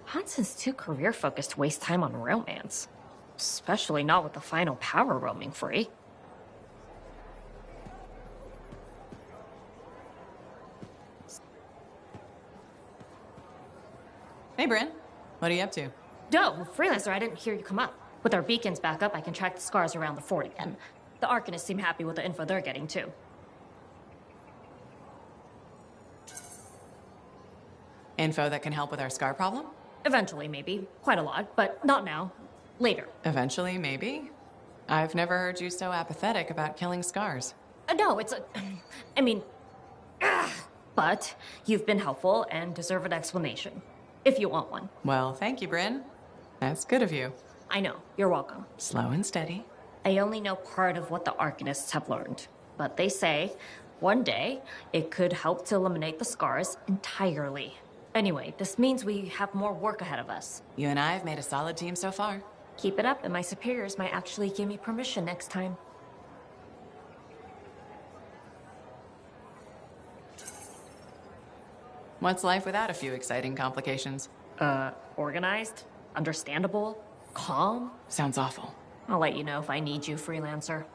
Hanson's too career-focused to waste time on romance. Especially not with the final power roaming free. Hey, Bryn. What are you up to? No, Freelancer, I didn't hear you come up. With our beacons back up, I can track the scars around the fort again. The Arcanists seem happy with the info they're getting, too. Info that can help with our scar problem? Eventually, maybe. Quite a lot, but not now. Later. Eventually, maybe? I've never heard you so apathetic about killing scars. No, it's a... I mean... But you've been helpful and deserve an explanation. If you want one. Well, thank you, Bryn. That's good of you. I know. You're welcome. Slow and steady. I only know part of what the Arcanists have learned. But they say, one day, it could help to eliminate the scars entirely. Anyway, this means we have more work ahead of us. You and I have made a solid team so far. Keep it up, and my superiors might actually give me permission next time. What's life without a few exciting complications? Organized, understandable, calm. Sounds awful. I'll let you know if I need you, Freelancer.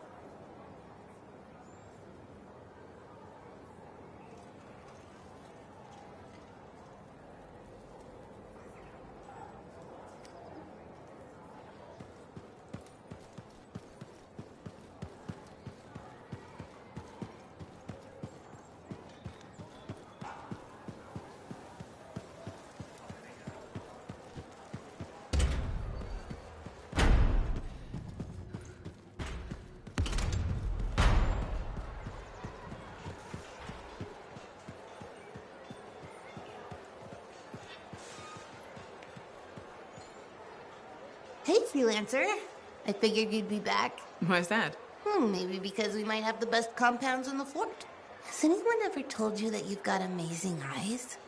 Hey, Freelancer. I figured you'd be back. Why's that? Maybe because we might have the best compounds in the fort. Has anyone ever told you that you've got amazing eyes?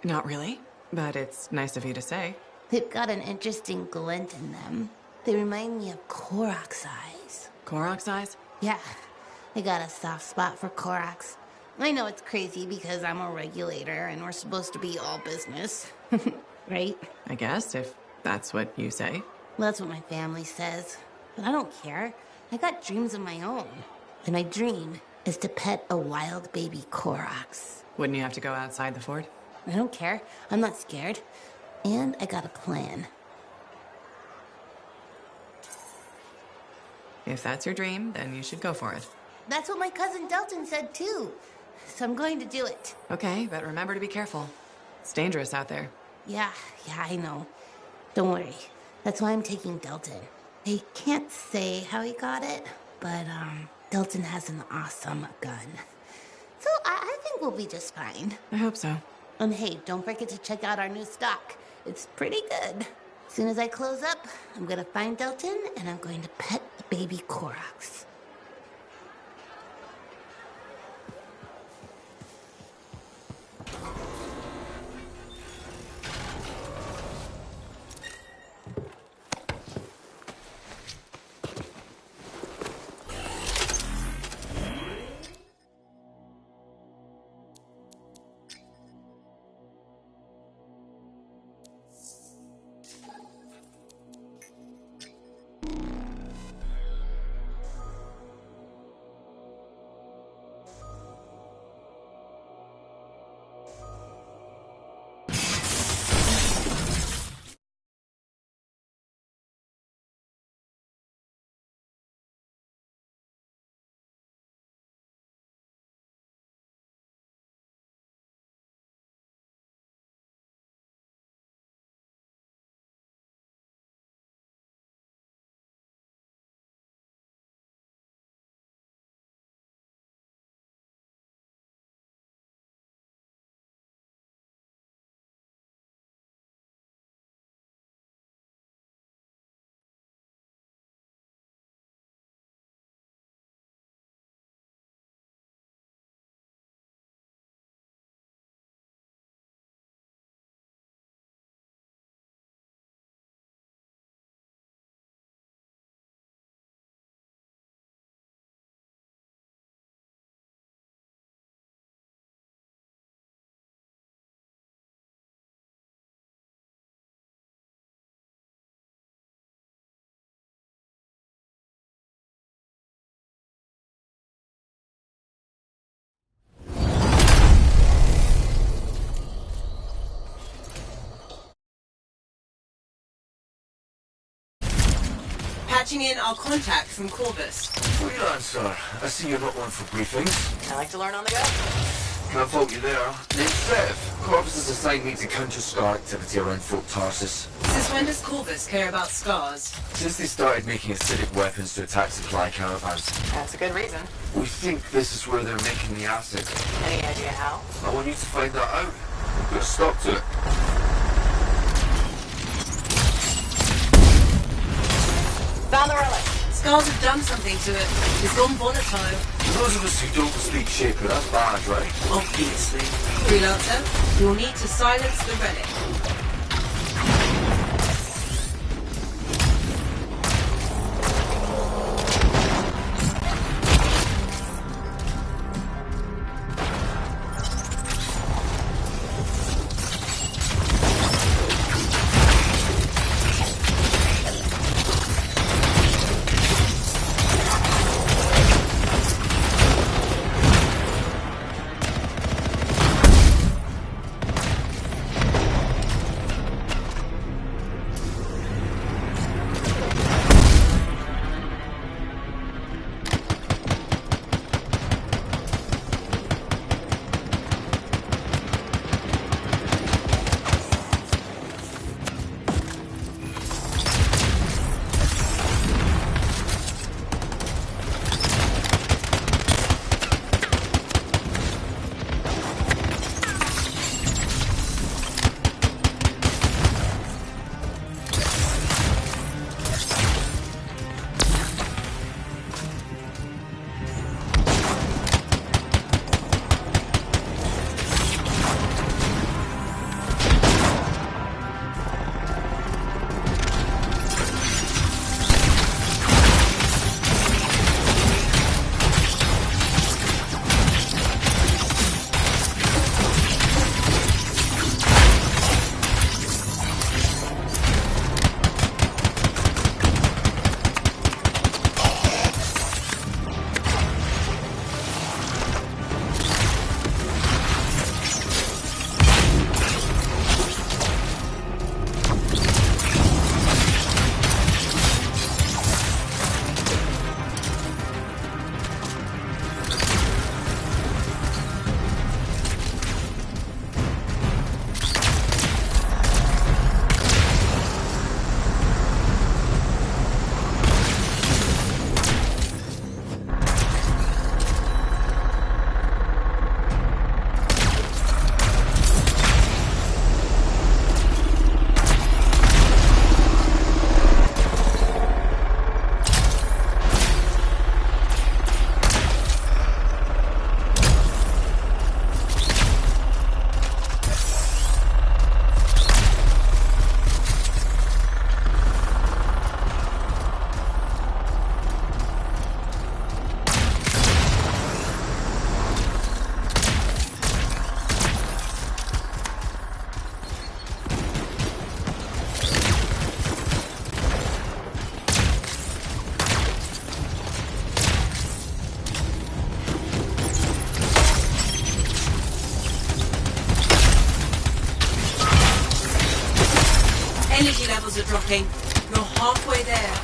Not really, but it's nice of you to say. They've got an interesting glint in them. They remind me of Korok's eyes. Korok's eyes? Yeah, I got a soft spot for Korok's. I know it's crazy because I'm a regulator and we're supposed to be all business. Right? I guess, if that's what you say. Well, that's what my family says. But I don't care. I got dreams of my own. And my dream is to pet a wild baby Korok's. Wouldn't you have to go outside the fort? I don't care. I'm not scared. And I got a plan. If that's your dream, then you should go for it. That's what my cousin Delton said too. So I'm going to do it. Okay, but remember to be careful. It's dangerous out there. Yeah, I know. Don't worry. That's why I'm taking Delton. I can't say how he got it, but Delton has an awesome gun. So I think we'll be just fine. I hope so. And hey, don't forget to check out our new stock. It's pretty good. As soon as I close up, I'm gonna find Delton and I'm going to pet the baby Korok's. patching in our contact from Corvus. Freelancer, I see you're not one for briefings. I like to learn on the go. Can't fault you there. Name's Sev. Corvus has assigned me to counter Scar activity around Fort Tarsus. Since when does Corvus care about scars? Since they started making acidic weapons to attack supply caravans. That's a good reason. We think this is where they're making the acid. Any idea how? I want you to find that out. Put a stop to it. Found the relic. Scars have done something to it. It's gone volatile. For those of us who don't speak Shaper, that's bad, right? Obviously. Freelancer, you'll need to silence the relic. Energy levels are dropping. You're halfway there.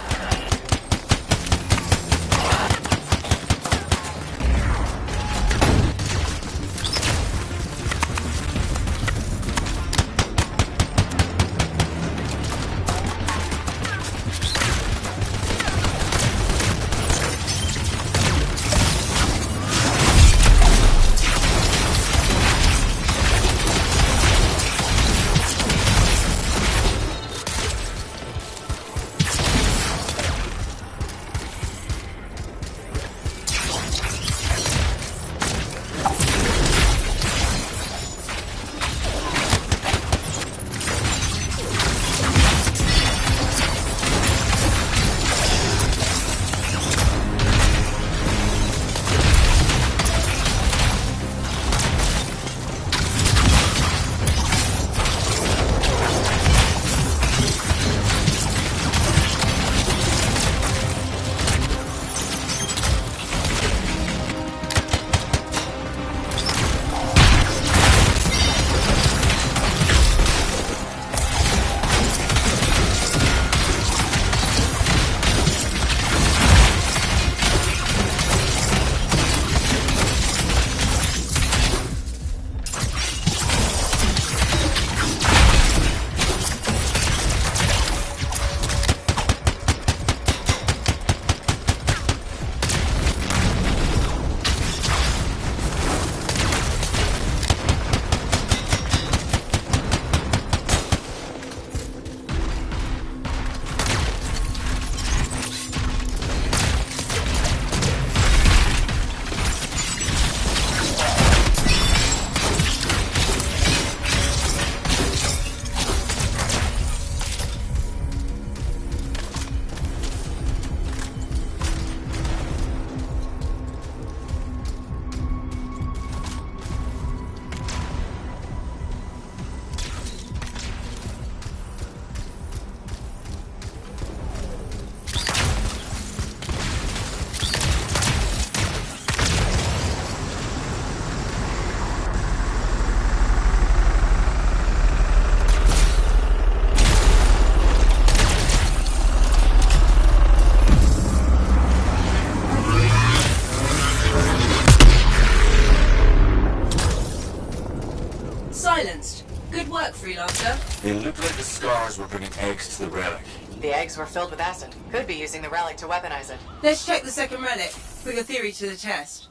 silenced. Good work, Freelancer. It looked like the scars were bringing eggs to the relic. The eggs were filled with acid. Could be using the relic to weaponize it. Let's check the second relic. Put your theory to the test.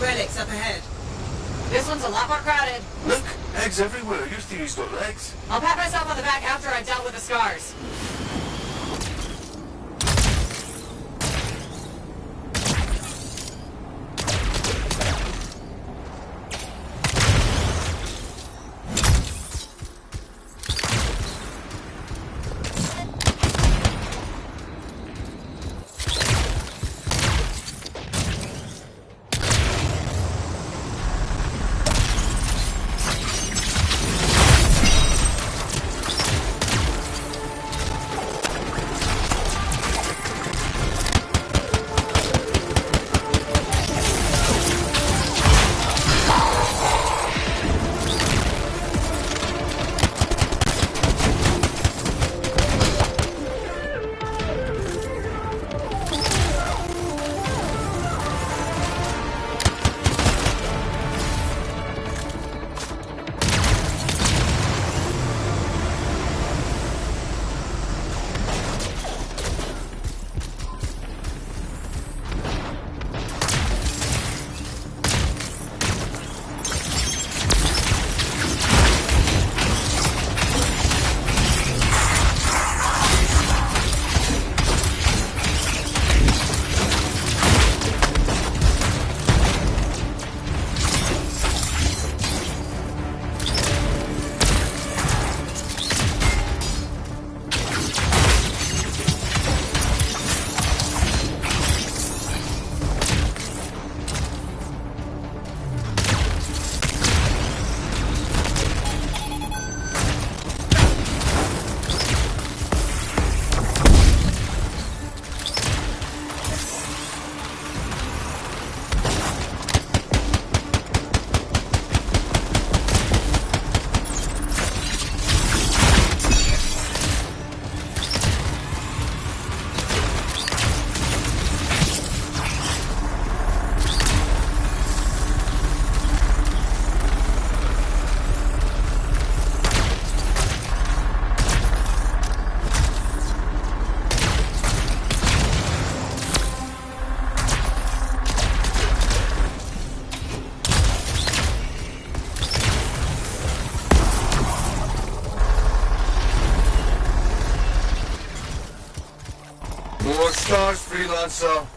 Relic's up ahead. This one's a lot more crowded. Look, eggs everywhere. Your theory's got legs. I'll pat myself on the back after I've dealt with the scars. More stars, Freelancer.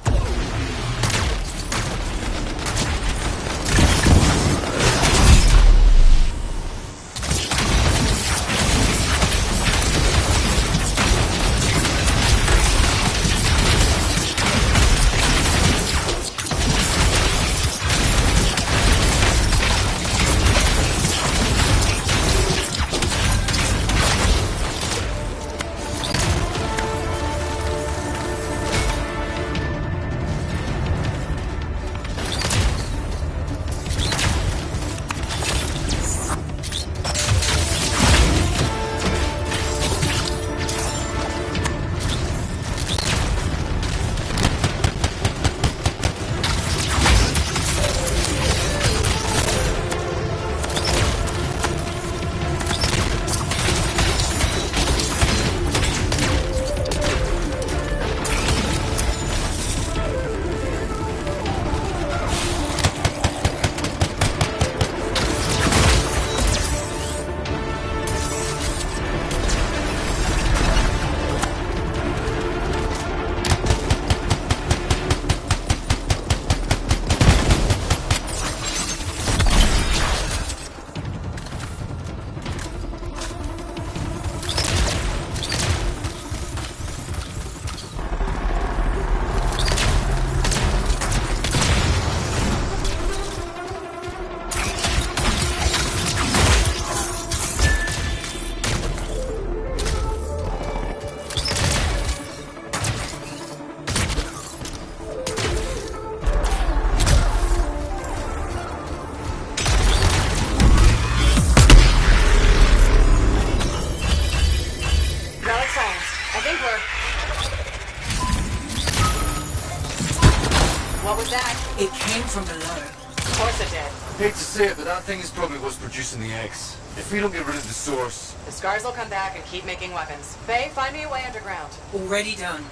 from below. Of course it did. Hate to say it, but that thing is probably what's producing the eggs. If we don't get rid of the source... The scars will come back and keep making weapons. Faye, find me a way underground. Already done.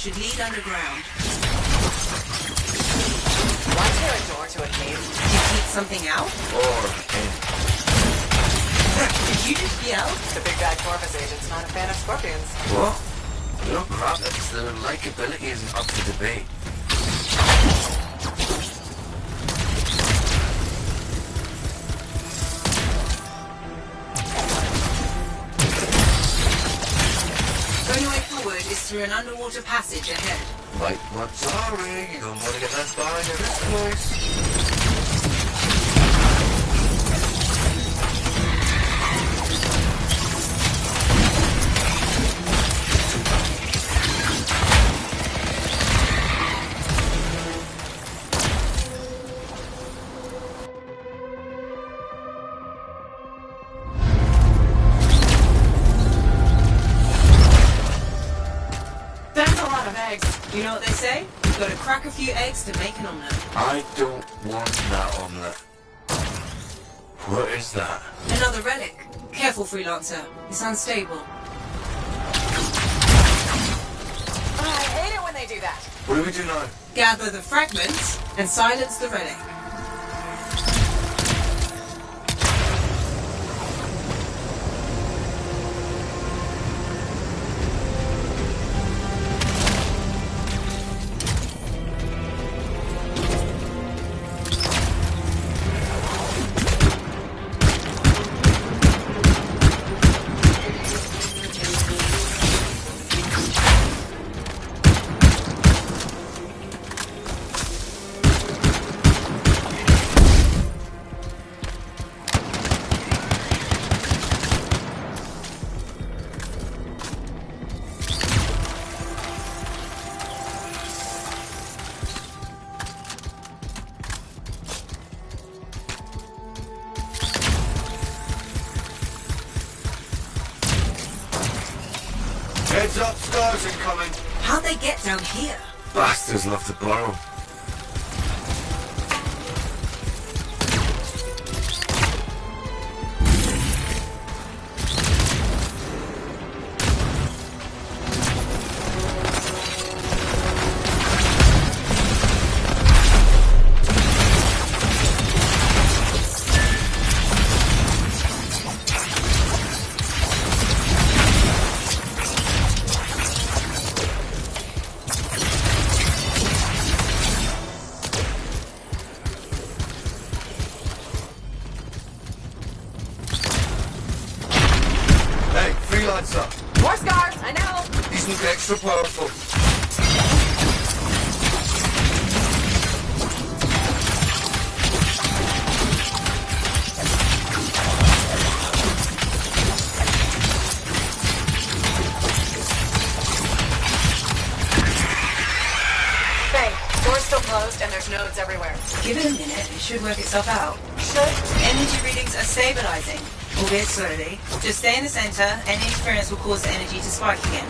Should lead underground. Why is there a door to a cave? To keep something out? Or in. Did you just yell? The big bad Corvus agent's not a fan of scorpions. What? No crap, their likability isn't up for debate. The only way forward is through an underwater passage ahead. Like, what? Sorry, you don't want to get that far into this place. You know what they say? You've got to crack a few eggs to make an omelette. I don't want that omelette. What is that? Another relic. Careful, freelancer. It's unstable. I hate it when they do that. What do we do now? Gather the fragments and silence the relic. Heads up, stars incoming. How'd they get down here? Bastards love to borrow. More scars, I know. These look extra powerful. Faye, door's still closed and there's nodes everywhere. Give it a minute, it should work itself out. Energy readings are stabilizing, albeit slowly. Just stay in the center, any interference will cause the energy to spike again.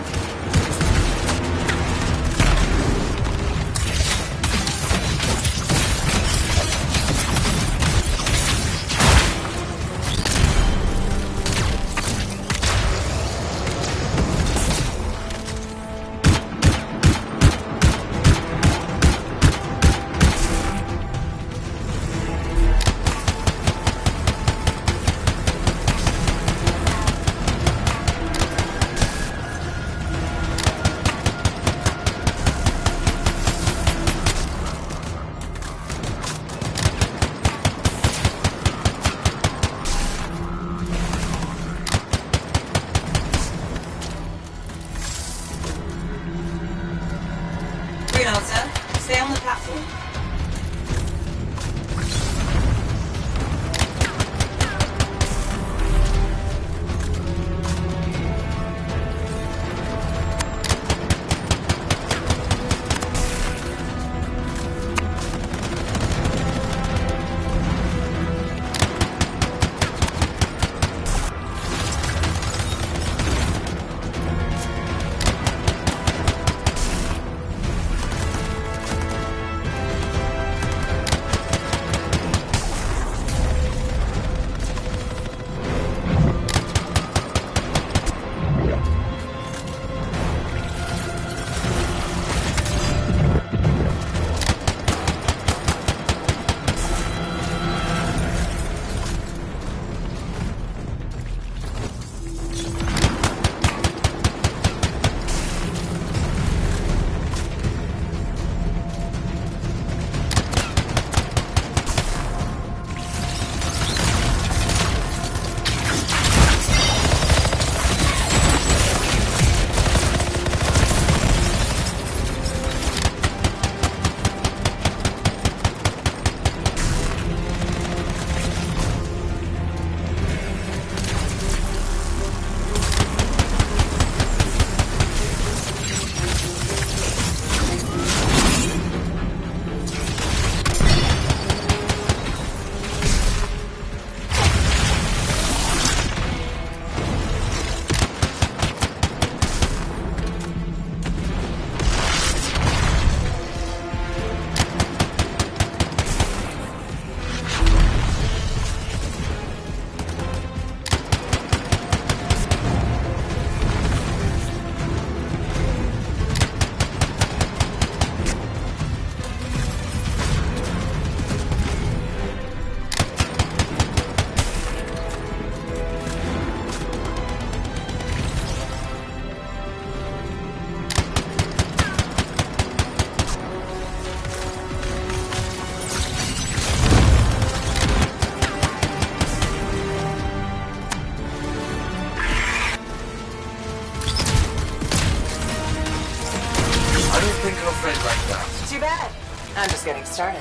too bad. I'm just getting started.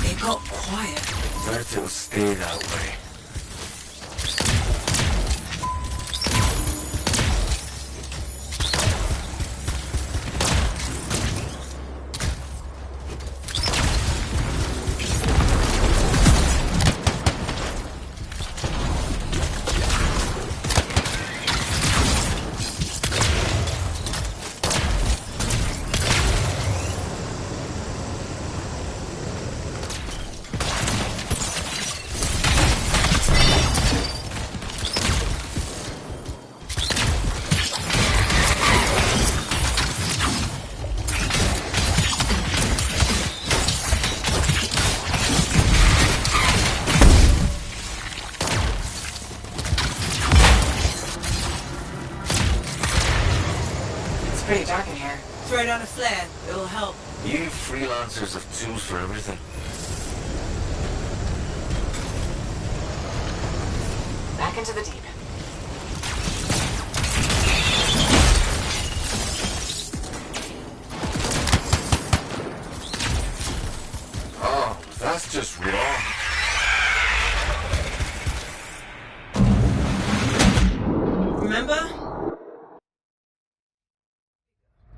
It got quiet. Bet it'll stay that way. It's pretty dark in here. Throw down a flare. It'll help. You freelancers have tools for everything. Back into the deep. Oh, that's just wrong. Remember?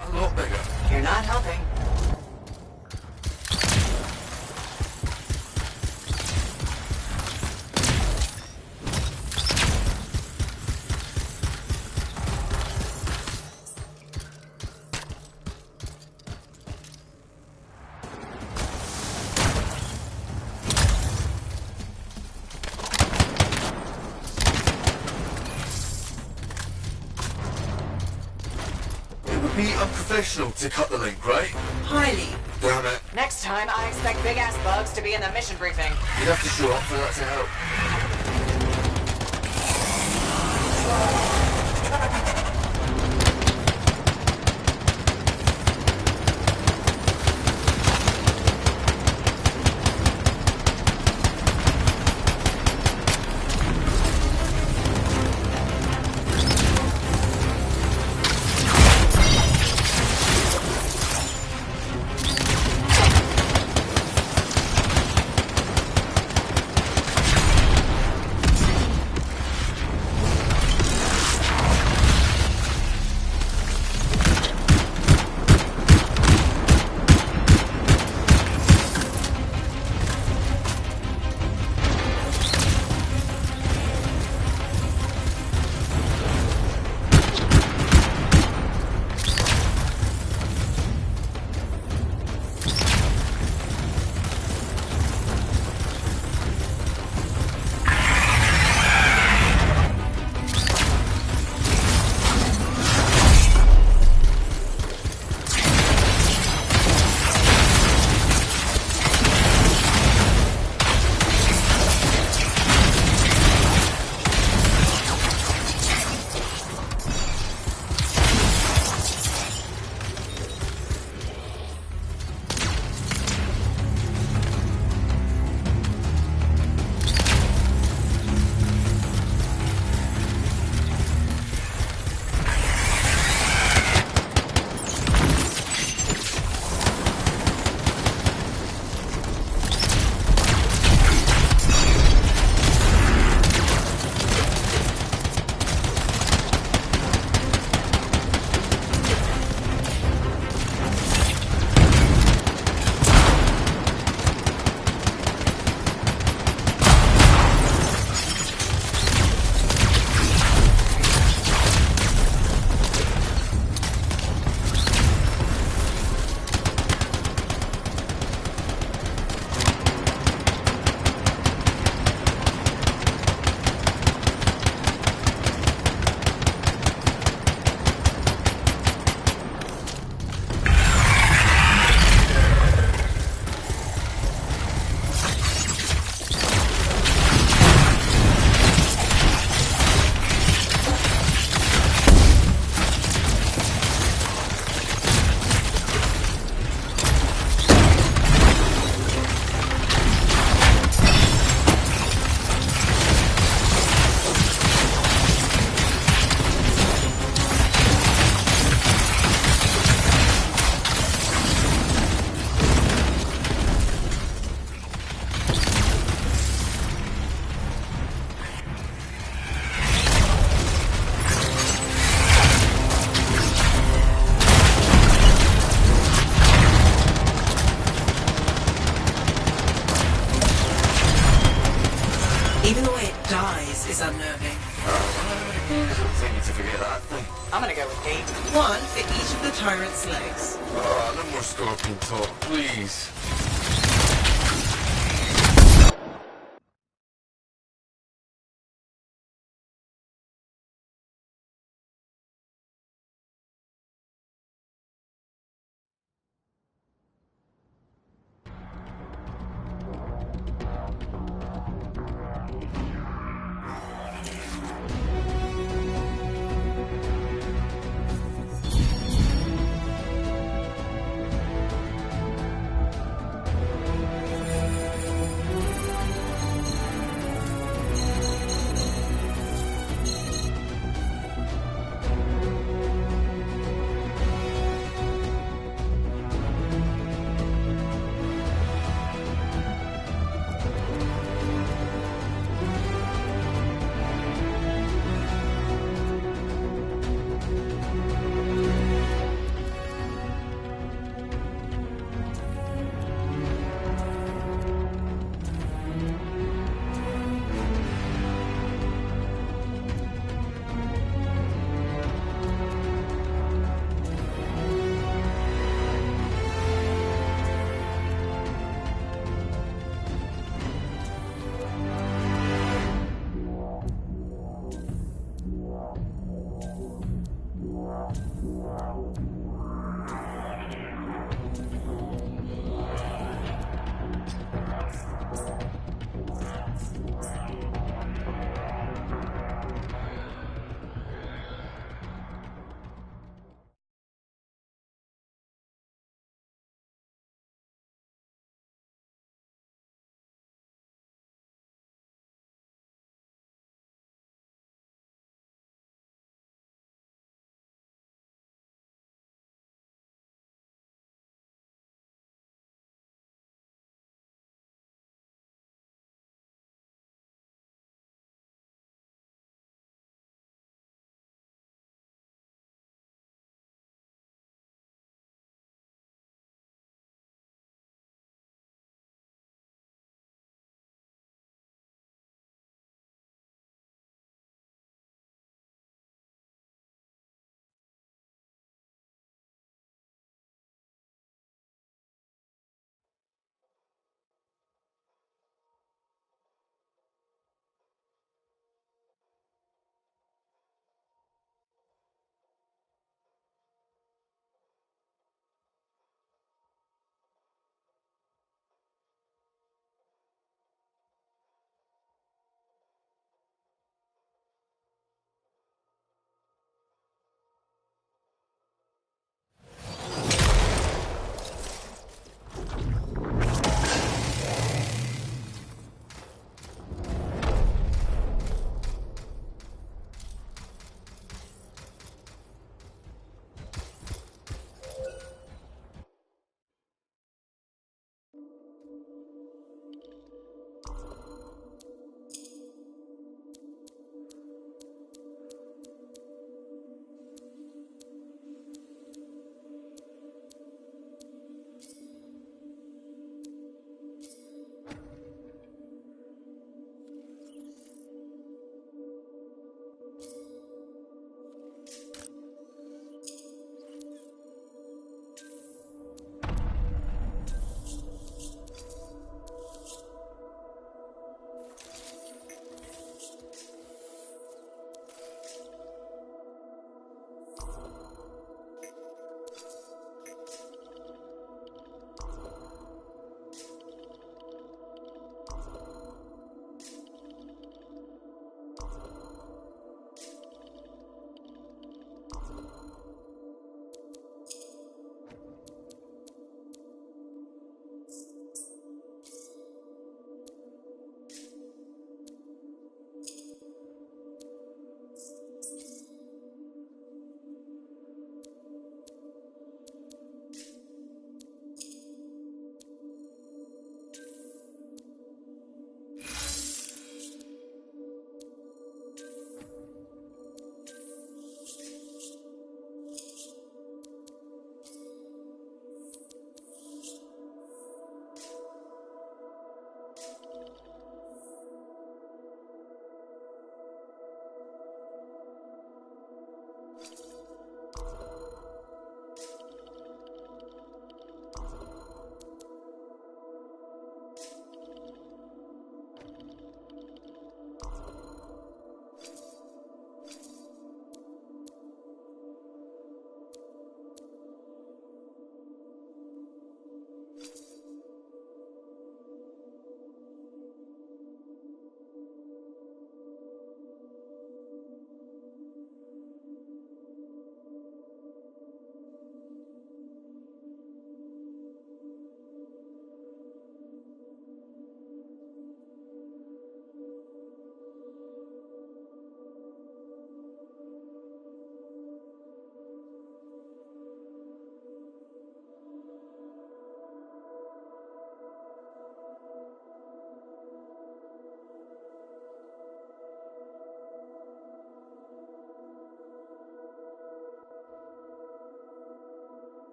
A lot bigger. You're not helping. It would be unprofessional to cut the link, right? Highly. Damn it. Next time, I expect big-ass bugs to be in the mission briefing. You'd have to show up for that to help. This is unnerving. Continue to forget that thing. I'm gonna go with 8. One for each of the tyrant's legs. Oh, no more scorpion talk, please.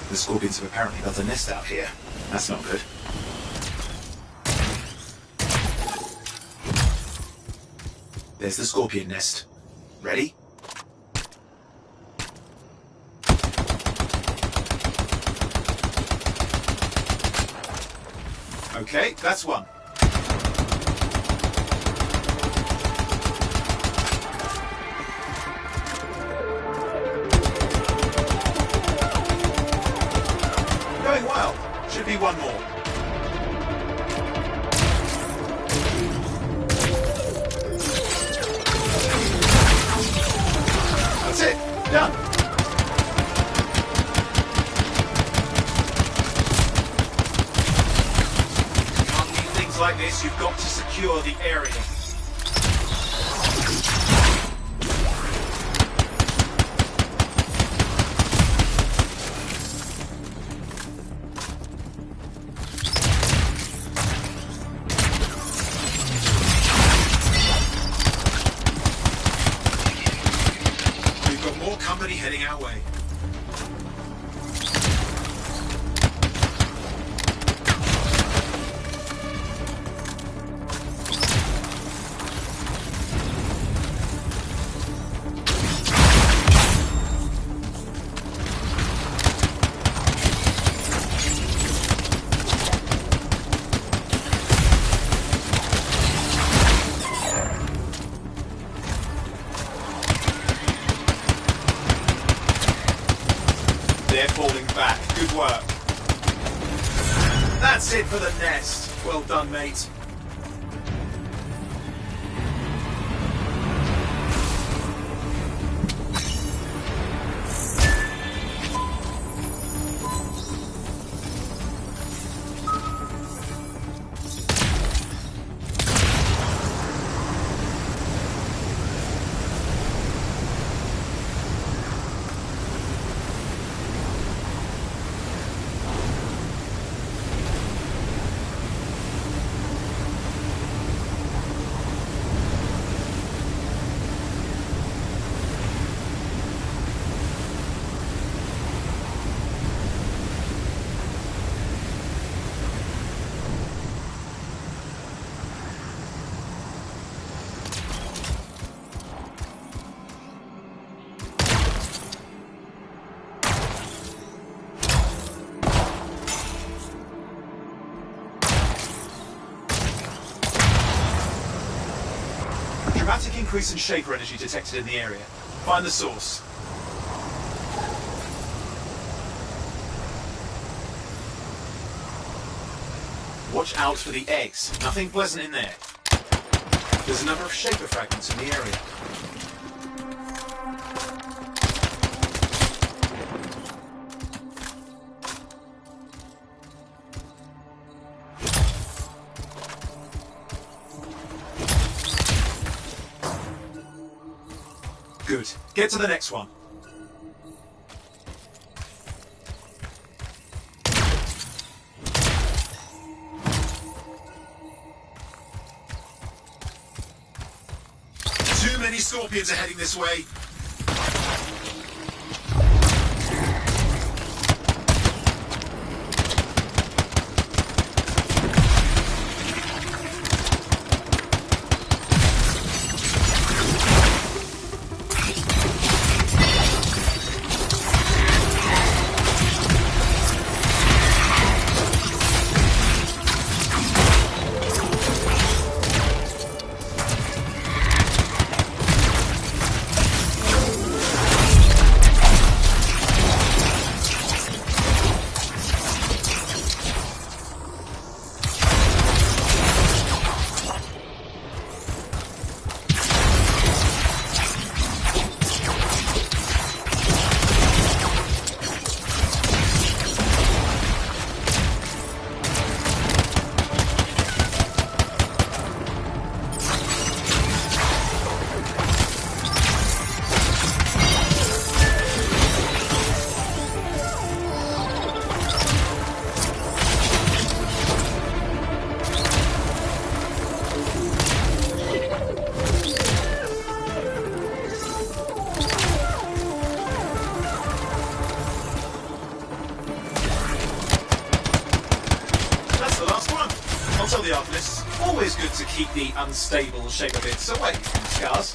The scorpions have apparently built a nest out here. That's not good. There's the scorpion nest. Ready? Okay, that's one. Going well. Should be one more. That's it. Done. Can't leave things like this. You've got to secure the area. More company heading our way. They're falling back. Good work. That's it for the nest. Well done, mate. dramatic increase in Shaper energy detected in the area. Find the source. Watch out for the eggs. Nothing pleasant in there. There's a number of Shaper fragments in the area. Good. Get to the next one. Too many scorpions are heading this way. Always good to keep the unstable Shaper bits away from scars.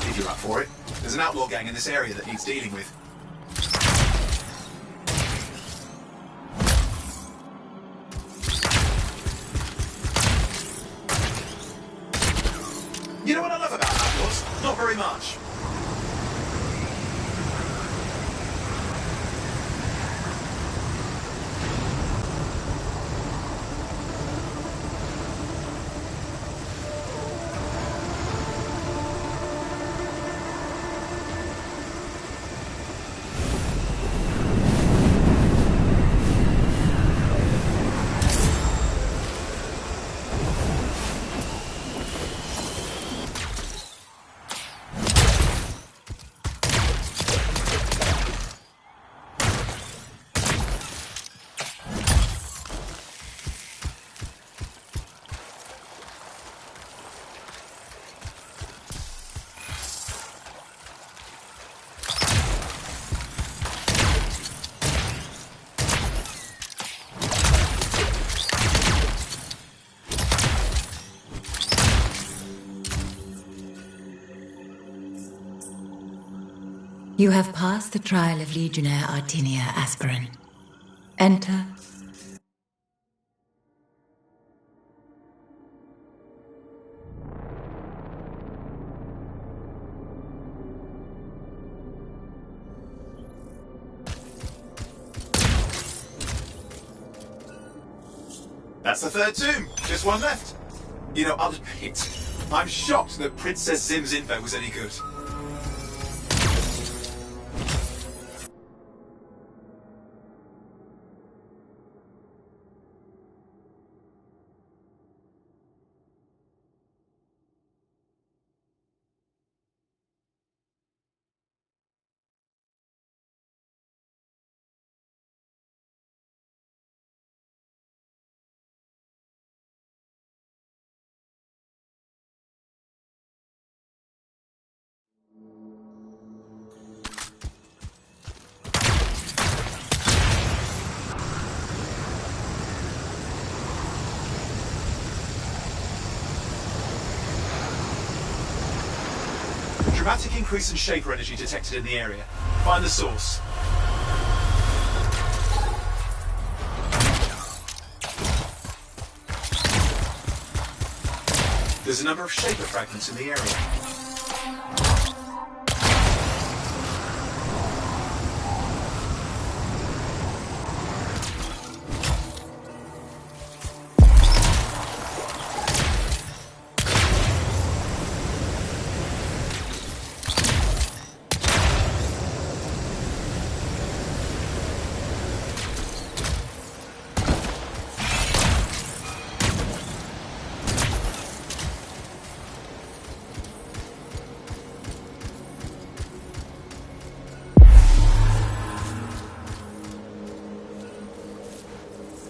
If you're up for it. There's an outlaw gang in this area that needs dealing with. You know what I love about outlaws? Not very much. You have passed the trial of Legionnaire Artinia, aspirant. Enter. That's the third tomb. Just one left. You know, I'll admit, I'm shocked that Princess Zim's info was any good. Dramatic increase in Shaper energy detected in the area. Find the source. There's a number of Shaper fragments in the area.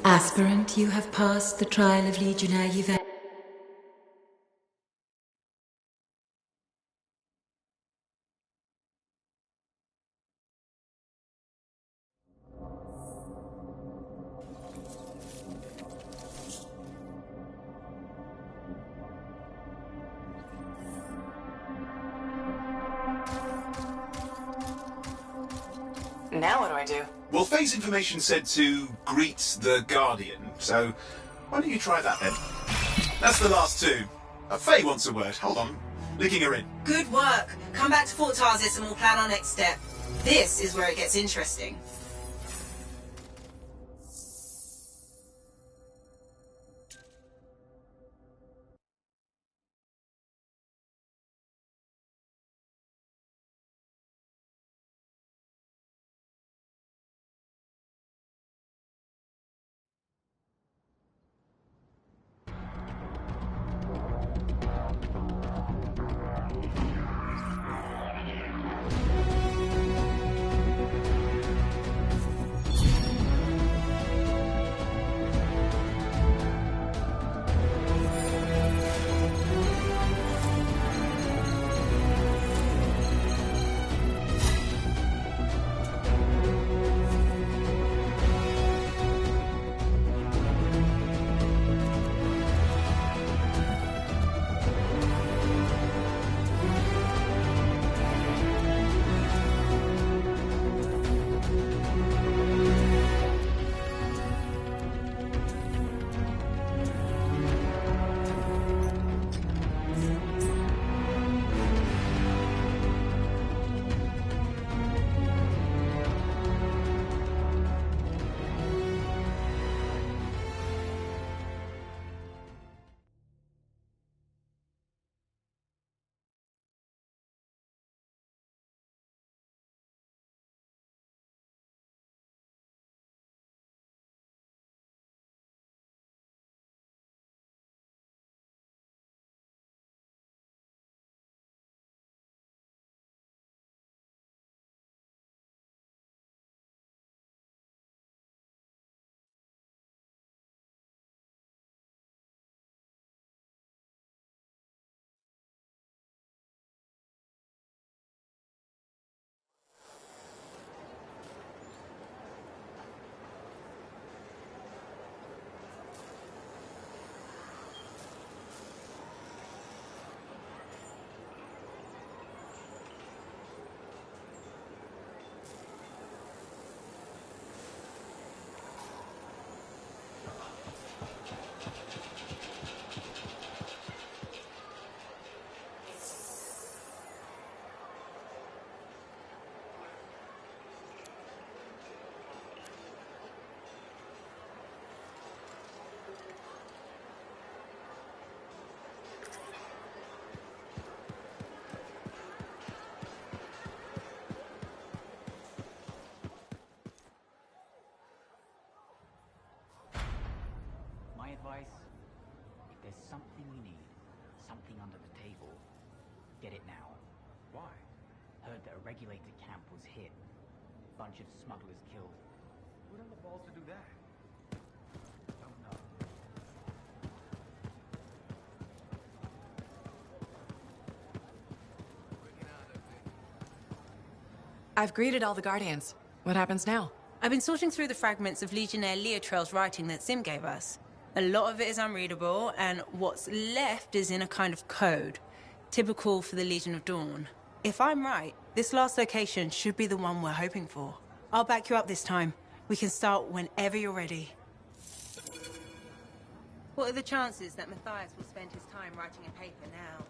Aspirant, you have passed the trial of Legionnaire Yvette. Now what do I do? Well, Faye's information said to greet the Guardian, so why don't you try that then? That's the last two. Faye wants a word. Hold on. Linking her in. Good work. Come back to Fort Tarsis and we'll plan our next step. This is where it gets interesting. regulated camp was hit. Bunch of smugglers killed. Who'd have the balls to do that? Don't know. I've greeted all the Guardians. What happens now? I've been sorting through the fragments of Legionnaire Leotrell's writing that Sim gave us. A lot of it is unreadable, and what's left is in a kind of code, typical for the Legion of Dawn. If I'm right, this last location should be the one we're hoping for. I'll back you up this time. We can start whenever you're ready. What are the chances that Matthias will spend his time writing a paper now?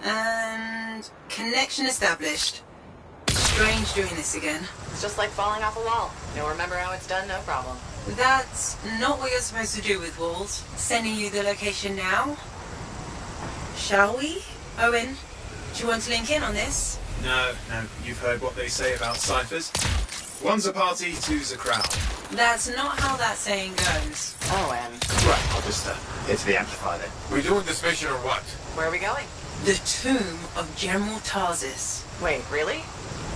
And connection established. Strange doing this again. It's just like falling off a wall. You'll remember how it's done, no problem. That's not what you're supposed to do with walls. Sending you the location now. Shall we? Owen, do you want to link in on this? No, you've heard what they say about ciphers. One's a party, two's a crowd. That's not how that saying goes. Owen. Right, I'll just hit the amplifier then. We doing this mission or what? Where are we going? The tomb of General Tarsis. Wait, really?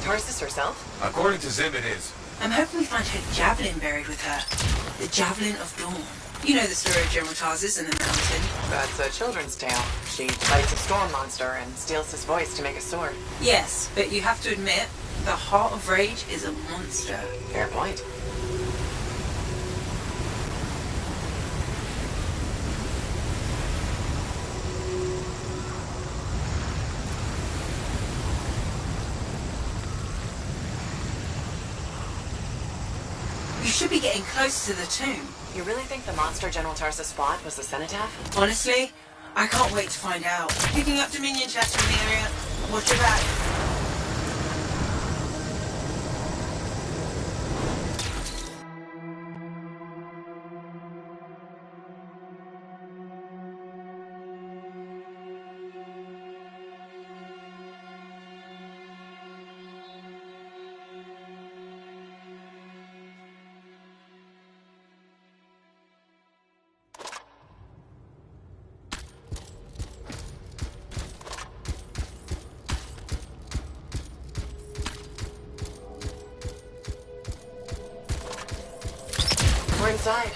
Tarsis herself? According to Zim, it is. I'm hoping we find her javelin buried with her. The Javelin of Dawn. You know the story of General Tarsis and the mountain. That's a children's tale. She fights a storm monster and steals his voice to make a sword. Yes, but you have to admit, the Heart of Rage is a monster. Fair point. You should be getting close to the tomb. You really think the monster General Tarsis fought was the cenotaph? Honestly, I can't wait to find out. Picking up Dominion chatter in the area. Watch your back. inside.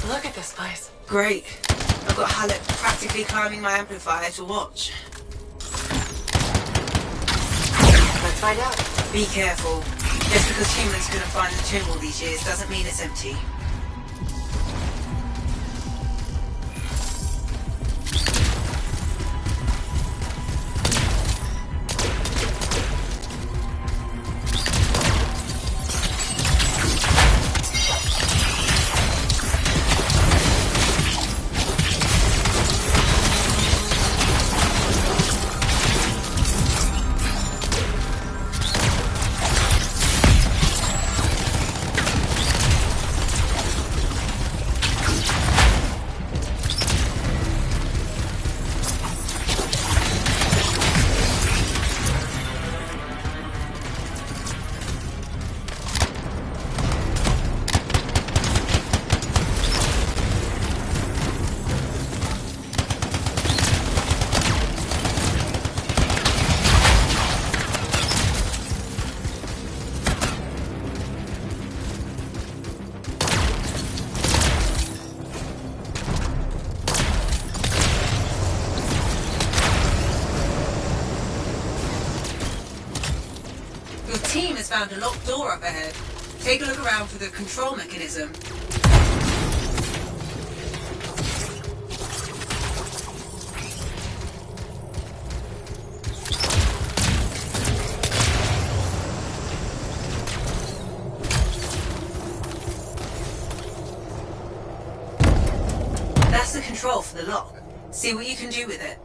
Look at this place. Great. I've got Halleck practically climbing my amplifier to watch. Let's find out. Be careful. Just because humans couldn't find the tomb all these years doesn't mean it's empty. Your team has found a locked door up ahead. Take a look around for the control mechanism. That's the control for the lock. See what you can do with it.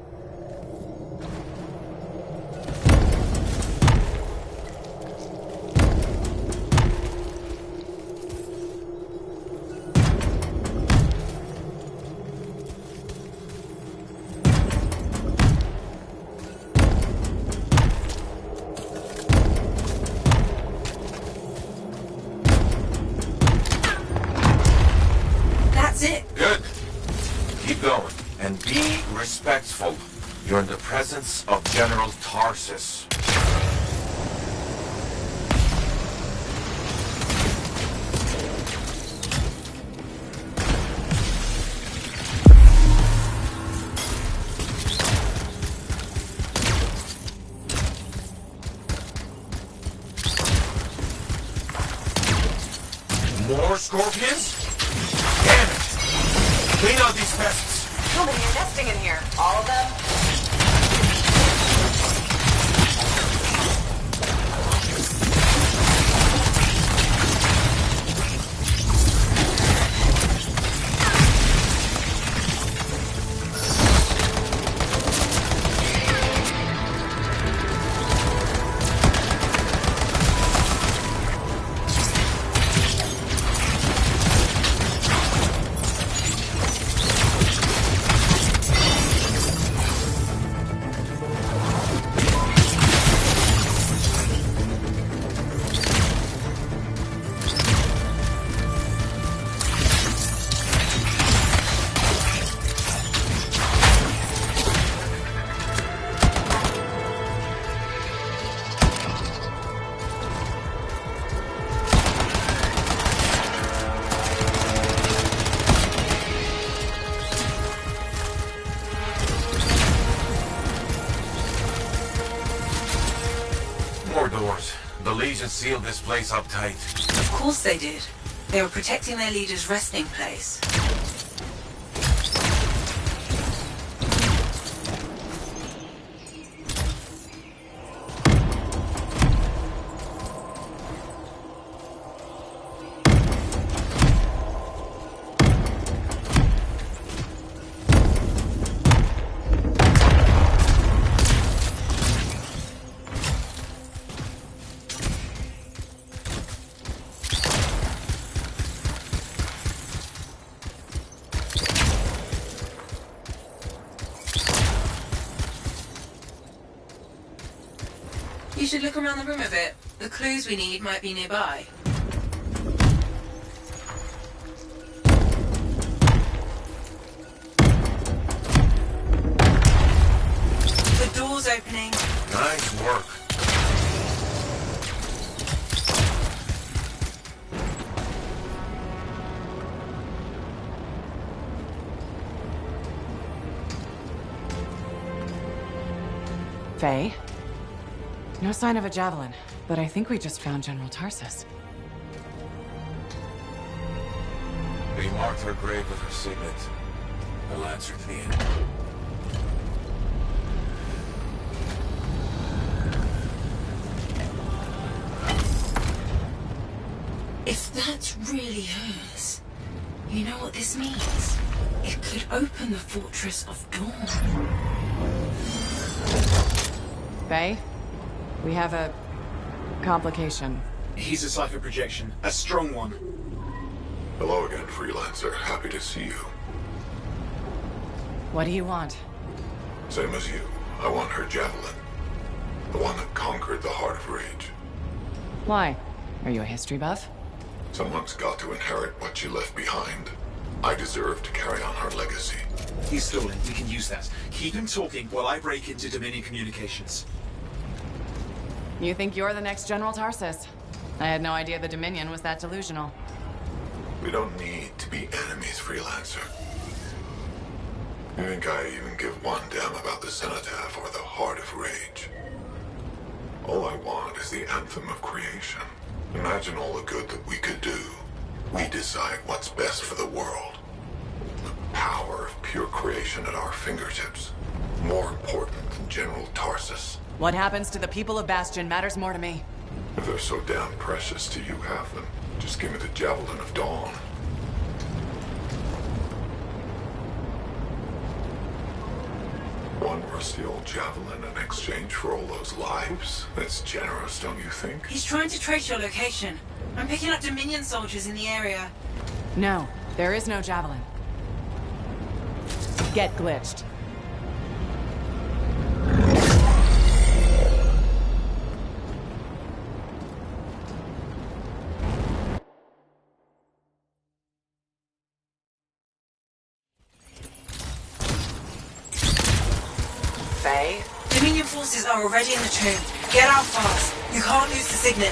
That's it. Good. Keep going. And be respectful. You're in the presence of General Tarsus. More scorpions? Damn it! Clean out these pests. How many are nesting in here? All of them? More doors. The Legion sealed this place up tight. Of course they did. They were protecting their leader's resting place. You should look around the room a bit. The clues we need might be nearby. The door's opening. Nice work. Faye? No sign of a javelin, but I think we just found General Tarsus. He marked her grave with her signet. A lancer to the end. If that's really hers, you know what this means? It could open the Fortress of Dawn. Faye? We have a complication. He's a cipher projection, a strong one. Hello again, Freelancer. Happy to see you. What do you want? Same as you. I want her javelin. The one that conquered the Heart of Rage. Why? Are you a history buff? Someone's got to inherit what she left behind. I deserve to carry on her legacy. He's stalling. We can use that. Keep him talking while I break into Dominion communications. You think you're the next General Tarsus? I had no idea the Dominion was that delusional. We don't need to be enemies, Freelancer. You think I even give one damn about the Cenotaph or the Heart of Rage? All I want is the Anthem of Creation. Imagine all the good that we could do. We decide what's best for the world. The power of pure creation at our fingertips. More important than General Tarsus. What happens to the people of Bastion matters more to me. If they're so damn precious to you, have them. Just give me the Javelin of Dawn. One rusty old javelin in exchange for all those lives? That's generous, don't you think? He's trying to trace your location. I'm picking up Dominion soldiers in the area. No, there is no javelin. Get glitched. Faye? Dominion forces are already in the tomb. Get out fast. You can't lose the signet.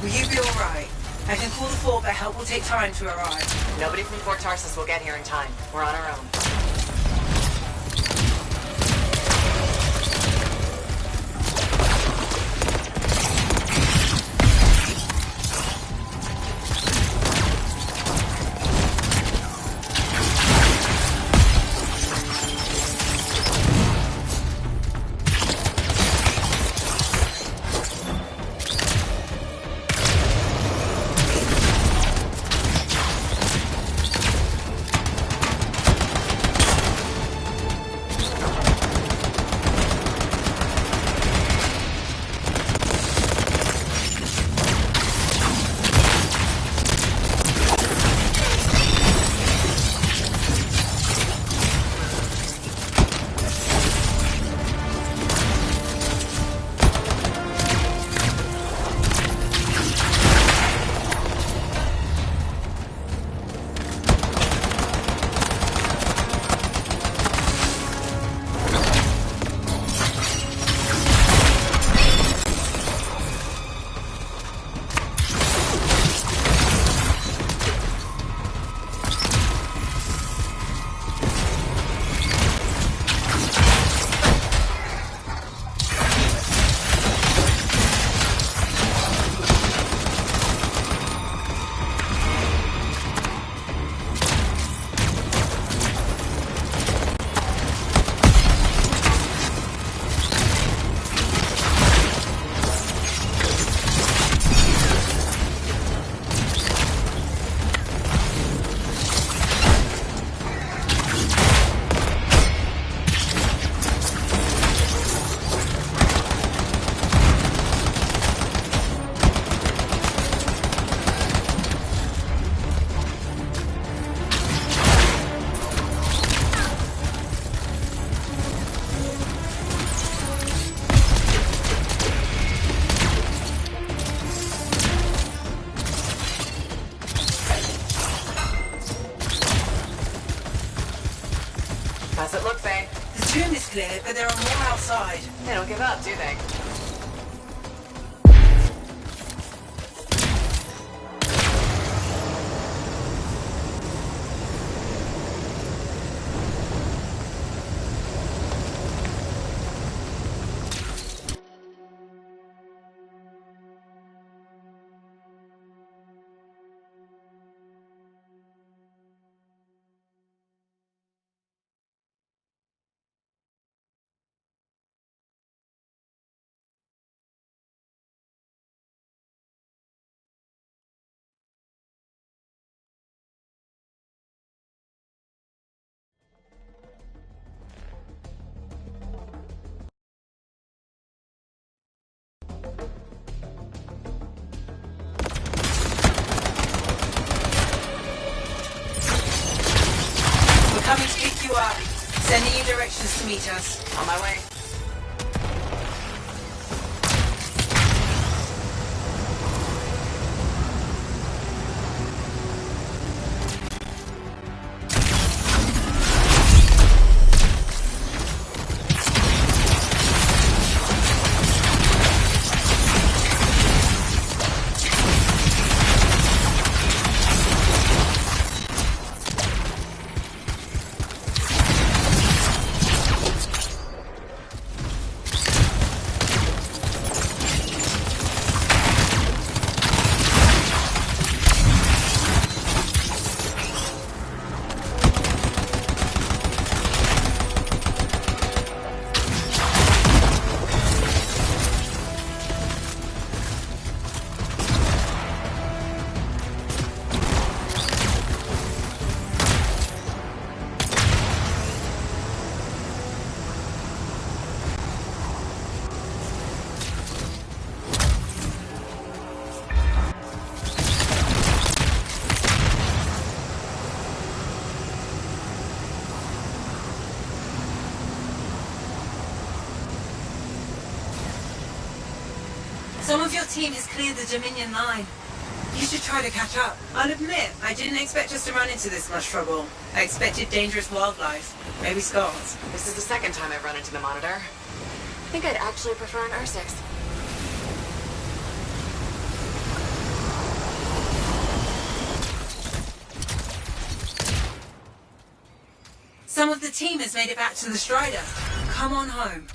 Will you be alright? I can call the fort, but help will take time to arrive. Nobody from Fort Tarsus will get here in time. We're on our own. it look, Faye? The tomb is clear, but there are more outside. They don't give up, do they? Coming to pick you up. Sending you directions to meet us. On my way. Some of your team has cleared the Dominion line. You should try to catch up. I'll admit, I didn't expect us to run into this much trouble. I expected dangerous wildlife. Maybe scars. This is the second time I've run into the Monitor. I think I'd actually prefer an R6. Some of the team has made it back to the Strider. Come on home.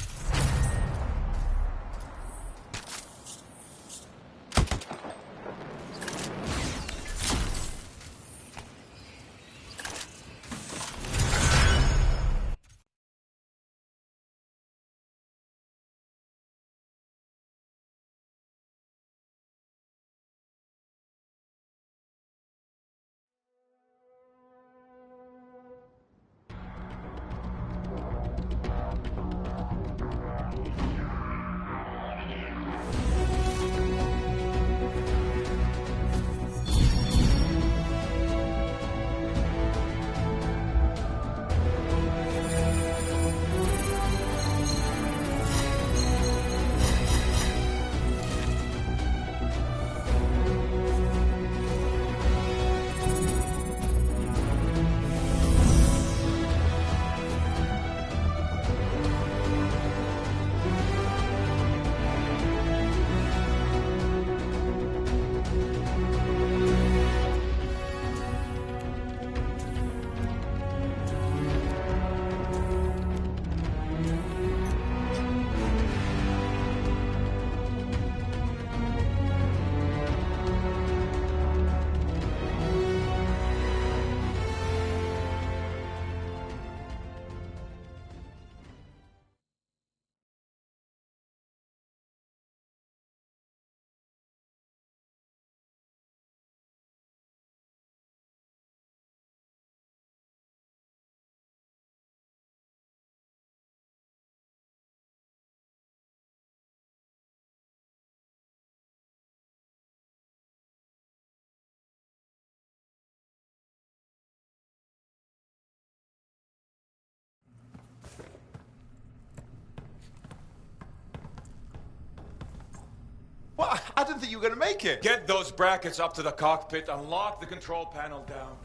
Well, I didn't think you were going to make it. Get those brackets up to the cockpit and lock the control panel down.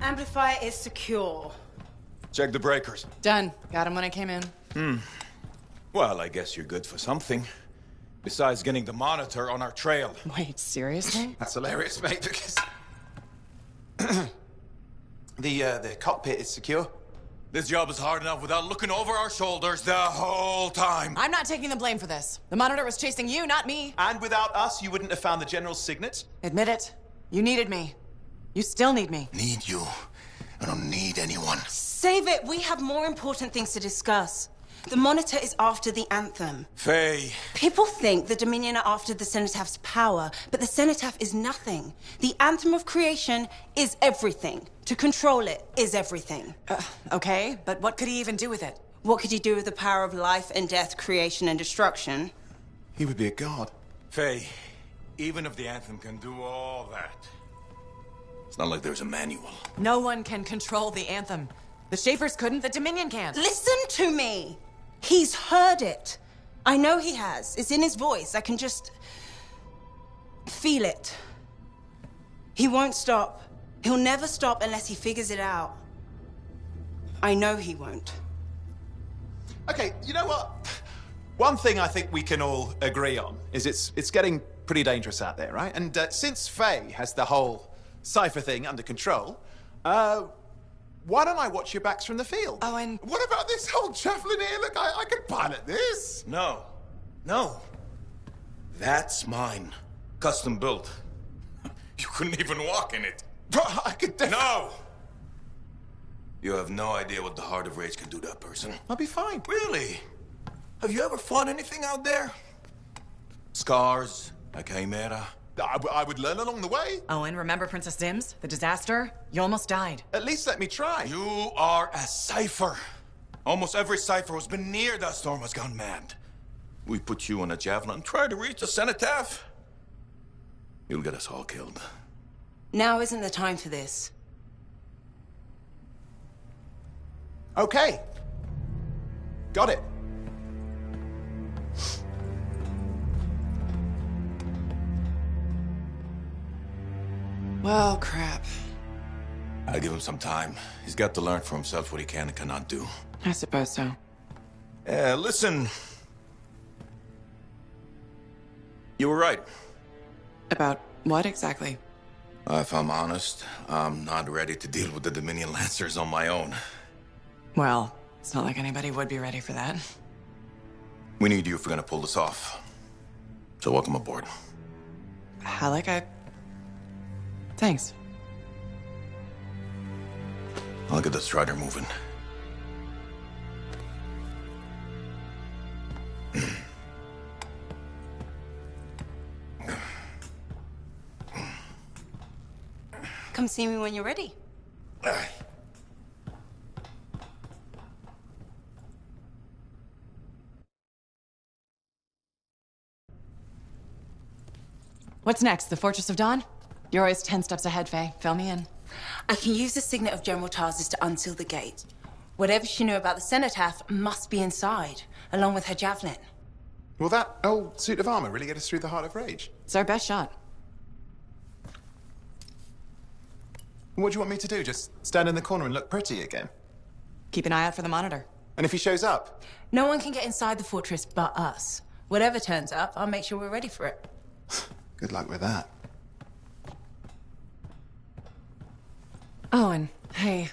Amplifier is secure. Check the breakers. Done. Got him when I came in. Well, I guess you're good for something. Besides getting the monitor on our trail. Wait, seriously? That's hilarious, mate, because... the cockpit is secure. This job is hard enough without looking over our shoulders the whole time. I'm not taking the blame for this. The monitor was chasing you, not me. And without us, you wouldn't have found the General's signet? Admit it. You needed me. You still need me. Need you. I don't need anyone. Save it. We have more important things to discuss. The Monitor is after the Anthem. Faye. People think the Dominion are after the Cenotaph power, but the Cenotaph is nothing. The Anthem of creation is everything. To control it is everything. Okay, but what could he even do with it? What could you do with the power of life and death, creation and destruction? He would be a god. Faye, even if the Anthem can do all that, it's not like there's a manual. No one can control the Anthem. The Schaefers couldn't, the Dominion can't. Listen to me! He's heard it. I know he has. It's in his voice. I can just feel it. He won't stop. He'll never stop unless he figures it out. I know he won't. Okay, you know what? One thing I think we can all agree on is it's getting pretty dangerous out there, right? And since Faye has the whole cipher thing under control, why don't I watch your backs from the field? Oh, and What about this whole javelin here? Look, I can pilot this. No. That's mine. Custom built. You couldn't even walk in it. But I could No! You have no idea what the Heart of Rage can do to a person. I'll be fine. Really? Have you ever fought anything out there? Scars, a chimera. I would learn along the way. Owen, remember Princess Dims? The disaster? You almost died. At least let me try. You are a cipher. Almost every cipher who's been near that storm has gone mad. We put you on a javelin and try to reach the cenotaph. You'll get us all killed. Now isn't the time for this. Okay. Got it. Well, crap. I'll give him some time. He's got to learn for himself what he can and cannot do. I suppose so. Listen. You were right. About what exactly? If I'm honest, I'm not ready to deal with the Dominion Lancers on my own. Well, it's not like anybody would be ready for that. We need you if we're gonna pull this off. So welcome aboard. Halleck, Thanks. I'll get the Strider moving. Come see me when you're ready. What's next? The Fortress of Dawn? You're always 10 steps ahead, Faye. Fill me in. I can use the signet of General Tarsus to unseal the gate. Whatever she knew about the Cenotaph must be inside, along with her javelin. Will that old suit of armor really get us through the Heart of Rage? It's our best shot. What do you want me to do? Just stand in the corner and look pretty again? Keep an eye out for the monitor. And if he shows up? No one can get inside the fortress but us. Whatever turns up, I'll make sure we're ready for it. Good luck with that. Owen, hey.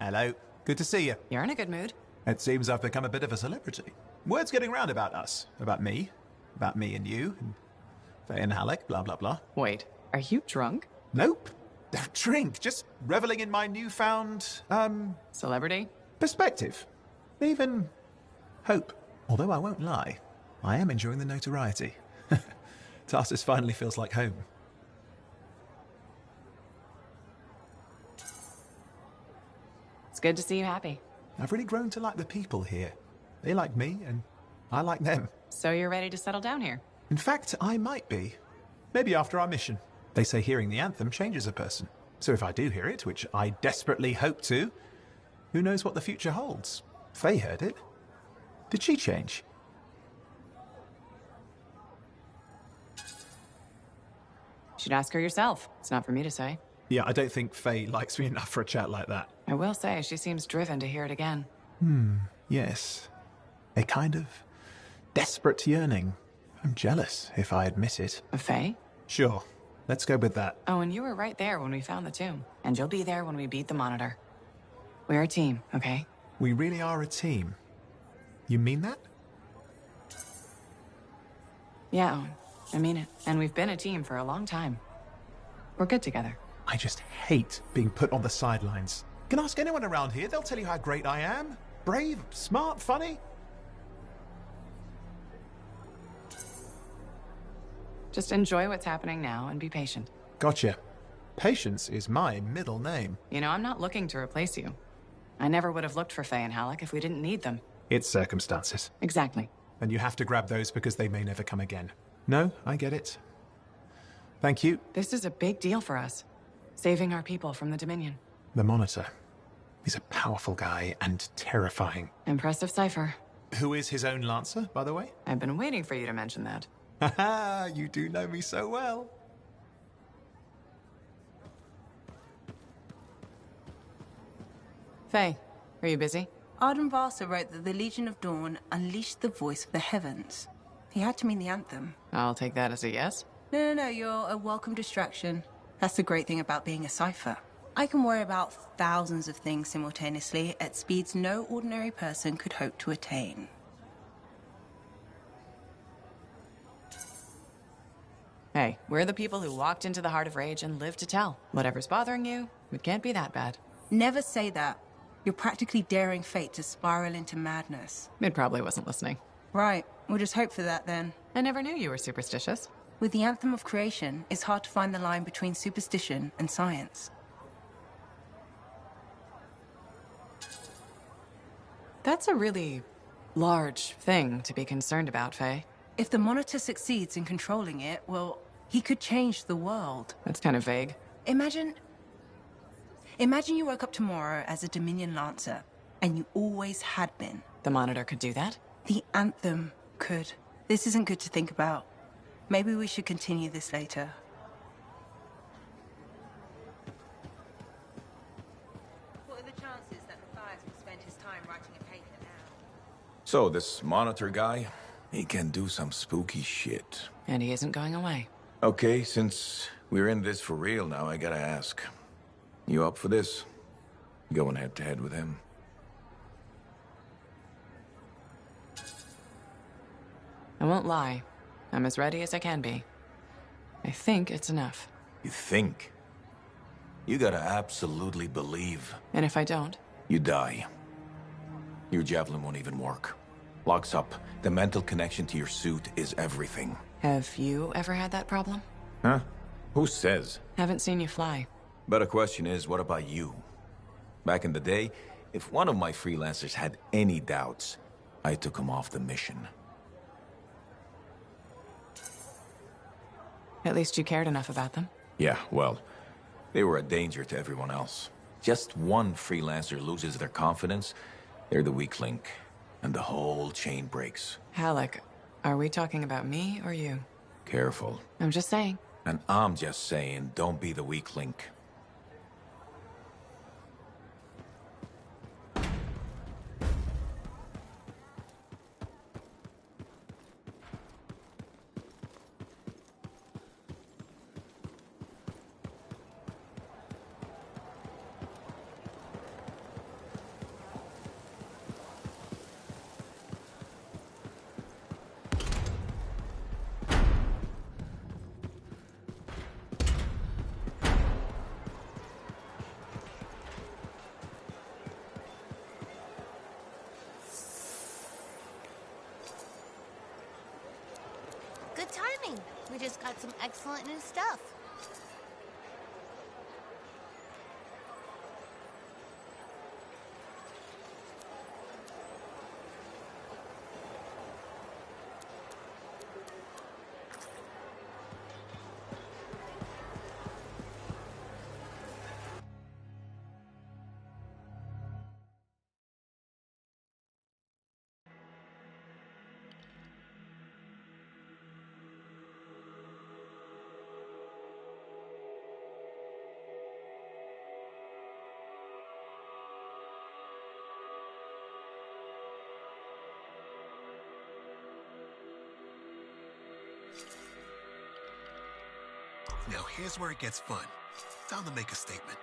Hello. Good to see you. You're in a good mood. It seems I've become a bit of a celebrity. Word's getting round about us. About me and you, and Faye and Halleck, blah, blah, blah. Wait, are you drunk? Nope. Don't drink. Just reveling in my newfound, Celebrity? perspective. Even hope. Although I won't lie, I am enjoying the notoriety. Tarsus finally feels like home. It's good to see you happy. I've really grown to like the people here. They like me, and I like them. So you're ready to settle down here? In fact, I might be. Maybe after our mission. They say hearing the anthem changes a person. So if I do hear it, which I desperately hope to, who knows what the future holds? Faye heard it. Did she change? You should ask her yourself. It's not for me to say. Yeah, I don't think Faye likes me enough for a chat like that. I will say, she seems driven to hear it again. Yes. A kind of desperate yearning. I'm jealous, if I admit it. Of Faye? Sure. Let's go with that. Oh, and you were right there when we found the tomb. And you'll be there when we beat the Monitor. We're a team, okay? We really are a team. You mean that? Yeah, Owen. I mean it. And we've been a team for a long time. We're good together. I just hate being put on the sidelines. You can ask anyone around here, they'll tell you how great I am. Brave, smart, funny. Just enjoy what's happening now and be patient. Gotcha. Patience is my middle name. You know, I'm not looking to replace you. I never would have looked for Faye and Halleck if we didn't need them. It's circumstances. Exactly. And you have to grab those because they may never come again. No, I get it. Thank you. This is a big deal for us. Saving our people from the Dominion. The Monitor. He's a powerful guy and terrifying. Impressive cipher. Who is his own Lancer, by the way? I've been waiting for you to mention that. Haha, you do know me so well. Faye, are you busy? Arden Varsa wrote that the Legion of Dawn unleashed the voice of the heavens. He had to mean the anthem. I'll take that as a yes. No, you're a welcome distraction. That's the great thing about being a cipher. I can worry about thousands of things simultaneously at speeds no ordinary person could hope to attain. Hey, we're the people who walked into the Heart of Rage and lived to tell. Whatever's bothering you, it can't be that bad. Never say that. You're practically daring fate to spiral into madness. It probably wasn't listening. Right. We'll just hope for that then. I never knew you were superstitious. With the Anthem of Creation, it's hard to find the line between superstition and science. That's a really large thing to be concerned about, Faye. If the Monitor succeeds in controlling it, well, he could change the world. That's kind of vague. Imagine you woke up tomorrow as a Dominion Lancer, and you always had been. The Monitor could do that? The Anthem could. This isn't good to think about. Maybe we should continue this later. What are the chances that Matthias will spend his time writing a paper now? So, this Monitor guy, he can do some spooky shit. And he isn't going away. Okay, since we're in this for real now, I gotta ask. You up for this? Going head to head with him? I won't lie. I'm as ready as I can be. I think it's enough. You think? You gotta absolutely believe. And if I don't? You die. Your javelin won't even work. Locks up. The mental connection to your suit is everything. Have you ever had that problem? Huh? Who says? Haven't seen you fly. Better question is, what about you? Back in the day, if one of my freelancers had any doubts, I took him off the mission. At least you cared enough about them. Yeah, well, they were a danger to everyone else. Just one freelancer loses their confidence, they're the weak link, and the whole chain breaks. Halleck, are we talking about me or you? Careful. I'm just saying. And I'm just saying, don't be the weak link. We just got some excellent new stuff. Now here's where it gets fun. Time to make a statement.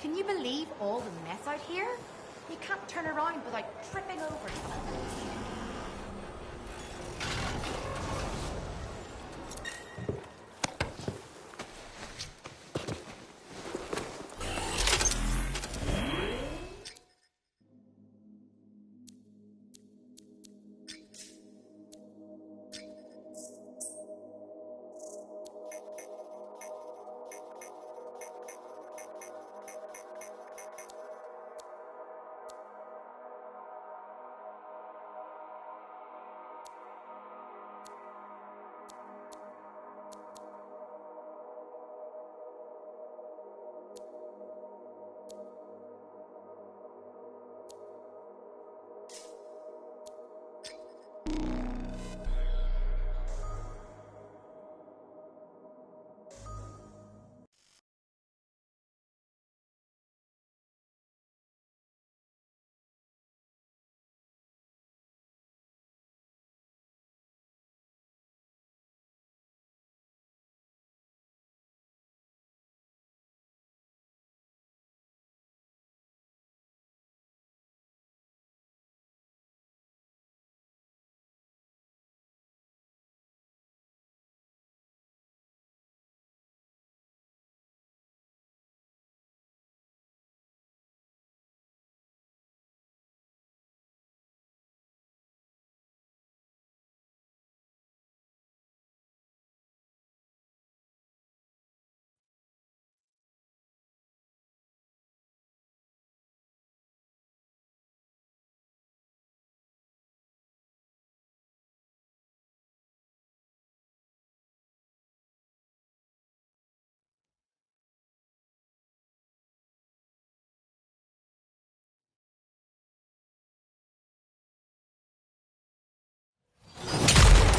Can you believe all the mess out here? You can't turn around without tripping over something.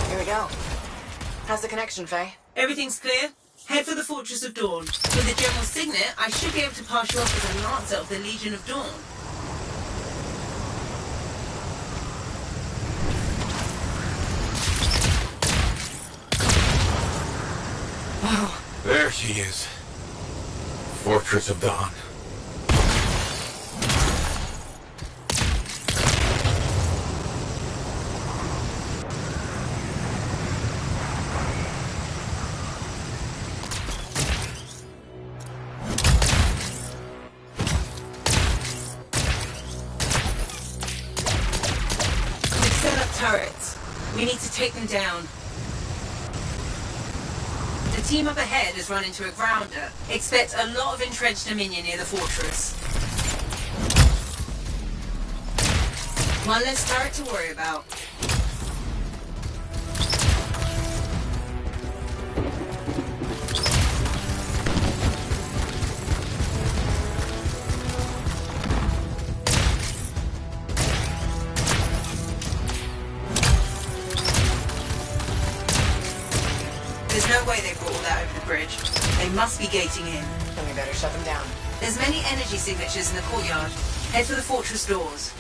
Here we go. How's the connection, Faye? Everything's clear. Head for the Fortress of Dawn. With the general signet, I should be able to pass you off as a Lancer of the Legion of Dawn. Wow. There she is. Fortress of Dawn. Turrets. We need to take them down. The team up ahead has run into a grounder. Expect a lot of entrenched Dominion near the fortress. One less turret to worry about. There's no way they brought all that over the bridge. They must be gating in. Then we better shut them down. There's many energy signatures in the courtyard. Head for the fortress doors.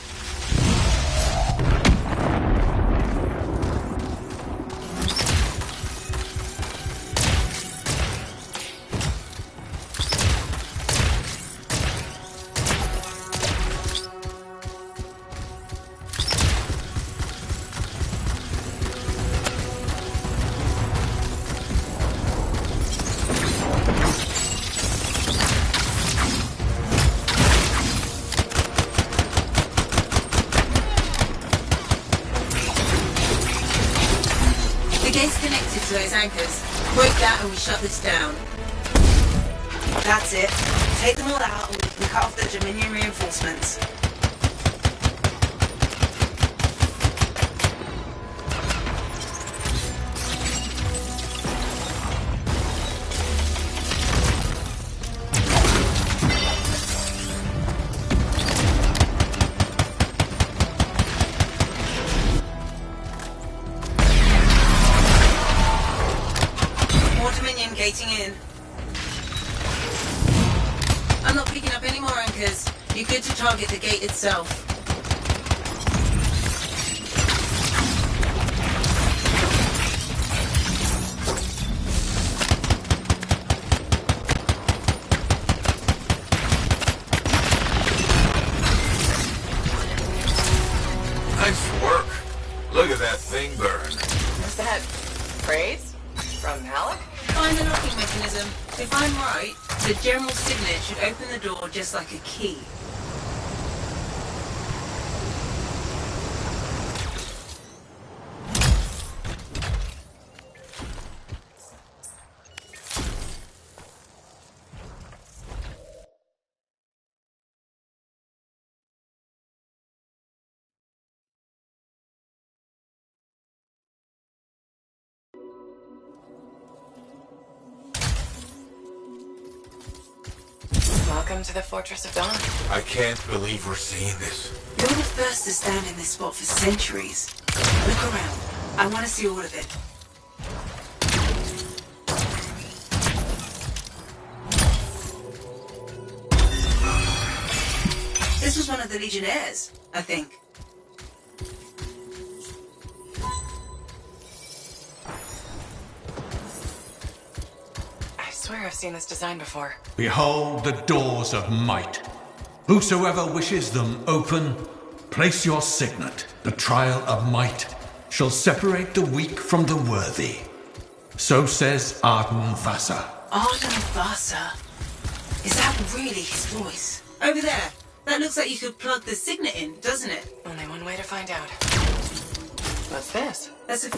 those anchors. Break that and we shut this down. That's it. Take them all out and we can cut off the Dominion reinforcements. Gating in. I'm not picking up any more anchors. You're good to target the gate itself. Nice work. Look at that thing burn. Is that praise from Halleck? Find the locking mechanism. If I'm right, the general signet should open the door just like a key. Welcome to the Fortress of Dawn. I can't believe we're seeing this. You're the first to stand in this spot for centuries. Look around. I want to see all of it. This was one of the Legionnaires, I think. I swear I've seen this design before. Behold the doors of might. Whosoever wishes them open, place your signet. The trial of might shall separate the weak from the worthy. So says Arden Vasa. Arden Vasa? Is that really his voice? Over there. That looks like you could plug the signet in, doesn't it? Only one way to find out. What's this? That's a...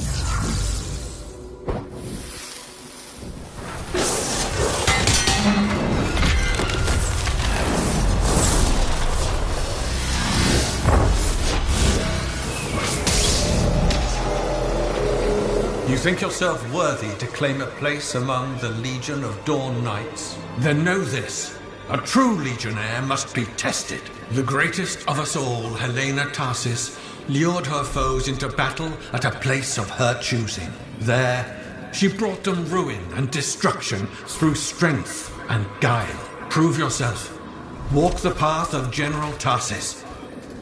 You think yourself worthy to claim a place among the Legion of Dawn Knights? Then know this. A true Legionnaire must be tested. The greatest of us all, Helena Tarsis, lured her foes into battle at a place of her choosing. There, she brought them ruin and destruction through strength and guile. Prove yourself. Walk the path of General Tarsis.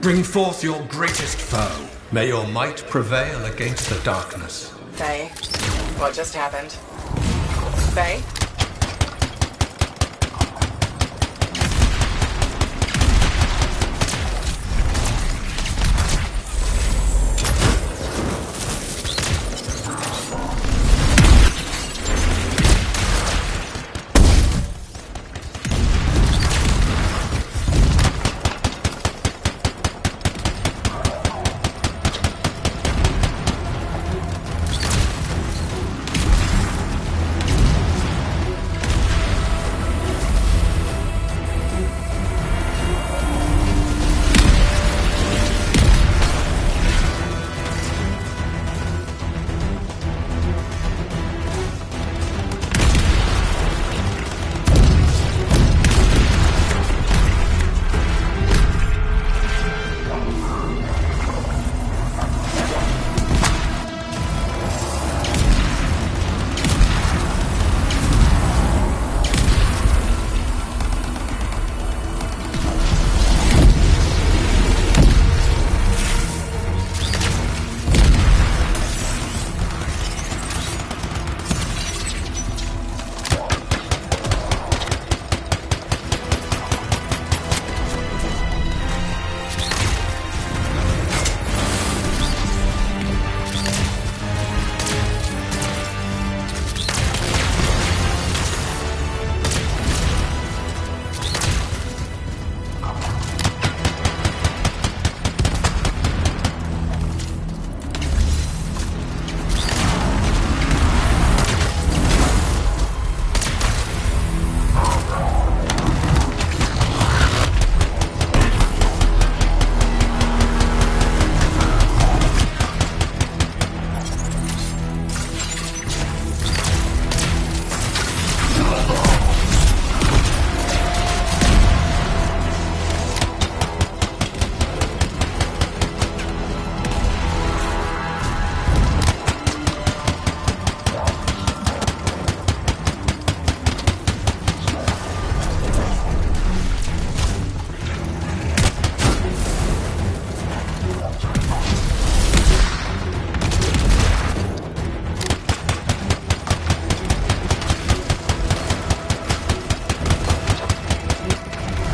Bring forth your greatest foe. May your might prevail against the darkness. Faye, what just happened? Faye?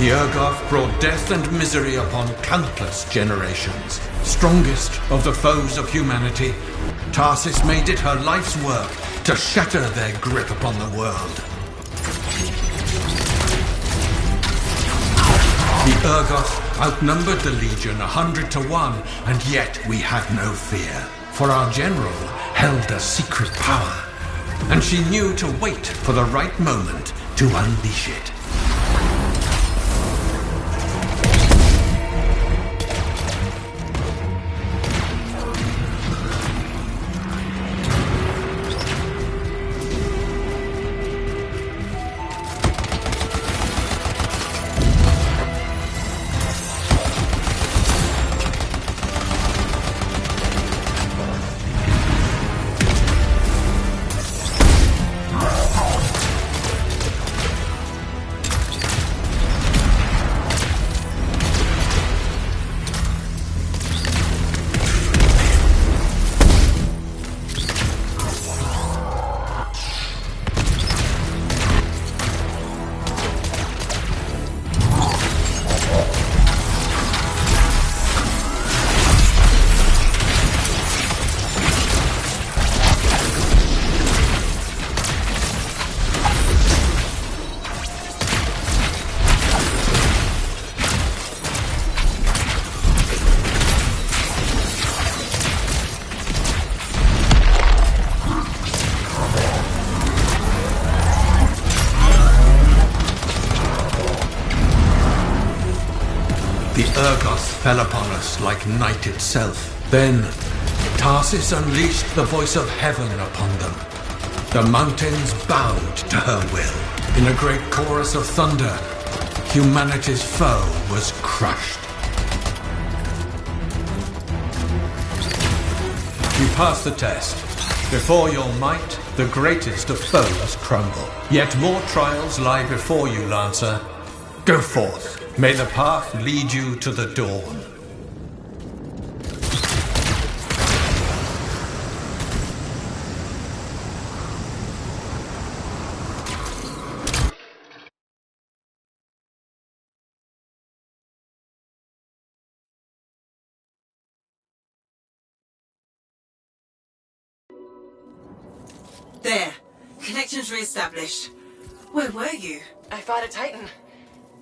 The Urgoth brought death and misery upon countless generations. Strongest of the foes of humanity, Tarsis made it her life's work to shatter their grip upon the world. The Urgoth outnumbered the Legion 100 to 1, and yet we had no fear. For our general held a secret power, and she knew to wait for the right moment to unleash it. The Urgoth fell upon us like night itself. Then, Tarsis unleashed the voice of heaven upon them. The mountains bowed to her will. In a great chorus of thunder, humanity's foe was crushed. You passed the test. Before your might, the greatest of foes crumble. Yet more trials lie before you, Lancer. Go forth. May the path lead you to the dawn. There. Connections re-established. Where were you? I fought a Titan,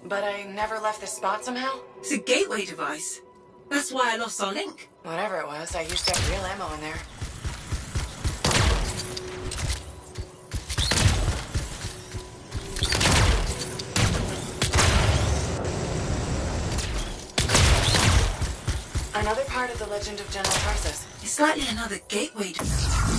but I never left this spot somehow. It's a gateway device. That's why I lost our link. Whatever it was, I used to have real ammo in there. Another part of the legend of General Tarsis. It's likely another gateway device.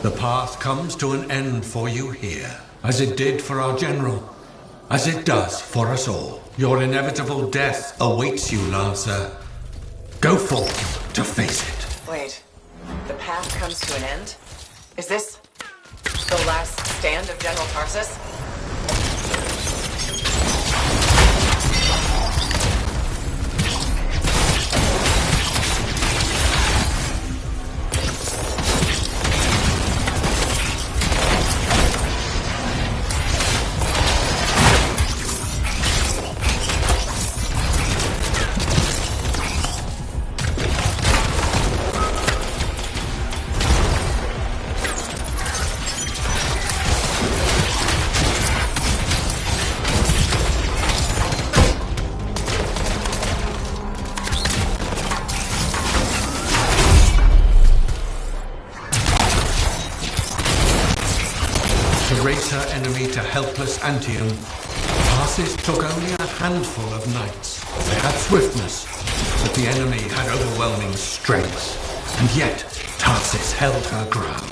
The path comes to an end for you here, as it did for our general, as it does for us all. Your inevitable death awaits you, Lancer. Go forth to face it. Wait, the path comes to an end? Is this the last stand of General Tarsis? Raise her enemy to helpless Anthem, Tarsis took only a handful of knights. They had swiftness, but the enemy had overwhelming strength. And yet, Tarsis held her ground.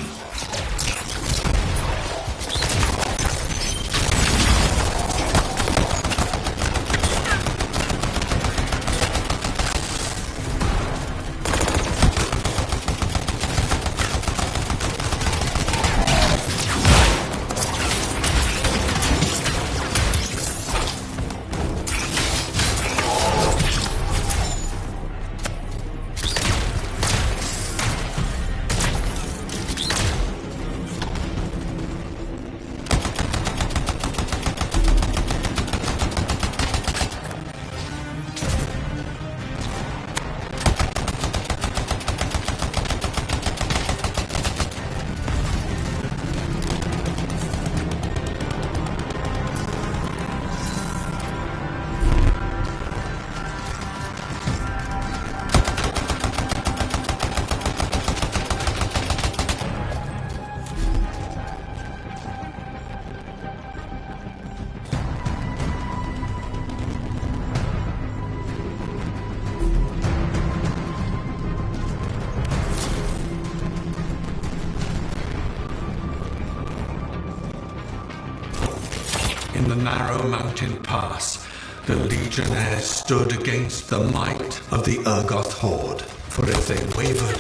the narrow mountain pass, the Legionnaires stood against the might of the Urgoth horde. For if they wavered,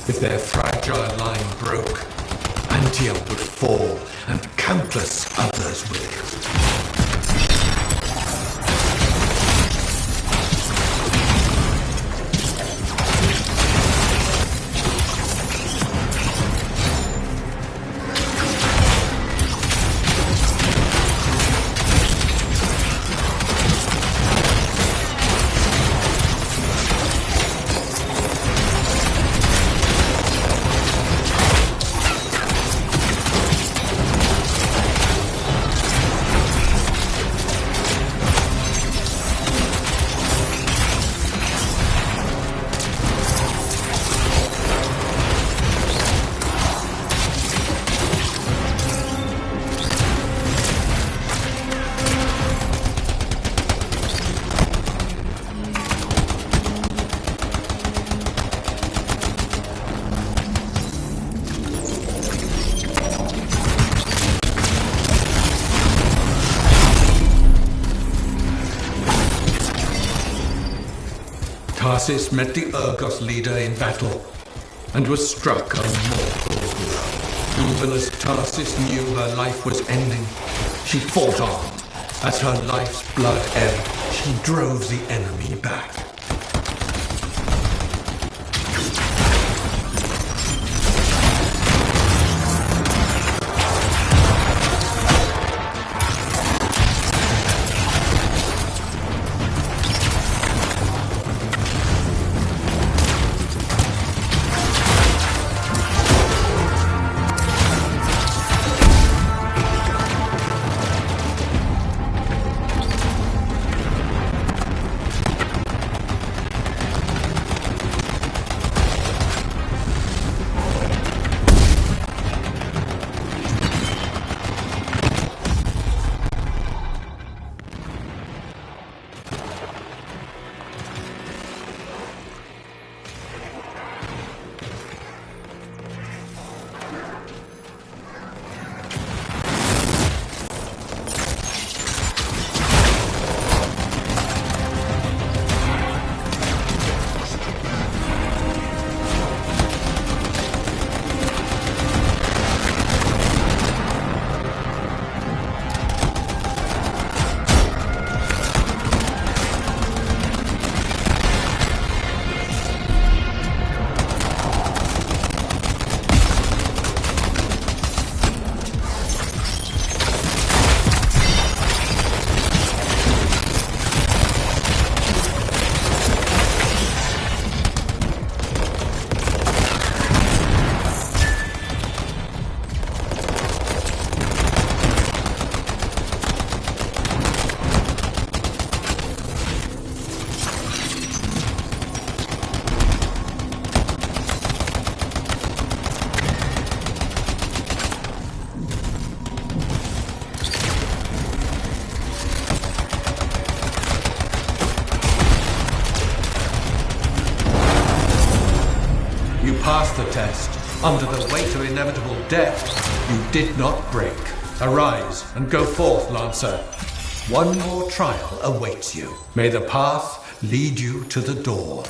if their fragile line broke, Anthem would fall, and countless others would. Tarsis met the Urgoth leader in battle, and was struck a mortal blow. Even as Tarsis knew her life was ending, she fought on. As her life's blood ebbed, she drove the enemy back. Passed the test. Under the weight of inevitable death, you did not break. Arise and go forth, Lancer. One more trial awaits you. May the path lead you to the door.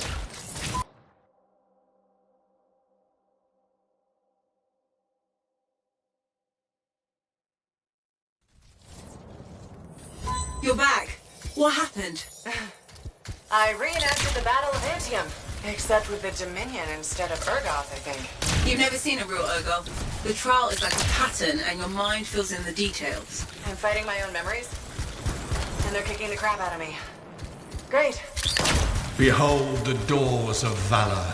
You're back. What happened? I reenacted the Battle of Anthem. Except with the Dominion instead of Urgoth, I think. You've never seen a real Urgoth. The trial is like a pattern, and your mind fills in the details. I'm fighting my own memories, and they're kicking the crap out of me. Great. Behold the doors of valor.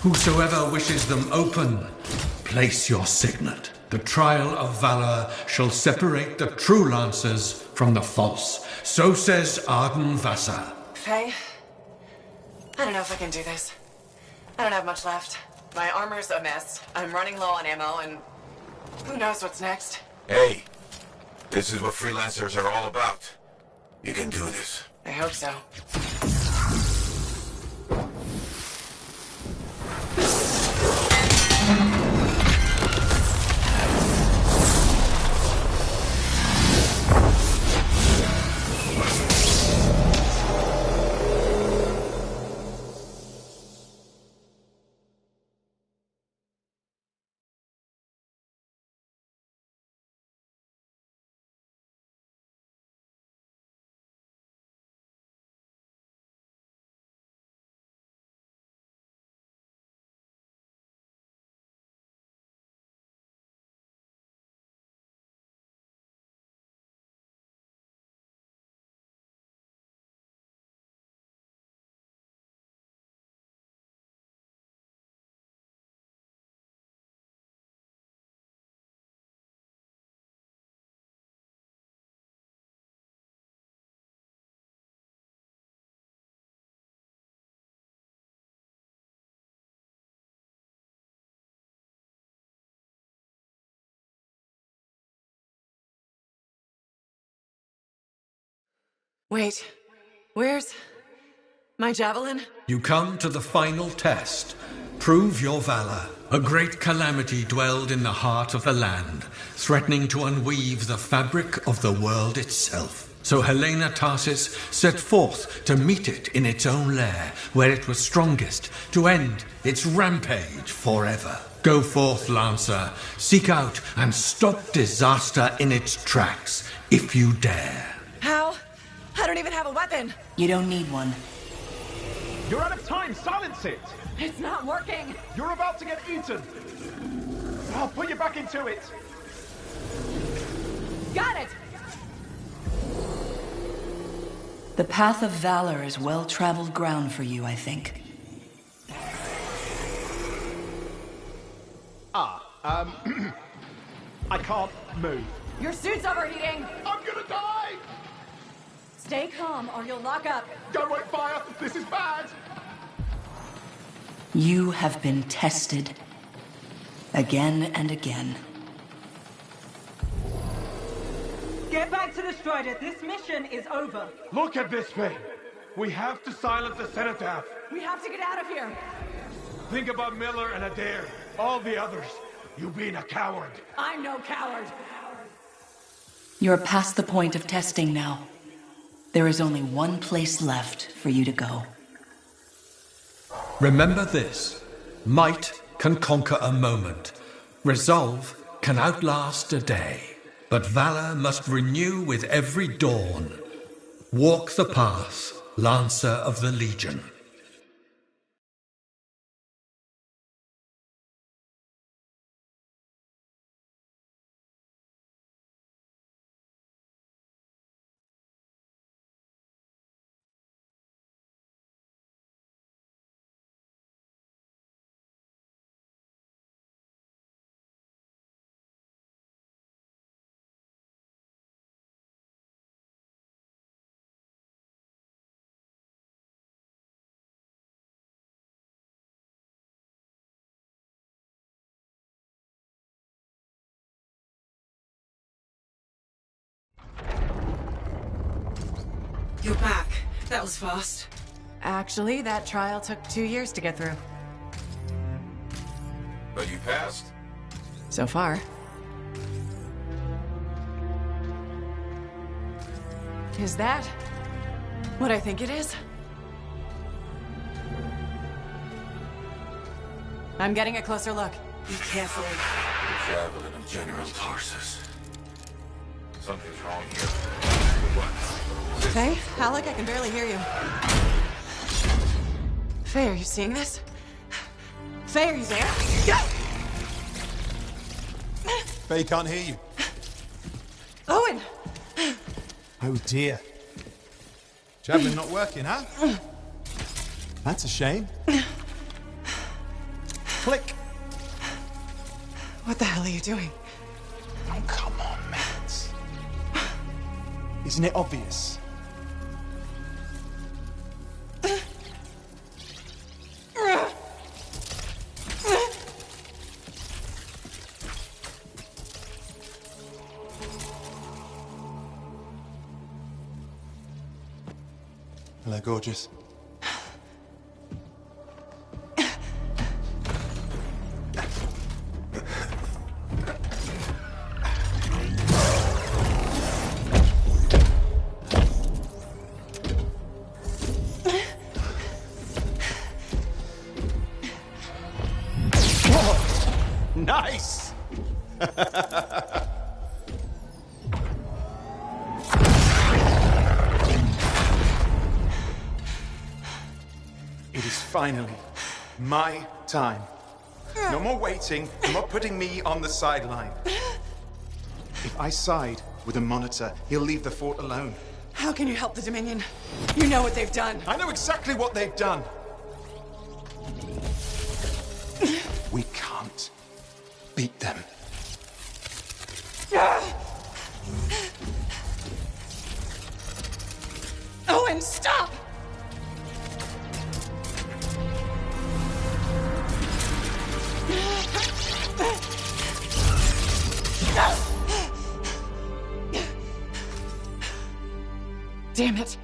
Whosoever wishes them open, place your signet. The trial of valor shall separate the true Lancers from the false. So says Arden Vassar. Faye? I don't know if I can do this. I don't have much left. My armor's a mess. I'm running low on ammo, and who knows what's next? Hey, this is what freelancers are all about. You can do this. I hope so. Wait, where's my javelin? You come to the final test. Prove your valor. A great calamity dwelled in the heart of the land, threatening to unweave the fabric of the world itself. So Helena Tarsis set forth to meet it in its own lair, where it was strongest, to end its rampage forever. Go forth, Lancer. Seek out and stop disaster in its tracks, if you dare. How? I don't even have a weapon. You don't need one. You're out of time. Silence it. It's not working. You're about to get eaten. I'll put you back into it. Got it. The path of valor is well-traveled ground for you, I think. I can't move. Your suit's overheating. I'm gonna die! Stay calm or you'll lock up. Don't wait fire. This is bad. You have been tested. Again and again. Get back to the Strider. This mission is over. Look at this thing. We have to silence the cenotaph. We have to get out of here. Think about Miller and Adair. All the others. You being a coward. I'm no coward. You're past the point of testing now. There is only one place left for you to go. Remember this. Might can conquer a moment. Resolve can outlast a day. But valor must renew with every dawn. Walk the path, Lancer of the Legion. You're back. That was fast. Actually, that trial took 2 years to get through. But you passed. So far. Is that what I think it is? I'm getting a closer look. Be careful. The javelin of General Tarsis. Something's wrong here. What? Faye? Alec, I can barely hear you. Faye, are you seeing this? Faye, are you there? Faye can't hear you. Owen! Oh dear. Javelin not working, huh? That's a shame. Click. What the hell are you doing? Oh, come on, Matt. Isn't it obvious? Hello, gorgeous. Nice! It is finally my time. No more waiting, no more putting me on the sideline. If I side with the Monitor, he'll leave the fort alone. How can you help the Dominion? You know what they've done. I know exactly what they've done. We can't beat them. Owen, stop! damn it.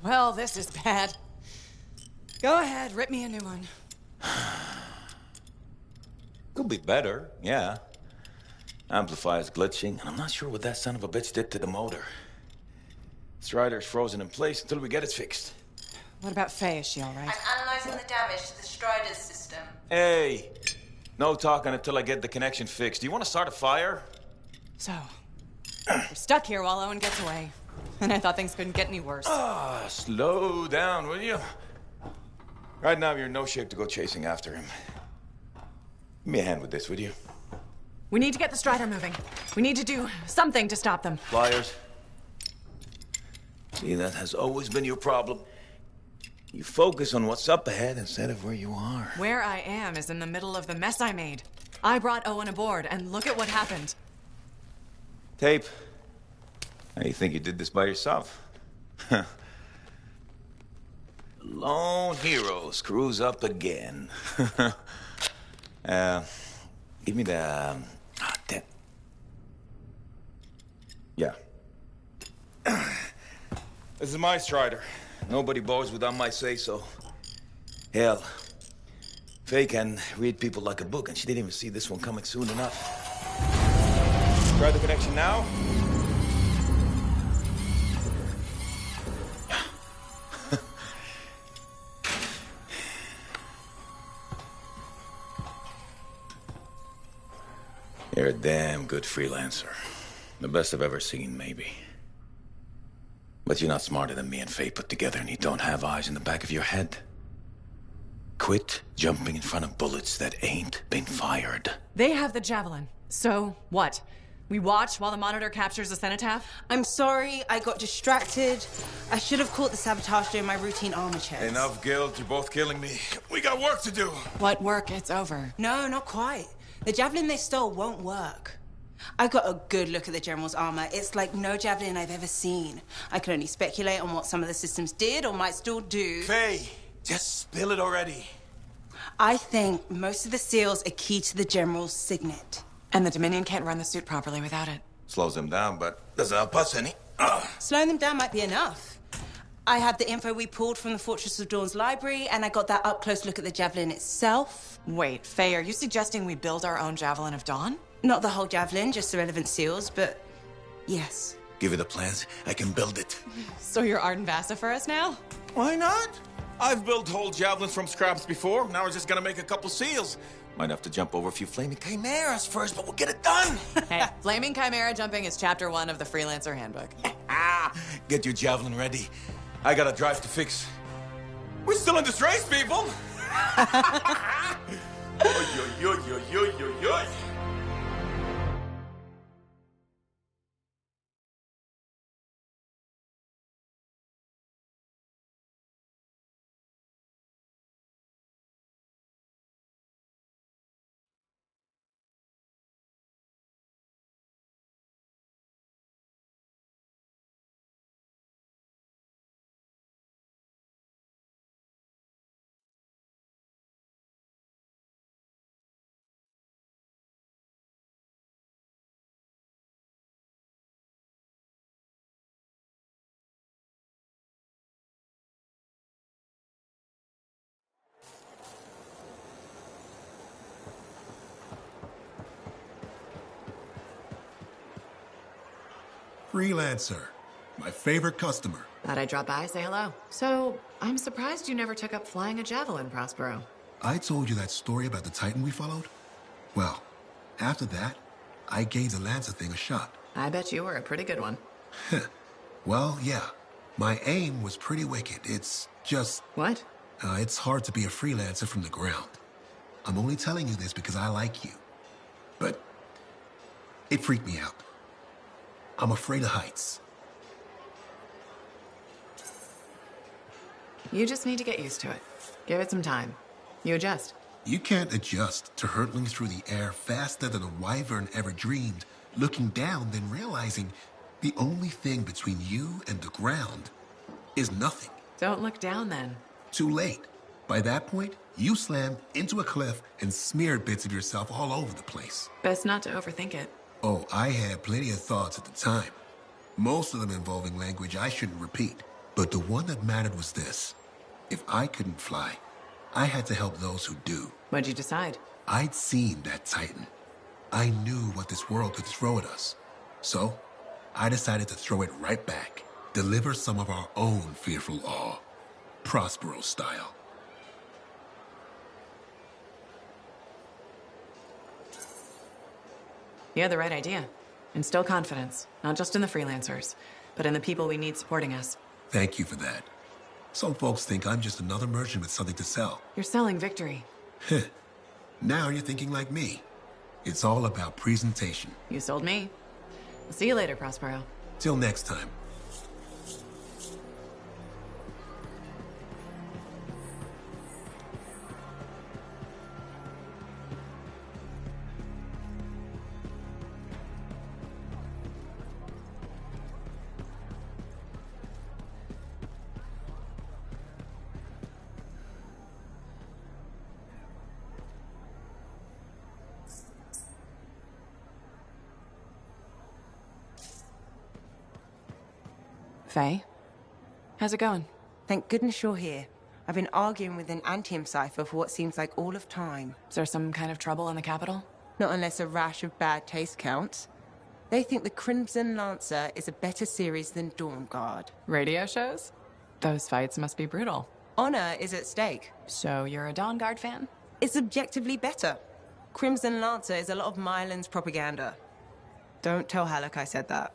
Well, this is bad. Go ahead, rip me a new one. Could be better, yeah. Amplifier's glitching, and I'm not sure what that son of a bitch did to the motor. Strider's frozen in place until we get it fixed. What about Faye? Is she all right? I'm analyzing the damage to the Strider's system. Hey, no talking until I get the connection fixed. Do you want to start a fire? So, we're stuck here while Owen gets away. And I thought things couldn't get any worse. Slow down, will you? Right now, you're in no shape to go chasing after him. Give me a hand with this, would you? We need to get the Strider moving. We need to do something to stop them. Flyers. See, that has always been your problem. You focus on what's up ahead instead of where you are. Where I am is in the middle of the mess I made. I brought Owen aboard, and look at what happened. Tape. How do you think you did this by yourself? Lone hero screws up again. Give me the... damn. Yeah. This is my Strider. Nobody bows without my say-so. Hell, Faye can read people like a book, and she didn't even see this one coming soon enough. Try the connection now. You're a damn good freelancer. The best I've ever seen, maybe. But you're not smarter than me and Faye put together, and you don't have eyes in the back of your head. Quit jumping in front of bullets that ain't been fired. They have the Javelin. So, what? We watch while the Monitor captures the Cenotaph? I'm sorry, I got distracted. I should have caught the sabotage during my routine armor checks. Enough guilt, you're both killing me. We got work to do. What work? It's over. No, not quite. The Javelin they stole won't work. I got a good look at the General's armor. It's like no Javelin I've ever seen. I can only speculate on what some of the systems did or might still do. Faye, just spill it already. I think most of the seals are key to the General's signet. And the Dominion can't run the suit properly without it. Slows them down, but doesn't help us any. Slowing them down might be enough. I have the info we pulled from the Fortress of Dawn's library, and I got that up-close look at the Javelin itself. Wait, Faye, are you suggesting we build our own Javelin of Dawn? Not the whole Javelin, just the relevant seals, but yes. Give me the plans, I can build it. So you're Arden Vassa for us now? Why not? I've built whole javelins from scraps before. Now we're just gonna make a couple seals. Might have to jump over a few flaming chimeras first, but we'll get it done. Hey, flaming chimera jumping is chapter 1 of the Freelancer Handbook. Get your javelin ready. I got a drive to fix. We're still in this race, people. Oy, oy, oy, oy, oy, oy, oy. Freelancer. My favorite customer. Thought I'd drop by, say hello. So, I'm surprised you never took up flying a javelin, Prospero. I told you that story about the Titan we followed? Well, after that, I gave the Lancer thing a shot. I bet you were a pretty good one. Well, yeah. My aim was pretty wicked. It's just... What? It's hard to be a freelancer from the ground. I'm only telling you this because I like you. But it freaked me out. I'm afraid of heights. You just need to get used to it. Give it some time. You adjust. You can't adjust to hurtling through the air faster than a wyvern ever dreamed, looking down, then realizing the only thing between you and the ground is nothing. Don't look down, then. Too late. By that point, you slammed into a cliff and smeared bits of yourself all over the place. Best not to overthink it. Oh, I had plenty of thoughts at the time. Most of them involving language I shouldn't repeat. But the one that mattered was this. If I couldn't fly, I had to help those who do. What'd you decide? I'd seen that Titan. I knew what this world could throw at us. So, I decided to throw it right back. Deliver some of our own fearful awe. Prospero style. You had the right idea. Instill confidence, not just in the freelancers, but in the people we need supporting us. Thank you for that. Some folks think I'm just another merchant with something to sell. You're selling victory. Now you're thinking like me. It's all about presentation. You sold me. I'll see you later, Prospero. Till next time. Faye? How's it going? Thank goodness you're here. I've been arguing with an Anthem cipher for what seems like all of time. Is there some kind of trouble in the capital? Not unless a rash of bad taste counts. They think the Crimson Lancer is a better series than Dawn Guard. Radio shows? Those fights must be brutal. Honor is at stake. So you're a Dawn Guard fan? It's objectively better. Crimson Lancer is a lot of Mylan's propaganda. Don't tell Halleck I said that.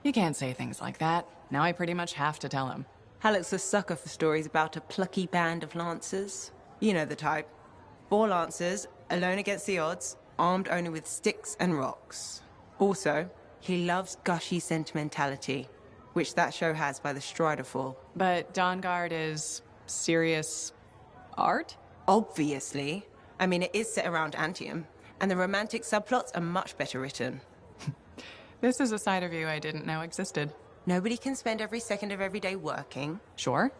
You can't say things like that. Now I pretty much have to tell him. Halleck's a sucker for stories about a plucky band of lancers. You know the type. 4 lancers, alone against the odds, armed only with sticks and rocks. Also, he loves gushy sentimentality, which that show has by the Striderfall. But Dawn Guard is serious art? Obviously. I mean, it is set around Anthem, and the romantic subplots are much better written. This is a side of you I didn't know existed. Nobody can spend every second of every day working. Sure.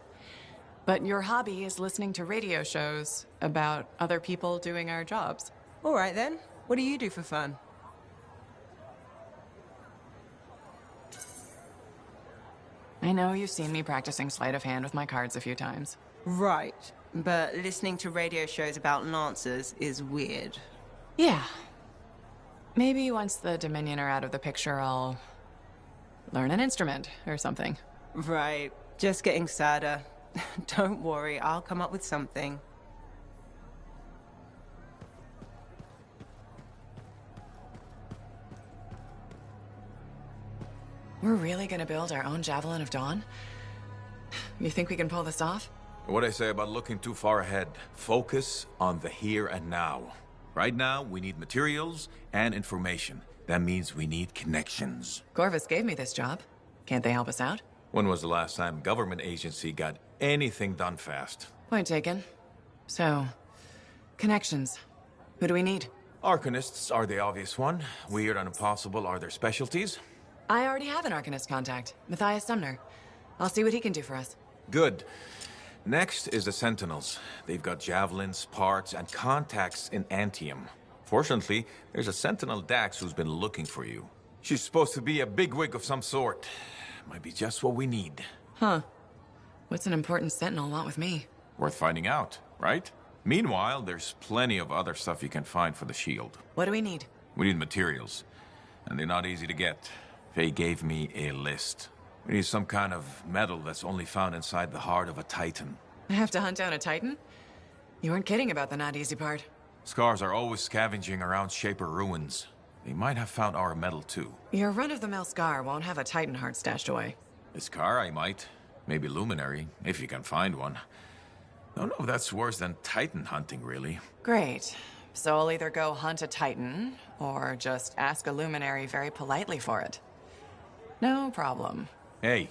But your hobby is listening to radio shows about other people doing our jobs. All right then. What do you do for fun? I know you've seen me practicing sleight of hand with my cards a few times. Right. But listening to radio shows about lancers is weird. Yeah. Maybe once the Dominion are out of the picture, I'll learn an instrument or something. Right. Just getting sadder. Don't worry, I'll come up with something. We're really gonna build our own Javelin of Dawn? You think we can pull this off? What I say about looking too far ahead. Focus on the here and now. Right now, we need materials and information. That means we need connections. Corvus gave me this job. Can't they help us out? When was the last time government agency got anything done fast? Point taken. So, connections. Who do we need? Arcanists are the obvious one. Weird and impossible are their specialties. I already have an Arcanist contact, Matthias Sumner. I'll see what he can do for us. Good. Next is the Sentinels. They've got javelins, parts, and contacts in Anthem. Fortunately, there's a Sentinel Dax who's been looking for you. She's supposed to be a bigwig of some sort. Might be just what we need. Huh. What's an important Sentinel want with me? Worth finding out, right? Meanwhile, there's plenty of other stuff you can find for the shield. What do we need? We need materials, and they're not easy to get. Faye gave me a list. We need some kind of metal that's only found inside the heart of a Titan. I have to hunt down a Titan? You weren't kidding about the not easy part. Scars are always scavenging around Shaper ruins. They might have found our metal too. Your run-of-the-mill Scar won't have a Titan heart stashed away. The Scar I might. Maybe Luminary, if you can find one. Don't know if that's worse than Titan hunting, really. Great. So I'll either go hunt a Titan, or just ask a Luminary very politely for it. No problem. Hey,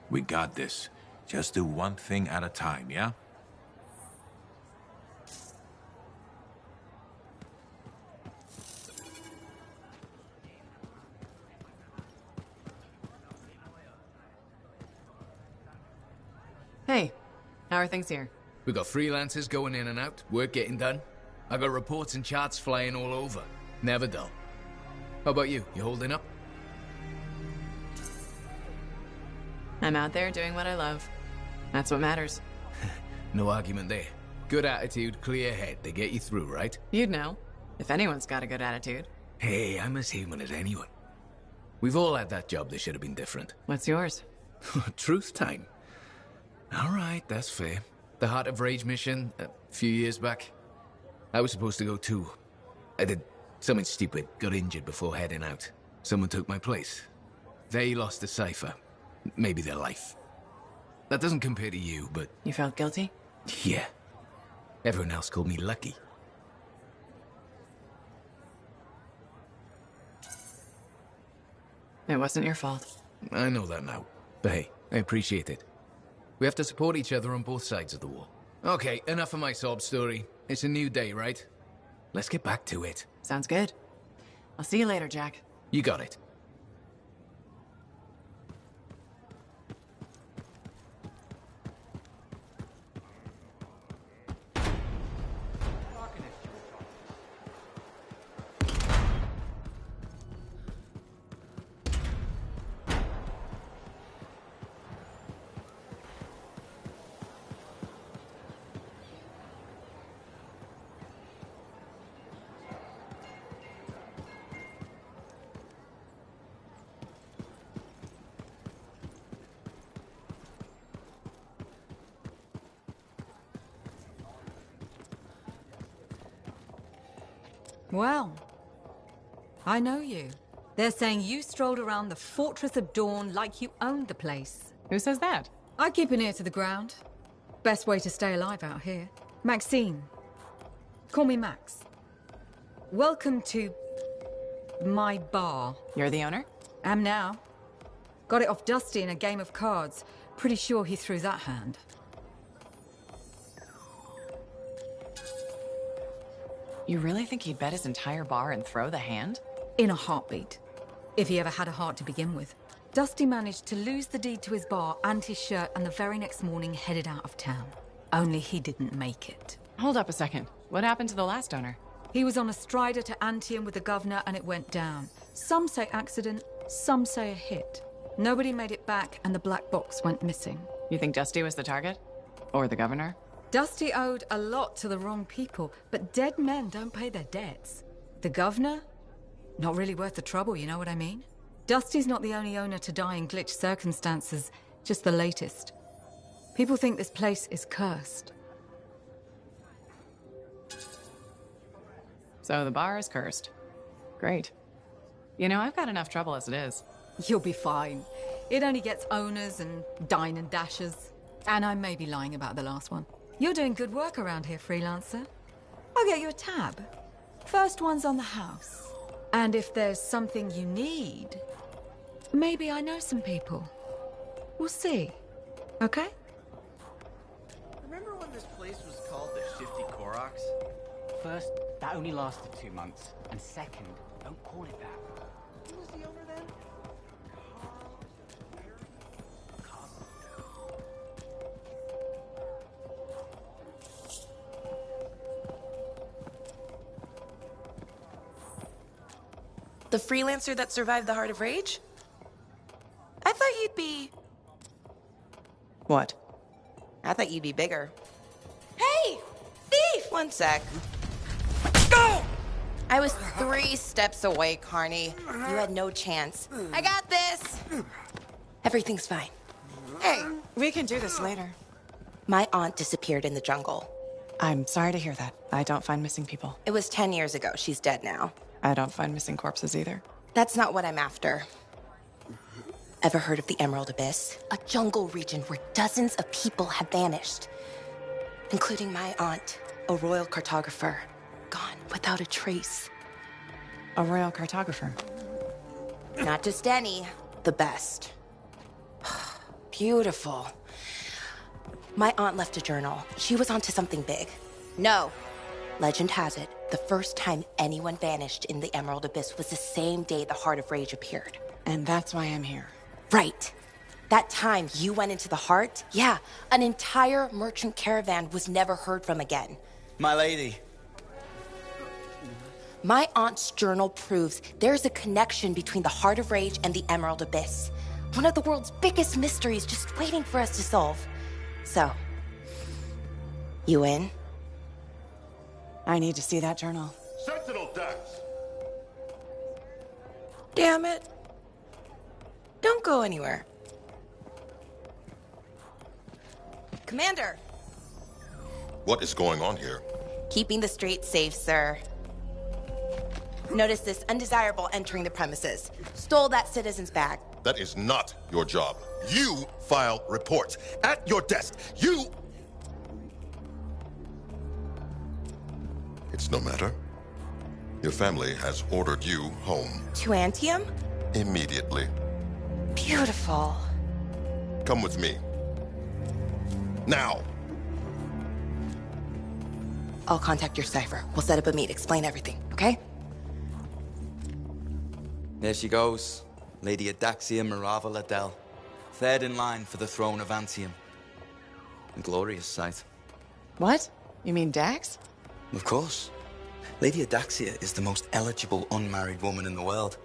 we got this. Just do one thing at a time, yeah? Hey, how are things here? We got freelancers going in and out, work getting done. I got reports and charts flying all over. Never dull. How about you? You holding up? I'm out there doing what I love. That's what matters. No argument there. Good attitude, clear head. They get you through, right? You'd know. If anyone's got a good attitude. Hey, I'm as human as anyone. We've all had that job that should have been different. What's yours? Truth time. All right, that's fair. The Heart of Rage mission, a few years back. I was supposed to go too. I did something stupid, got injured before heading out. Someone took my place. They lost the cipher. Maybe their life. That doesn't compare to you, but... You felt guilty? Yeah. Everyone else called me lucky. It wasn't your fault. I know that now. But hey, I appreciate it. We have to support each other on both sides of the war. Okay, enough of my sob story. It's a new day, right? Let's get back to it. Sounds good. I'll see you later, Jack. You got it. Well, I know you. They're saying you strolled around the Fortress of Dawn like you owned the place. Who says that? I keep an ear to the ground. Best way to stay alive out here. Maxine. Call me Max. Welcome to my bar. You're the owner? Am now. Got it off Dusty in a game of cards. Pretty sure he threw that hand. You really think he'd bet his entire bar and throw the hand? In a heartbeat. If he ever had a heart to begin with. Dusty managed to lose the deed to his bar and his shirt, and the very next morning headed out of town. Only he didn't make it. Hold up a second. What happened to the last owner? He was on a strider to Anthem with the governor and it went down. Some say accident, some say a hit. Nobody made it back and the black box went missing. You think Dusty was the target? Or the governor? Dusty owed a lot to the wrong people, but dead men don't pay their debts. The governor? Not really worth the trouble, you know what I mean? Dusty's not the only owner to die in glitch circumstances. just the latest. People think this place is cursed. So the bar is cursed. Great. You know, I've got enough trouble as it is. You'll be fine. It only gets owners and dine and dashers. And I may be lying about the last one. You're doing good work around here, freelancer. I'll get you a tab. First one's on the house. And if there's something you need, maybe I know some people. We'll see. Okay? Remember when this place was called the Shifty Koroks? First, that only lasted 2 months. And second, don't call it that. Who was the owner then? The freelancer that survived the Heart of Rage? I thought you'd be... What? I thought you'd be bigger. Hey! Thief! One sec. Go! I was 3 steps away, Carney. You had no chance. I got this! Everything's fine. Hey, we can do this later. My aunt disappeared in the jungle. I'm sorry to hear that. I don't find missing people. It was 10 years ago. She's dead now. I don't find missing corpses either. That's not what I'm after. Ever heard of the Emerald Abyss? A jungle region where dozens of people have vanished. Including my aunt, a royal cartographer. Gone without a trace. A royal cartographer? Not just any, the best. Beautiful. My aunt left a journal. She was onto something big. No. Legend has it, the first time anyone vanished in the Emerald Abyss was the same day the Heart of Rage appeared. And that's why I'm here. Right. That time you went into the Heart, yeah, an entire merchant caravan was never heard from again. My lady. My aunt's journal proves there's a connection between the Heart of Rage and the Emerald Abyss. One of the world's biggest mysteries just waiting for us to solve. So, you in? I need to see that journal. Sentinel Dax! Damn it. Don't go anywhere. Commander! What is going on here? Keeping the streets safe, sir. Notice this undesirable entering the premises. Stole that citizen's bag. That is not your job. You file reports. At your desk, you... It's no matter. Your family has ordered you home. To Anthem? Immediately. Beautiful. Come with me. Now! I'll contact your cipher. We'll set up a meet, explain everything, okay? There she goes. Lady Adaxia Mirava Ladell. Third in line for the throne of Anthem. A glorious sight. What? You mean Dax? Of course. Lady Adaxia is the most eligible unmarried woman in the world.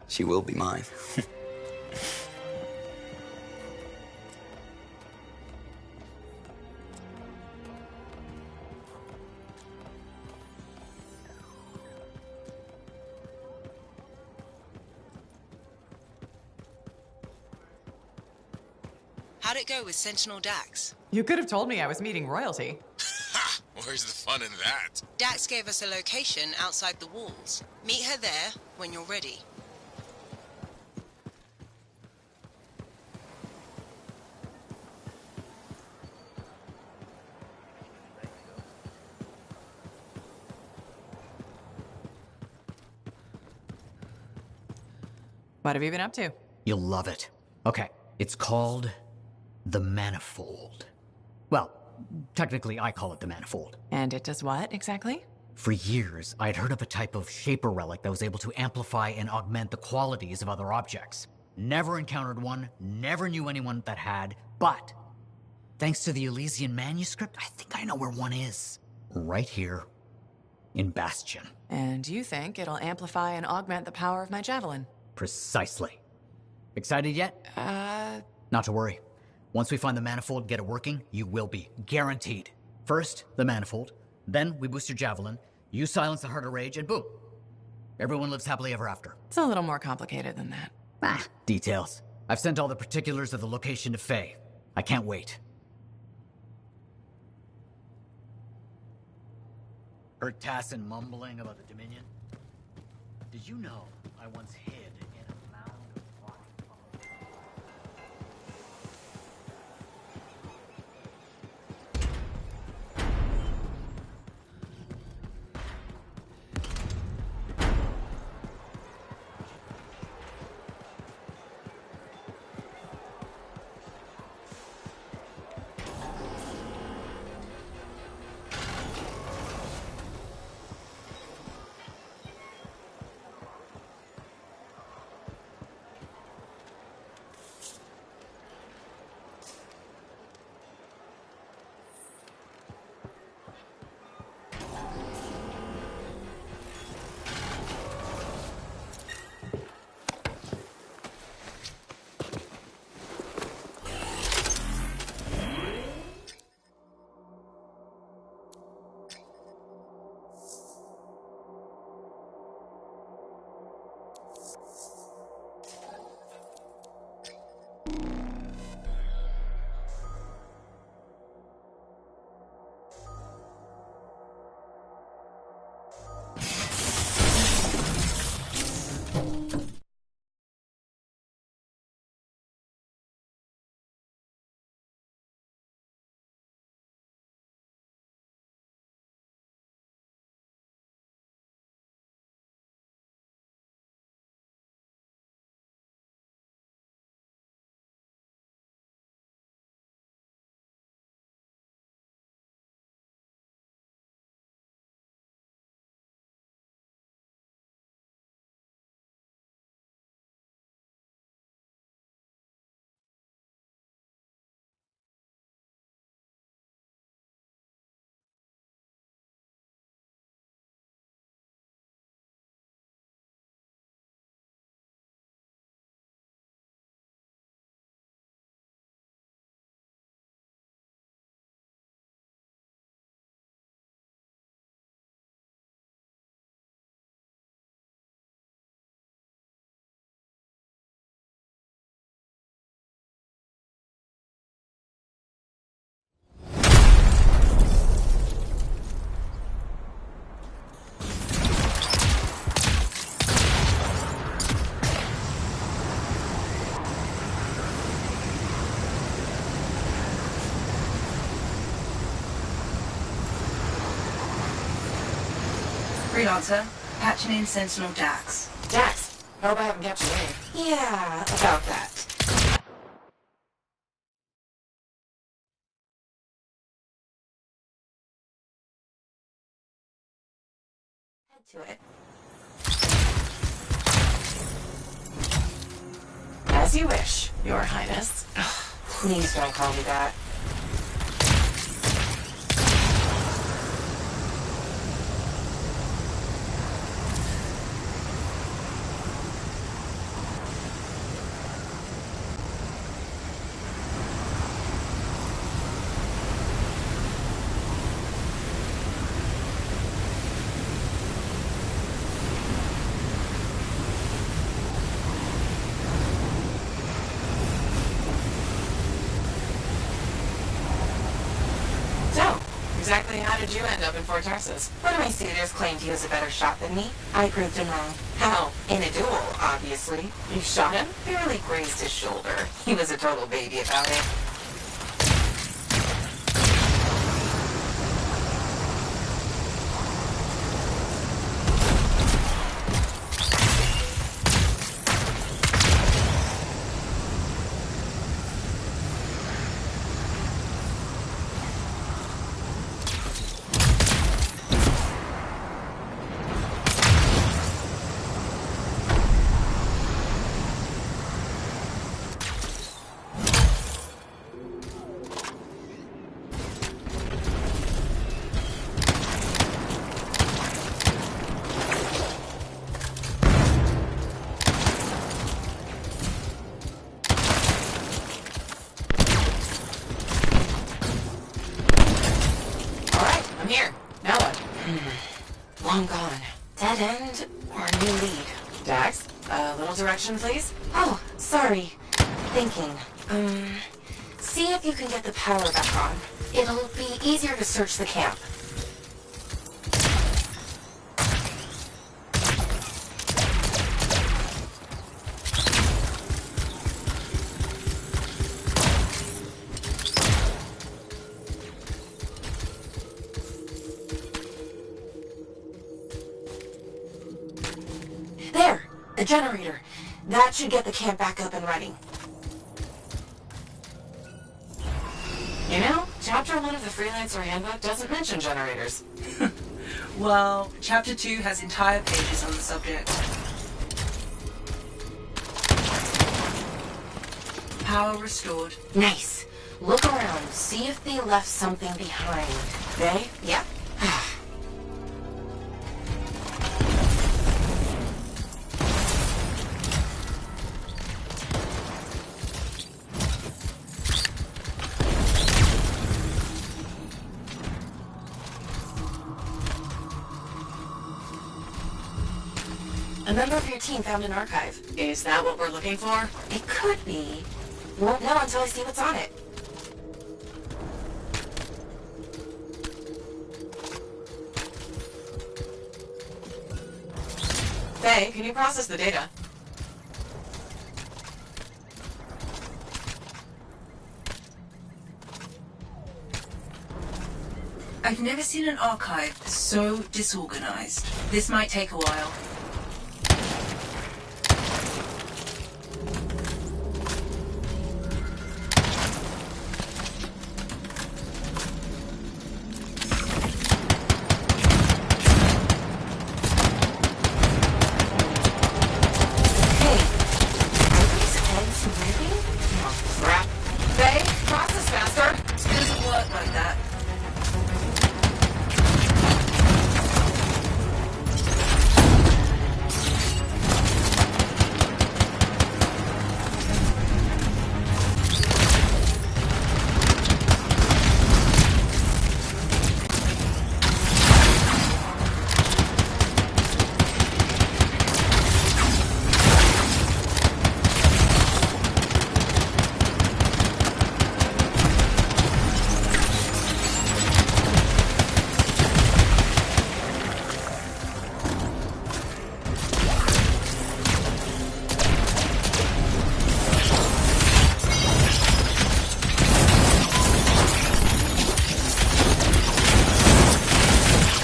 She will be mine. How'd it go with Sentinel Dax? You could have told me I was meeting royalty. Where's the fun in that? Dax gave us a location outside the walls. Meet her there when you're ready. What have you been up to? You'll love it. Okay, it's called the Manifold. Well, technically I call it the Manifold. And it does what, exactly? For years, I'd heard of a type of shaper relic that was able to amplify and augment the qualities of other objects. Never encountered one, never knew anyone that had, but thanks to the Elysian manuscript, I think I know where one is. Right here in Bastion. And you think it'll amplify and augment the power of my javelin? Precisely. Excited yet? Not to worry. Once we find the Manifold and get it working, you will be. Guaranteed. First, the Manifold. Then, we boost your javelin. You silence the Heart of Rage, and boom. Everyone lives happily ever after. It's a little more complicated than that. Details. I've sent all the particulars of the location to Faye. I can't wait. Heard Tassin mumbling about the Dominion? Did you know I once hid in a mound of rotting Freelancer, patching in Sentinel Dax. Dax, hope I haven't kept you waiting. Yeah, about that. Head to it. As you wish, Your Highness. Ugh, please don't call me that. Exactly how did you end up in Fort Tarsus? One of my suitors claimed he was a better shot than me. I proved him wrong. How? In a duel, obviously. You shot him? Barely grazed his shoulder. He was a total baby about it. Long gone. Dead end or new lead? Dax, a little direction, please? Oh, sorry. thinking. See if you can get the power back on. It'll be easier to search the camp. There! The generator. That should get the camp back up and running. You know, Chapter 1 of the Freelancer Handbook doesn't mention generators. Well, Chapter 2 has entire pages on the subject. Power restored. Nice. Look around. See if they left something behind. They? Yep. A member of your team found an archive. Is that what we're looking for? It could be. Won't know until I see what's on it. Faye, can you process the data? I've never seen an archive so disorganized. This might take a while.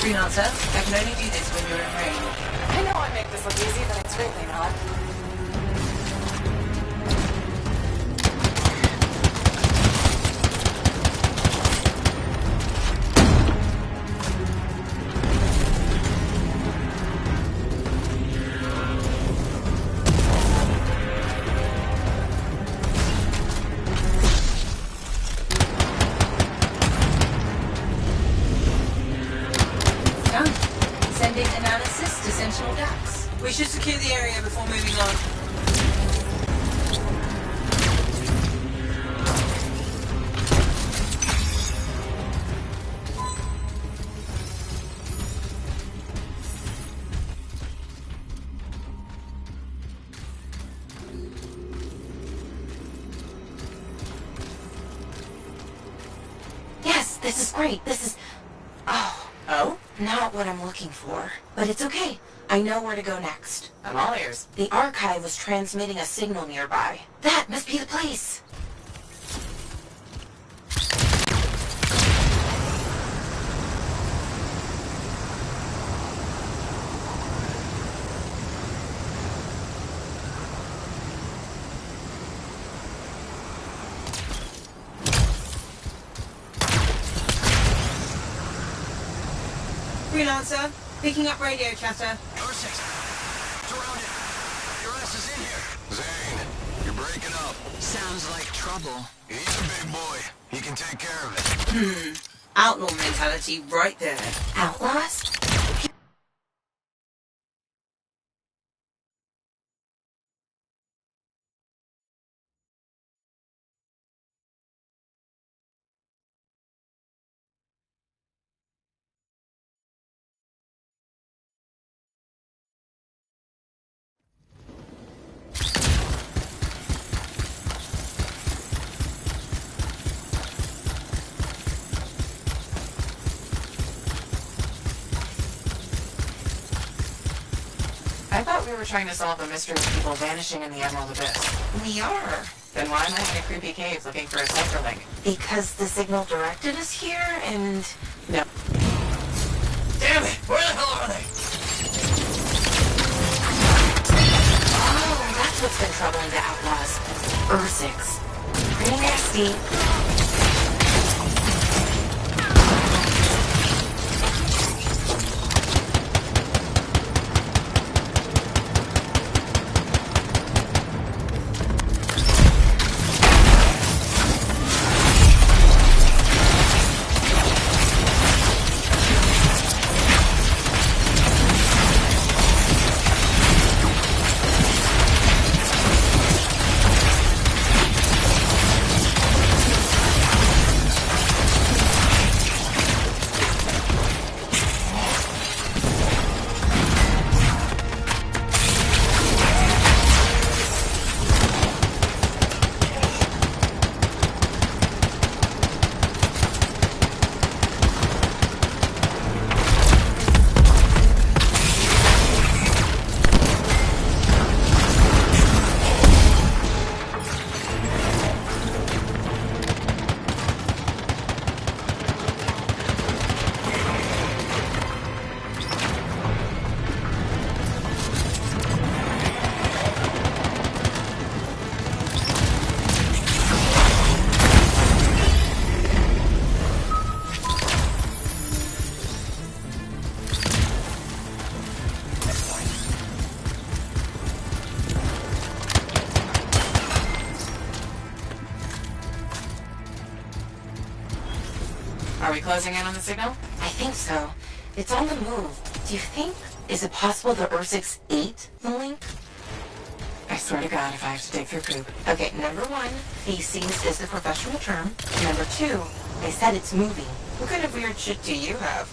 Freelancer, I can only do this when you're in range. I know I make this look easy, but it's really not. Sending analysis to Sentinel DAX. We should secure the area before moving on. Yes, this is great. This is... Oh? Not what I'm looking for. But it's okay. I know where to go next. I'm all ears. The archive was transmitting a signal nearby. That must be the place. Freelancer, picking up radio chatter. Ursus, surrounded. Your ass is in here. Zane, you're breaking up. Sounds like trouble. He's a big boy. He can take care of it. Outlaw mentality right there. Outlaws? I thought we were trying to solve the mystery of people vanishing in the Emerald Abyss. We are. Then why am I in a creepy cave looking for a cipher link? Because the signal directed us here, and... No. Damn it! Where the hell are they? Oh, that's what's been troubling the Outlaws. Ursix. Pretty nasty. Are we closing in on the signal? I think so. It's on the move. Do you think... Is it possible the Ursix ate the link? I swear to God if I have to dig through poop. Okay, number one, feces is the professional term. Number two, they said it's moving. What kind of weird shit do you have?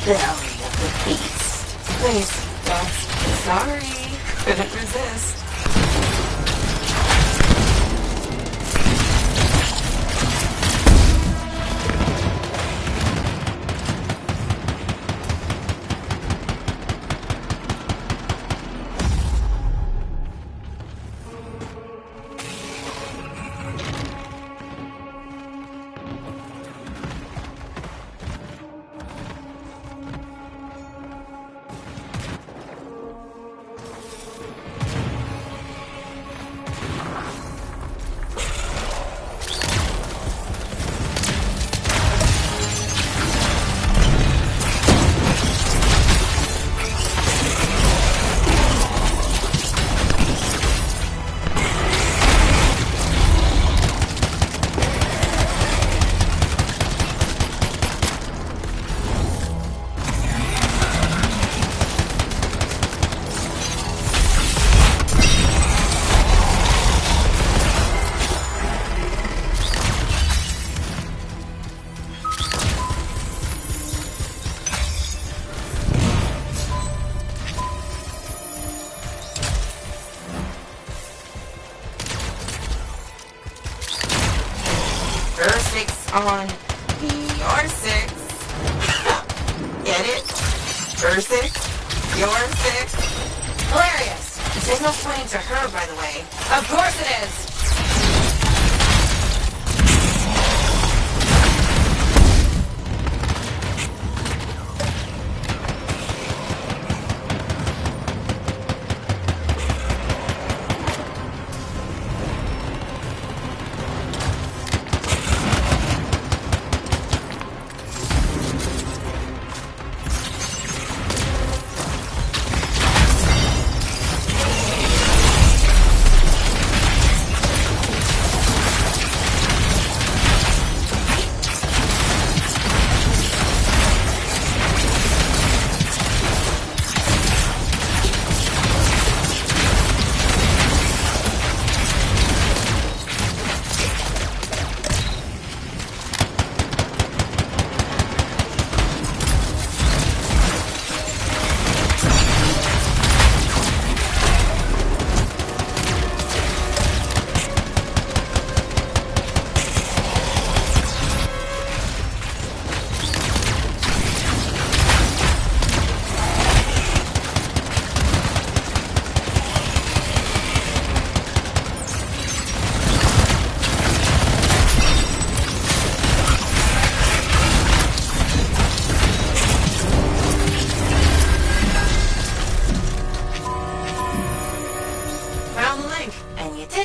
Belly of the beast. Please, don't. Sorry. Couldn't resist. On your 6. Get it? Ursix? Your 6? Hilarious! The signal's pointing to her, by the way. Of course it is!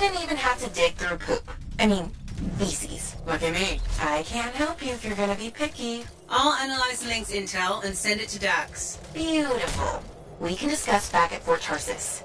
didn't even have to dig through poop. I mean, feces. Look at me. I can't help you if you're gonna be picky. I'll analyze Link's intel and send it to Dax. Beautiful. We can discuss back at Fort Tarsis.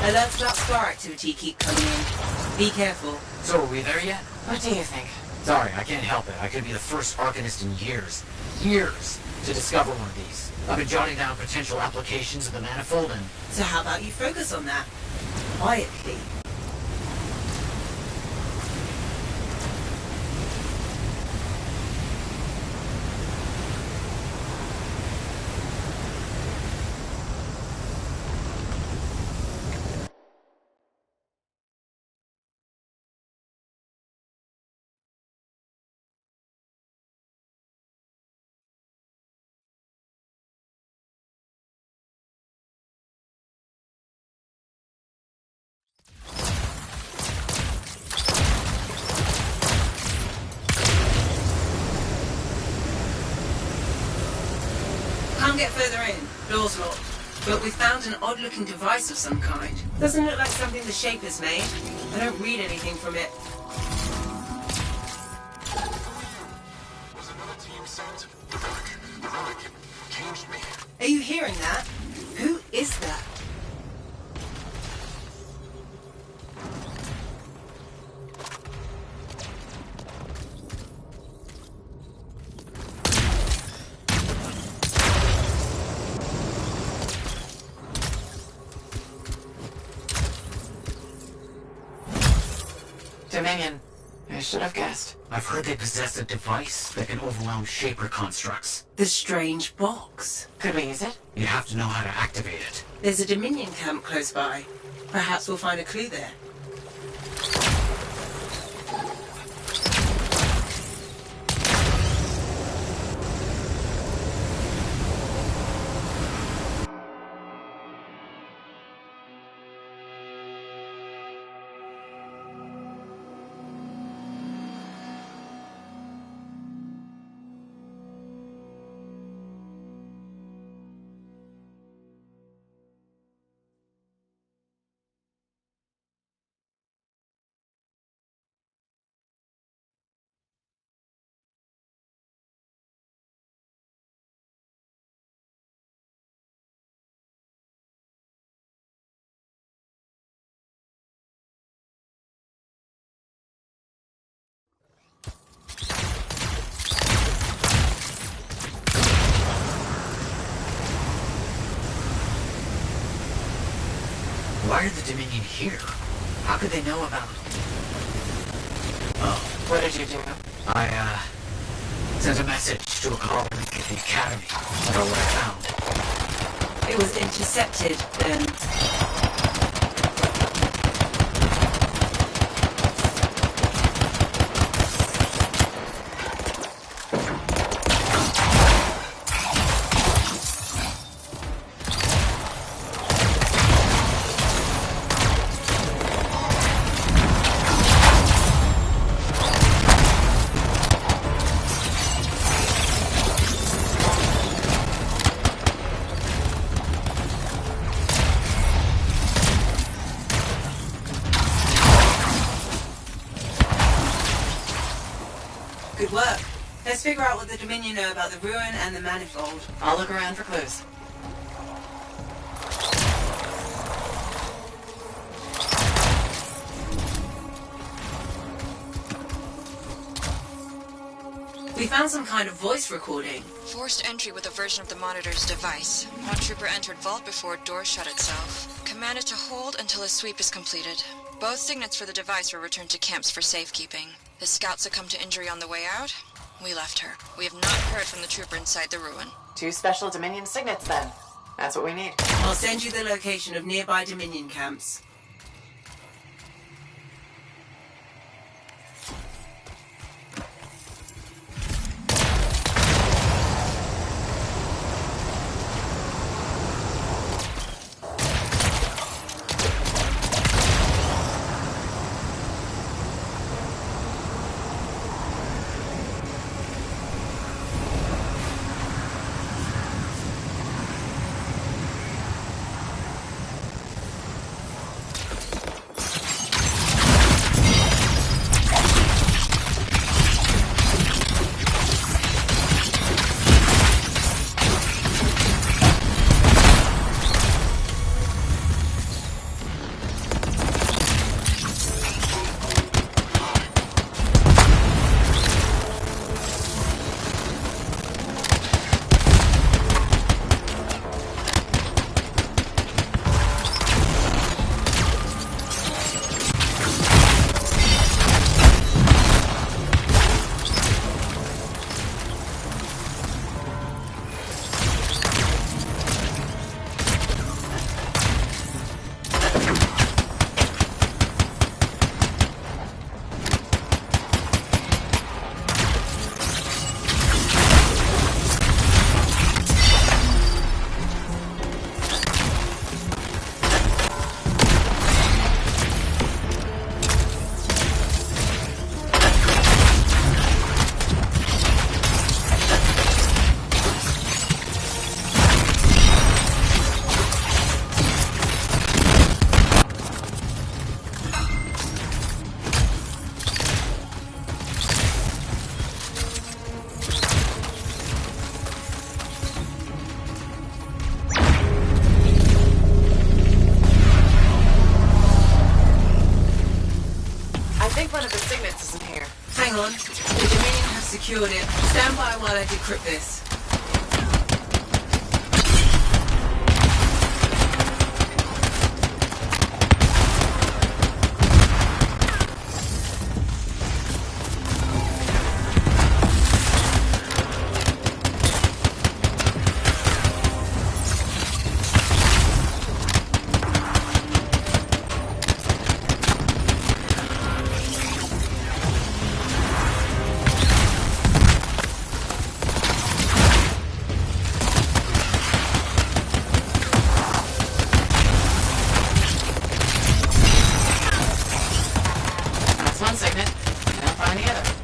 Alerts about star activity keep coming in. Be careful. So are we there yet? What do you think? Sorry, I can't help it. I could be the first Arcanist in years to discover one of these. I've been jotting down potential applications of the manifold and... So how about you focus on that? Quietly. Can't get further in. Door's locked. But we found an odd-looking device of some kind. Doesn't look like something the Shaper's made. I don't read anything from it. Was another team sent? The relic changed me. Are you hearing that? Who is that? Dominion. I should have guessed. I've heard they possess a device that can overwhelm Shaper constructs. The strange box. Could we use it? You'd have to know how to activate it. There's a Dominion camp close by. Perhaps we'll find a clue there. Why are the Dominion here? How could they know about... Oh. What did you do? I, sent a message to a colony at the Academy about what I found. It was intercepted, then. Good work. Let's figure out what the Dominion know about the ruin and the manifold. I'll look around for clues. We found some kind of voice recording. Forced entry with a version of the monitor's device. One trooper entered vault before door shut itself. Commanded to hold until a sweep is completed. Both signets for the device were returned to camps for safekeeping. The scout succumbed to injury on the way out. We left her. We have not heard from the trooper inside the ruin. 2 special Dominion signets, then. That's what we need. I'll send you the location of nearby Dominion camps. Hang on. The Dominion have secured it. Stand by while I decrypt this.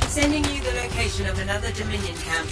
Sending you the location of another Dominion camp.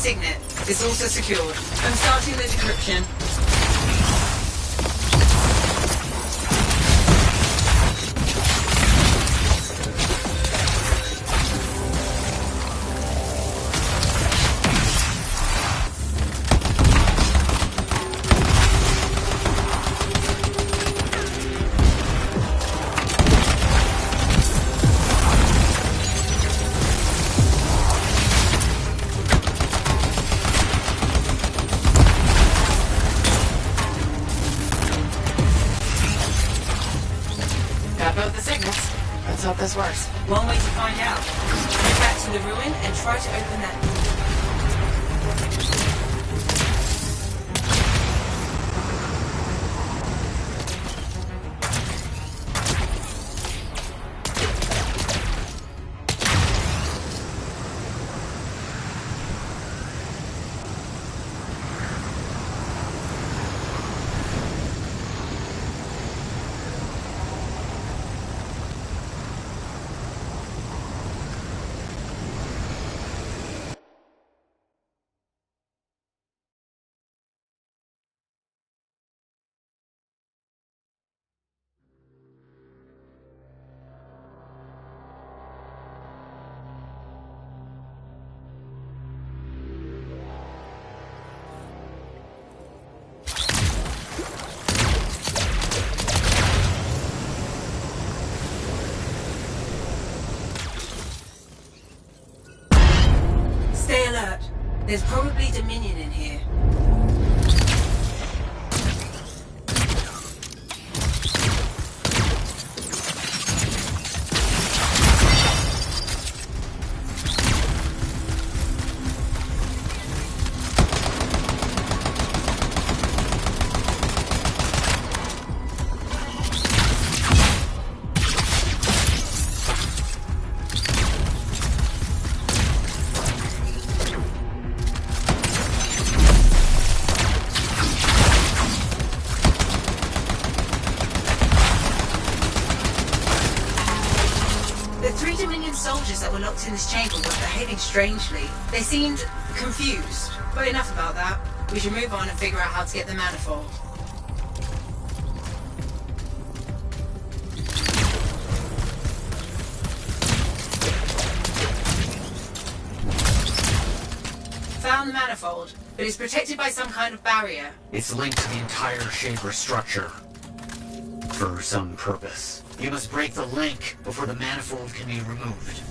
signet. It's also secured. I'm starting the decryption. Let's hope this works. One way to find out. Head back to the ruin and try to open that door. Stay alert. There's probably Dominion in here. Soldiers that were locked in this chamber were behaving strangely. They seemed confused. But enough about that. We should move on and figure out how to get the manifold. Found the manifold, but it's protected by some kind of barrier. It's linked to the entire Shaper structure. For some purpose. You must break the link before the manifold can be removed.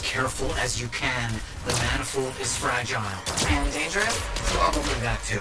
Careful as you can. The manifold is fragile. And dangerous? Probably that too.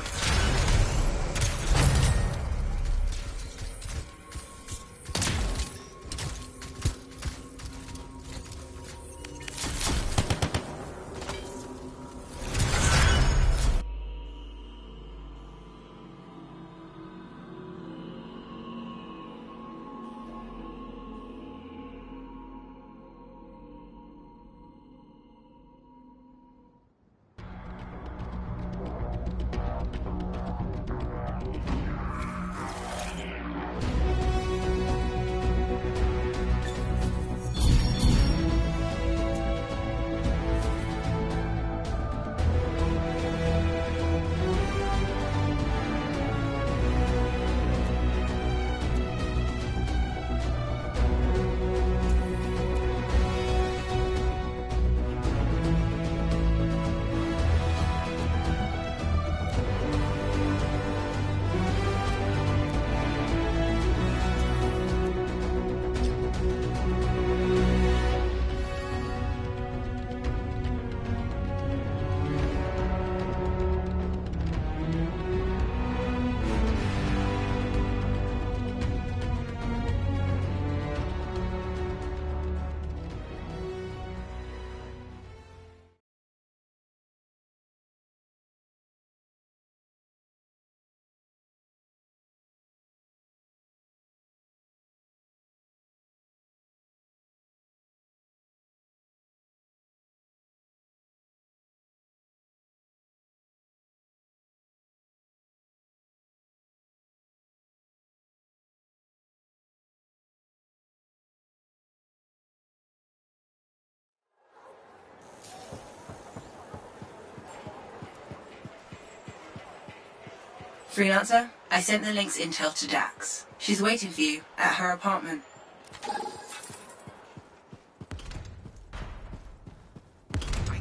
Freelancer, I sent the link's intel to Dax. She's waiting for you at her apartment. I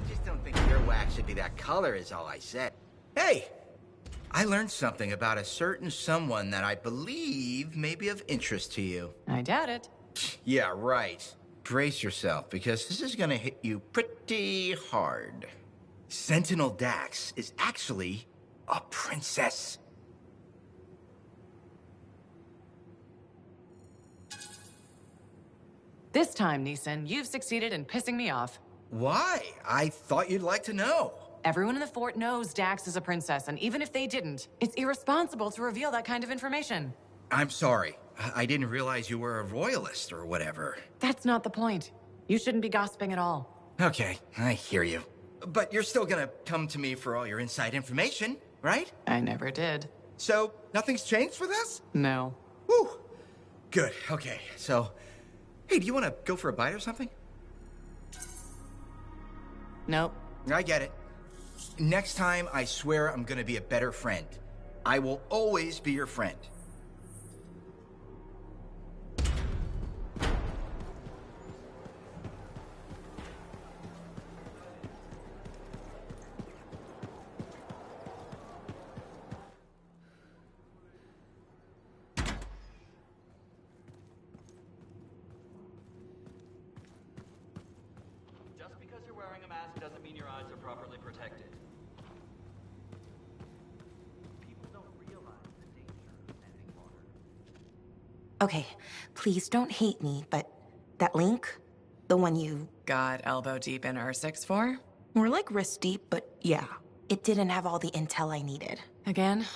just don't think your wax should be that color is all I said. Hey! I learned something about a certain someone that I believe may be of interest to you. I doubt it. Yeah, right. Brace yourself, because this is gonna hit you pretty hard. Sentinel Dax is actually a princess. This time, Neeson, you've succeeded in pissing me off. Why? I thought you'd like to know. Everyone in the fort knows Dax is a princess, and even if they didn't, it's irresponsible to reveal that kind of information. I'm sorry. I didn't realize you were a royalist or whatever. That's not the point. You shouldn't be gossiping at all. Okay, I hear you. But you're still gonna come to me for all your inside information, right? I never did. So, nothing's changed with us? No. Whew. Good, okay. So, hey, do you want to go for a bite or something? Nope. I get it. Next time, I swear I'm gonna be a better friend. I will always be your friend. Just because you're wearing a mask doesn't mean your eyes are properly protected. People don't realize the danger of standing water. Okay, please don't hate me, but that link, the one you got elbow deep in Ursix for? More like wrist deep, but yeah. It didn't have all the intel I needed. Again?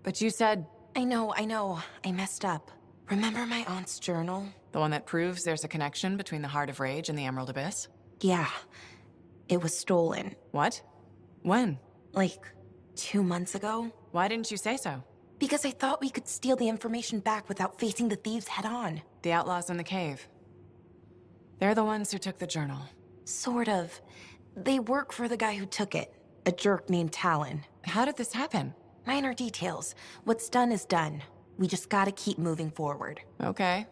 But you said... I know. I messed up. Remember my aunt's journal? The one that proves there's a connection between the Heart of Rage and the Emerald Abyss? Yeah. It was stolen. What? When? Like, 2 months ago. Why didn't you say so? Because I thought we could steal the information back without facing the thieves head on. The outlaws in the cave. They're the ones who took the journal. Sort of. They work for the guy who took it. A jerk named Talon. How did this happen? Minor details. What's done is done. We just gotta keep moving forward. Okay.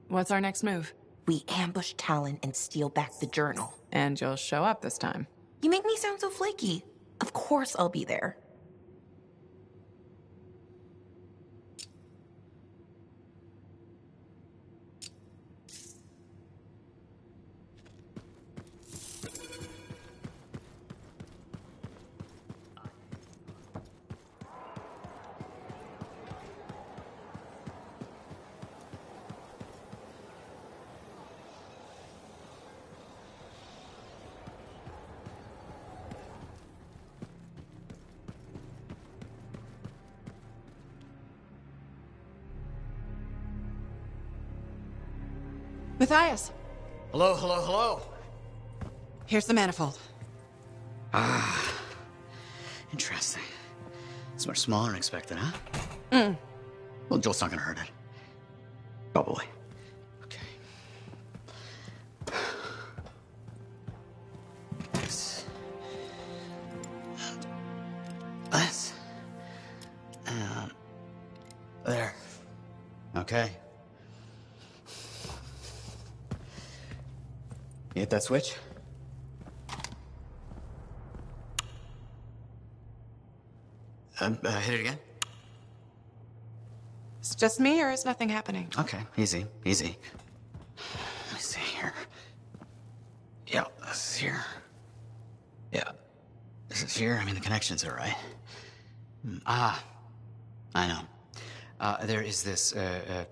What's our next move? We ambush Talon and steal back the journal. And you'll show up this time. You make me sound so flaky. Of course I'll be there. Matthias! Hello. Here's the manifold. Ah. Interesting. It's much smaller than expected, huh? Well, Joel's not gonna hurt it. Probably. Okay. This. This. And there. Okay. You hit that switch? Hit it again? It's just me, or is nothing happening? Okay, easy. Let me see here. Yeah, this is here. Yeah, this is here. I mean, the connections are right. I know. There is this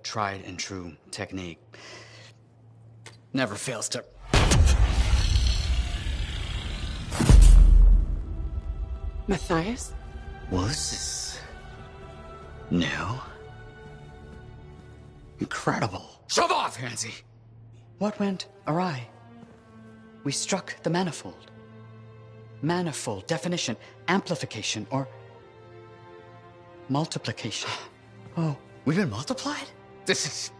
tried and true technique. Never fails to... Matthias? Well, this is... new. Incredible. Shove off, Hansi! What went awry? We struck the manifold. Manifold, definition, amplification, or... multiplication. Oh, we've been multiplied? This is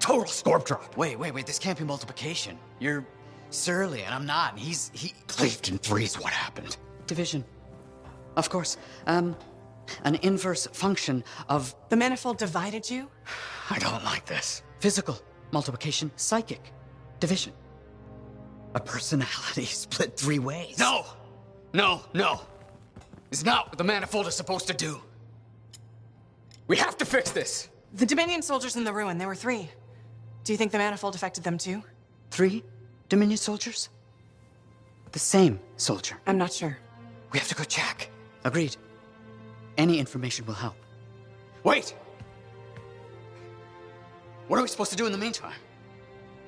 total scorp drop. Wait, this can't be multiplication. You're surly, and I'm not, and he cleaved in threes. What happened? Division. Of course. an inverse function of... The manifold divided you? I don't like this. Physical, multiplication, psychic, division. A personality split 3 ways. No! No, no! It's not what the manifold is supposed to do. We have to fix this! The Dominion soldiers in the ruin, there were 3. Do you think the manifold affected them too? 3 Dominion soldiers? The same soldier. I'm not sure. We have to go check. Agreed. Any information will help. Wait! What are we supposed to do in the meantime?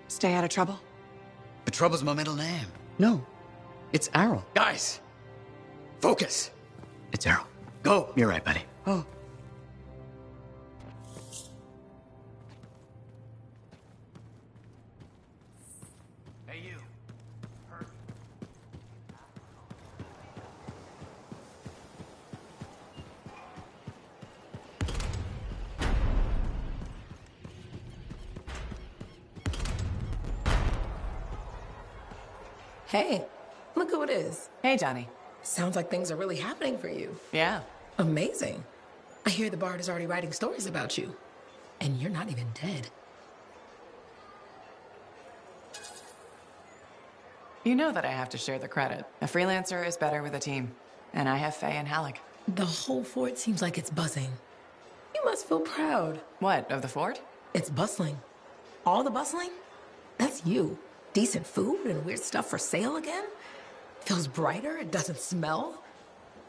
Stay out of trouble? But Trouble's my middle name. No, it's Errol. Guys, focus. It's Errol. Go. You're right, buddy. Oh. Hey, you. Hey, look who it is. Hey, Johnny. Sounds like things are really happening for you. Yeah. Amazing. I hear the Bard is already writing stories about you. And you're not even dead. You know that I have to share the credit. A freelancer is better with a team. And I have Faye and Halleck. The whole fort seems like it's buzzing. You must feel proud. What, of the fort? It's bustling. All the bustling? That's you. Decent food and weird stuff for sale again? Feels brighter, it doesn't smell?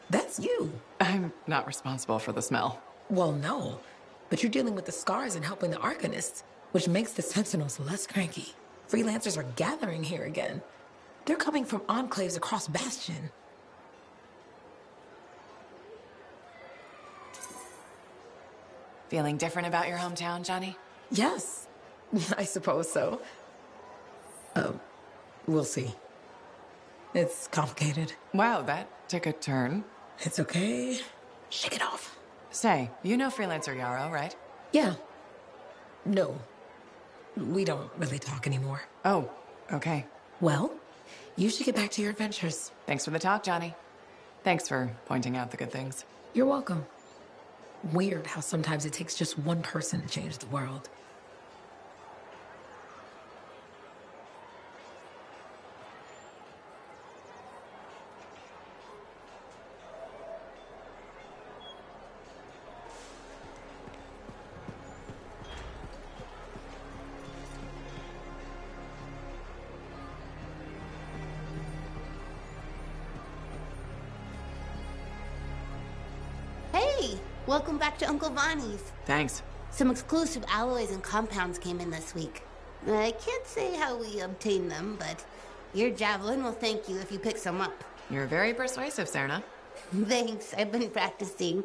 That's you. I'm not responsible for the smell. Well, no. But you're dealing with the scars and helping the Arcanists, which makes the Sentinels less cranky. Freelancers are gathering here again. They're coming from enclaves across Bastion. Feeling different about your hometown, Johnny? Yes, I suppose so. We'll see. It's complicated. Wow, that took a turn. It's okay. Shake it off. Say, you know Freelancer Yarrow, right? Yeah. No. We don't really talk anymore. Oh, okay. Well, you should get back to your adventures. Thanks for the talk, Johnny. Thanks for pointing out the good things. You're welcome. Weird how sometimes it takes just one person to change the world. Welcome back to Uncle Vonnie's. Thanks. Some exclusive alloys and compounds came in this week. I can't say how we obtained them, but your Javelin will thank you if you pick some up. You're very persuasive, Serna. Thanks, I've been practicing.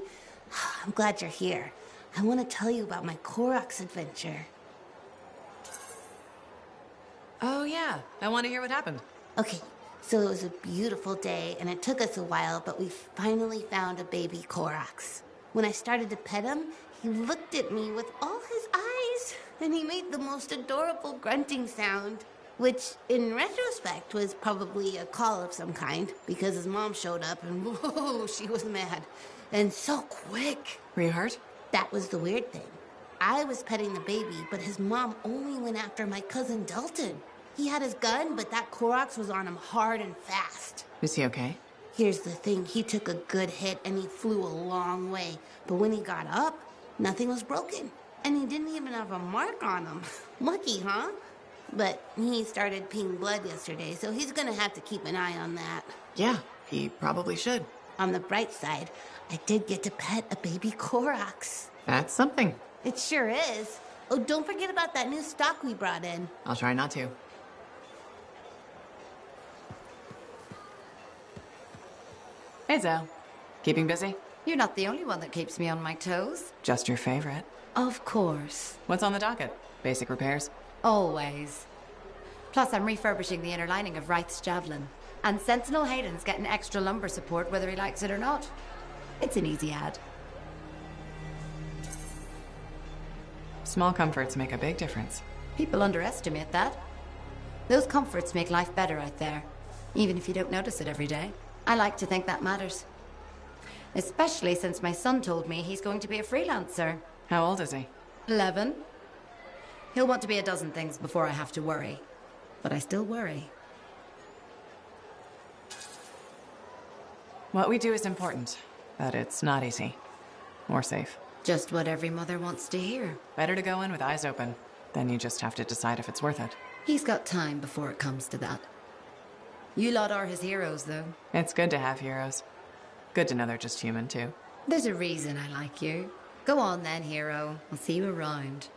I'm glad you're here. I want to tell you about my Koroks adventure. Oh, yeah. I want to hear what happened. Okay, so it was a beautiful day, and it took us a while, but we finally found a baby Koroks. When I started to pet him, he looked at me with all his eyes, and he made the most adorable grunting sound, which, in retrospect, was probably a call of some kind, because his mom showed up, and whoa, she was mad. And so quick. Were you hurt? That was the weird thing. I was petting the baby, but his mom only went after my cousin Dalton. He had his gun, but that Koroks was on him hard and fast. Is he okay? Here's the thing, he took a good hit and he flew a long way. But when he got up, nothing was broken. And he didn't even have a mark on him. Lucky, huh? But he started peeing blood yesterday, so he's gonna have to keep an eye on that. Yeah, he probably should. On the bright side, I did get to pet a baby Koroks. That's something. It sure is. Oh, don't forget about that new stock we brought in. I'll try not to. Hey, Zell. Keeping busy? You're not the only one that keeps me on my toes. Just your favorite. Of course. What's on the docket? Basic repairs? Always. Plus, I'm refurbishing the inner lining of Wraith's Javelin. And Sentinel Hayden's getting extra lumbar support whether he likes it or not. It's an easy ad. Small comforts make a big difference. People underestimate that. Those comforts make life better out there, even if you don't notice it every day. I like to think that matters. Especially since my son told me he's going to be a freelancer. How old is he? 11. He'll want to be a dozen things before I have to worry. But I still worry. What we do is important, but it's not easy. Or safe. Just what every mother wants to hear. Better to go in with eyes open. Then you just have to decide if it's worth it. He's got time before it comes to that. You lot are his heroes, though. It's good to have heroes. Good to know they're just human, too. There's a reason I like you. Go on then, hero. I'll see you around.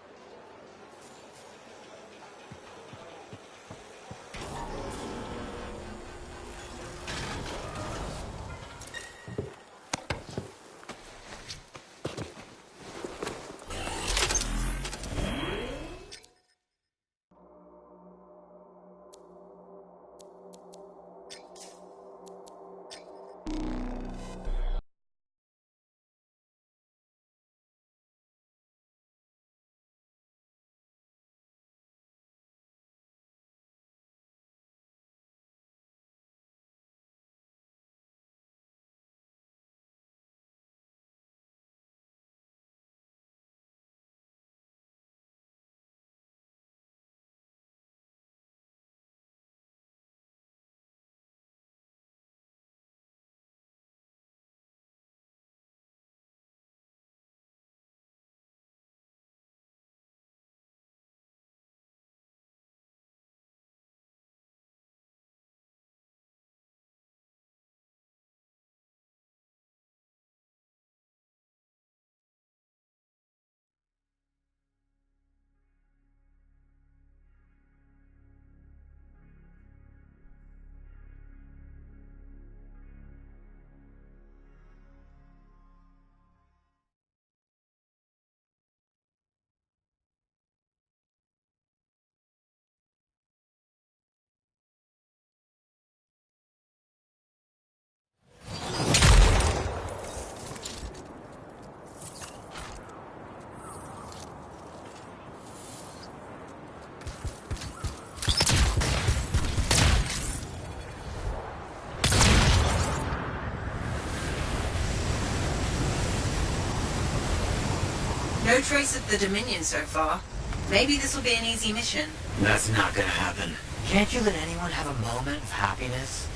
No trace of the Dominion so far. Maybe this will be an easy mission. That's not gonna happen. Can't you let anyone have a moment of happiness?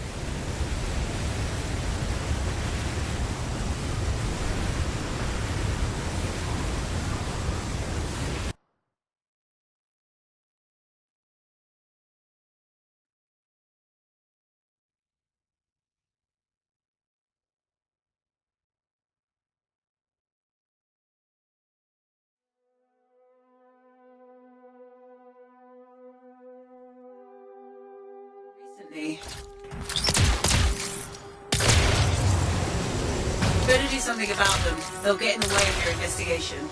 Better do something about them. They'll get in the way of your investigation.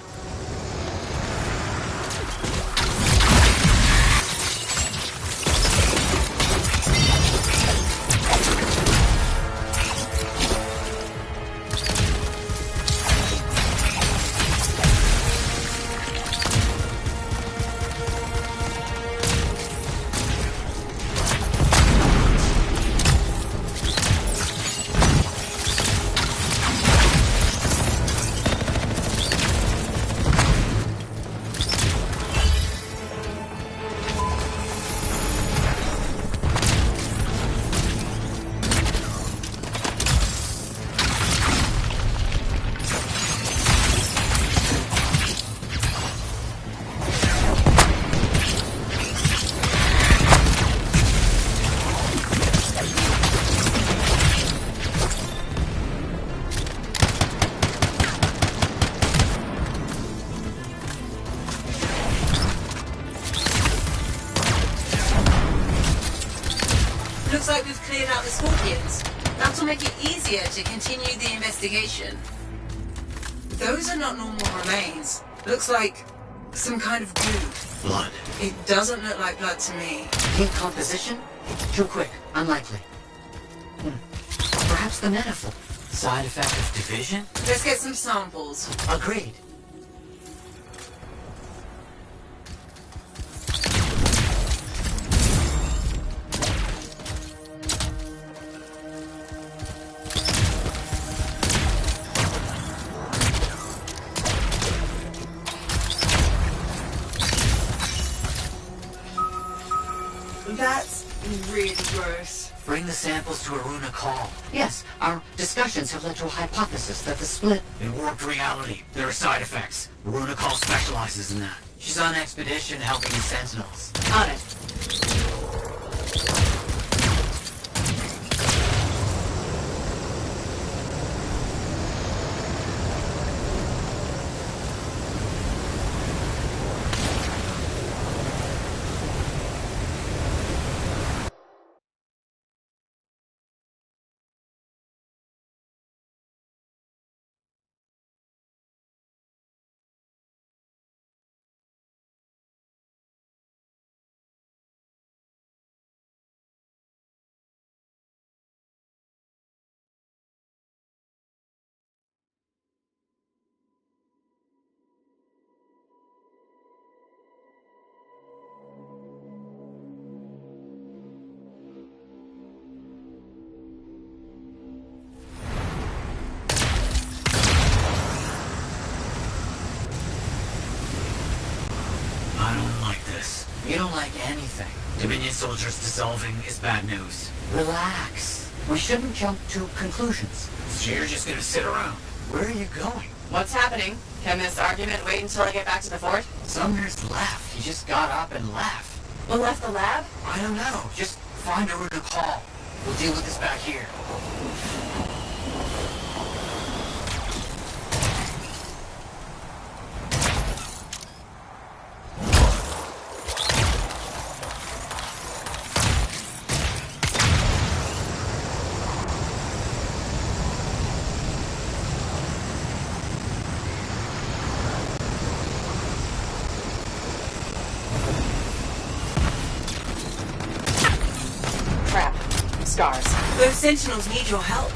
Looks like we've cleared out the Scorpions. That'll make it easier to continue the investigation. Those are not normal remains. Looks like some kind of goo. Blood. It doesn't look like blood to me. Heat composition? Too quick. Unlikely. Perhaps the metaphor. Side effect of division? Let's get some samples. Agreed. Bruce. Bring the samples to Aruna Call. Yes, our discussions have led to a hypothesis that the split in warped reality. There are side effects. Aruna Call specializes in that. She's on expedition helping the Sentinels. On it. I don't like this. You don't like anything. Dominion soldiers dissolving is bad news. Relax. We shouldn't jump to conclusions. So you're just gonna sit around. Where are you going? What's happening? Can this argument wait until I get back to the fort? Sumner's left. He just got up and left. Well, left the lab? I don't know. Just find a route to call. We'll deal with this back here. Crap. Scars. Those Sentinels need your help.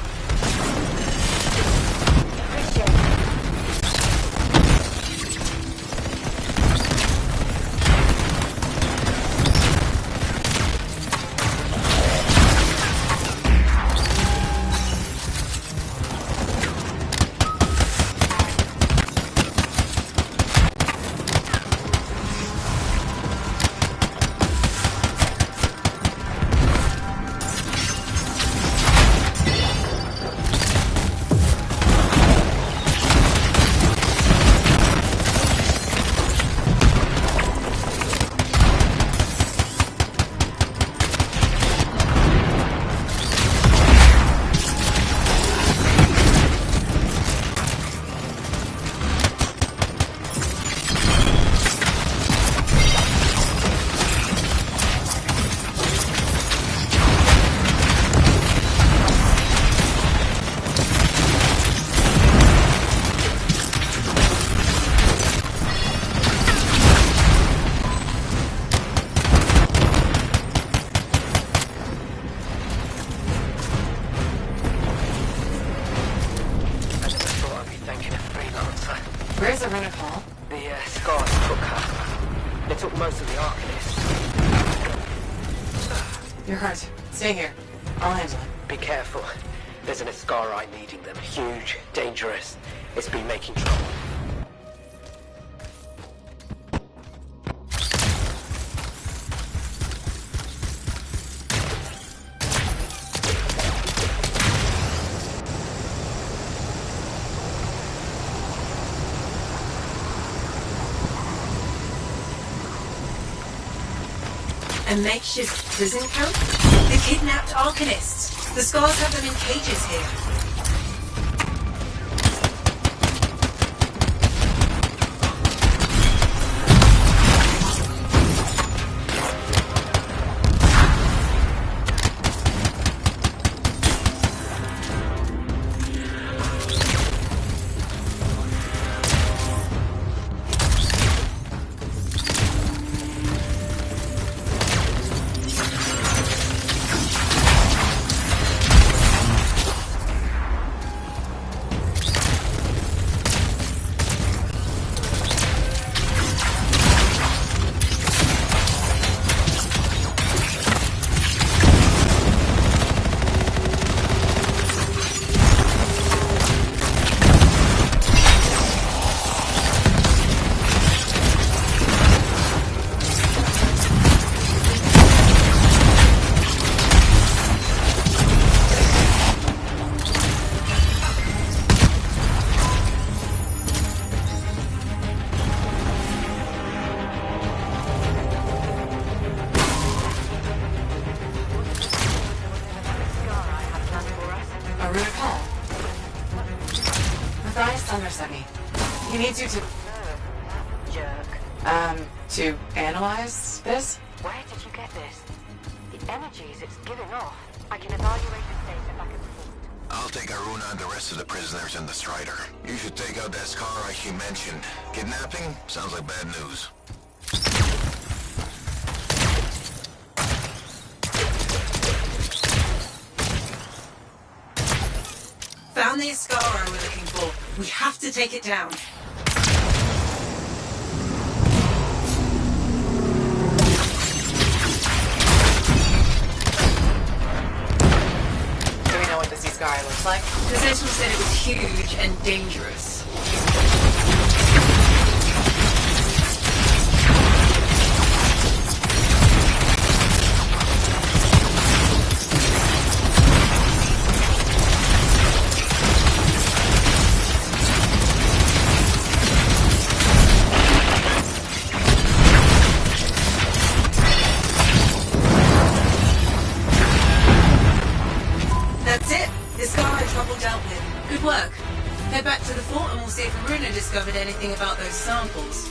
Where's the Aruna Call? The Scars took her. They took most of the Arcanists. You're hurt. Stay here. I'll handle it. Be careful. There's an Ascarai leading them. Huge, dangerous. It's been making trouble. A makeshift prison camp? The kidnapped Arcanists. The Scars have them in cages here. Summersemi. He needs you to... Jerk. To analyze this? Where did you get this? The energies it's giving off. I can evaluate the data back and forth. I'll take Aruna and the rest of the prisoners in the Strider. You should take out that Scar she mentioned. Kidnapping? Sounds like bad news. Found the Ascara we're looking for. We have to take it down. Do we know what this Ascara looks like? The Sentinel said it was huge and dangerous. That's it. The Scar trouble dealt with. Good work. Head back to the fort and we'll see if Aruna discovered anything about those samples.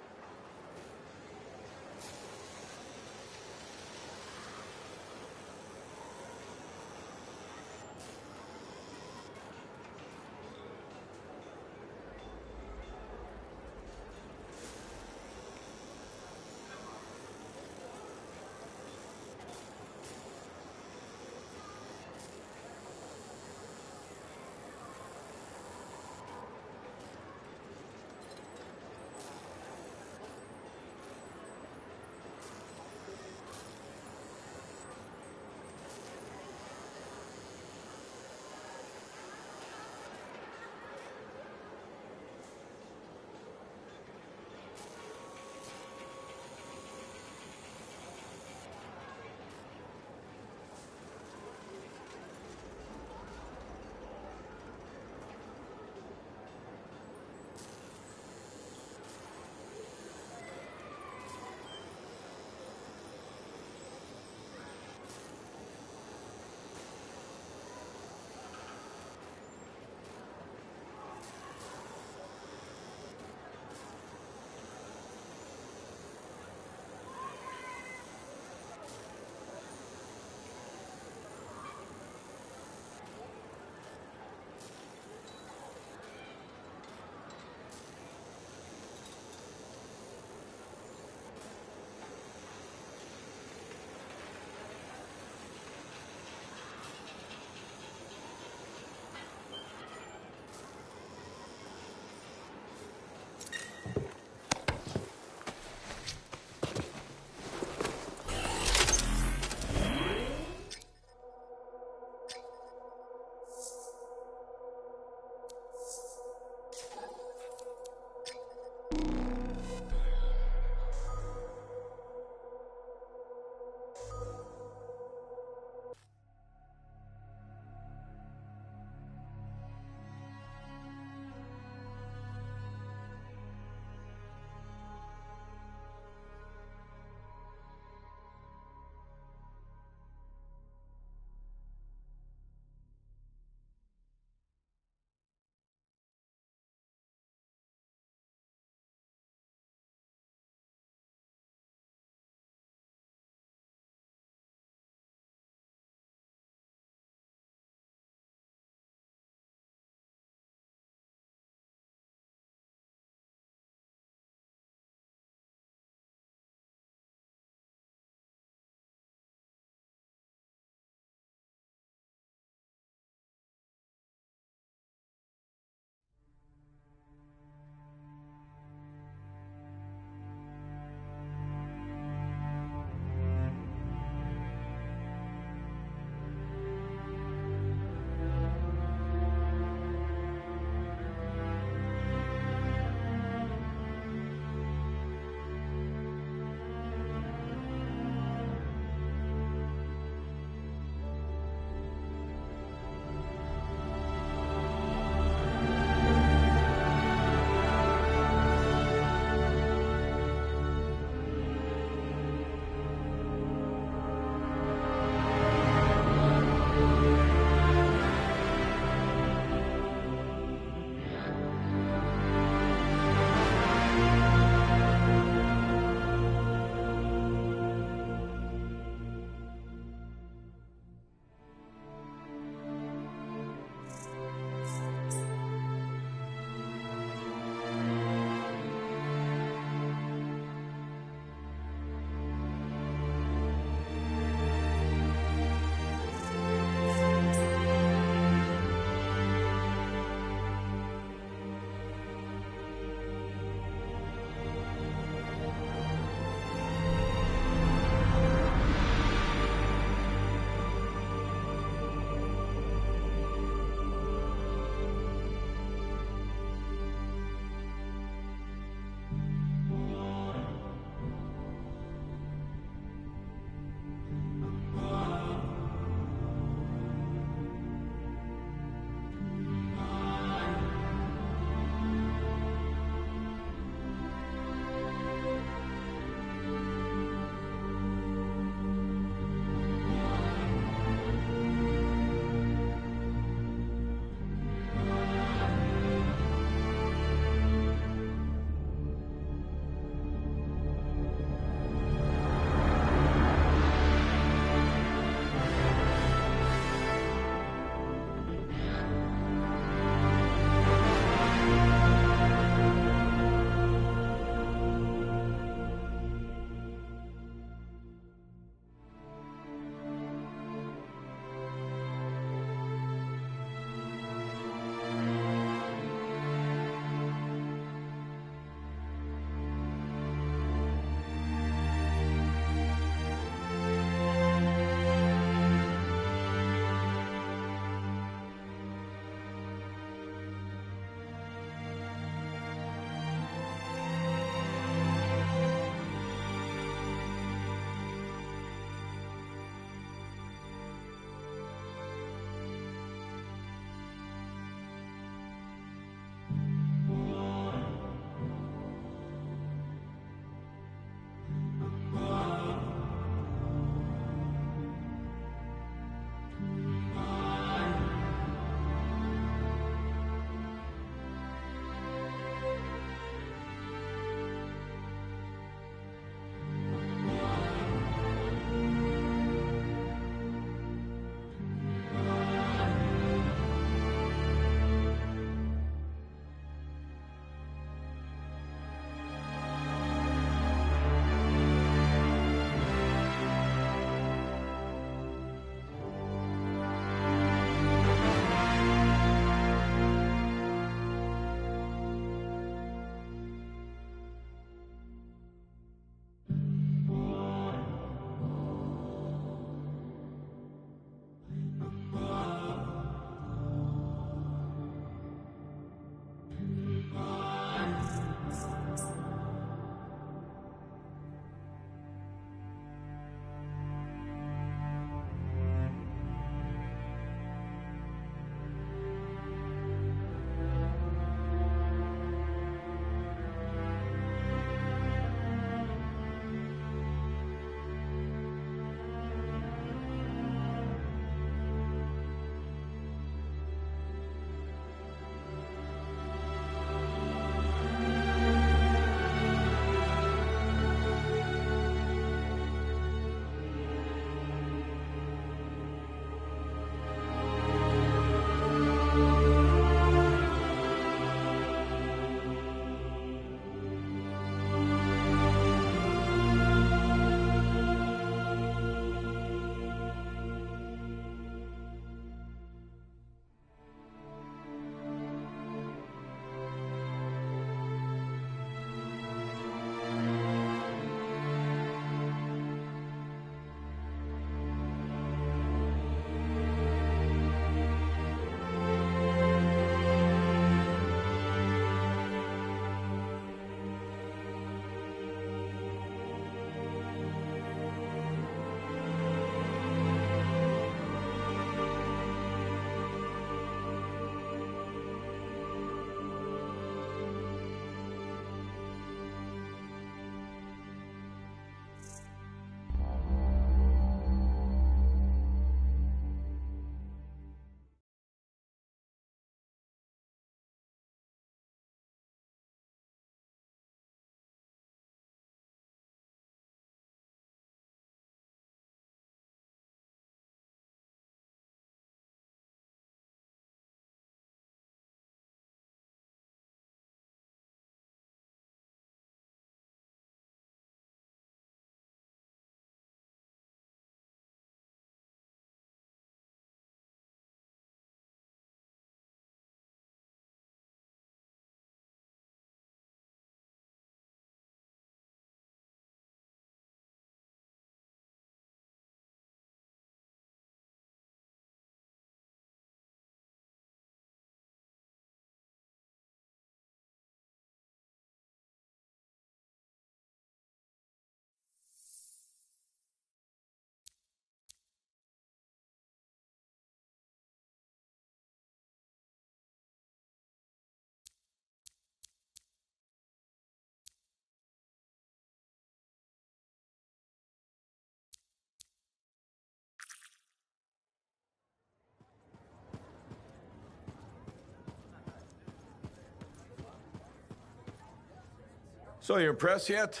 So you impressed yet?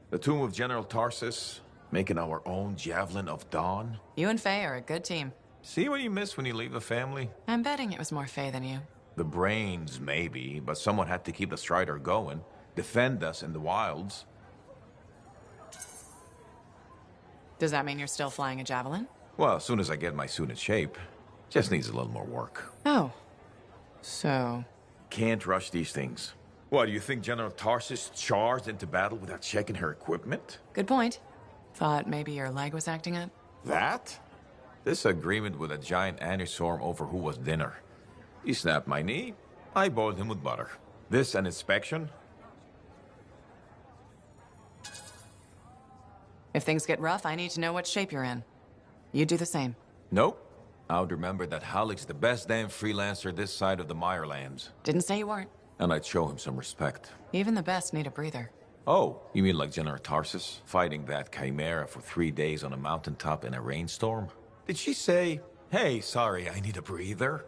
The tomb of General Tarsus, making our own Javelin of Dawn? You and Faye are a good team. See what you miss when you leave the family? I'm betting it was more Faye than you. The brains, maybe, but someone had to keep the Strider going. Defend us in the wilds. Does that mean you're still flying a Javelin? Well, as soon as I get my suit in shape. Just needs a little more work. Oh. So... Can't rush these things. What, do you think General Tarsus charged into battle without checking her equipment? Good point. Thought maybe your leg was acting up? That? This agreement with a giant aneurysm over who was dinner. He snapped my knee. I boiled him with butter. This an inspection? If things get rough, I need to know what shape you're in. You do the same. Nope. I would remember that Halleck's the best damn freelancer this side of the Mirelands. Didn't say you weren't. And I'd show him some respect. Even the best need a breather. Oh, you mean like General Tarsus? Fighting that chimera for 3 days on a mountaintop in a rainstorm? Did she say, hey, sorry, I need a breather?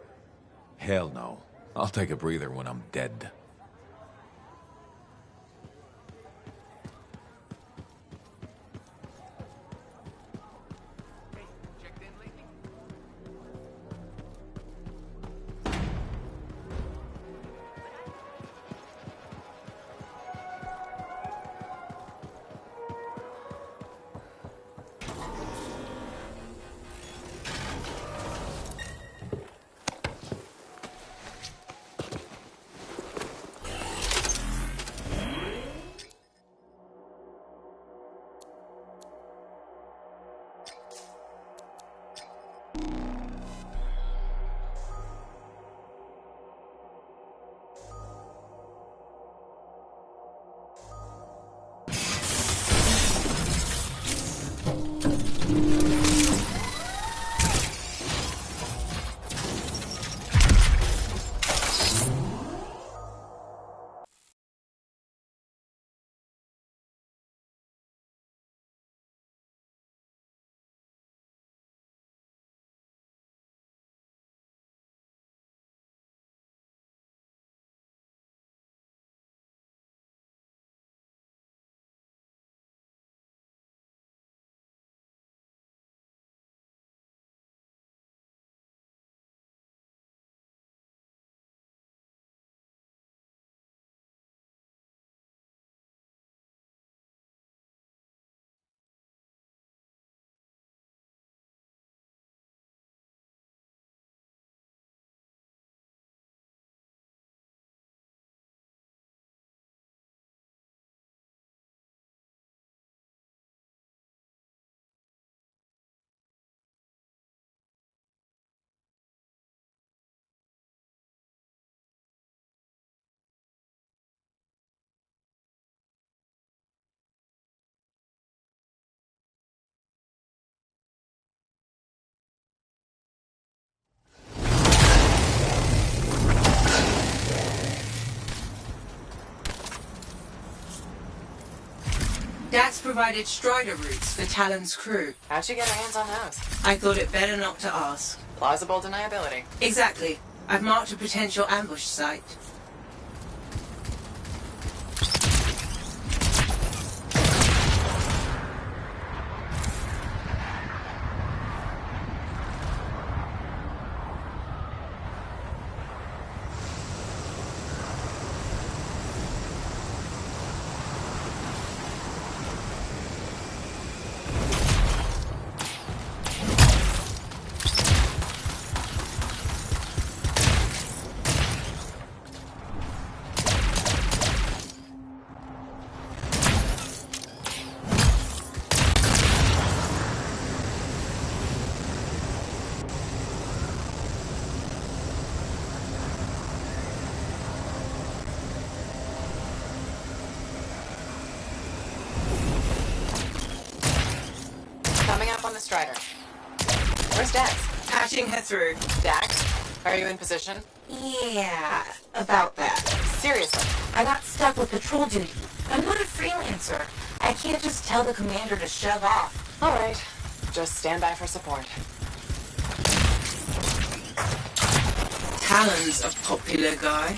Hell no. I'll take a breather when I'm dead. Dax provided Strider routes for Talon's crew. How'd you get your hands on those? I thought it better not to ask. Plausible deniability. Exactly. I've marked a potential ambush site. Coming up on the Strider. Where's Dax? Patching her through. Dax, are you in position? Yeah, about that. Seriously. I got stuck with patrol duty. I'm not a freelancer. I can't just tell the commander to shove off. All right. Just stand by for support. Talon's a popular guy.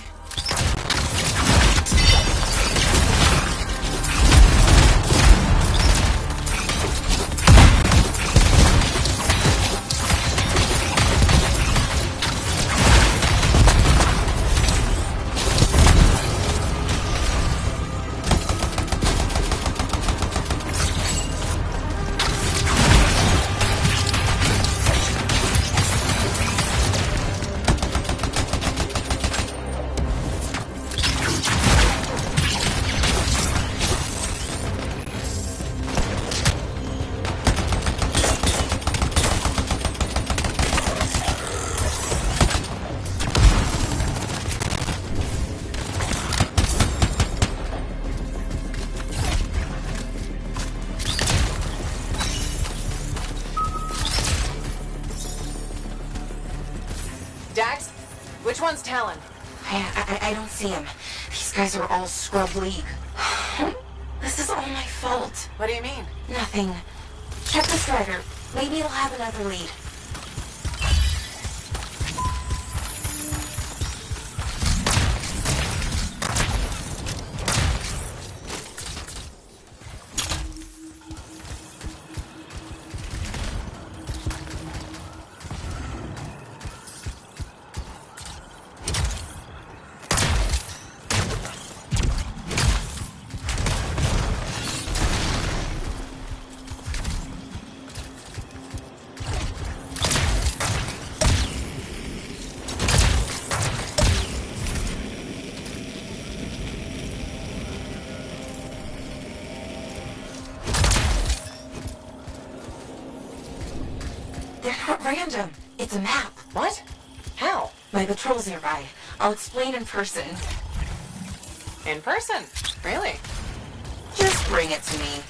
Dax, which one's Talon? I don't see him. These guys are all scrub league. This is all my fault. What do you mean? Nothing. Check the strider. Maybe it'll have another lead. Random. It's a map. What? How? My patrol's nearby. I'll explain in person. In person? Really? Just bring it to me.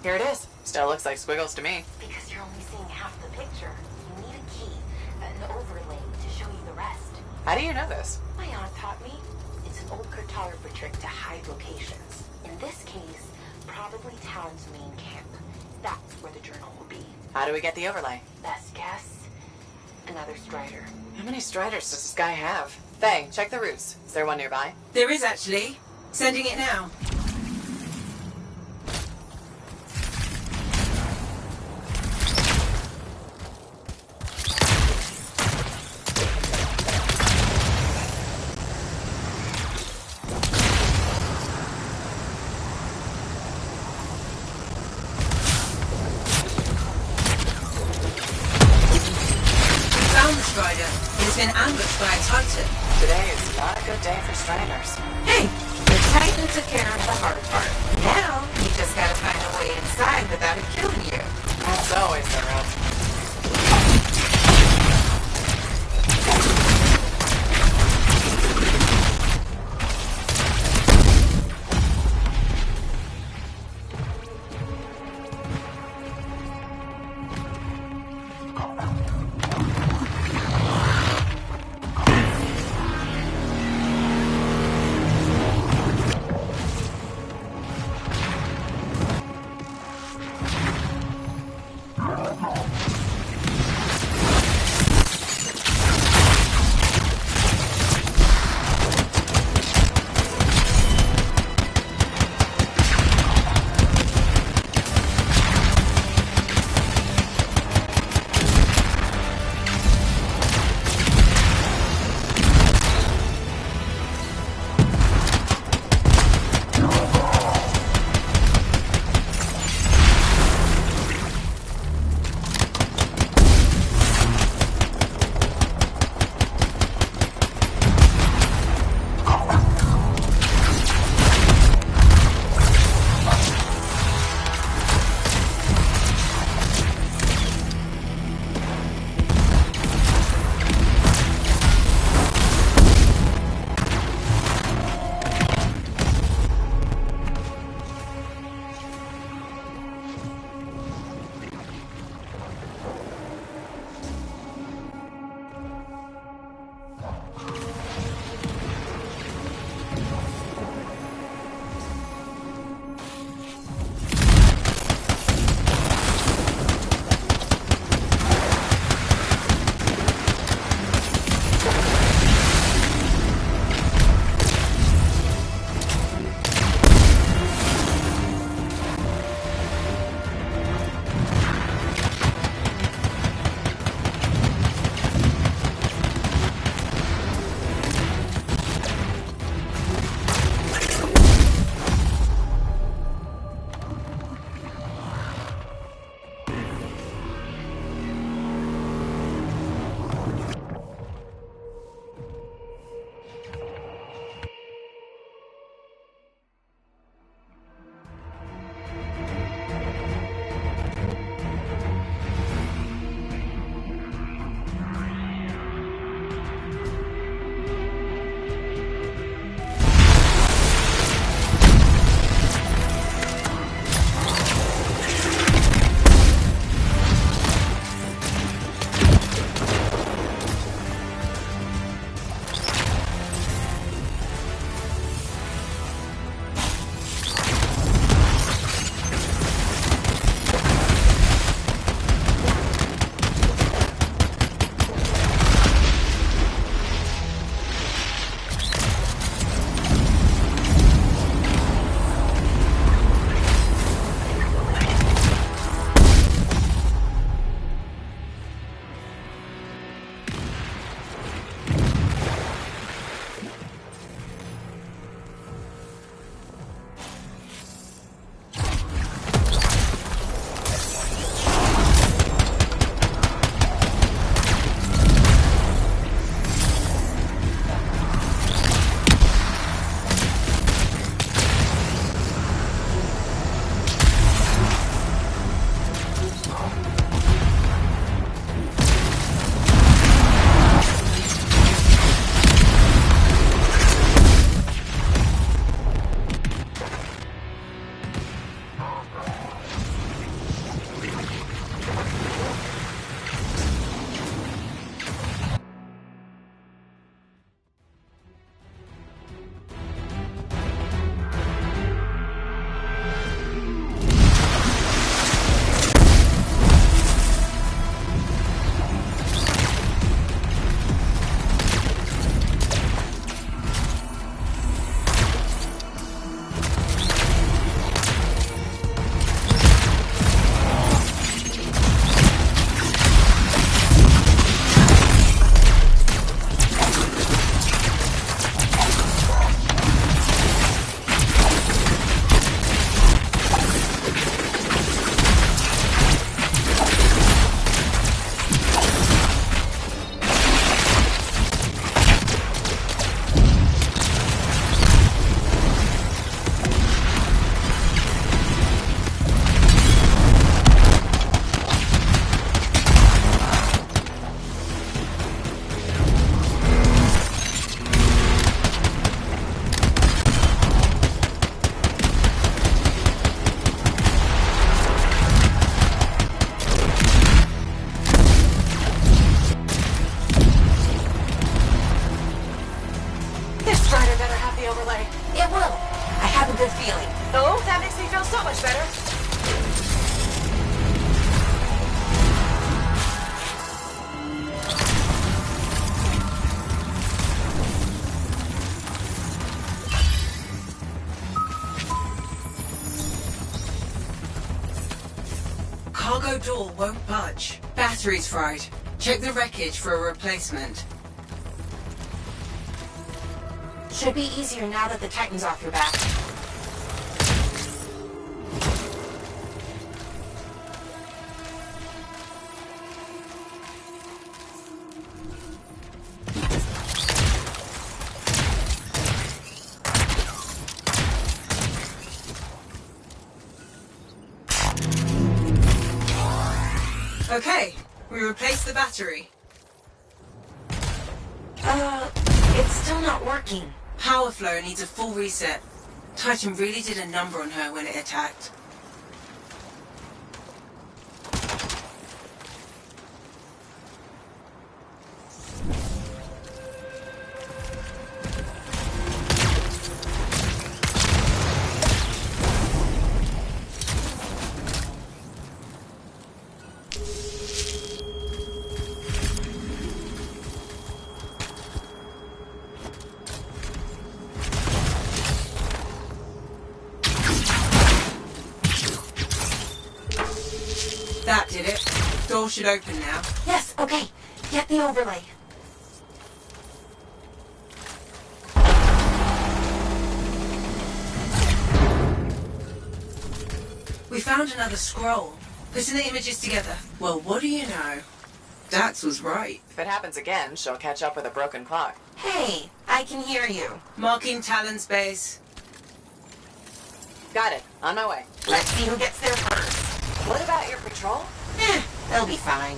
Here it is. Still looks like squiggles to me. Because you're only seeing half the picture. You need a key, an overlay to show you the rest. How do you know this? My aunt taught me. It's an old cartographer trick to hide locations. In this case, probably Talon's main camp. That's where the journal will be. How do we get the overlay? Best guess, another strider. How many striders does this guy have? Faye, check the routes. Is there one nearby? There is actually. Sending it now. Been ambushed by a Titan. Today is not a good day for striders. Hey, the Titan took care of the hard part. Now, you just gotta find a way inside without it killing you. That's always the route. Oh, that makes me feel so much better. Cargo door won't budge. Battery's fried. Check the wreckage for a replacement. Should be easier now that the Titan's off your back. Okay, we replaced the battery. It's still not working. Power flow needs a full reset. Titan really did a number on her when it attacked. That did it. Door should open now. Yes, okay. Get the overlay. We found another scroll. Putting the images together. Well, what do you know? Dax was right. If it happens again, she'll catch up with a broken clock. Hey, I can hear you. Marking Talon's base. Got it. On my way. Let's see who gets there first. What about your patrol? They'll be fine.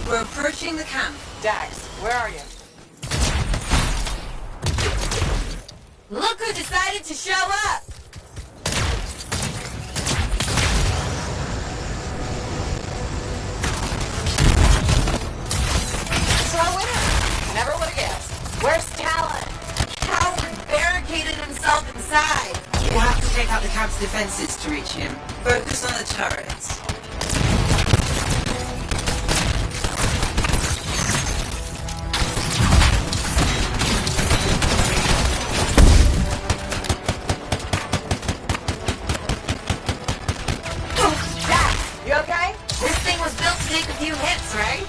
We're approaching the camp. Dax, where are you? Look who decided to show up! So I win. Never would have guessed. Where's Talon? Howard barricaded himself inside. We'll have to take out the camp's defenses to reach him. Focus on the turrets. You okay? This thing was built to take a few hits, right?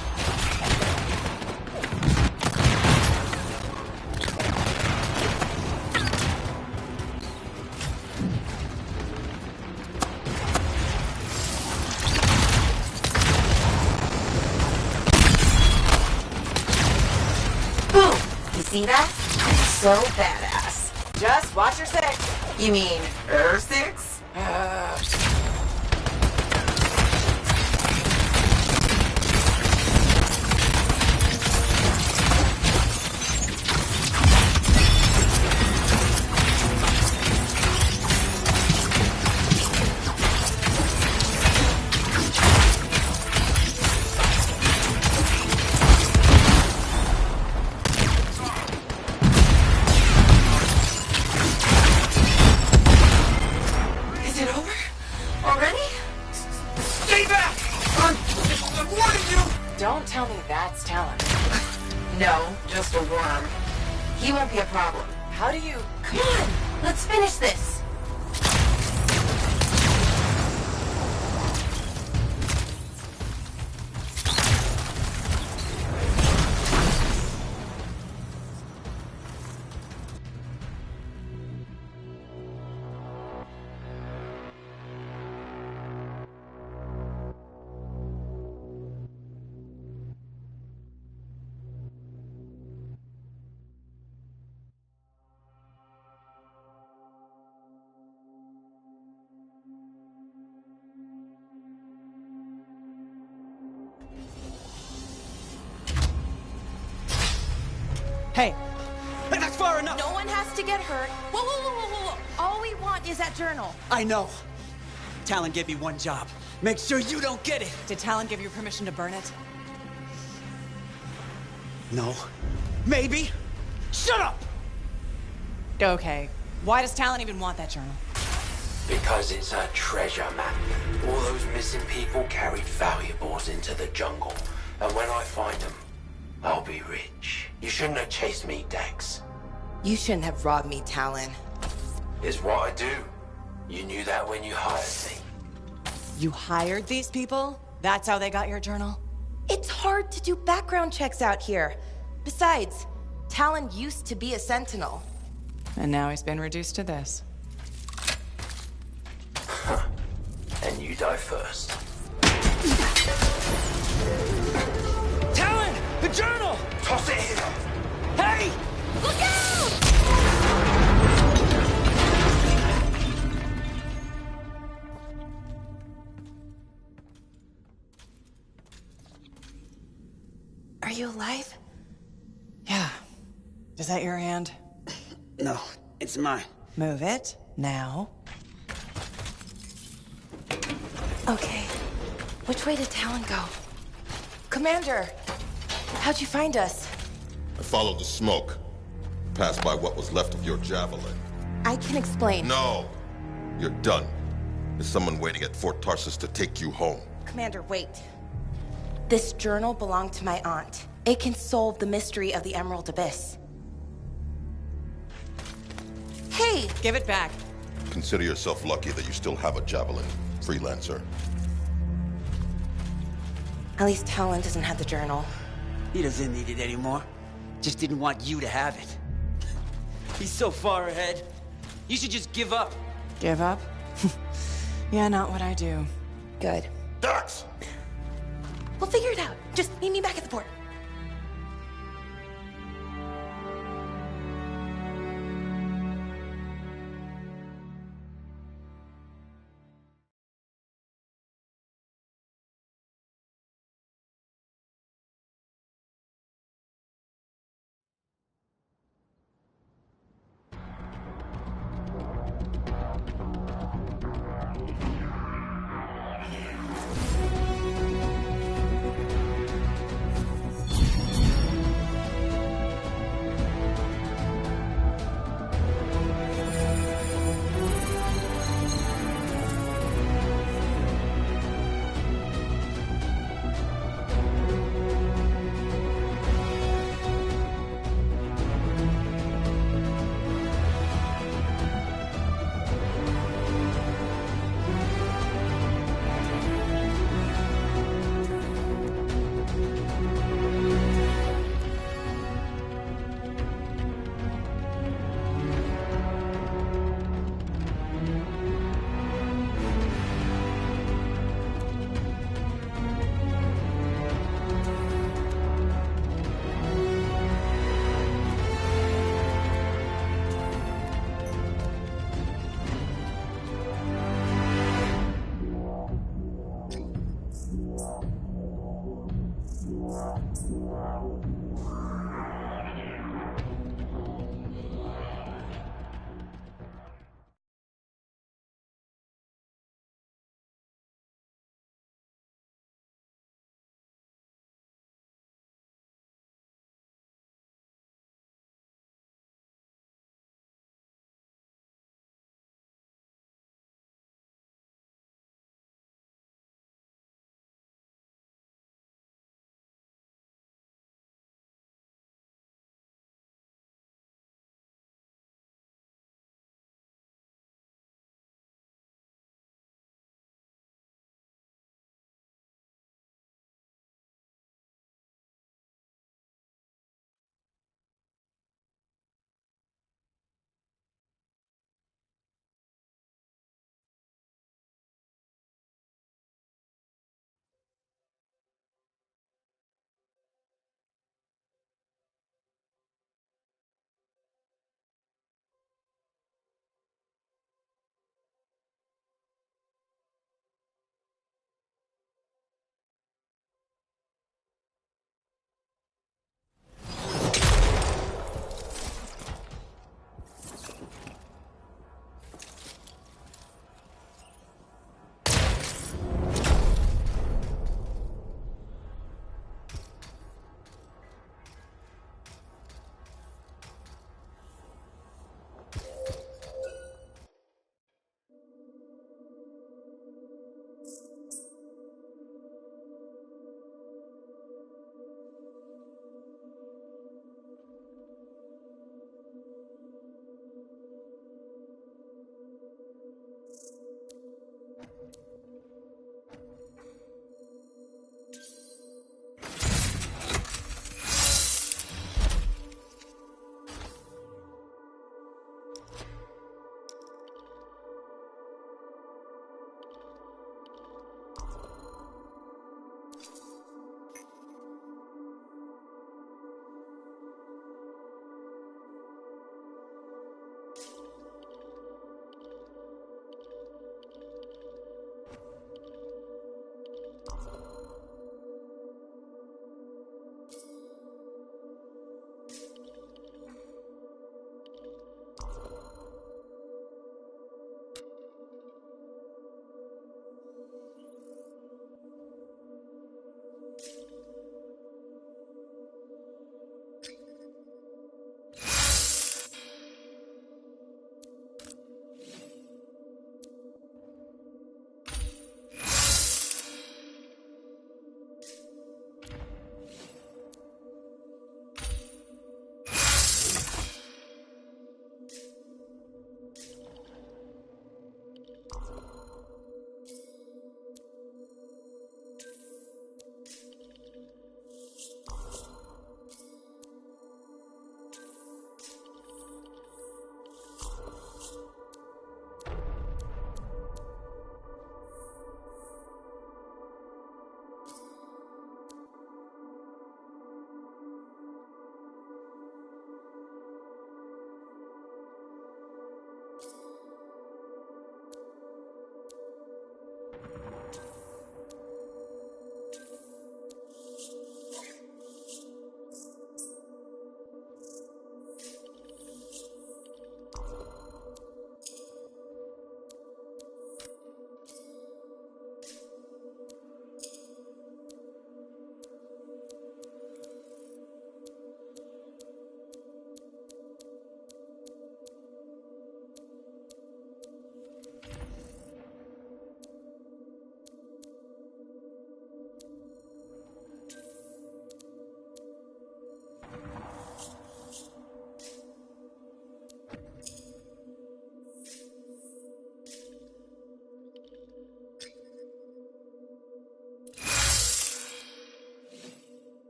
Boom! You see that? So badass. Just watch your six. You mean six? Is it over? Already? Stay back! I'm warning you! Don't tell me that's Talon. No, just a worm. He won't be a problem. How do you... Come on, let's finish this. Hey. That's far enough! No one has to get hurt. Whoa, whoa, whoa, whoa, whoa, whoa. All we want is that journal. I know. Talon gave me one job. Make sure you don't get it! Did Talon give you permission to burn it? No. Maybe. Shut up! Okay. Why does Talon even want that journal? Because it's a treasure map. All those missing people carried valuables into the jungle. And when I find them, I'll be rich. You shouldn't have chased me, Dex. You shouldn't have robbed me, Talon. It's what I do. You knew that when you hired me. You hired these people? That's how they got your journal? It's hard to do background checks out here. Besides, Talon used to be a Sentinel. And now he's been reduced to this. And you die first. Talon! The journal! Toss it here! Hey! Look out! Are you alive? Yeah. Is that your hand? No, it's mine. Move it. Now. Okay. Which way did Talon go? Commander! How'd you find us? I followed the smoke. Passed by what was left of your javelin. I can explain. No! You're done. There's someone waiting at Fort Tarsus to take you home. Commander, wait. This journal belonged to my aunt. It can solve the mystery of the Emerald Abyss. Hey! Give it back. Consider yourself lucky that you still have a javelin, freelancer. At least Talon doesn't have the journal. He doesn't need it anymore. Just didn't want you to have it. He's so far ahead. You should just give up. Give up? Yeah, not what I do. Good. Dax! We'll figure it out. Just meet me back at the port.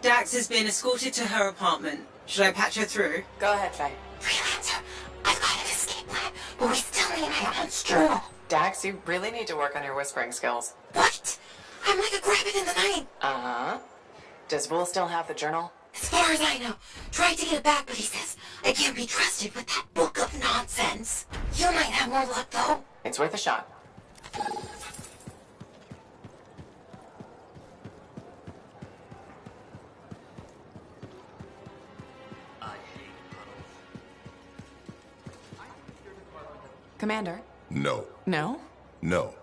Dax has been escorted to her apartment. Should I patch her through? Go ahead, Faye. Freelancer, I've got an escape plan, but we still need my aunt's journal. Dax, you really need to work on your whispering skills. What? I'm like a rabbit in the night. Uh-huh. Does Will still have the journal? As far as I know, tried to get it back, but he says I can't be trusted with that book of nonsense. You might have more luck, though. It's worth a shot. Commander? No. No? No.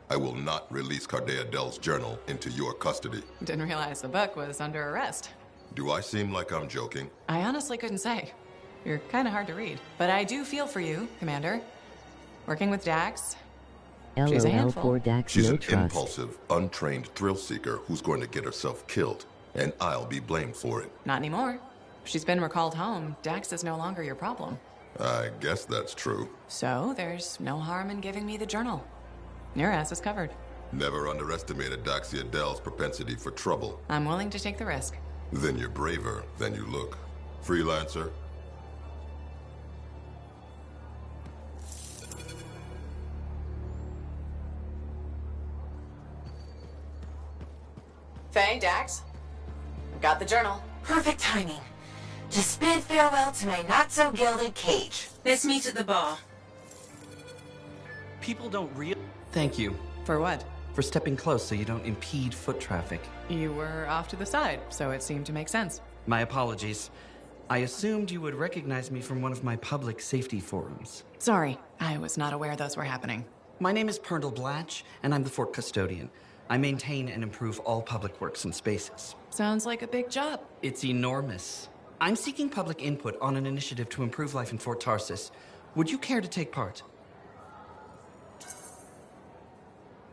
I will not release Cardea Dell's journal into your custody. Didn't realize the book was under arrest. Do I seem like I'm joking? I honestly couldn't say. You're kind of hard to read. But I do feel for you, Commander. Working with Dax, she's a handful. for Dax, She's no an trust. impulsive, untrained thrill seeker who's going to get herself killed, and I'll be blamed for it. Not anymore. She's been recalled home. Dax is no longer your problem. I guess that's true. So there's no harm in giving me the journal. Your ass is covered. Never underestimated Daxia Dell's propensity for trouble. I'm willing to take the risk. Then you're braver than you look. Freelancer. Faye, Dax, I've got the journal. Perfect timing. Just bid farewell to my not-so-gilded cage. Let's meet at the bar. People don't Thank you. For what? For stepping close so you don't impede foot traffic. You were off to the side, so it seemed to make sense. My apologies. I assumed you would recognize me from one of my public safety forums. Sorry, I was not aware those were happening. My name is Perndle Blatch, and I'm the fort custodian. I maintain and improve all public works and spaces. Sounds like a big job. It's enormous. I'm seeking public input on an initiative to improve life in Fort Tarsis. Would you care to take part?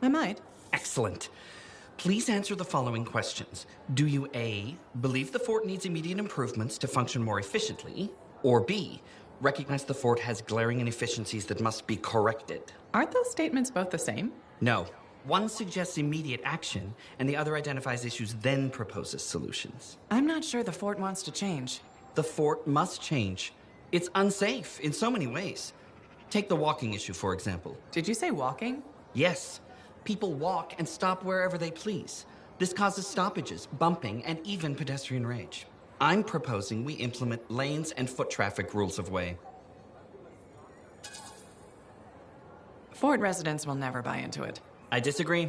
I might. Excellent. Please answer the following questions. Do you A, believe the fort needs immediate improvements to function more efficiently? Or B, recognize the fort has glaring inefficiencies that must be corrected? Aren't those statements both the same? No. One suggests immediate action, and the other identifies issues, then proposes solutions. I'm not sure the fort wants to change. The fort must change. It's unsafe in so many ways. Take the walking issue, for example. Did you say walking? Yes. People walk and stop wherever they please. This causes stoppages, bumping, and even pedestrian rage. I'm proposing we implement lanes and foot traffic rules of way. Fort residents will never buy into it. I disagree.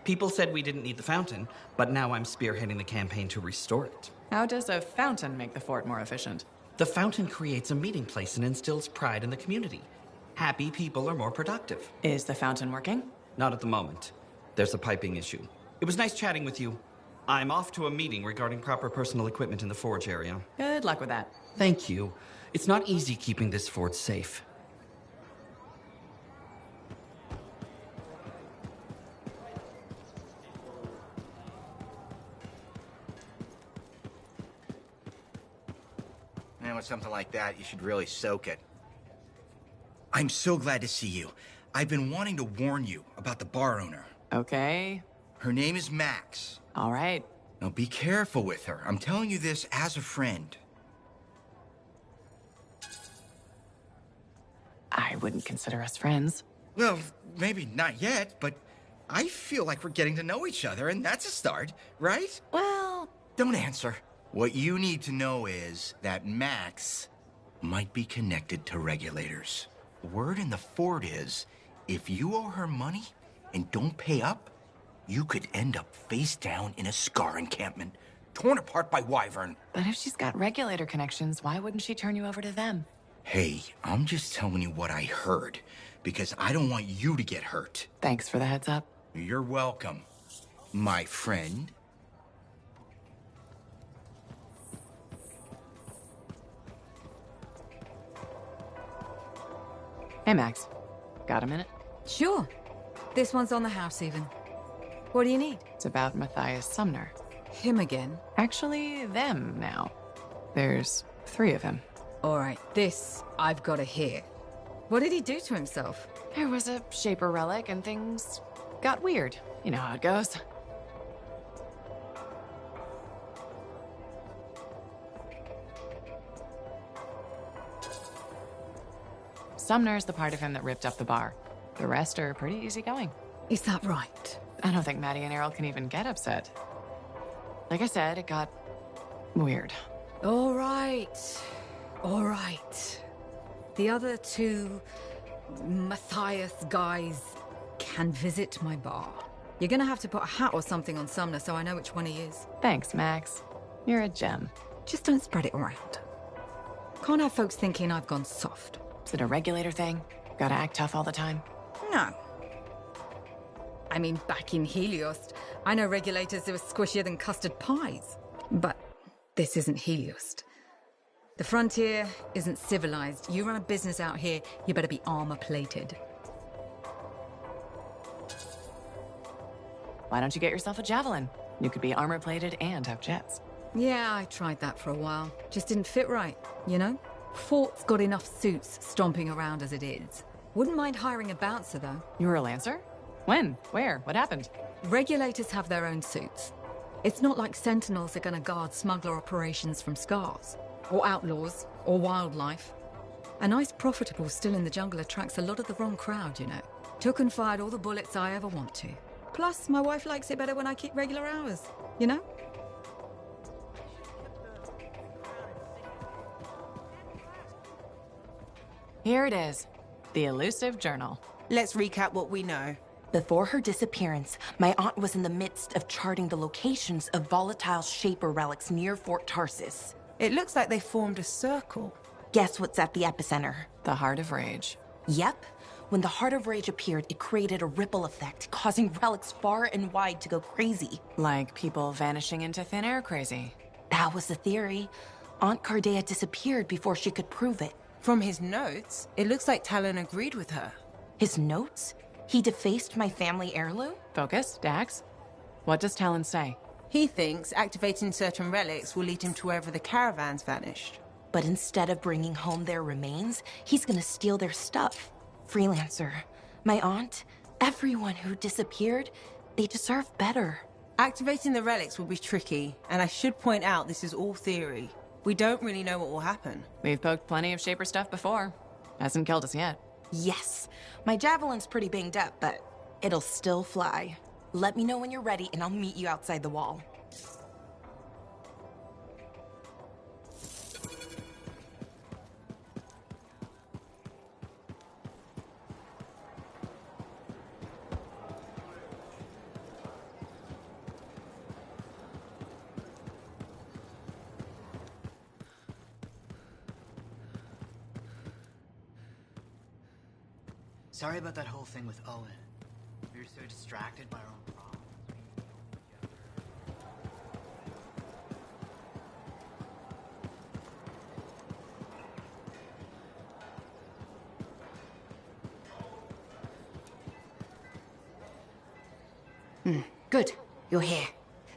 People said we didn't need the fountain, but now I'm spearheading the campaign to restore it. How does a fountain make the fort more efficient? The fountain creates a meeting place and instills pride in the community. Happy people are more productive. Is the fountain working? Not at the moment. There's a piping issue. It was nice chatting with you. I'm off to a meeting regarding proper personal equipment in the forge area. Good luck with that. Thank you. It's not easy keeping this fort safe. And with something like that, you should really soak it. I'm so glad to see you. I've been wanting to warn you about the bar owner. Okay. Her name is Max. All right. Now be careful with her. I'm telling you this as a friend. I wouldn't consider us friends. Well, maybe not yet, but I feel like we're getting to know each other, and that's a start, right? Well... Don't answer. What you need to know is that Max might be connected to regulators. Word in the fort is, if you owe her money and don't pay up, you could end up face down in a Scar encampment, torn apart by Wyvern. But if she's got regulator connections, why wouldn't she turn you over to them? Hey, I'm just telling you what I heard, because I don't want you to get hurt. Thanks for the heads up. You're welcome, my friend. Hey, Max. Got a minute? Sure. This one's on the house, even. What do you need? It's about Matthias Sumner. Him again? Actually, them now. There's 3 of him. All right, this I've got to hear. What did he do to himself? There was a Shaper relic and things got weird. You know how it goes. Sumner's the part of him that ripped up the bar. The rest are pretty easygoing. Is that right? I don't think Maddie and Errol can even get upset. Like I said, it got weird. All right. All right. The other two Matthias guys can visit my bar. You're gonna have to put a hat or something on Sumner so I know which one he is. Thanks, Max. You're a gem. Just don't spread it around. Can't have folks thinking I've gone soft. Is it a regulator thing? Gotta act tough all the time? No. I mean, back in Helios, I know regulators who are squishier than custard pies. But this isn't Helios. The frontier isn't civilized. You run a business out here, you better be armor-plated. Why don't you get yourself a javelin? You could be armor-plated and have jets. Yeah, I tried that for a while. Just didn't fit right, you know? Fort's got enough suits stomping around as it is. Wouldn't mind hiring a bouncer, though. You were a Lancer? When? Where? What happened? Regulators have their own suits. It's not like Sentinels are gonna guard smuggler operations from scars. Or outlaws. Or wildlife. A nice profitable still in the jungle attracts a lot of the wrong crowd, you know. Took and fired all the bullets I ever want to. Plus, my wife likes it better when I keep regular hours, you know? Here it is. The elusive journal. Let's recap what we know. Before her disappearance, my aunt was in the midst of charting the locations of volatile Shaper relics near Fort Tarsis. It looks like they formed a circle. Guess what's at the epicenter? The Heart of Rage. Yep. When the Heart of Rage appeared, it created a ripple effect, causing relics far and wide to go crazy. Like people vanishing into thin air crazy. That was the theory. Aunt Cardea disappeared before she could prove it. From his notes, it looks like Talon agreed with her. His notes? He defaced my family heirloom? Focus, Dax. What does Talon say? He thinks activating certain relics will lead him to wherever the caravans vanished. But instead of bringing home their remains, he's gonna steal their stuff. Freelancer, my aunt, everyone who disappeared, they deserve better. Activating the relics will be tricky, and I should point out this is all theory. We don't really know what will happen. We've poked plenty of Shaper stuff before. Hasn't killed us yet. Yes, my javelin's pretty banged up, but it'll still fly. Let me know when you're ready, and I'll meet you outside the wall. Sorry about that whole thing with Owen. We were so distracted by our own problems. Good. You're here.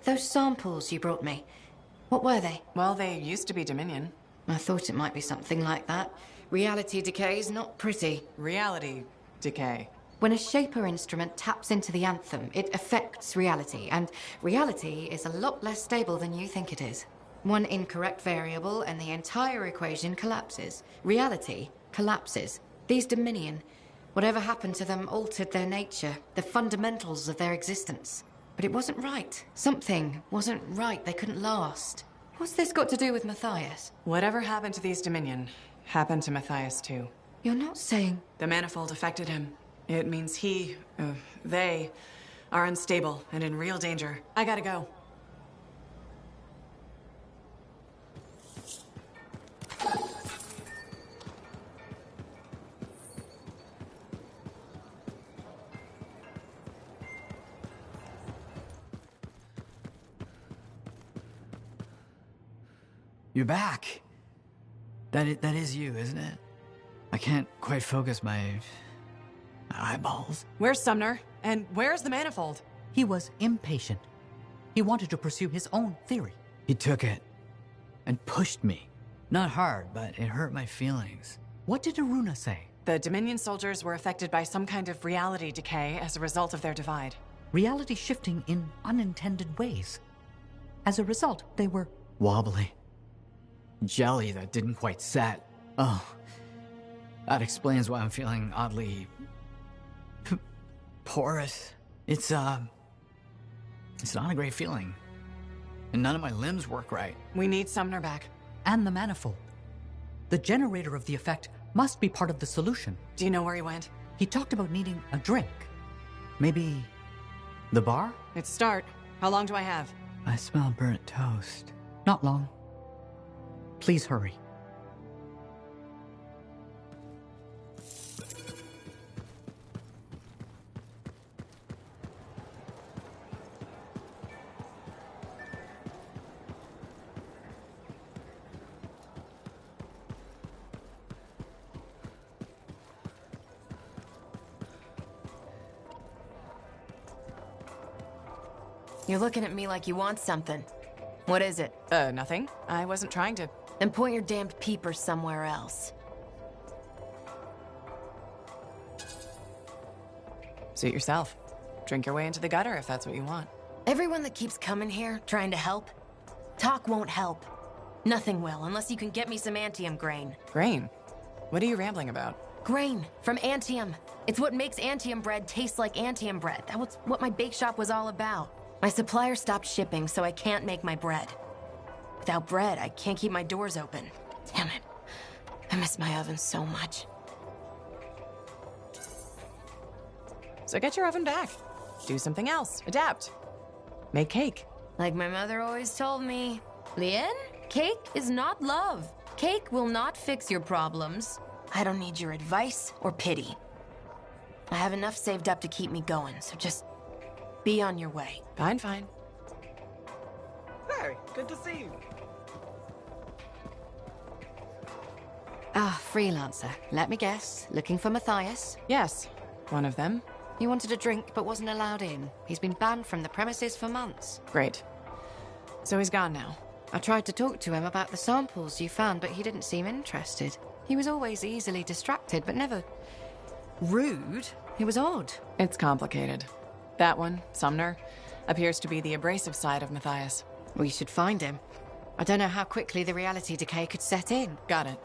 Those samples you brought me, what were they? Well, they used to be Dominion. I thought it might be something like that. Reality decay's not pretty. Reality decay. When a Shaper instrument taps into the Anthem, it affects reality, and reality is a lot less stable than you think it is. One incorrect variable and the entire equation collapses. Reality collapses. These Dominion, whatever happened to them altered their nature, the fundamentals of their existence. But it wasn't right. Something wasn't right. They couldn't last. What's this got to do with Matthias? Whatever happened to these Dominion happened to Matthias too. You're not saying... The manifold affected him. It means they are unstable and in real danger. I gotta go. You're back. That is you, isn't it? I can't quite focus my eyeballs. Where's Sumner? And where's the manifold? He was impatient. He wanted to pursue his own theory. He took it and pushed me. Not hard, but it hurt my feelings. What did Aruna say? The Dominion soldiers were affected by some kind of reality decay as a result of their divide. Reality shifting in unintended ways. As a result, they were wobbly. Jelly that didn't quite set. Oh, That explains why I'm feeling oddly... porous. It's not a great feeling. And none of my limbs work right. We need Sumner back. And the manifold. The generator of the effect must be part of the solution. Do you know where he went? He talked about needing a drink. Maybe the bar? It's start. How long do I have? I smell burnt toast. Not long. Please hurry. You're looking at me like you want something. What is it? Nothing. I wasn't trying to... Then point your damned peepers somewhere else. Suit yourself. Drink your way into the gutter if that's what you want. Everyone that keeps coming here, trying to help, talk won't help. Nothing will, unless you can get me some Anthem grain. Grain? What are you rambling about? Grain from Anthem. It's what makes Anthem bread taste like Anthem bread. That was what my bake shop was all about. My supplier stopped shipping, so I can't make my bread. Without bread, I can't keep my doors open. Damn it. I miss my oven so much. So get your oven back. Do something else. Adapt. Make cake. Like my mother always told me, Lien, cake is not love. Cake will not fix your problems. I don't need your advice or pity. I have enough saved up to keep me going, so just be on your way. Fine, fine. Hey, good to see you. Ah, freelancer. Let me guess. Looking for Matthias? Yes, one of them. He wanted a drink but wasn't allowed in. He's been banned from the premises for months. Great. So he's gone now. I tried to talk to him about the samples you found, but he didn't seem interested. He was always easily distracted, but never rude. It was odd. It's complicated. That one, Sumner, appears to be the abrasive side of Matthias. We should find him. I don't know how quickly the reality decay could set in. Got it.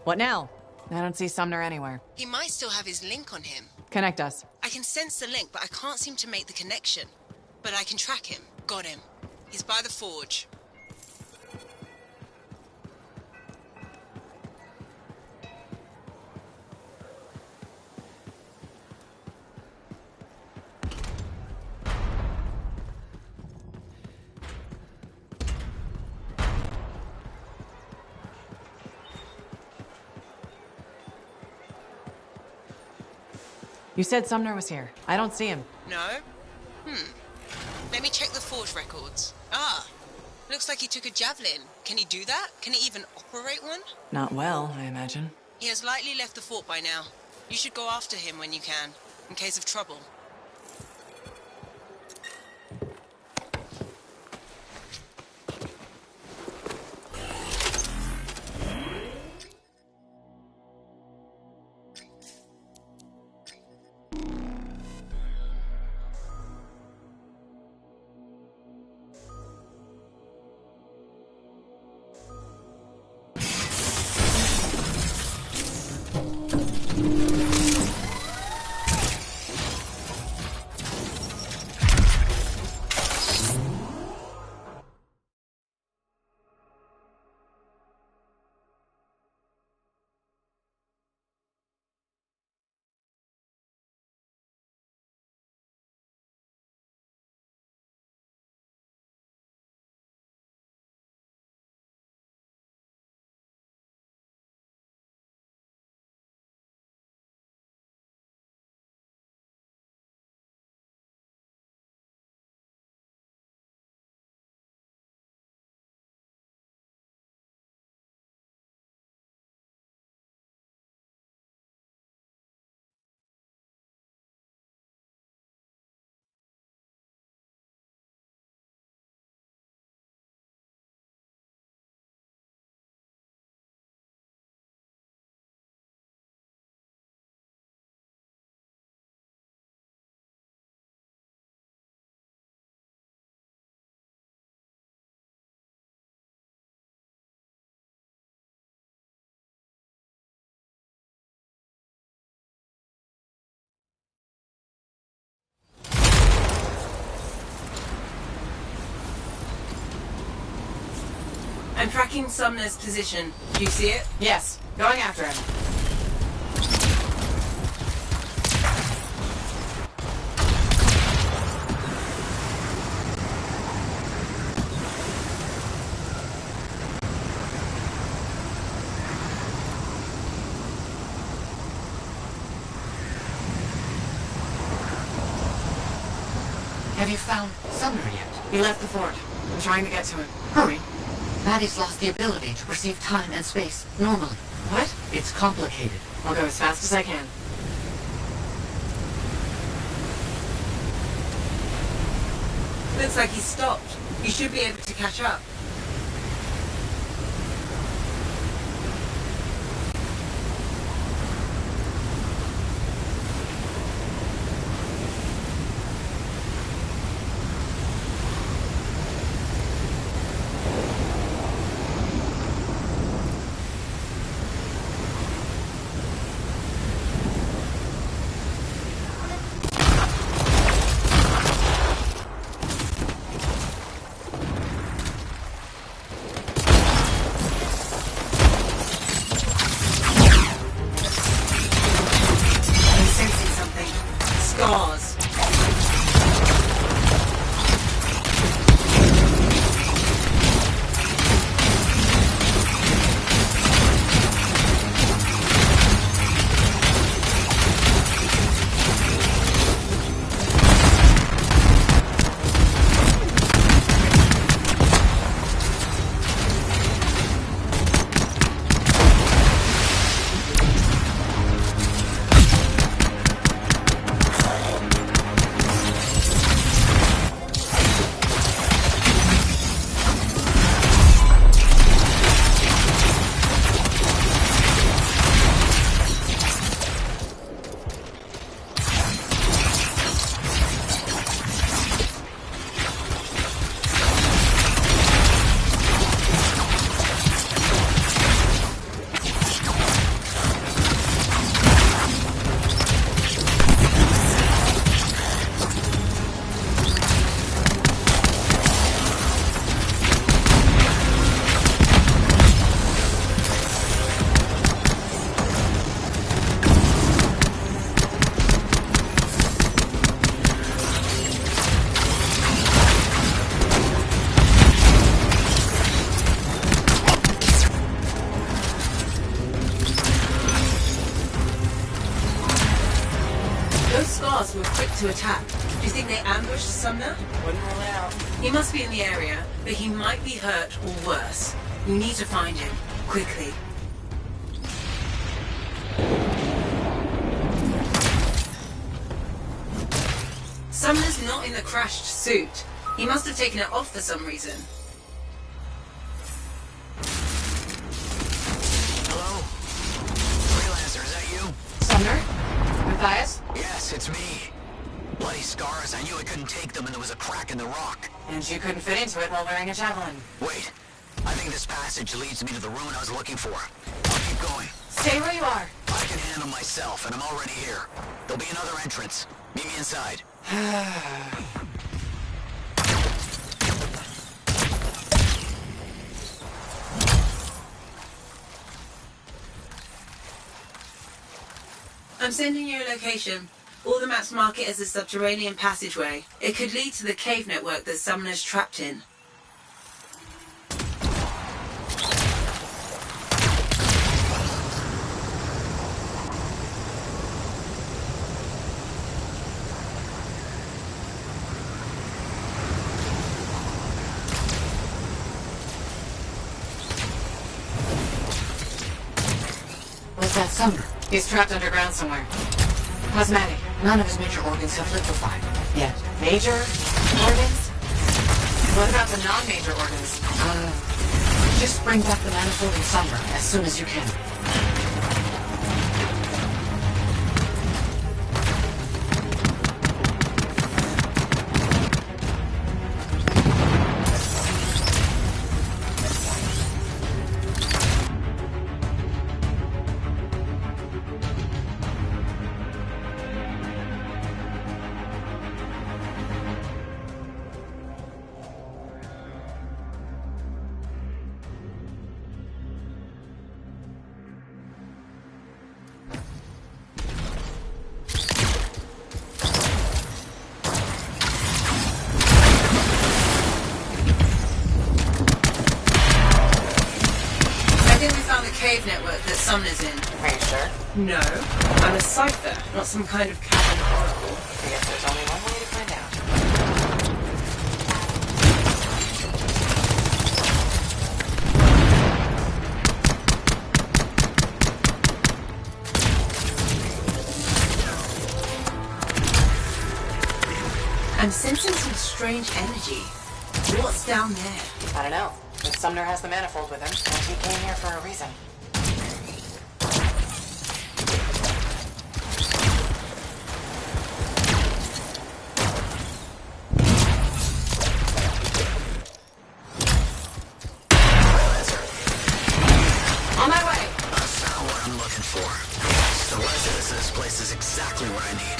What now? I don't see Sumner anywhere. He might still have his link on him. Connect us. I can sense the link, but I can't seem to make the connection. But I can track him. Got him. He's by the forge. You said Sumner was here. I don't see him. No? Let me check the forge records. Ah, looks like he took a javelin. Can he do that? Can he even operate one? Not well, I imagine. He has likely left the fort by now. You should go after him when you can, in case of trouble. I'm tracking Sumner's position. Do you see it? Yes. Going after him. Have you found Sumner yet? He left the fort. I'm trying to get to him. Hurry. Maddie's lost the ability to perceive time and space normally. What? It's complicated. I'll go as fast as I can. Looks like he stopped. You should be able to catch up. Were quick to attack. Do you think they ambushed Sumner? Wouldn't rule it out. He must be in the area, but he might be hurt or worse. You need to find him, quickly. Sumner's not in the crashed suit. He must have taken it off for some reason. Hello? Freelancer, is that you? Sumner? Matthias? Yes, it's me. Bloody scars, I knew I couldn't take them and there was a crack in the rock. And you couldn't fit into it while wearing a javelin. Wait, I think this passage leads me to the ruin I was looking for. I'll keep going. Stay where you are. I can handle myself, and I'm already here. There'll be another entrance. Meet me inside. I'm sending you a location. All the maps mark it as a subterranean passageway. It could lead to the cave network that Sumner's trapped in. What's that, Sumner? He's trapped underground somewhere. How's Maddie? None of his major organs have liquefied yet. Major organs? What about the non-major organs? Just bring back the manifold in Sumner as soon as you can. network that Sumner's in. Are you sure? No. I'm a cipher, not some kind of cavern oracle. I guess there's only one way to find out. I'm sensing some strange energy. What's down there? I don't know. But Sumner has the manifold with him, and he came here for a reason. On my way! I found what I'm looking for. The residence of this place is exactly what I need.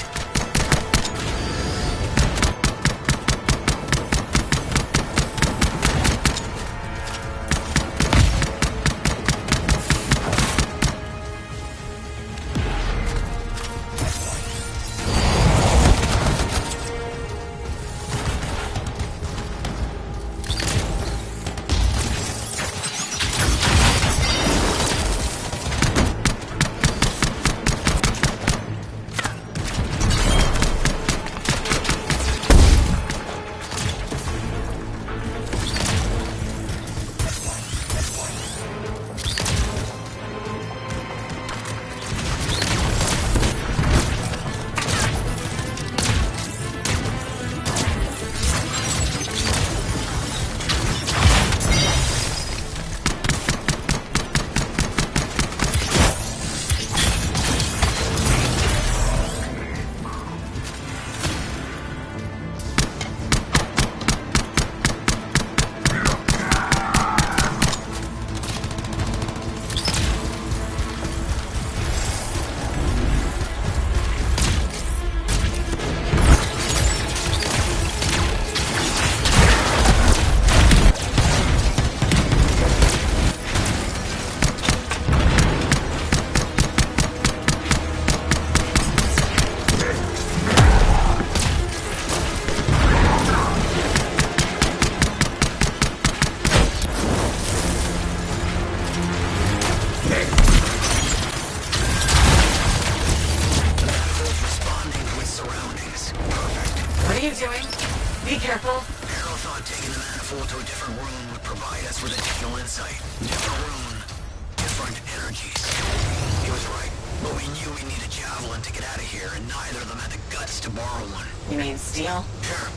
You mean steel? Sure.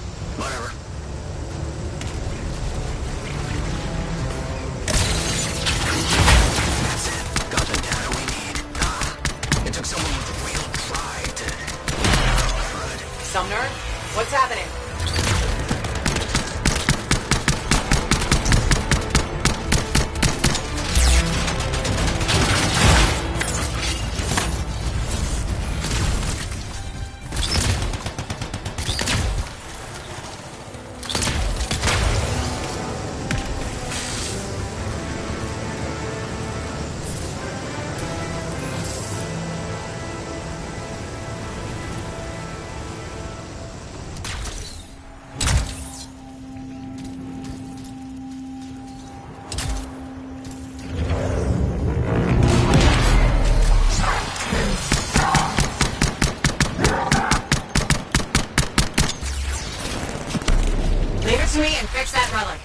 Whatever. That's it. Got the data we need. It took someone with real drive to... crud. Sumner? What's happening? To me and fix that relic.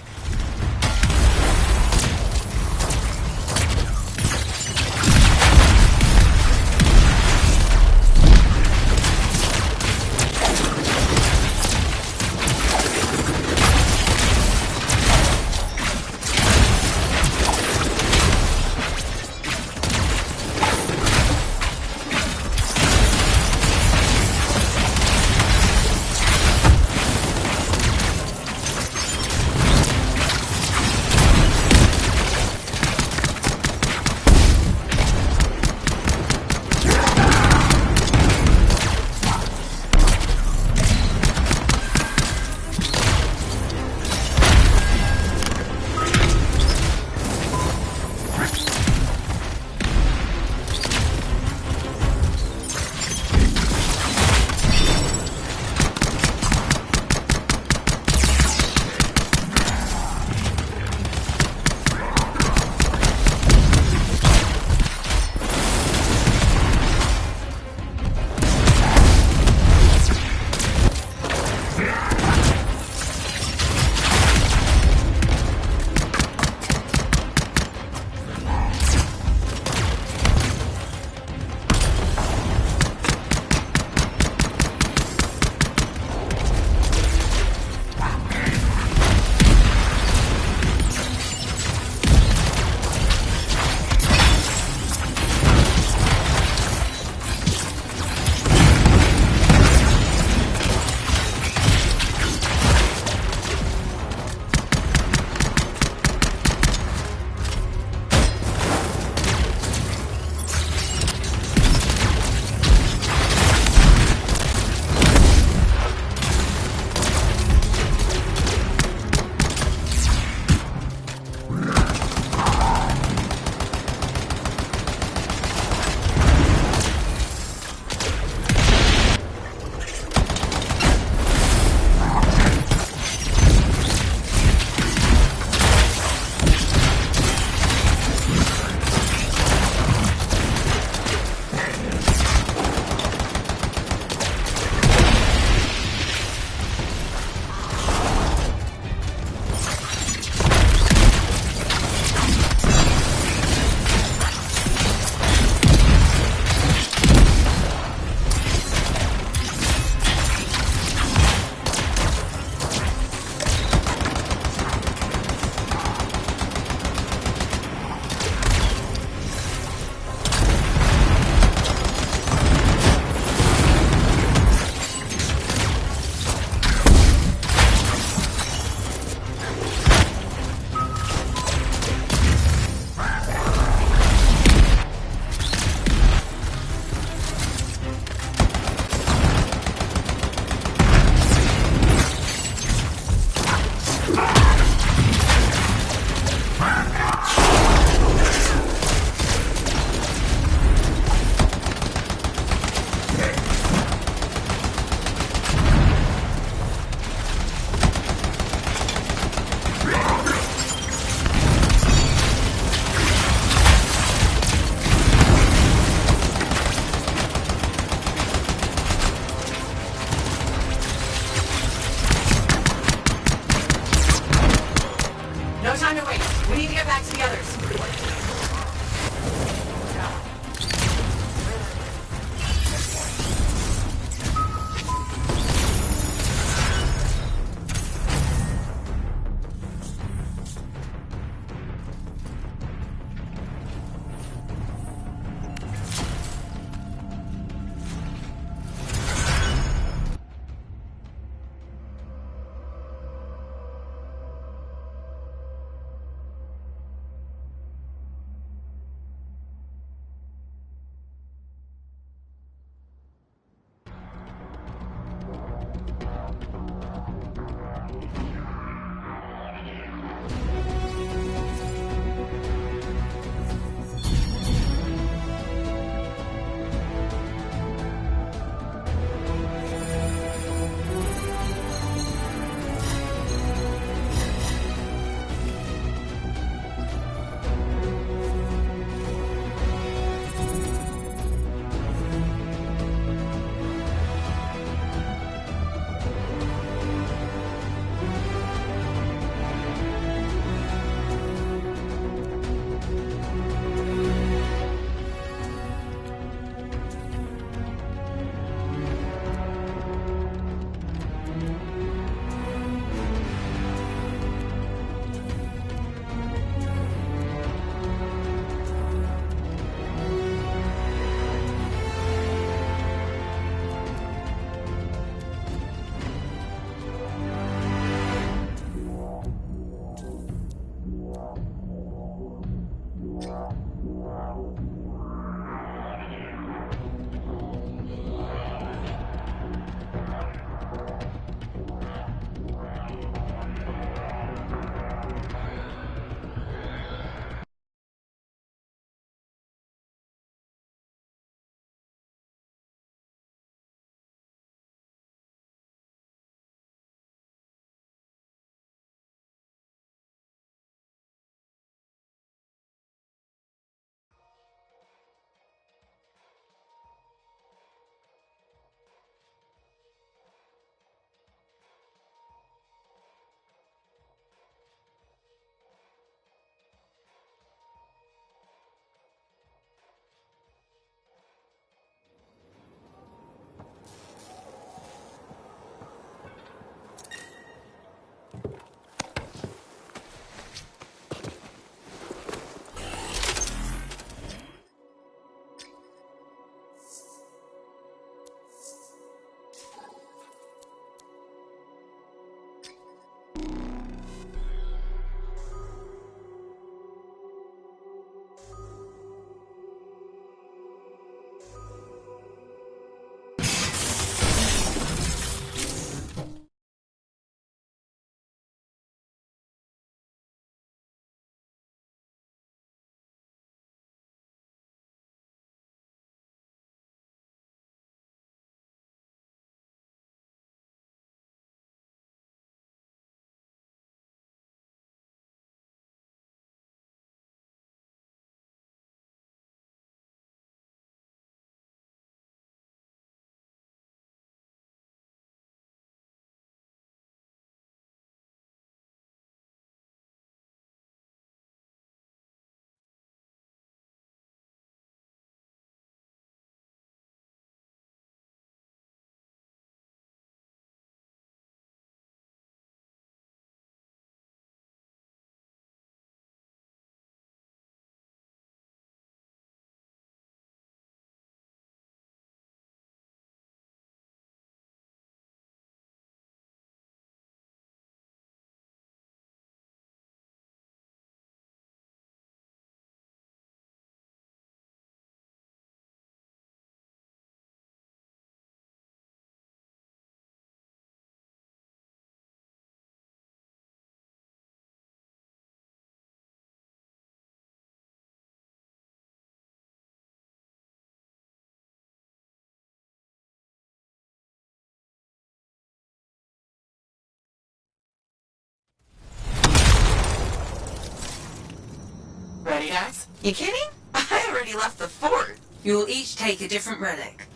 ready, guys? You kidding? I already left the fort. You'll each take a different relic.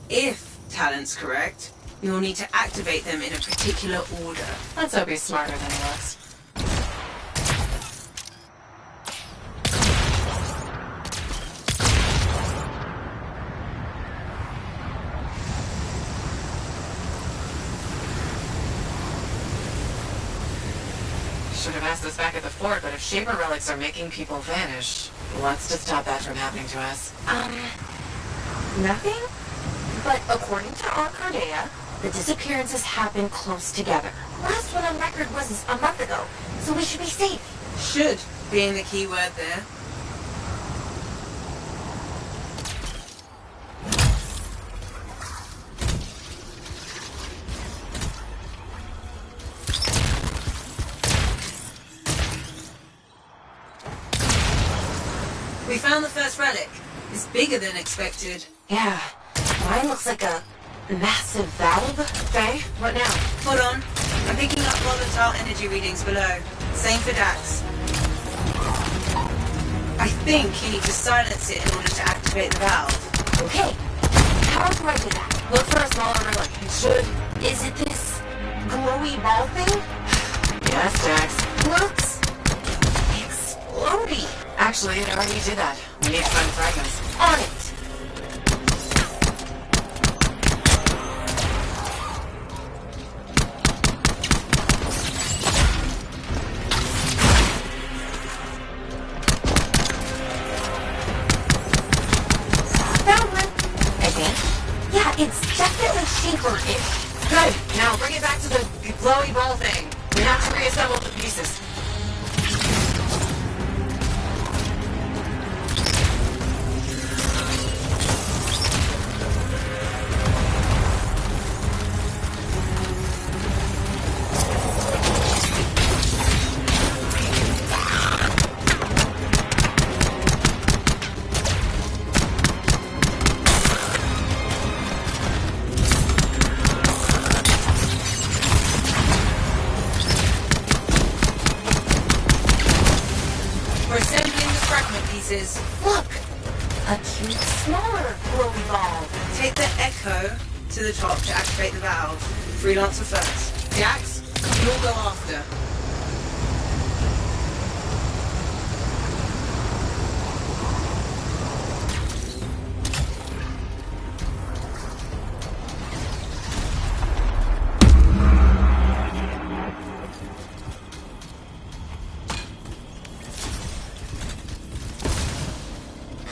If Talon's correct, you'll need to activate them in a particular order. Let's hope he's smarter than he looks. Should have asked this back at the fort, but if Shaper relics are making people vanish, what's to stop that from happening to us? Nothing? But according to Arcardea, the disappearances happen close together. Last one on record was a month ago, so we should be safe. Should being the key word there. We found the first relic. It's bigger than expected. Yeah, mine looks like a massive valve. Okay, what now? Hold on. I'm picking up volatile energy readings below. Same for Dax. I think you need to silence it in order to activate the valve. Okay, how do I do that? Look for a smaller relic. It should. Is it this glowy ball thing? Yes, Dax. Looks explodey. Actually, it already did that. We need to find the fragments. On it. Found one. I think. Yeah, it's definitely shaper-ish. Good. Now bring it back to the glowy ball thing. We have to reassemble the pieces. Look! A cute, smaller glowy ball. Take the Echo to the top to activate the valve. Freelancer first. Dax, you'll go after.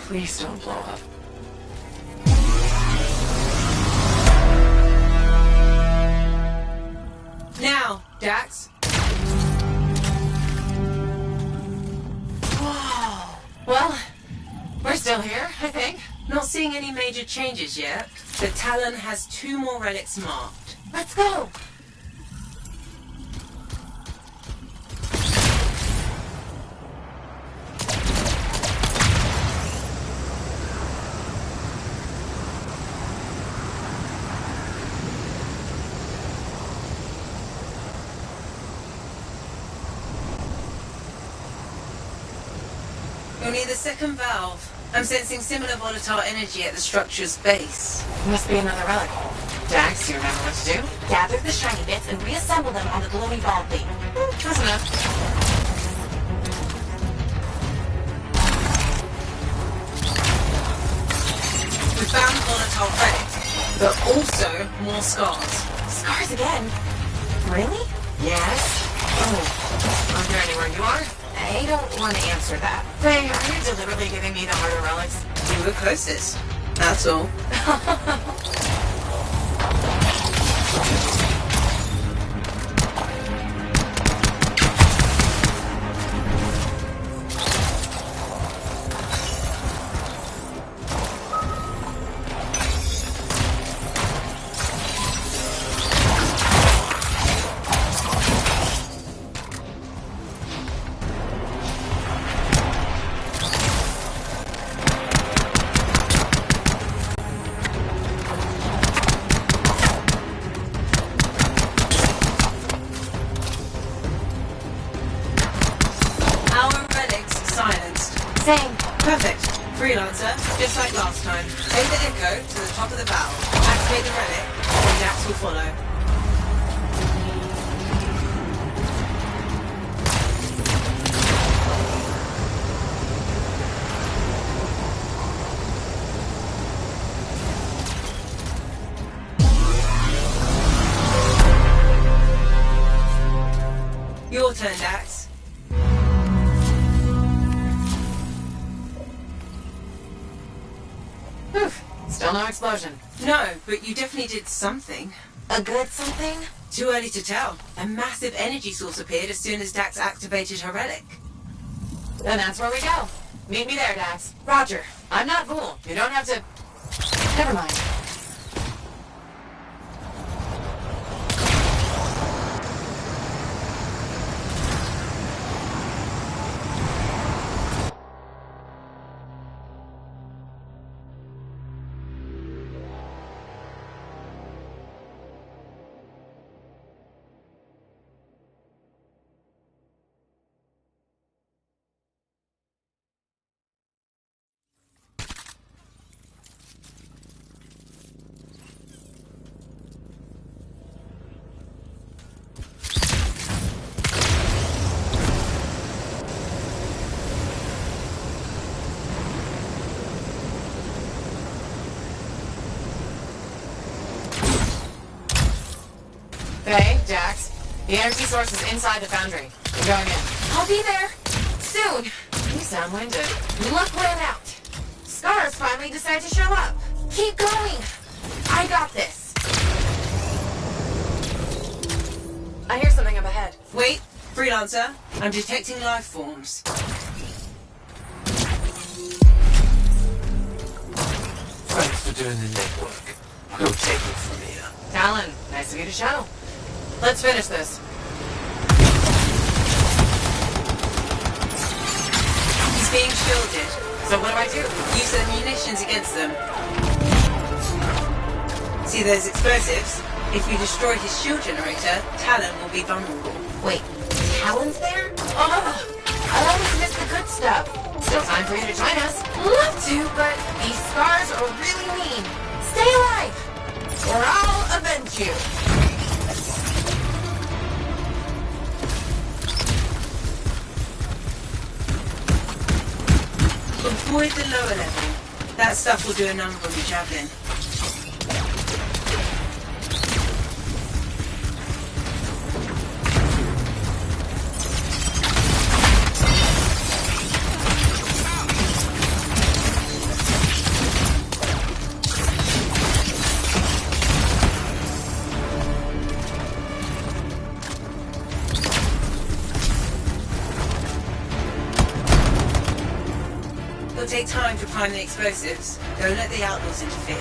Please don't blow up. Now, Dax. Whoa. Well, we're still here, I think. Not seeing any major changes yet, but Talon has 2 more relics marked. Let's go! You'll need the second valve. I'm sensing similar volatile energy at the structure's base. Must be another relic. Dax, you remember what to do? Gather the shiny bits and reassemble them on the glowy ball thing. That's enough. We found the volatile relic, but also more scars. Scars again? Really? Yes? Oh. Are there anywhere you are? I don't want to answer that. Faye, are you deliberately giving me the harder relics? You were closest. That's all. saying? Perfect. Freelancer, just like last time. Take the echo to the top of the valve, activate the relic, and Dax will follow. Your turn, Dax. Whew. Still no explosion. No, but you definitely did something. A good something? Too early to tell. A massive energy source appeared as soon as Dax activated her relic. Then that's where we go. Meet me there, Dax. Roger. I'm not fool. You don't have to... Never mind. Hey, Jax. The energy source is inside the foundry. You're going in. I'll be there. Soon. You sound winded. Luck ran out. Scars finally decided to show up. Keep going. I got this. I hear something up ahead. Wait, Freelancer. I'm detecting life forms. Thanks for doing the network. We'll take it from here. Talon, nice of you to show. Let's finish this. He's being shielded. So what do I do? Use the munitions against them. See those explosives? If you destroy his shield generator, Talon will be vulnerable. Wait, Talon's there? Oh, I always miss the good stuff. Still time for you to join us. Love to, but these scars are really mean. Stay alive, or I'll avenge you. Avoid the lower level. That stuff will do a number on the javelin. It'll take time to prime the explosives. Don't let the outlaws interfere.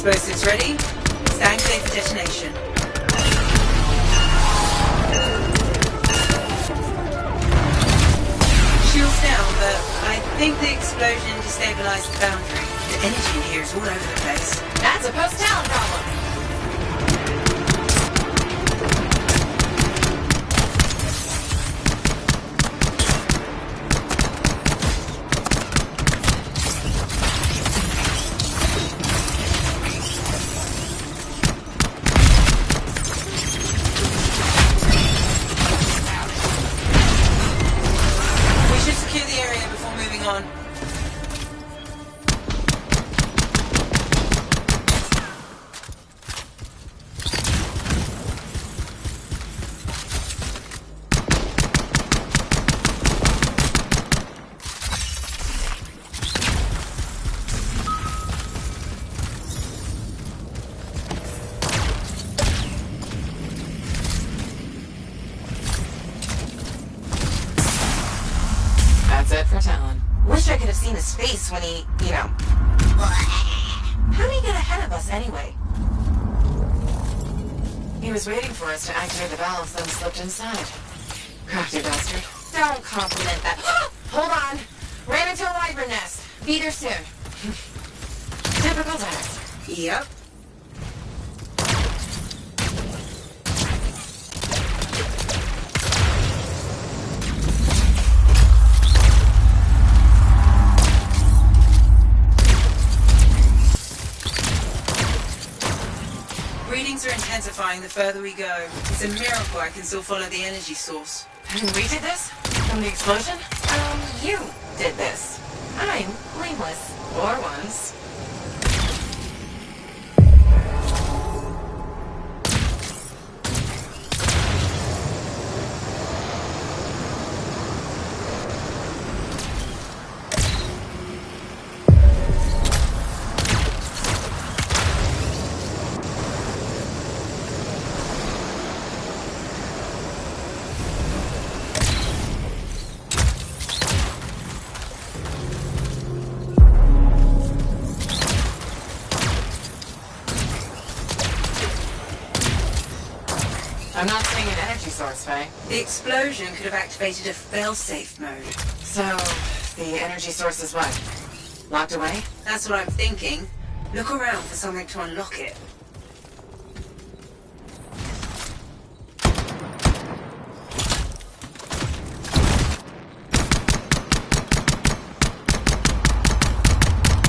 Explosives ready. Stand clear for detonation. Shields down, but I think the explosion destabilized the boundary. The energy in here is all over the place. That's a post-talent problem. Face when he, How did he get ahead of us anyway? He was waiting for us to activate the valves, then slipped inside. Crafty bastard. Don't compliment that. Hold on. Ran into a wyvern nest. Be there soon. Typical Dax. Yep. Readings are intensifying the further we go. It's a miracle I can still follow the energy source. We did this? From the explosion? You did this. I'm blameless. For once. I'm not seeing an energy source, Faye. The explosion could have activated a fail-safe mode. So, the energy source is what? Locked away? That's what I'm thinking. Look around for something to unlock it.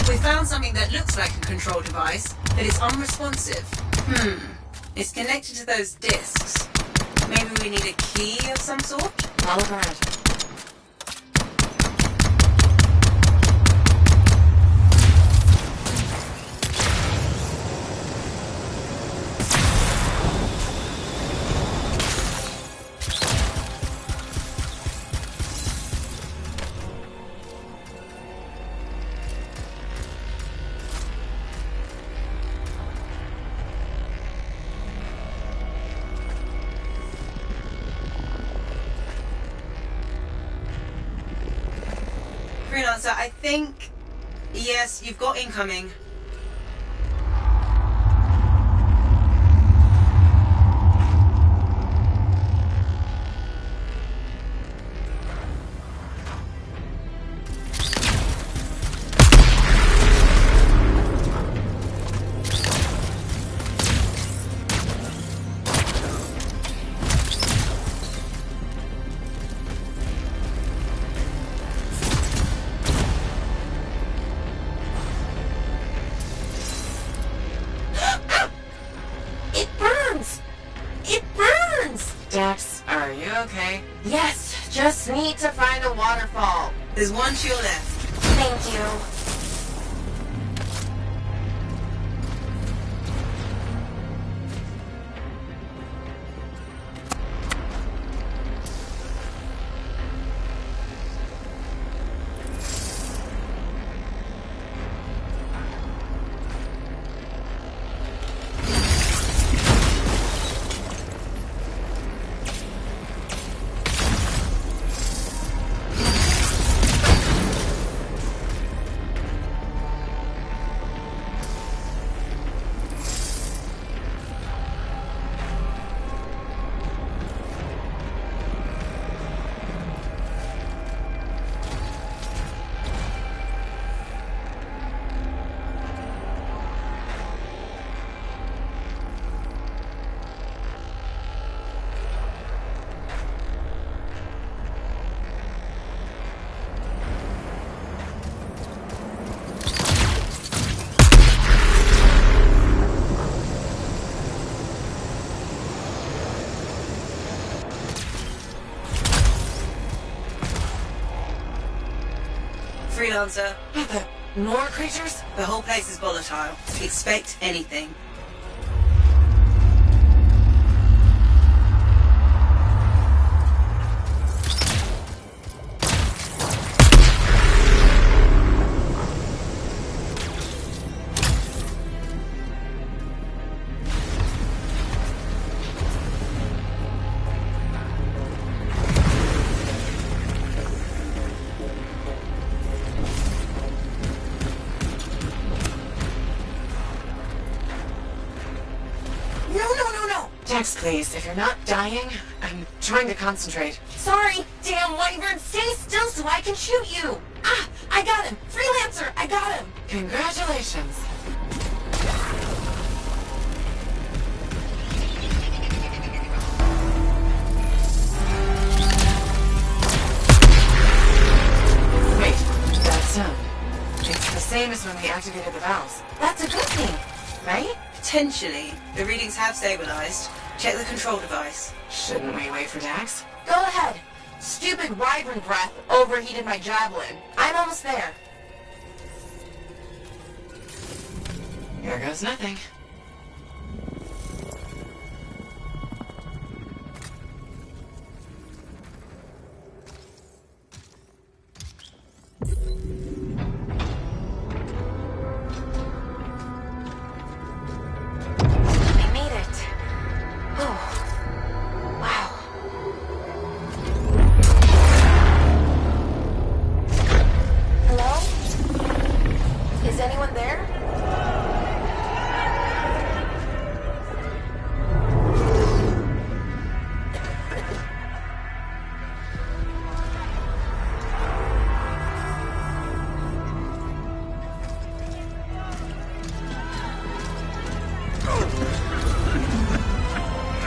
We found something that looks like a control device, but it's unresponsive. It's connected to those discs. Maybe we need a key of some sort? I'll look around. Freelancer, I think... Yes, you've got incoming. Just need to find a waterfall. There's one shield left. Thank you. answer. What the? More creatures? The whole place is volatile. Expect anything. Dex, please, if you're not dying, I'm trying to concentrate. Sorry, damn wyvern, stay still so I can shoot you! Ah, I got him! Freelancer, I got him! Congratulations. Wait, it's the same as when we activated the valves. That's a good thing, right? Potentially. The readings have stabilized. Check the control device. Shouldn't we wait for Dax? Go ahead. Stupid wyvern breath overheated my javelin. I'm almost there. Here goes nothing.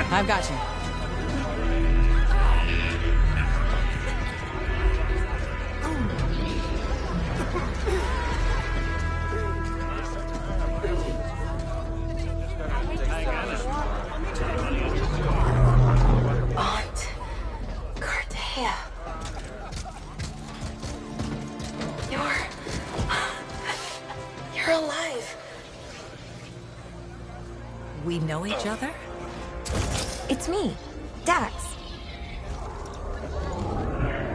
I've got you. Aunt Cardea. You're alive. We know each other? It's me, Dax.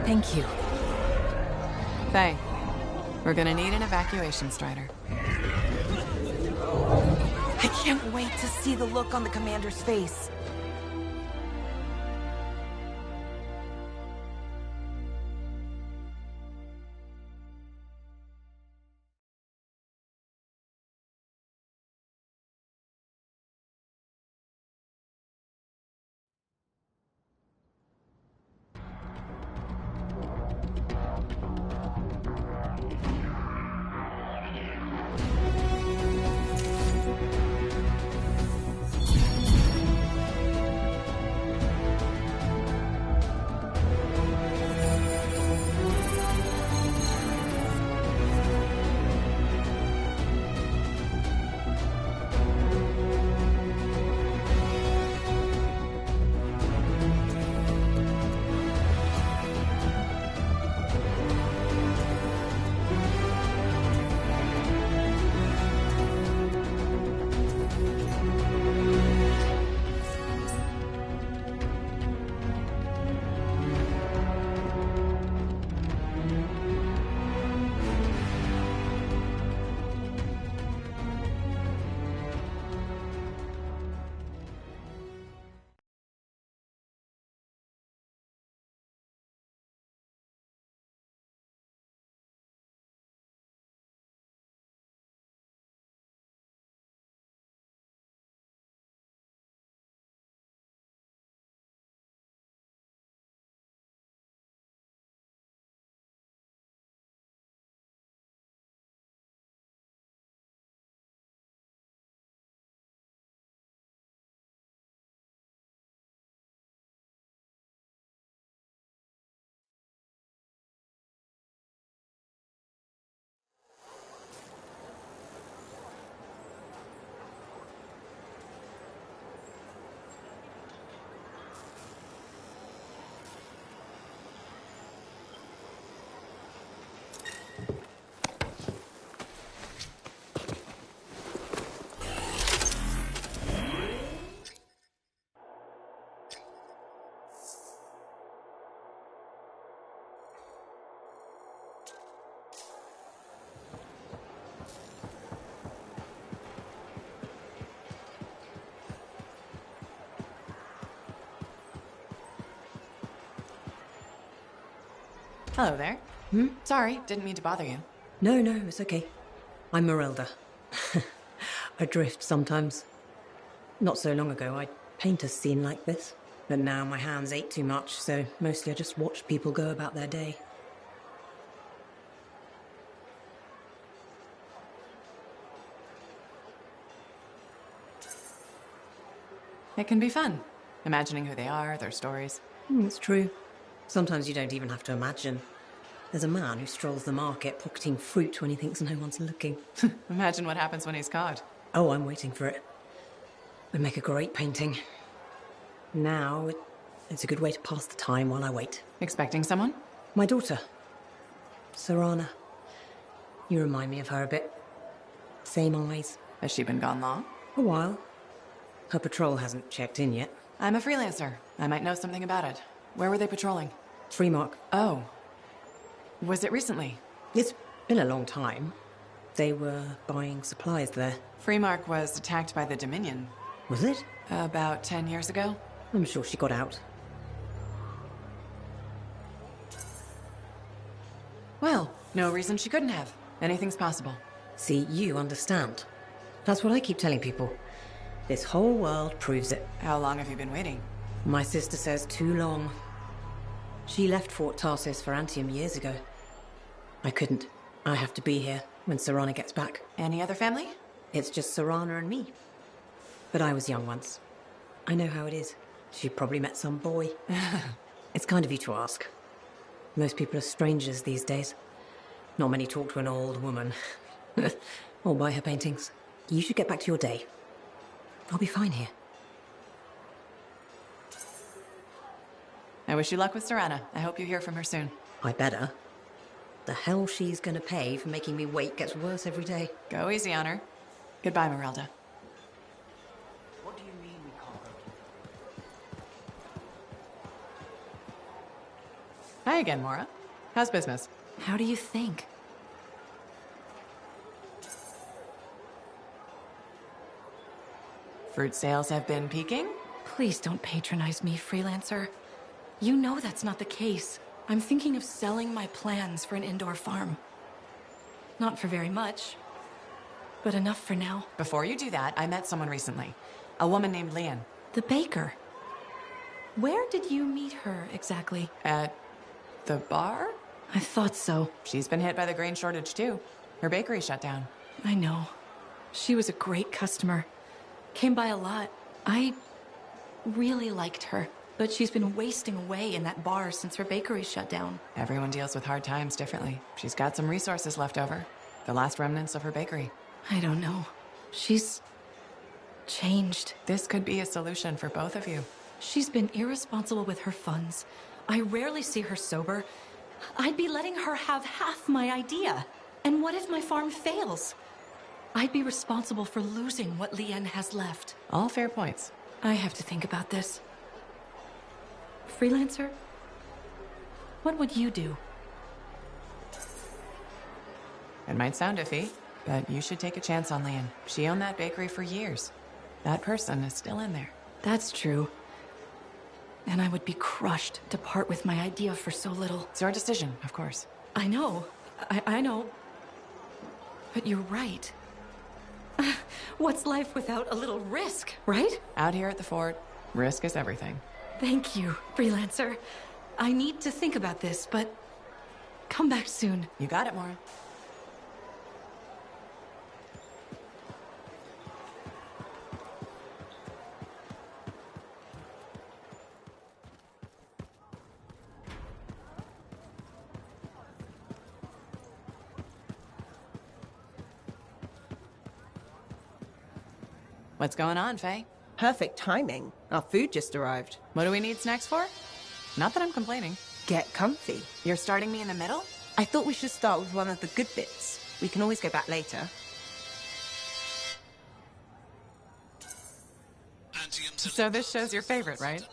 Thank you. Faye, we're gonna need an evacuation strider. I can't wait to see the look on the commander's face. Hello there. Sorry, didn't mean to bother you. No, it's okay. I'm Merelda. I drift sometimes. Not so long ago, I'd paint a scene like this. But now my hands ache too much, so mostly I just watch people go about their day. It can be fun, imagining who they are, their stories. It's true. Sometimes you don't even have to imagine. There's a man who strolls the market pocketing fruit when he thinks no one's looking. Imagine what happens when he's caught. Oh, I'm waiting for it. Would make a great painting. Now, it's a good way to pass the time while I wait. Expecting someone? My daughter, Serana. You remind me of her a bit. Same eyes. Has she been gone long? A while. Her patrol hasn't checked in yet. I'm a freelancer. I might know something about it. Where were they patrolling? Freemark. Oh. Was it recently? It's been a long time. They were buying supplies there. Freemark was attacked by the Dominion. Was it? About 10 years ago. I'm sure she got out. Well, no reason she couldn't have. Anything's possible. See, you understand. That's what I keep telling people. This whole world proves it. How long have you been waiting? My sister says too long. She left Fort Tarsis for Anthem years ago. I couldn't. I have to be here when Serana gets back. Any other family? It's just Serana and me. But I was young once. I know how it is. She probably met some boy. It's kind of you to ask. Most people are strangers these days. Not many talk to an old woman. Or buy her paintings. You should get back to your day. I'll be fine here. I wish you luck with Serana. I hope you hear from her soon. I better. The hell she's gonna pay for making me wait gets worse every day. Go easy on her. Goodbye, Merelda. What do you mean we can't go to... Hi again, Mora. How's business? How do you think? Fruit sales have been peaking? Please don't patronize me, freelancer. You know that's not the case. I'm thinking of selling my plans for an indoor farm. Not for very much, but enough for now. Before you do that, I met someone recently. A woman named Lian. The baker. Where did you meet her exactly? At the bar? I thought so. She's been hit by the grain shortage too. Her bakery shut down. I know. She was a great customer. Came by a lot. I really liked her. But she's been wasting away in that bar since her bakery shut down. Everyone deals with hard times differently. She's got some resources left over. The last remnants of her bakery. I don't know. She's changed. This could be a solution for both of you. She's been irresponsible with her funds. I rarely see her sober. I'd be letting her have half my idea. And what if my farm fails? I'd be responsible for losing what Lian has left. All fair points. I have to think about this. Freelancer? What would you do? It might sound iffy, but you should take a chance on Lian. She owned that bakery for years. That person is still in there. That's true. And I would be crushed to part with my idea for so little. It's your decision, of course. I know. I know. But you're right. What's life without a little risk, right? Out here at the fort, risk is everything. Thank you, freelancer. I need to think about this, but come back soon. You got it, Mora. What's going on, Faye? Perfect timing. Our food just arrived. What do we need snacks for? Not that I'm complaining. Get comfy. You're starting me in the middle? I thought we should start with one of the good bits. We can always go back later. So this show's your favorite, right?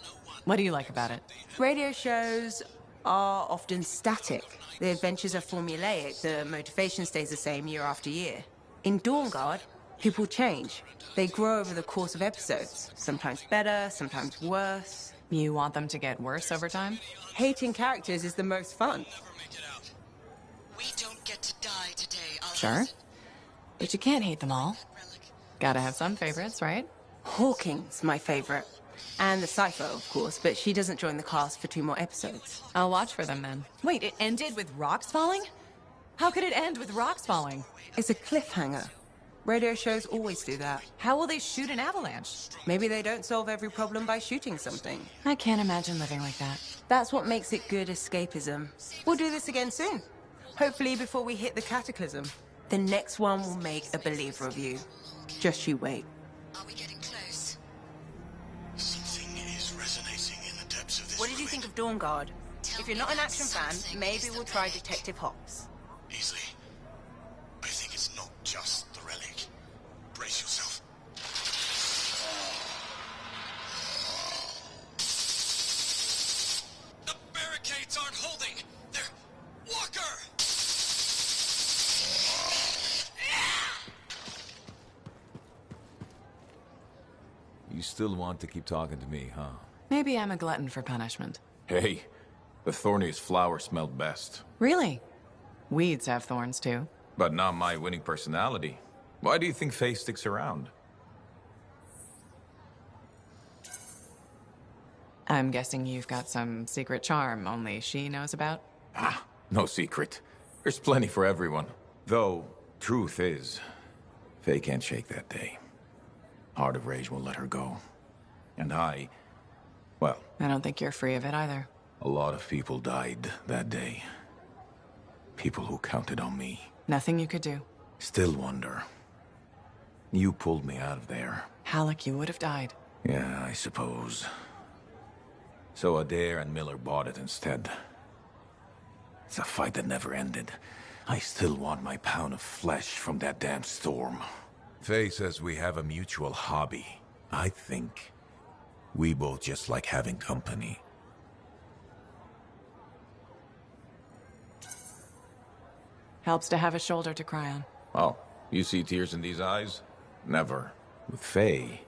What do you like about it? Radio shows are often static. The adventures are formulaic. The motivation stays the same year after year. In Dawn Guard, people change. They grow over the course of episodes. Sometimes better, sometimes worse. You want them to get worse over time? Hating characters is the most fun. We don't get to die today, Sure. But you can't hate them all. Gotta have some favorites, right? Hawking's my favorite. And the Cypher, of course, but she doesn't join the cast for 2 more episodes. I'll watch for them then. Wait, it ended with rocks falling? How could it end with rocks falling? It's a cliffhanger. Radio shows always do that. How will they shoot an avalanche? Maybe they don't solve every problem by shooting something. I can't imagine living like that. That's what makes it good escapism. We'll do this again soon. Hopefully before we hit the cataclysm. The next one will make a believer of you. Just you wait. Are we getting close? Something is resonating in the depths of this. What did you think of Dawn Guard? If you're not an action fan, maybe we'll try Detective Hops. Easily. I think it's not just the relic. Brace yourself. The barricades aren't holding! They're... Walker! You still want to keep talking to me, huh? Maybe I'm a glutton for punishment. Hey, the thorniest flower smelled best. Really? Weeds have thorns too. But not my winning personality. Why do you think Faye sticks around? I'm guessing you've got some secret charm only she knows about? Ah, no secret. There's plenty for everyone. Though, truth is, Faye can't shake that day. Heart of Rage won't let her go. And well... I don't think you're free of it either. A lot of people died that day. People who counted on me. Nothing you could do. Still wonder. You pulled me out of there. Halleck, you would have died. Yeah, I suppose. So Adair and Miller bought it instead. It's a fight that never ended. I still want my pound of flesh from that damn storm. Faye says we have a mutual hobby. I think we both just like having company. Helps to have a shoulder to cry on. Oh, you see tears in these eyes? Never. With Faye,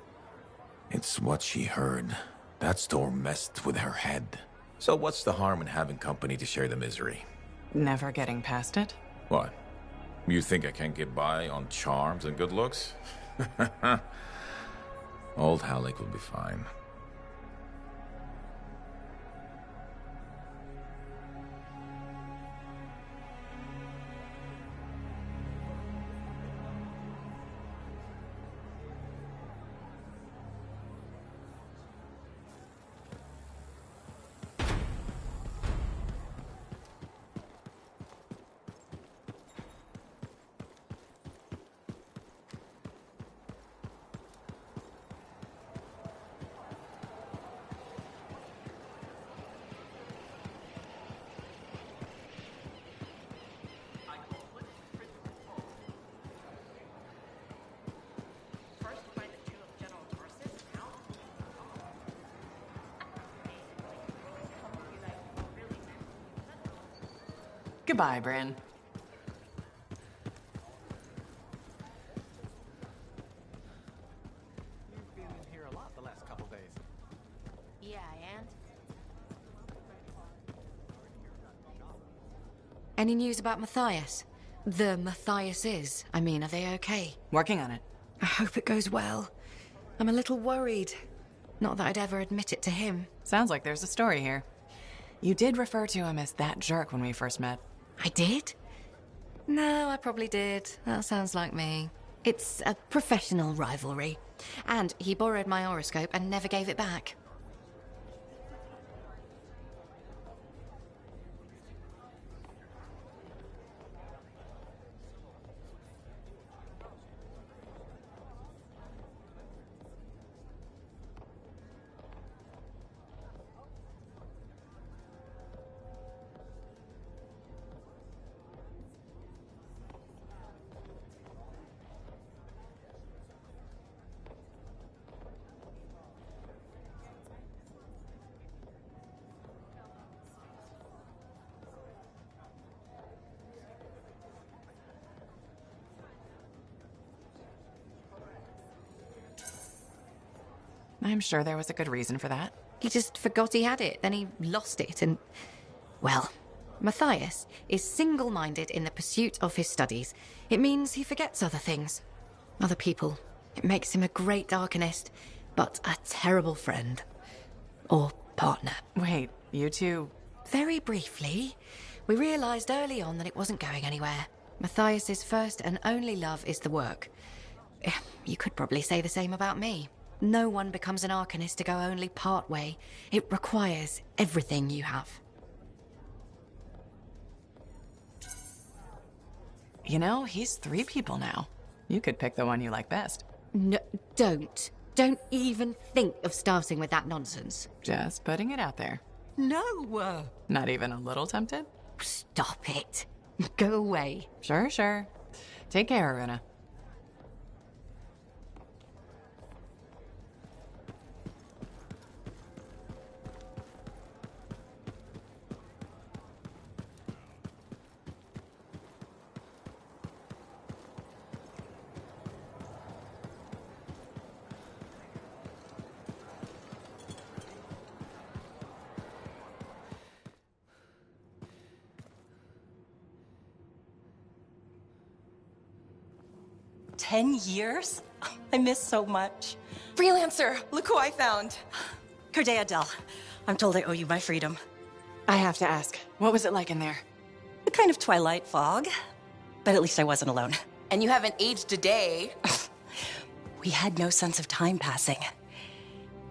it's what she heard. That storm messed with her head. So what's the harm in having company to share the misery? Never getting past it? What? You think I can't get by on charms and good looks? Old Halleck will be fine. Goodbye, Bryn. You've been in here a lot the last couple days. Yeah, and? Any news about Matthias? The Matthiases. I mean, are they okay? Working on it. I hope it goes well. I'm a little worried. Not that I'd ever admit it to him. Sounds like there's a story here. You did refer to him as that jerk when we first met. I did? No, I probably did. That sounds like me. It's a professional rivalry. And he borrowed my horoscope and never gave it back. I'm sure there was a good reason for that. He just forgot he had it, then he lost it, and... Well, Matthias is single-minded in the pursuit of his studies. It means he forgets other things. Other people. It makes him a great Arcanist, but a terrible friend. Or partner. Wait, you two... Very briefly, we realized early on that it wasn't going anywhere. Matthias's first and only love is the work. You could probably say the same about me. No one becomes an Arcanist to go only part way. It requires everything you have. You know, he's 3 people now. You could pick the one you like best. No, don't. Don't even think of starting with that nonsense. Just putting it out there. No! Not even a little tempted? Stop it. Go away. Sure. Take care, Aruna. 10 years? I miss so much. Freelancer, look who I found. Corday Adele, I'm told I owe you my freedom. I have to ask, what was it like in there? A kind of twilight fog, but at least I wasn't alone. And you haven't aged a day. We had no sense of time passing.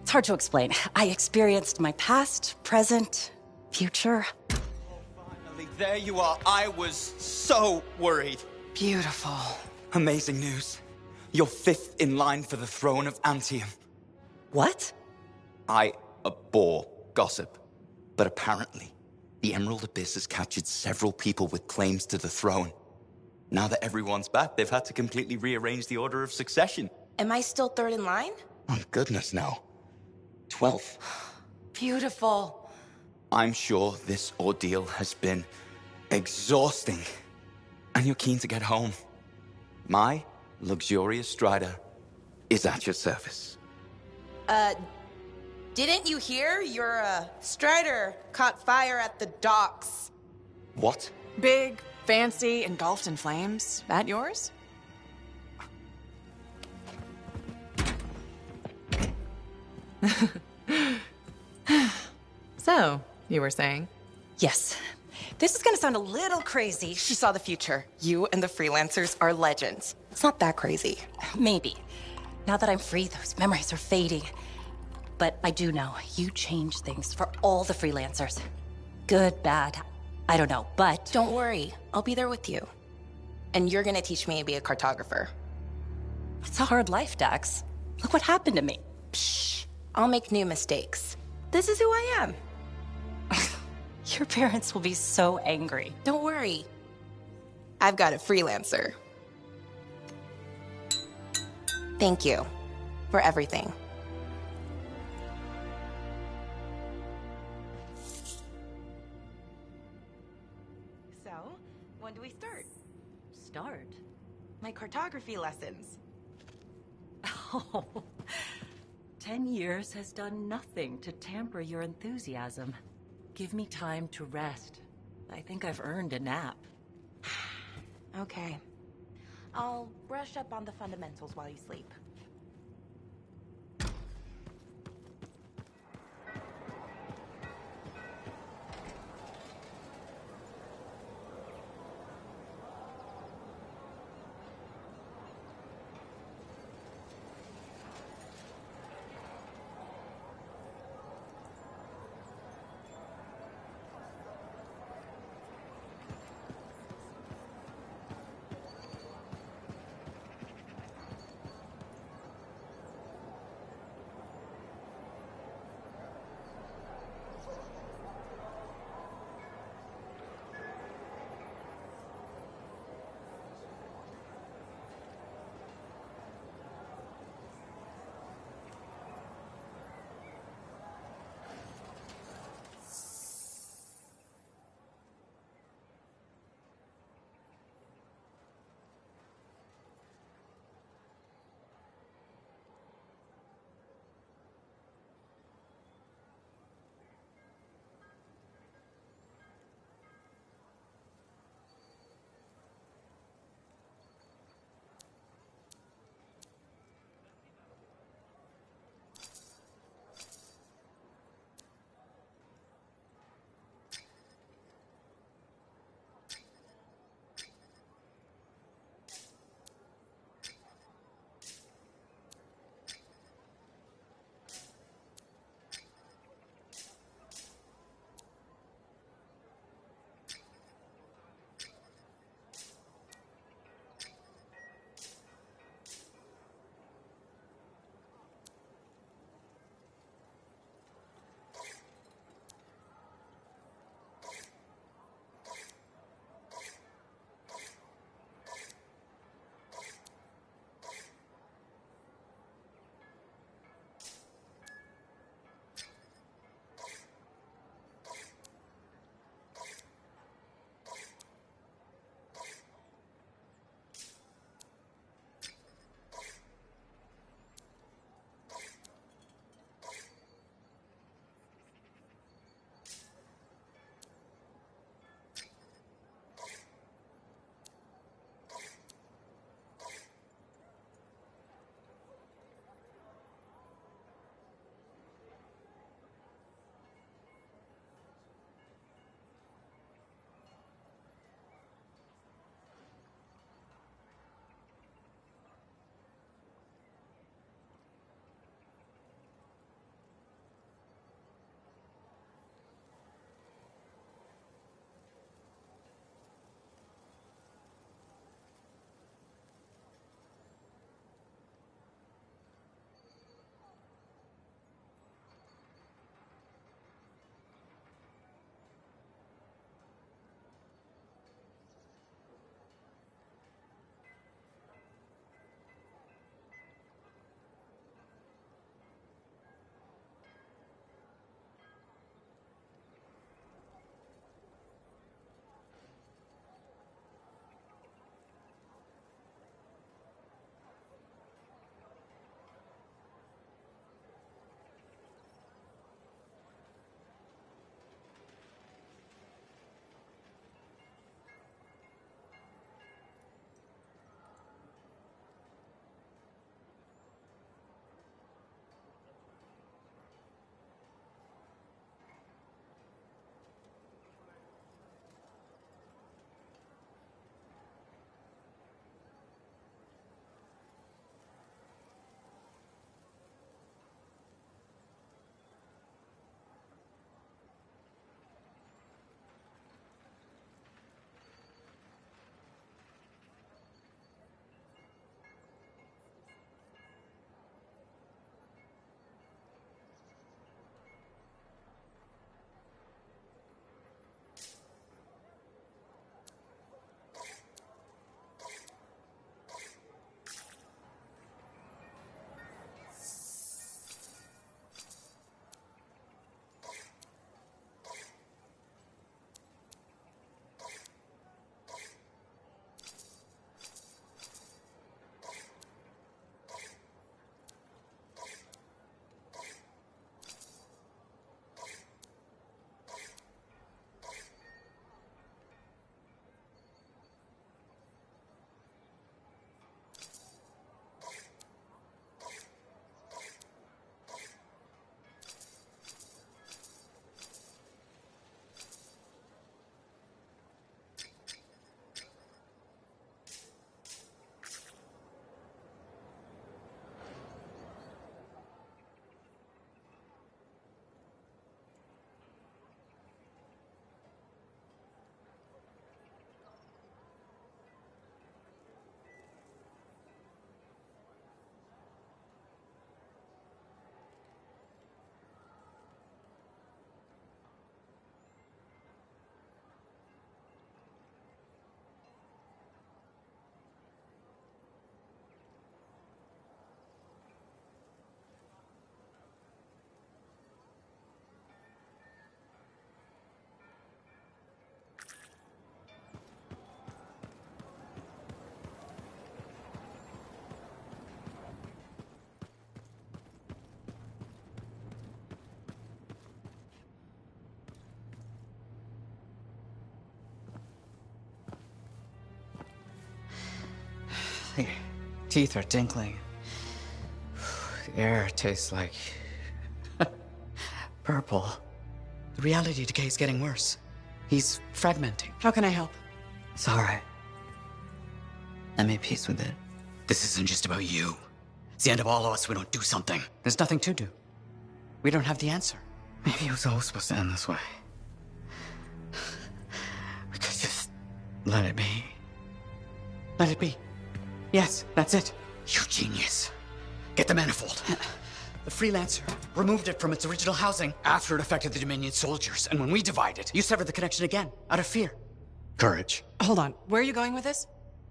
It's hard to explain. I experienced my past, present, future. Finally, there you are. I was so worried. Beautiful. Amazing news. You're 5th in line for the throne of Anthem. What? I abhor gossip. But apparently, the Emerald Abyss has captured several people with claims to the throne. Now that everyone's back, they've had to completely rearrange the order of succession. Am I still 3rd in line? Oh, goodness, no. 12th. Beautiful. I'm sure this ordeal has been exhausting. And you're keen to get home. My luxurious strider is at your service. Didn't you hear? Your, strider caught fire at the docks. What? Big, fancy, engulfed in flames. That yours? So, you were saying? Yes. This is gonna sound a little crazy. She saw the future. You and the freelancers are legends. It's not that crazy. Maybe. Now that I'm free, those memories are fading. But I do know you changed things for all the freelancers. Good, bad, I don't know, but... Don't worry. I'll be there with you. And you're gonna teach me to be a cartographer. It's a hard life, Dax. Look what happened to me. Shh. I'll make new mistakes. This is who I am. Your parents will be so angry. Don't worry. I've got a freelancer. Thank you for everything. So, when do we start? Start? My cartography lessons. Oh, 10 years has done nothing to tamper your enthusiasm. Give me time to rest. I think I've earned a nap. Okay. I'll brush up on the fundamentals while you sleep. Teeth are tinkling. The air tastes like... purple. The reality decay is getting worse. He's fragmenting. How can I help? It's all right. I made peace with it. This isn't just about you. It's the end of all of us. We don't do something. There's nothing to do. We don't have the answer. Maybe it was always supposed to end this way. We could just let it be. Let it be. Yes, that's it. You genius. Get the manifold. The Freelancer removed it from its original housing after it affected the Dominion soldiers. And when we divided, you severed the connection again, out of fear. Courage. Hold on. Where are you going with this?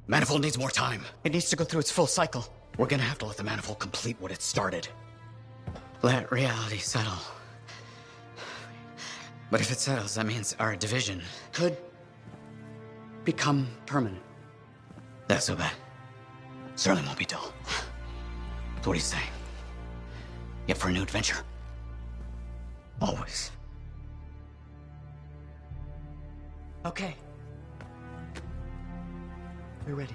Manifold needs more time. It needs to go through its full cycle. We're gonna have to let the manifold complete what it started. Let reality settle. But if it settles, that means our division could become permanent. That's so bad. Certainly won't be dull. So what do you say? Yet for a new adventure? Always. Okay. We're ready.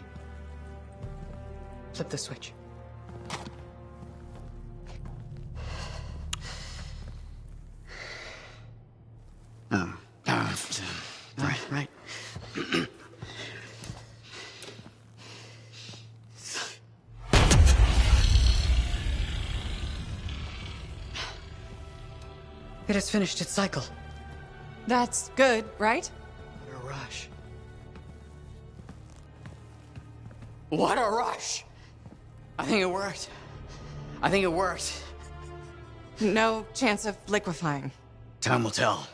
Flip the switch. Right. It has finished its cycle. That's good, right? What a rush. What a rush! I think it worked. No chance of liquefying. Time will tell.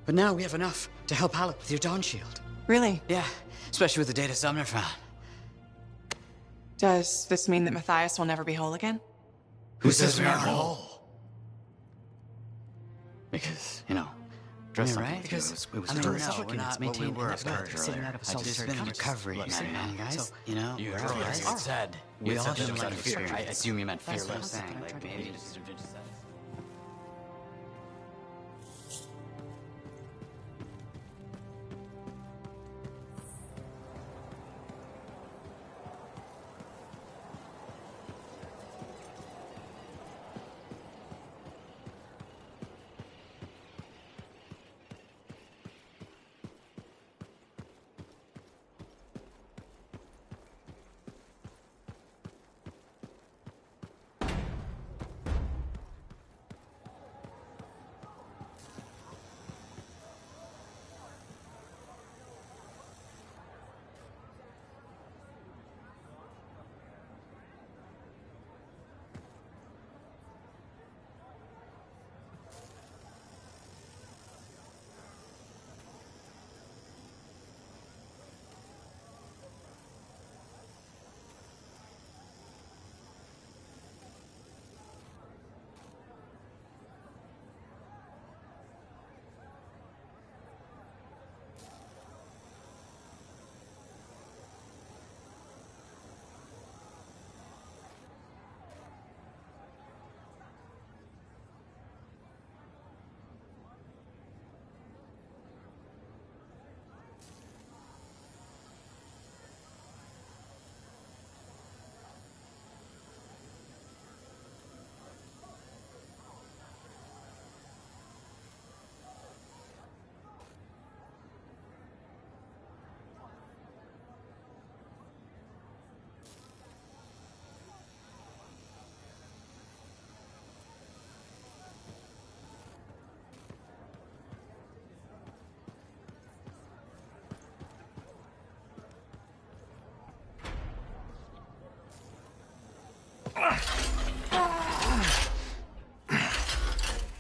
But now we have enough to help Alec with your Dawn Shield. Really? Yeah, especially with the data Sumner found. Does this mean that Matthias will never be whole again? Who says we aren't whole? Because, Dress right? Because it was I mean, first. we're not what we were earlier. I just been in recovery, man, guys. So, you earlier said we all said didn't that like fear. I assume you meant That's what I'm fearless. saying. Like maybe just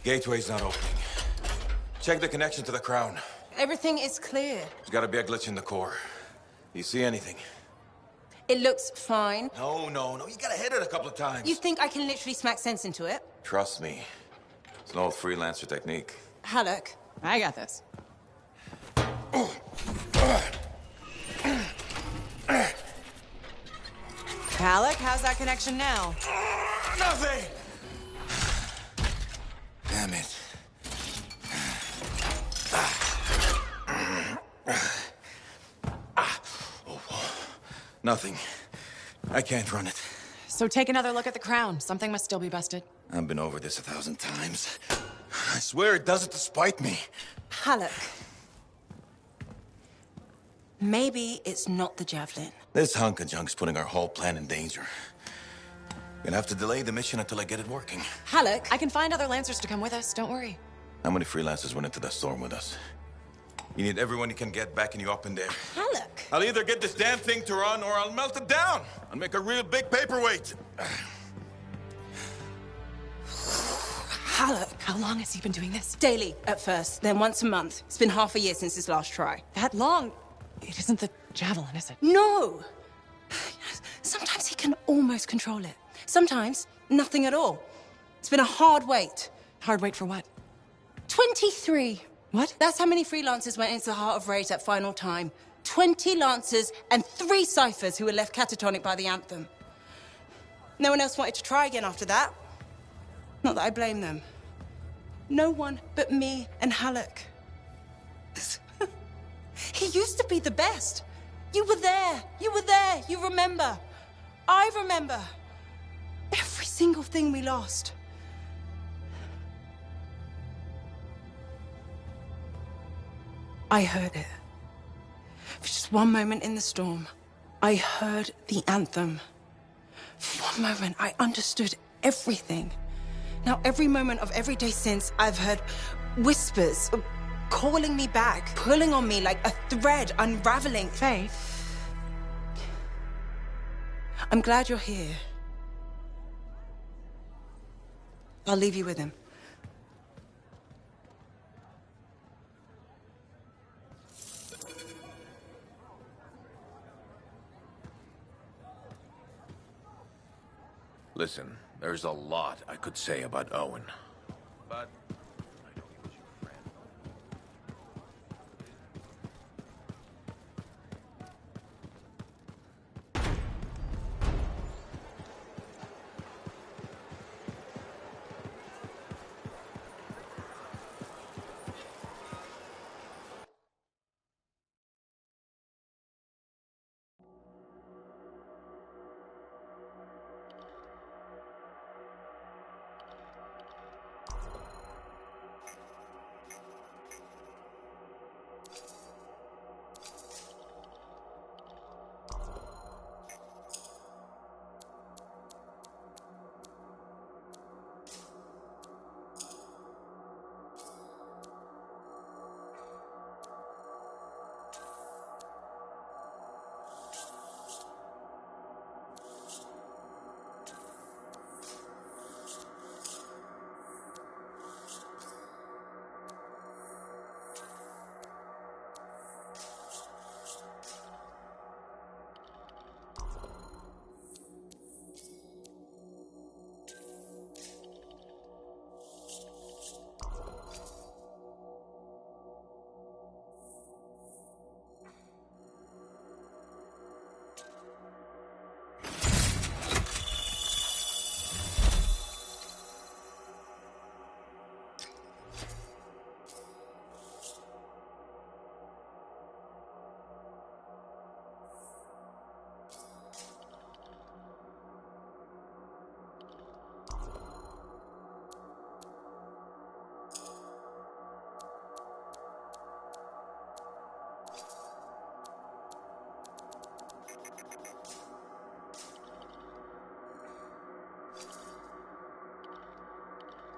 Gateway's not opening. Check the connection to the crown. Everything is clear. There's gotta be a glitch in the core. Do you see anything? It looks fine. No. You gotta hit it a couple of times. You think I can literally smack sense into it? Trust me. It's an old freelancer technique. Halleck. I got this. Alec, how's that connection now? Nothing! Damn it. Nothing. I can't run it. So take another look at the crown. Something must still be busted. I've been over this 1,000 times. I swear it does it to spite me. Halleck. Maybe it's not the javelin. This hunk of junk's putting our whole plan in danger. Gonna have to delay the mission until I get it working. Halleck, I can find other Lancers to come with us. Don't worry. How many freelancers went into that storm with us? You need everyone you can get backing you up in there. Halleck! I'll either get this damn thing to run or I'll melt it down. I'll make a real big paperweight. Halleck! How long has he been doing this? Daily, at first, then once a month. It's been half a year since his last try. That long? It isn't the javelin, is it? No! Sometimes he can almost control it. Sometimes, nothing at all. It's been a hard wait. Hard wait for what? 23. What? That's how many freelancers went into the Heart of Rage that final time. 20 Lancers and 3 Ciphers who were left catatonic by the Anthem. No one else wanted to try again after that. Not that I blame them. No one but me and Halleck. He used to be the best. You were there. You were there. You remember. I remember. Every single thing we lost. I heard it. For just one moment in the storm, I heard the anthem. For one moment, I understood everything. Now, every moment of every day since, I've heard whispers calling me back, pulling on me like a thread unraveling. Faith. I'm glad you're here. I'll leave you with him. Listen, there's a lot I could say about Owen. But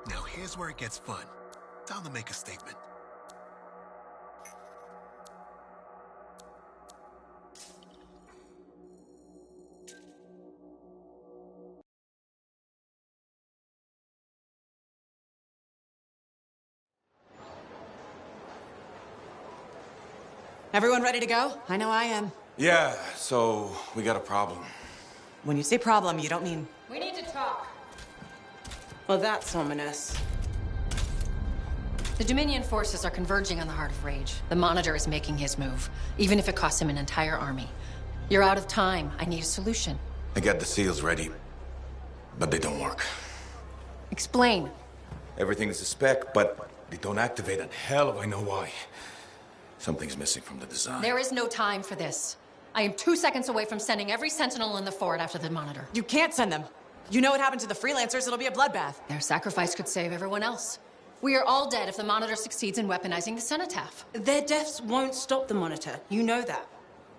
Now here's where it gets fun. Time to make a statement. Everyone ready to go? I know I am. yeah, so we got a problem. When you say problem, you don't mean... We need to talk. Well, that's ominous. The Dominion forces are converging on the Heart of Rage. The Monitor is making his move, even if it costs him an entire army. You're out of time. I need a solution. I got the seals ready, but they don't work. Explain. Everything is a spec, but they don't activate, and hell if I know why. Something's missing from the design. There is no time for this. I am 2 seconds away from sending every sentinel in the fort after the monitor. You can't send them. You know what happened to the freelancers, it'll be a bloodbath. Their sacrifice could save everyone else. We are all dead if the monitor succeeds in weaponizing the cenotaph. Their deaths won't stop the monitor. You know that.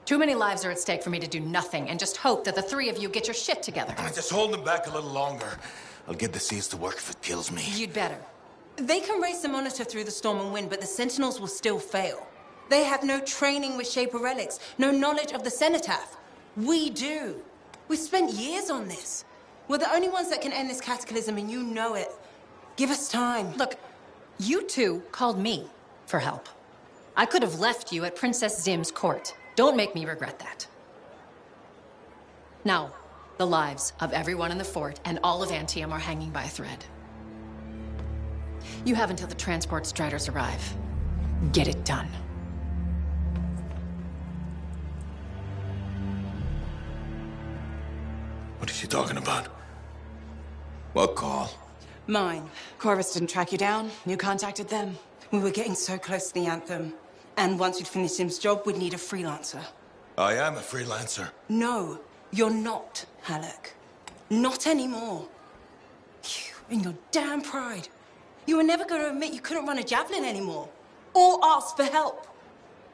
Too many lives are at stake for me to do nothing and just hope that the three of you get your shit together. Just hold them back a little longer. I'll get the seals to work if it kills me. You'd better. They can race the monitor through the storm and win, but the sentinels will still fail. They have no training with Shaper relics, no knowledge of the cenotaph. We do. We've spent years on this. We're the only ones that can end this cataclysm, and you know it. Give us time. Look, you two called me for help. I could have left you at Princess Zim's court. Don't make me regret that. Now, the lives of everyone in the fort and all of Anthem are hanging by a thread. You have until the transport striders arrive. Get it done. What is she talking about? What call? Mine. Corvus didn't track you down. You contacted them. We were getting so close to the Anthem. And once we'd finished Sim's job, we'd need a freelancer. I am a freelancer. No, you're not, Halleck. Not anymore. You and your damn pride. You were never going to admit you couldn't run a javelin anymore. Or ask for help.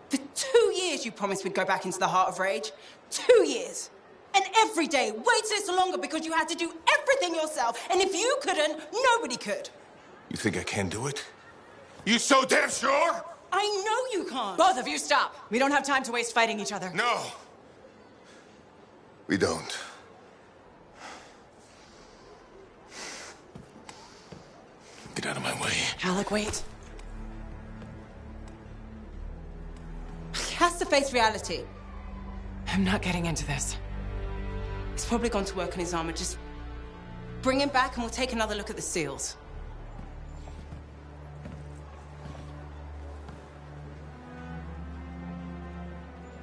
For 2 years, you promised we'd go back into the heart of rage. 2 years. And every day, wait a little longer because you had to do everything yourself. And if you couldn't, nobody could. You think I can do it? You so damn sure? I know you can't. Both of you stop. We don't have time to waste fighting each other. No. We don't. Get out of my way. Alec, wait. He has to face reality. I'm not getting into this. He's probably gone to work on his armor. Just bring him back and we'll take another look at the seals.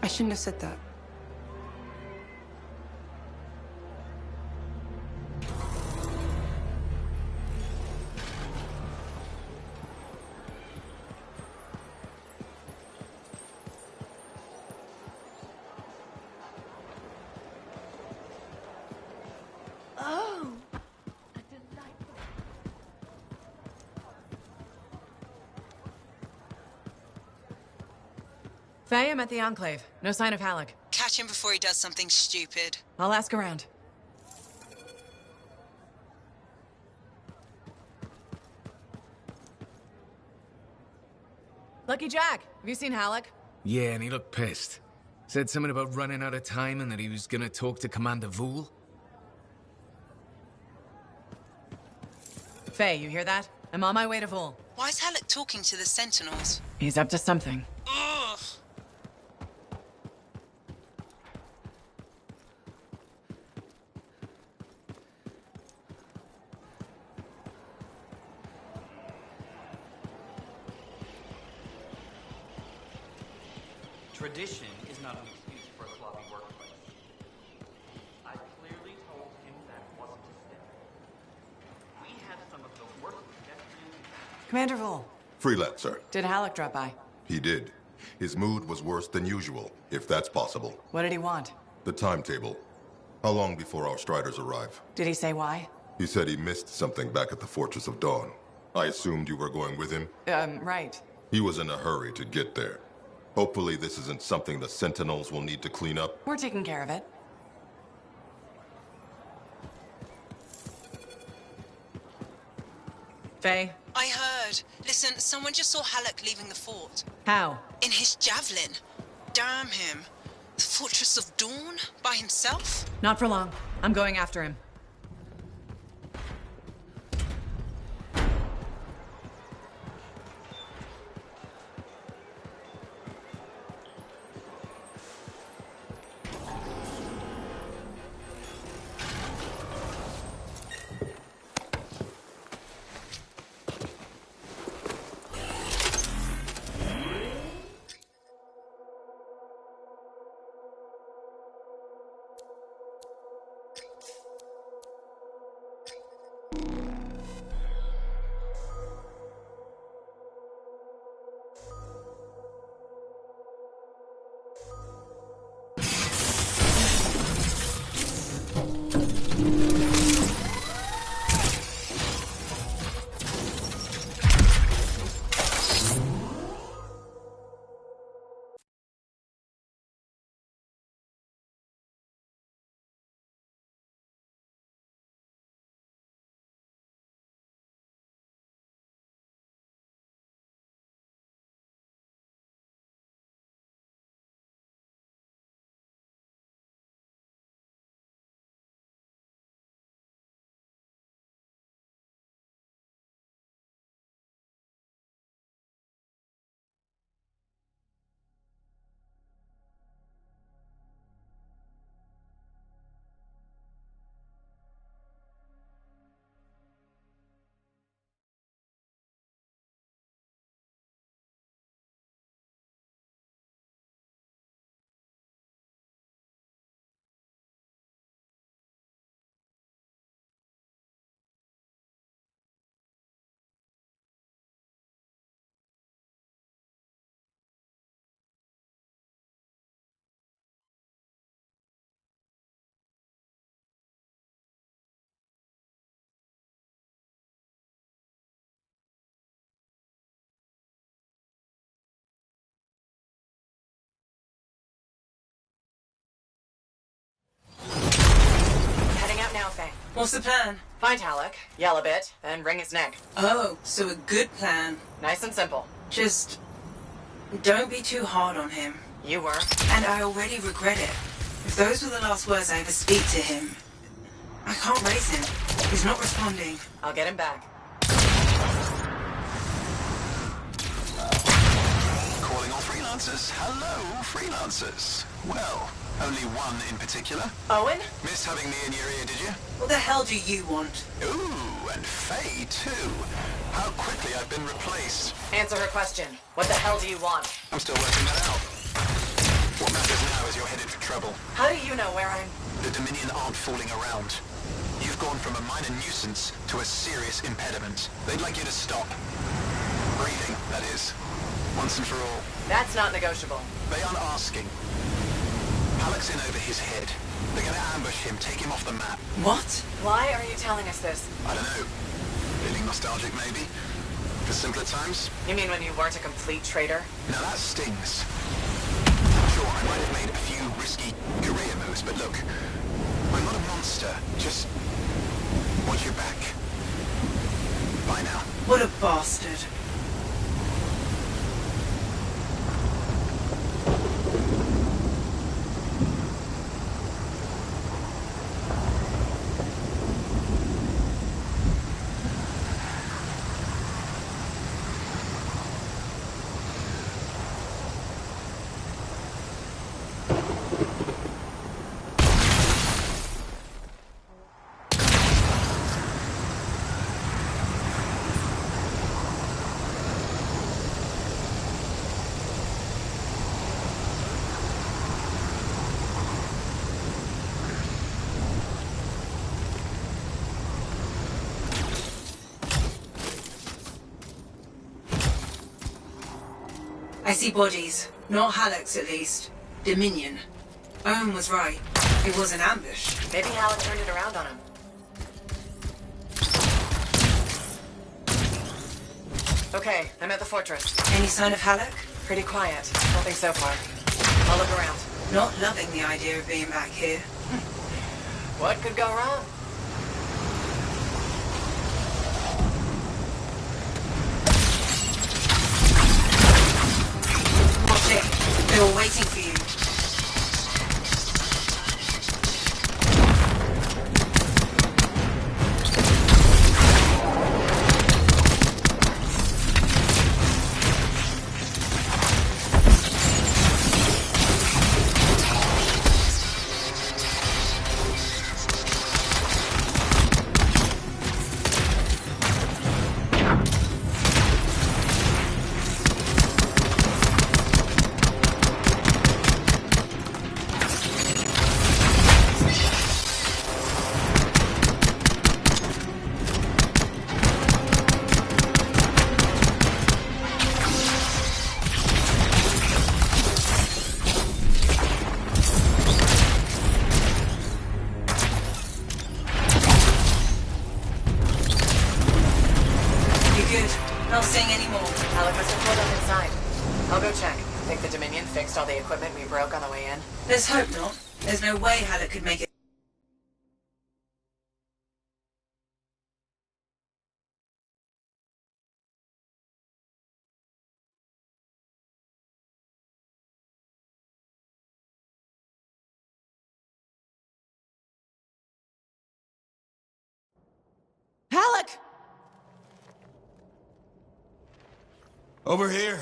I shouldn't have said that. Oh! Faye, I'm at the Enclave. No sign of Halleck. Catch him before he does something stupid. I'll ask around. Lucky Jack, have you seen Halleck? Yeah, and he looked pissed. Said something about running out of time and that he was gonna talk to Commander Vool. Faye, you hear that? I'm on my way to Vol. Why is Halleck talking to the sentinels? He's up to something. Ugh. Tradition is not an excuse for a sloppy workplace. I clearly told him that wasn't his step. We had some of the worst pedestrians. Commander Vol. Freelancer. Did Halleck drop by? He did. His mood was worse than usual, if that's possible. What did he want? The timetable. How long before our striders arrive? Did he say why? He said he missed something back at the Fortress of Dawn. I assumed you were going with him? Right. He was in a hurry to get there. Hopefully this isn't something the Sentinels will need to clean up. We're taking care of it. Faye? I heard. Listen, someone just saw Halleck leaving the fort. How? In his javelin. Damn him. The Fortress of Dawn? By himself? Not for long. I'm going after him. What's the plan? Find Halleck, yell a bit, then wring his neck. Oh, so a good plan. Nice and simple. Just don't be too hard on him. You were. And I already regret it. If those were the last words I ever speak to him, I can't raise him. He's not responding. I'll get him back. Calling all freelancers. Hello, freelancers. Well, only one in particular. Owen? Missed having me in your ear, did you? What the hell do you want? Ooh, and Faye, too. How quickly I've been replaced. Answer her question. What the hell do you want? I'm still working that out. What matters now is you're headed for trouble. How do you know where I'm... The Dominion aren't fooling around. You've gone from a minor nuisance to a serious impediment. They'd like you to stop. Breathing, that is. Once and for all. That's not negotiable. They aren't asking. Halleck's in over his head. They're gonna ambush him, take him off the map. What? Why are you telling us this? I don't know. Feeling nostalgic, maybe? For simpler times? You mean when you weren't a complete traitor? Now that stings. Sure, I might have made a few risky career moves, but look, I'm not a monster. Just watch your back. Bye now. What a bastard. I see bodies. Not Halleck's, at least. Dominion. Owen was right. It was an ambush. Maybe Halleck turned it around on him. Okay, I'm at the fortress. Any sign of Halleck? Pretty quiet. Nothing so far. I'll look around. Not loving the idea of being back here. What could go wrong? Watch it. They were waiting for you. Not seeing any more. Halleck must have pulled up inside. I'll go check. Think the Dominion fixed all the equipment we broke on the way in? Let's hope not. There's no way Halleck could make it. Halleck! Over here.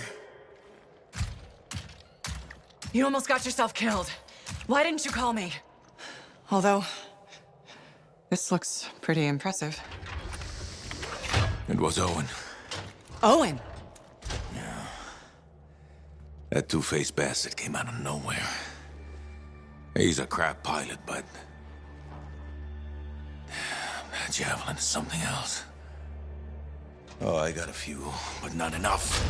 You almost got yourself killed. Why didn't you call me? Although, this looks pretty impressive. It was Owen. Owen! That two-faced bastard came out of nowhere. He's a crap pilot, but... that javelin is something else. Oh, I got a few, but not enough.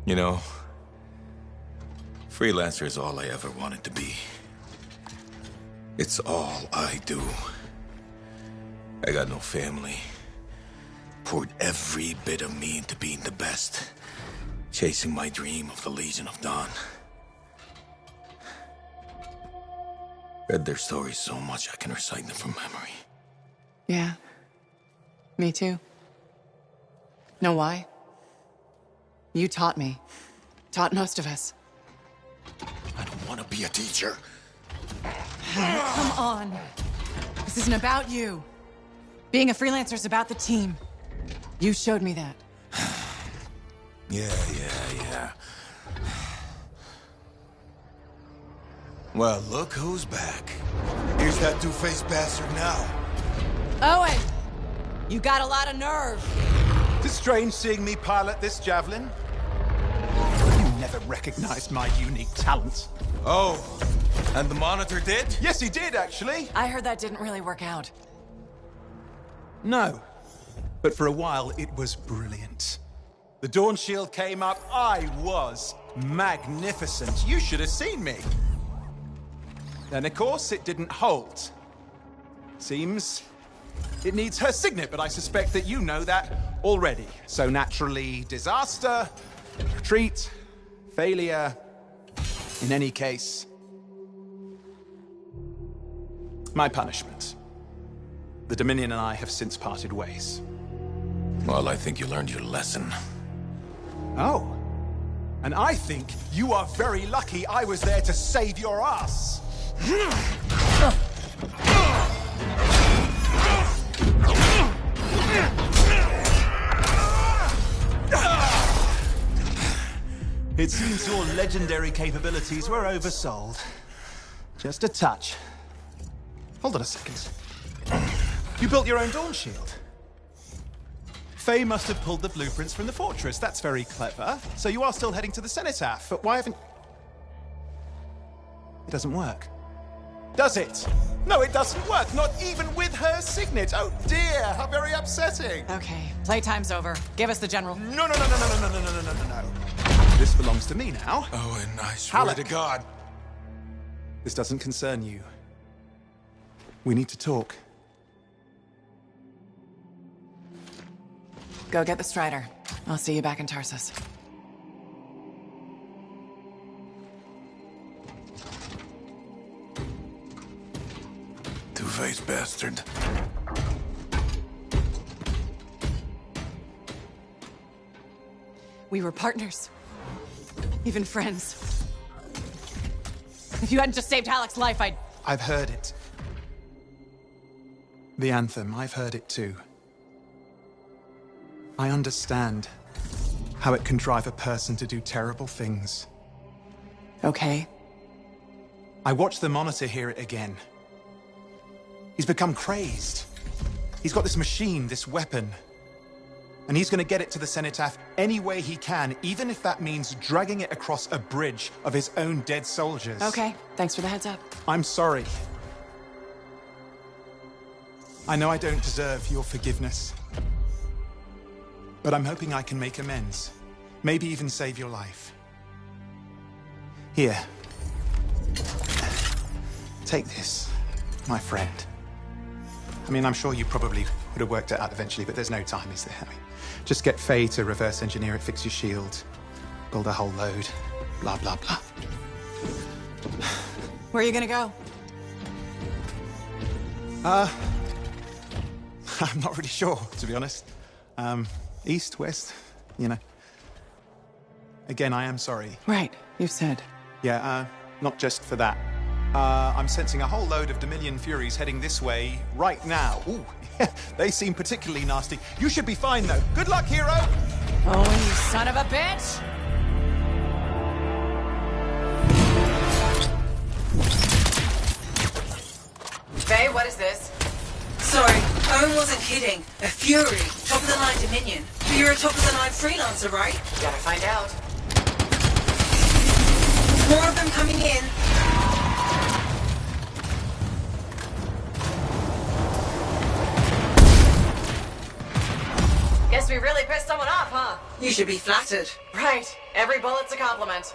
You know, freelancer is all I ever wanted to be. It's all I do. I got no family. Poured every bit of me into being the best. Chasing my dream of the Legion of Dawn. Read their stories so much I can recite them from memory. Yeah. Me too. Know why? You taught me. Taught most of us. I don't want to be a teacher. Come on. This isn't about you. Being a freelancer is about the team. You showed me that. Yeah. Well, look who's back. Here's that two-faced bastard now. Owen! You got a lot of nerve. It's strange seeing me pilot this javelin. You never recognized my unique talents. Oh, and the monitor did? Yes, he did, actually. I heard that didn't really work out. No. But for a while, it was brilliant. The Dawn Shield came up. I was magnificent. You should have seen me. Then, of course, it didn't hold. Seems it needs her signet, but I suspect that you know that already. So naturally, disaster, retreat, failure. In any case, my punishment. The Dominion and I have since parted ways. Well, I think you learned your lesson. Oh. And I think you are very lucky I was there to save your ass. It seems your legendary capabilities were oversold. Just a touch. Hold on a second. You built your own Dawn Shield. Faye must have pulled the blueprints from the fortress. That's very clever. So you are still heading to the Cenotaph, but why haven't... It doesn't work. Does it? No, it doesn't work. Not even with her signet. Oh dear, how very upsetting. Okay, playtime's over. Give us the general. No. This belongs to me now. Oh, and I swear to God. This doesn't concern you. We need to talk. Go get the Strider. I'll see you back in Tarsus. Two-faced bastard. We were partners. Even friends. If you hadn't just saved Halleck's life, I've heard it. The Anthem, I've heard it too. I understand how it can drive a person to do terrible things. Okay. I watched the Monitor hear it again. He's become crazed. He's got this machine, this weapon. And he's gonna get it to the Cenotaph any way he can, even if that means dragging it across a bridge of his own dead soldiers. Okay, thanks for the heads up. I'm sorry. I know I don't deserve your forgiveness. But I'm hoping I can make amends. Maybe even save your life. Here. Take this, my friend. I mean, I'm sure you probably would have worked it out eventually, but there's no time, is there? I mean, just get Faye to reverse engineer it, fix your shield, build a whole load, blah, blah, blah. Where are you gonna go? I'm not really sure, to be honest. East, west, you know. Again, I am sorry. Right, you've said. Yeah, not just for that. I'm sensing a whole load of Dominion Furies heading this way right now. Ooh, they seem particularly nasty. You should be fine, though. Good luck, hero! Oh, you son of a bitch! Faye, what is this? Sorry, Owen wasn't kidding. A Fury, top-of-the-line Dominion. But you're a top-of-the-line freelancer, right? Gotta find out. More of them coming in. Guess we really pissed someone off, huh? You should be flattered. Right. Every bullet's a compliment.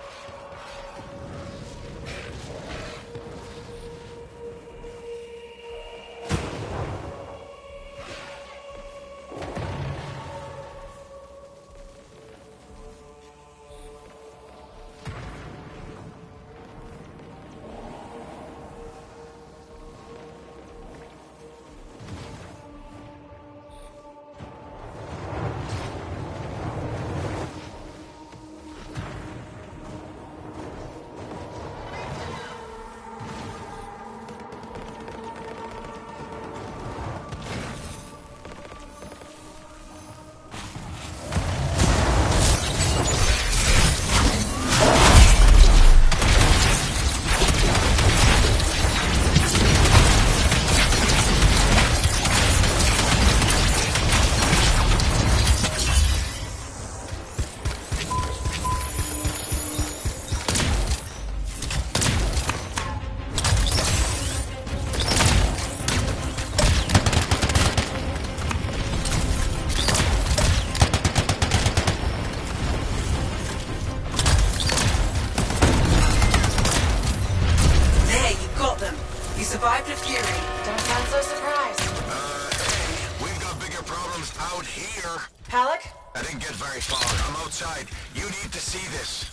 of fury. Don't sound so surprised. Hey, we've got bigger problems out here. Halleck? I didn't get very far. I'm outside. You need to see this.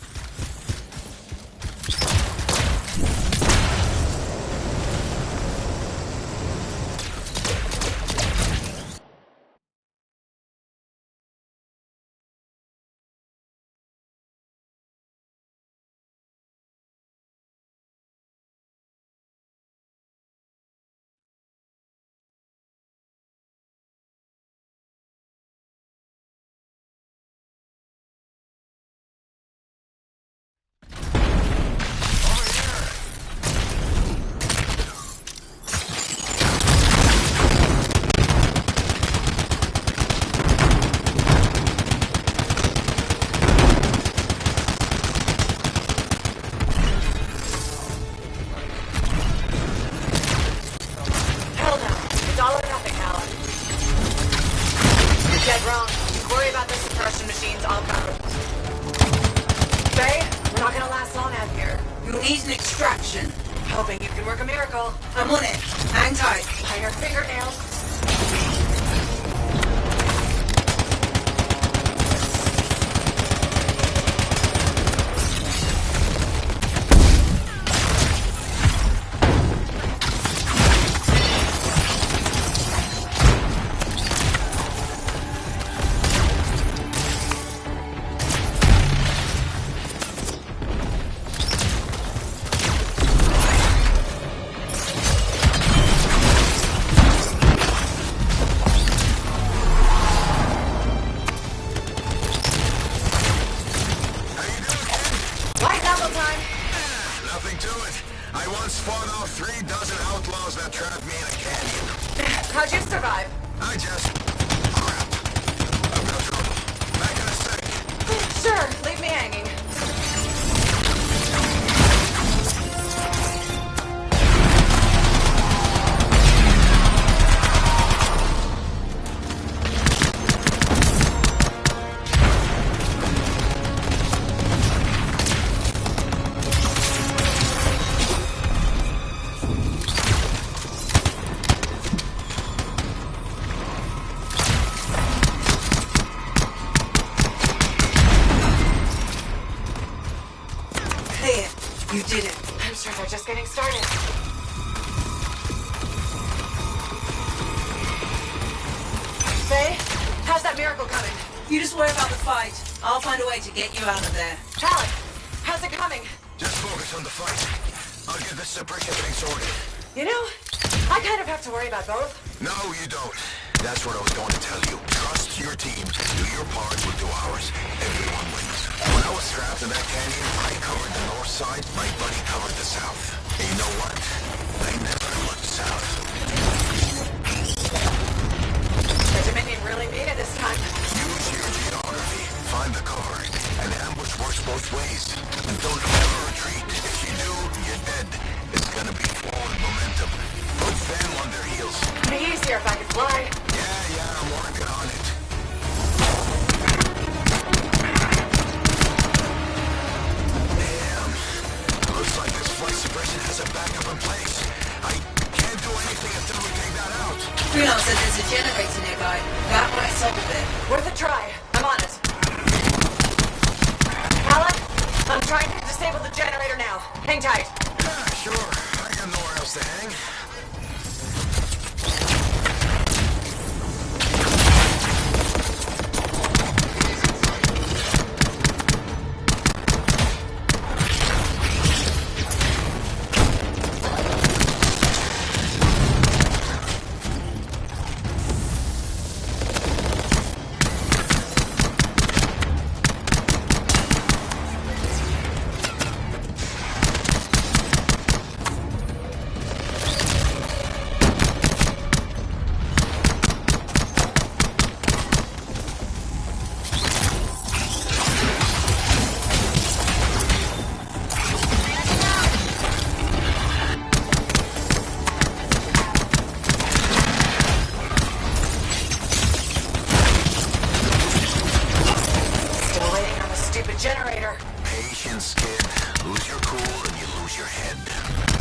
Patience, kid. Lose your cool and you lose your head.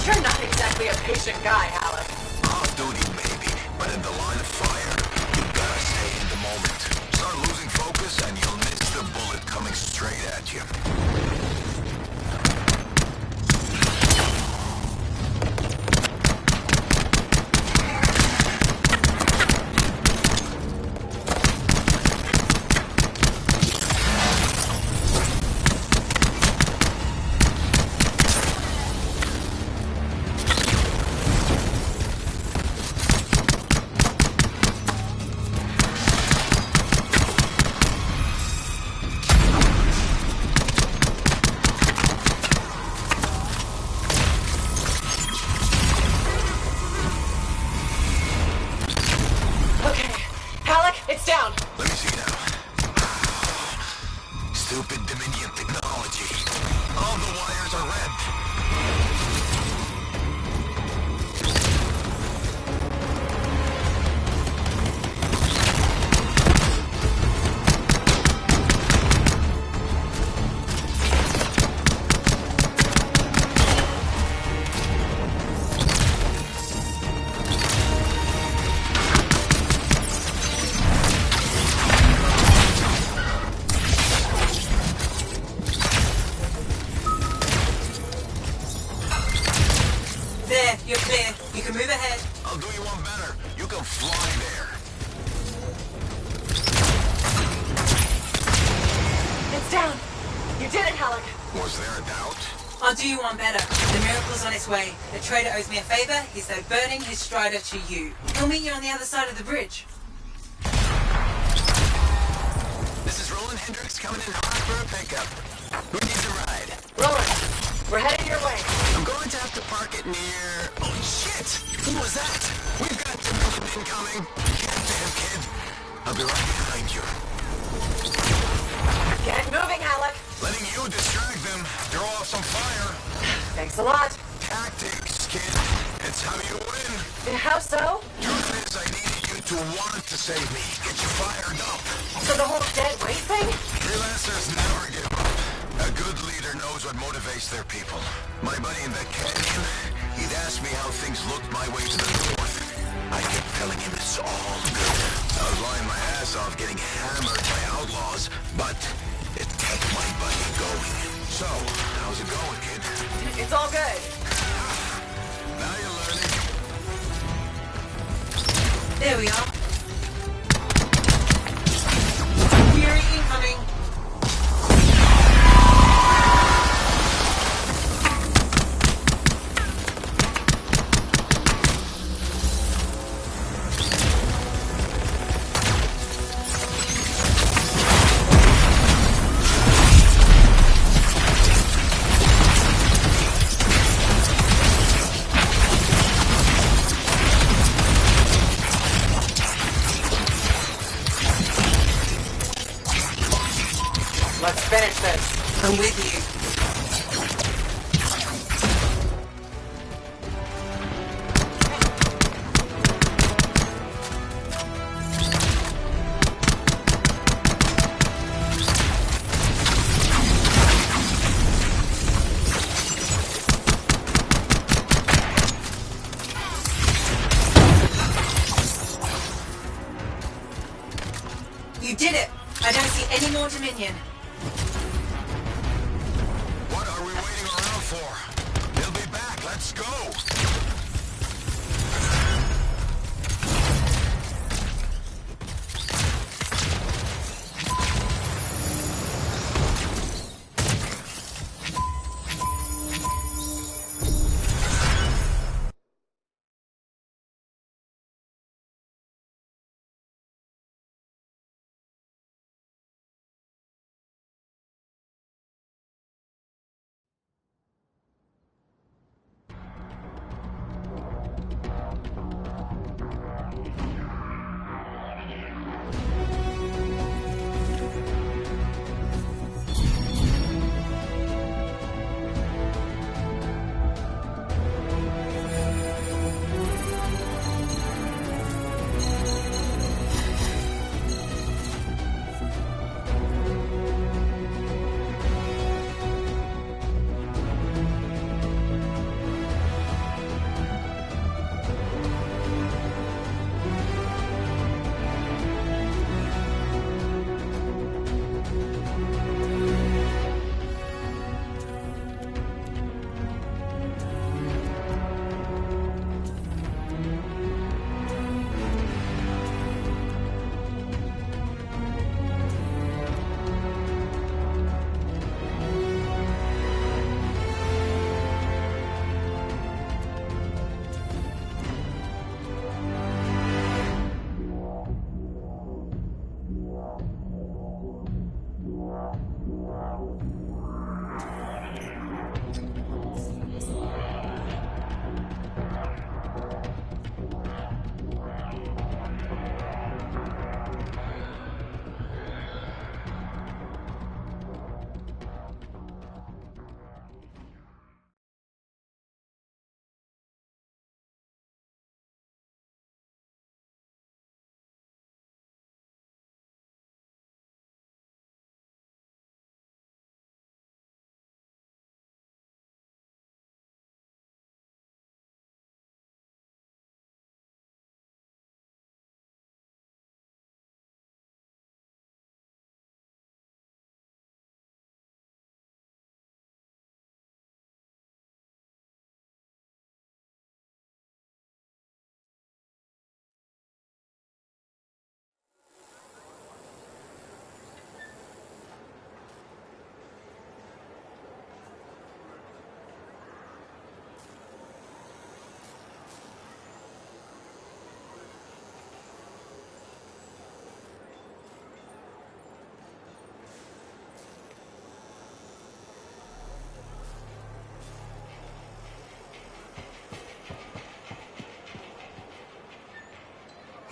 You're not exactly a patient guy, Halleck. It's down. Let me see now. Stupid Dominion technology. All the wires are red. There, you're clear. You can move ahead. I'll do you one better. You can fly there. It's down. You did it, Halleck. Was there a doubt? I'll do you one better. The miracle's on its way. The trader owes me a favor. He's though burning his strider to you. He'll meet you on the other side of the bridge. This is Roland Hendricks coming in hot for a pickup. Who needs a ride? Roland, we're headed your way. I'm going to have to park it near... Oh, shit! Who was that? We've got Dominion incoming. Get there, kid. I'll be right behind you. Get moving, Halleck. Letting you distract them. Throw off some fire. Thanks a lot. Tactics, kid. It's how you win. How so? Truth is, I needed you to want to save me. Get you fired up. So the whole dead weight thing? Freelancers never give up. A good leader knows what motivates their people. My buddy in the canyon, he'd ask me how things looked my way to the north. I kept telling him it's all good. I was lying my ass off getting hammered by outlaws, but it kept my buddy going. So, how's it going, kid? It's all good. Now you're learning. There we are. Fury incoming. Let's finish this. I'm with you. You did it! I don't see any more Dominion. What are we waiting around for? He'll be back. Let's go.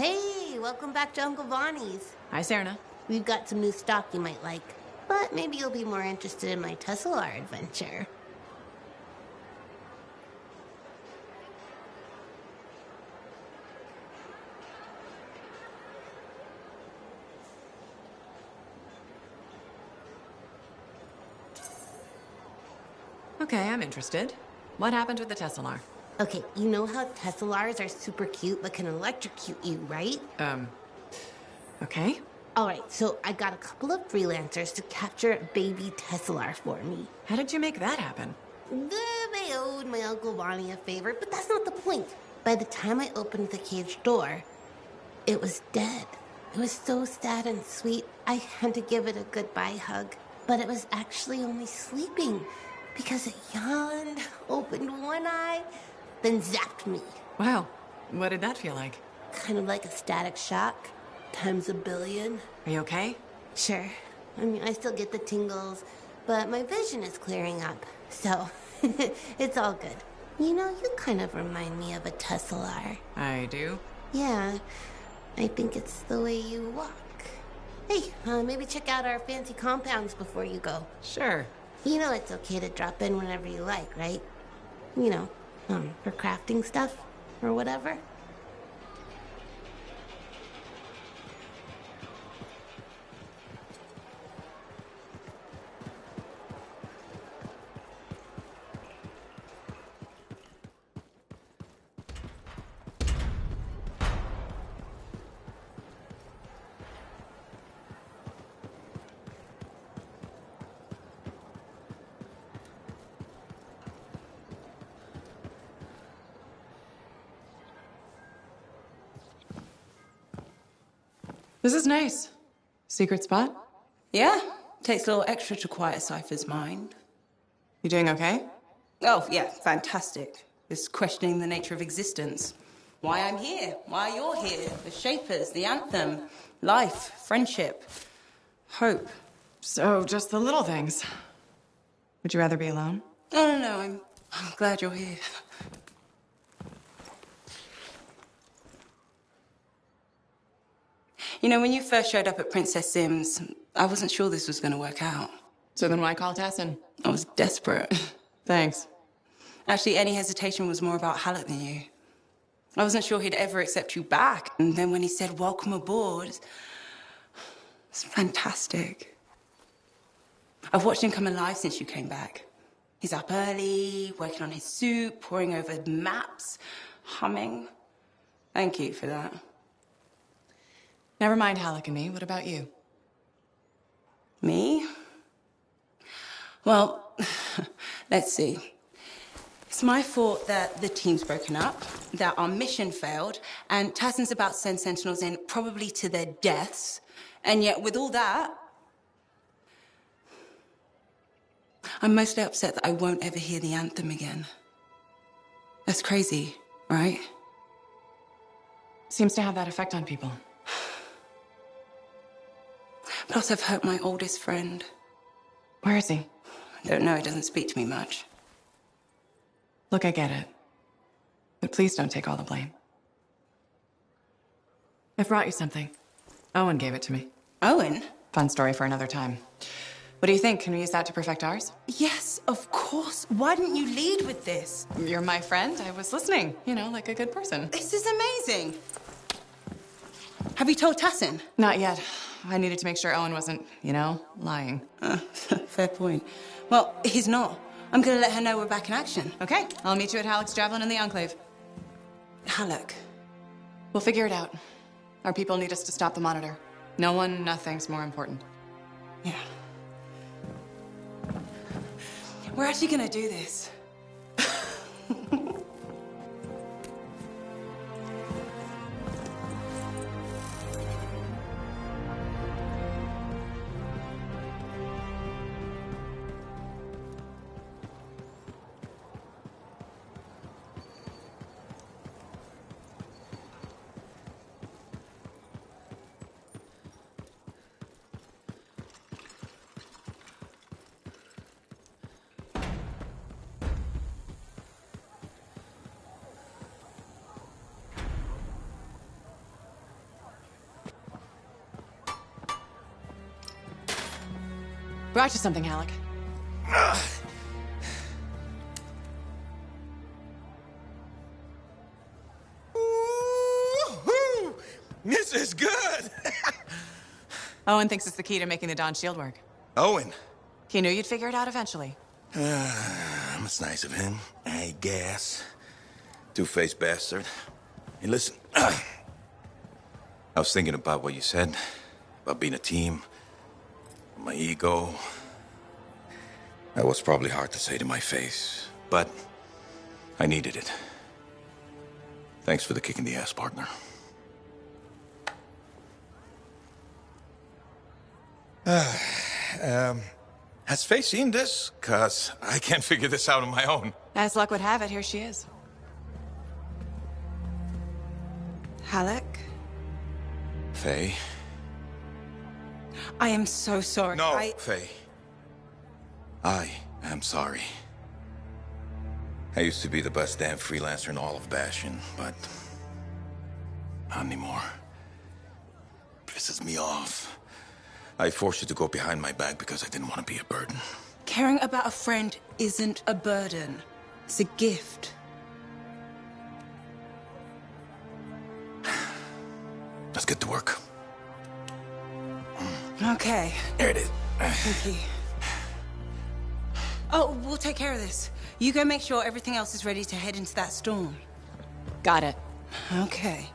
Hey, welcome back to Uncle Bonnie's. Hi, Serna. We've got some new stock you might like, but maybe you'll be more interested in my Tesla adventure. Okay, I'm interested. What happened with the Teslar? Okay, you know how Teslars are super cute but can electrocute you, right? Okay. Alright, so I got a couple of freelancers to capture a baby Teslar for me. How did you make that happen? They owed my Uncle Bonnie a favor, but that's not the point. By the time I opened the cage door, it was dead. It was so sad and sweet, I had to give it a goodbye hug. But it was actually only sleeping, because it yawned, opened one eye, then zapped me. Wow. What did that feel like? Kind of like a static shock, times a billion. Are you okay? Sure. I mean, I still get the tingles, but my vision is clearing up, so it's all good. You know, you kind of remind me of a Teslar. I do? Yeah, I think it's the way you walk. Hey, maybe check out our fancy compounds before you go. Sure. You know it's okay to drop in whenever you like, right? You know, for crafting stuff or whatever. This is nice. Secret spot? Yeah, takes a little extra to quiet Cypher's mind. You doing okay? Oh, yeah, fantastic. Just questioning the nature of existence. Why I'm here, why you're here, the Shapers, the Anthem, life, friendship, hope. So, just the little things. Would you rather be alone? No, I'm glad you're here. You know, when you first showed up at Princess Sim's, I wasn't sure this was going to work out. So then why call Tassin? I was desperate. Thanks. Actually, any hesitation was more about Halleck than you. I wasn't sure he'd ever accept you back. And then when he said, welcome aboard, it's fantastic. I've watched him come alive since you came back. He's up early, working on his suit, poring over maps, humming. Thank you for that. Never mind Halleck and me. What about you? Me? Well, let's see. It's my fault that the team's broken up, that our mission failed, and Tassin's about to send Sentinels in, probably to their deaths. And yet, with all that, I'm mostly upset that I won't ever hear the anthem again. That's crazy, right? Seems to have that effect on people. Plus, I've hurt my oldest friend. Where is he? I don't know, he doesn't speak to me much. Look, I get it. But please don't take all the blame. I brought you something. Owen gave it to me. Owen? Fun story for another time. What do you think? Can we use that to perfect ours? Yes, of course. Why didn't you lead with this? You're my friend. I was listening, you know, like a good person. This is amazing. Have you told Tassin? Not yet. I needed to make sure Owen wasn't, you know, lying. Fair point. Well, he's not. I'm gonna let her know we're back in action. Okay, I'll meet you at Halleck's Javelin in the Enclave. Halleck? We'll figure it out. Our people need us to stop the Monitor. No one, nothing's more important. Yeah. We're actually gonna do this. brought you something, Alec. Woo-hoo! This is good! Owen thinks it's the key to making the Dawn shield work. Owen. He knew you'd figure it out eventually. That's nice of him, I guess. Two-faced bastard. Hey, listen. I was thinking about what you said, about being a team, my ego. That was probably hard to say to my face, but I needed it. Thanks for the kick in the ass, partner. Has Faye seen this? 'Cause I can't figure this out on my own. As luck would have it, here she is. Alec, Faye? I am so sorry. No, Faye. I am sorry. I used to be the best damn freelancer in all of Bastion, but not anymore. Pisses me off. I forced you to go behind my back because I didn't want to be a burden. Caring about a friend isn't a burden. It's a gift. Let's get to work. Okay. There it is. Thank you. Oh, we'll take care of this. You go make sure everything else is ready to head into that storm. Got it. Okay.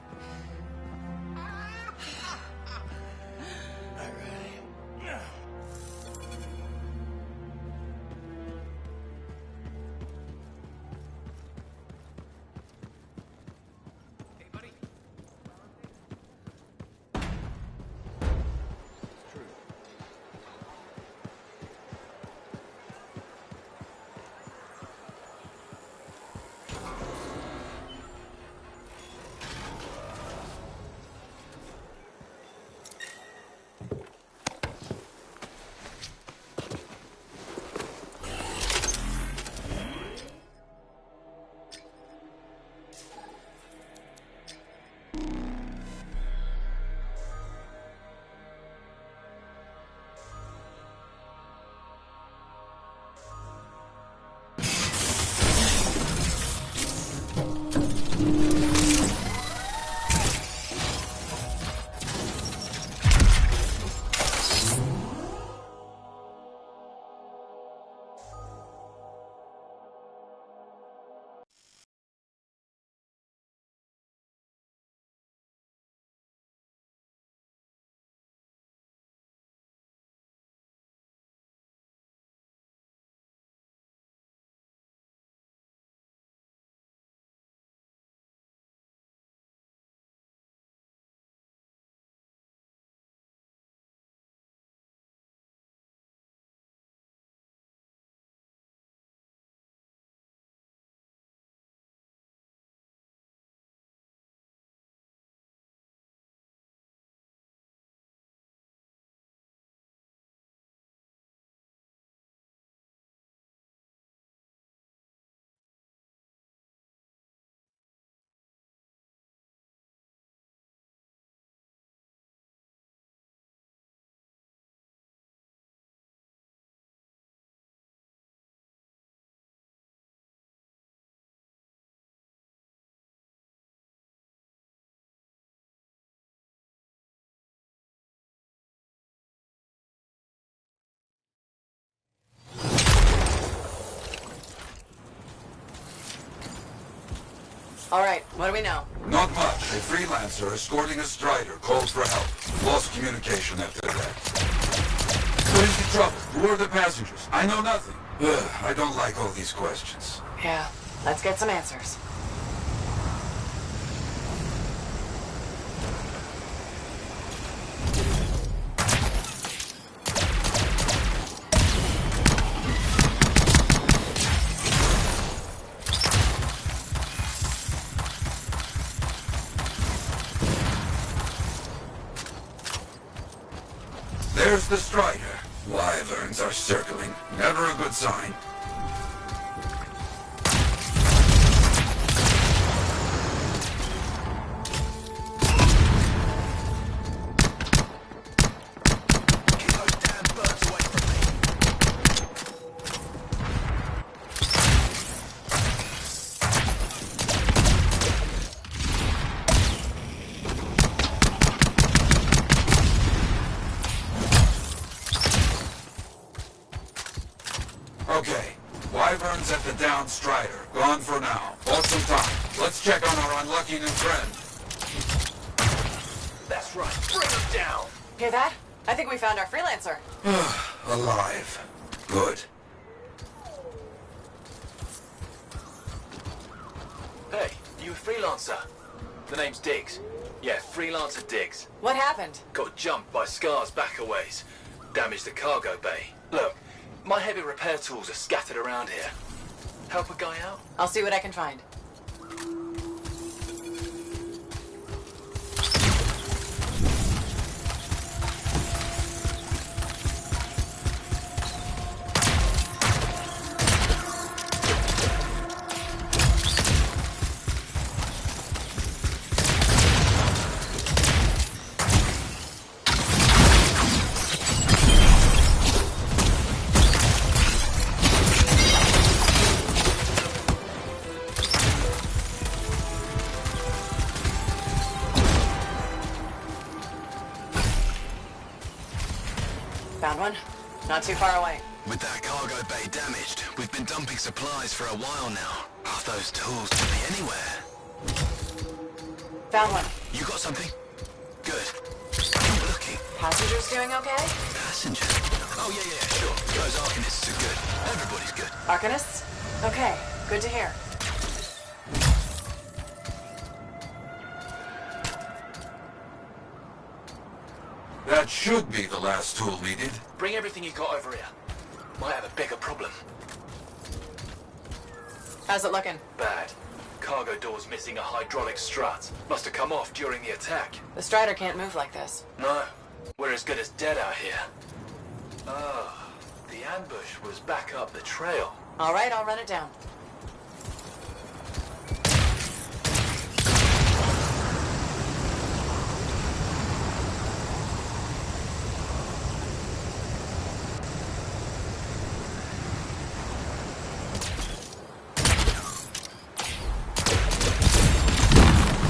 All right, what do we know? Not much. A freelancer escorting a strider calls for help. Lost communication after that. What is the trouble? Who are the passengers? I know nothing. Ugh, I don't like all these questions. Yeah, let's get some answers. There's the strider. Wyverns are circling. Never a good sign. Keep those damn birds away from me. Down Strider. Gone for now. Bought some time. Let's check on our unlucky new friend. That's right. Bring him down. Hear that? I think we found our freelancer. Alive. Good. Hey, you a freelancer? The name's Diggs. Yeah, freelancer Diggs. What happened? Got jumped by Scar's back a ways. Damaged the cargo bay. Look, my heavy repair tools are scattered around here. Help a guy out? I'll see what I can find. Found one. Not too far away. With that cargo bay damaged, we've been dumping supplies for a while now. Those tools could be anywhere. Found one. You got something? Good. Keep looking. Passengers doing okay? Passengers? Oh, yeah, sure. Those Arcanists are good. Everybody's good. Arcanists? Okay, good to hear. That should be the last tool needed. Bring everything you got over here. Might have a bigger problem. How's it looking? Bad. Cargo door's missing a hydraulic strut. Must have come off during the attack. The Strider can't move like this. No. We're as good as dead out here. Oh, the ambush was back up the trail. All right, I'll run it down.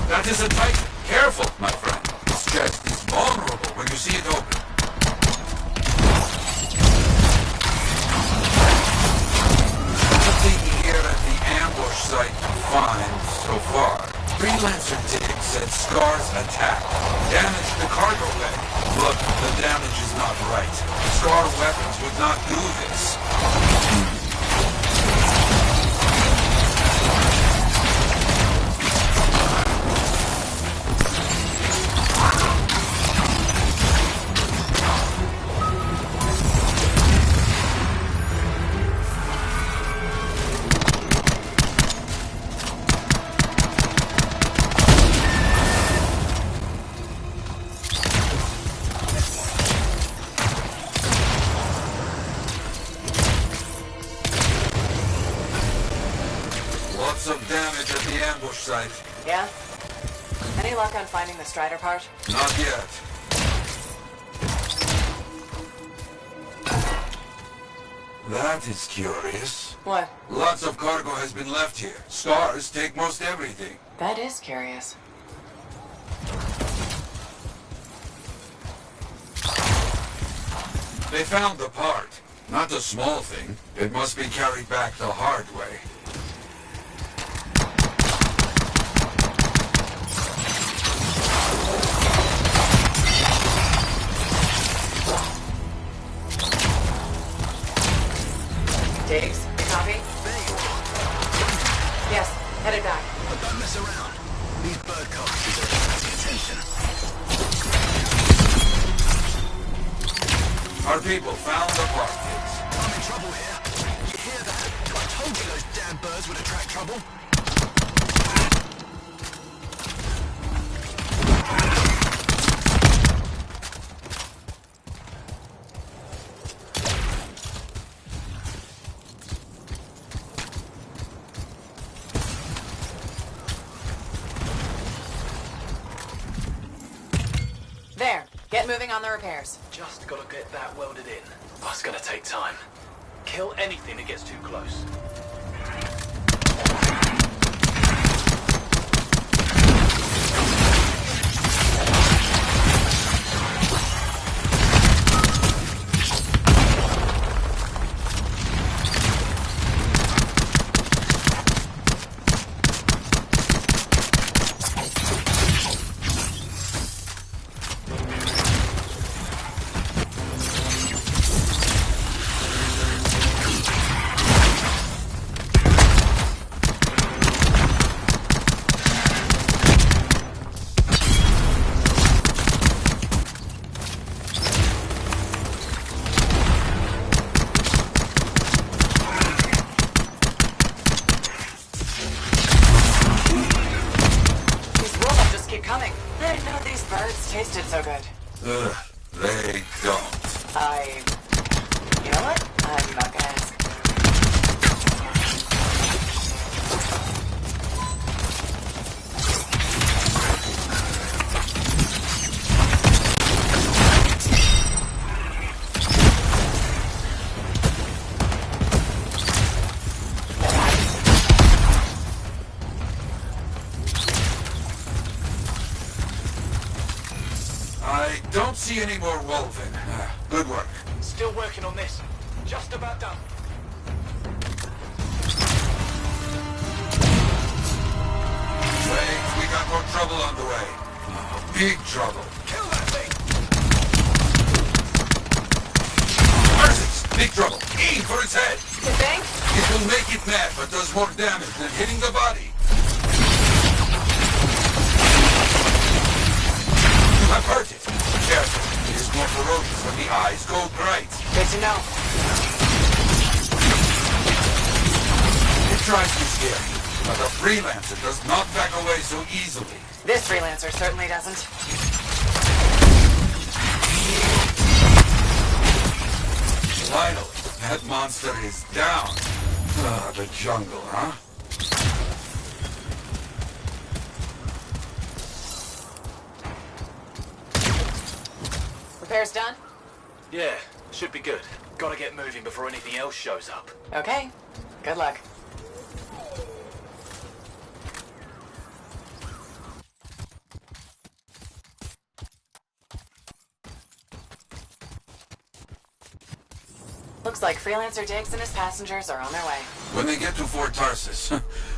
That is a tight. Careful, my friend. This chest is vulnerable when you see it open. Everything here at the ambush site fine so far. Freelancer Diggs said Scar's attack damaged the cargo bay. Look, the damage is not right. Scar weapons would not do this. Lots of damage at the ambush site. Yeah? Any luck on finding the Strider part? Not yet. That is curious. What? Lots of cargo has been left here. Scars take most everything. That is curious. They found the part. Not a small thing. It must be carried back the hard way. Diggs, copy? Yes, headed back. But don't mess around. These bird carcasses are attracting attention. Our people found the part, Diggs. I'm in trouble here. You hear that? I told you those damn birds would attract trouble. There, get moving on the repairs. Just gotta get that welded in. That's gonna take time. Kill anything that gets too close. morning. I didn't know these birds tasted so good. Ugh, they don't. You know what? I'm not gonna ask. I don't see any more Wolven. Good work. Still working on this. Just about done. Wait, we got more trouble on the way. Big trouble. Kill that thing! Mercies! Big trouble. Aim for its head. You think? It will make it mad, but does more damage than hitting the body. You have hurt it. Careful. It is more ferocious when the eyes go bright. Good to know. It tries to scare you, but a freelancer does not back away so easily. This freelancer certainly doesn't. Finally, that monster is down. Ah, the jungle, huh? Repairs done? Yeah, should be good. Gotta get moving before anything else shows up. Okay. Good luck. Looks like Freelancer Diggs and his passengers are on their way. When they get to Fort Tarsus,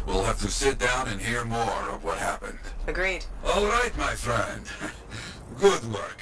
we'll have to sit down and hear more of what happened. Agreed. All right, my friend. Good work.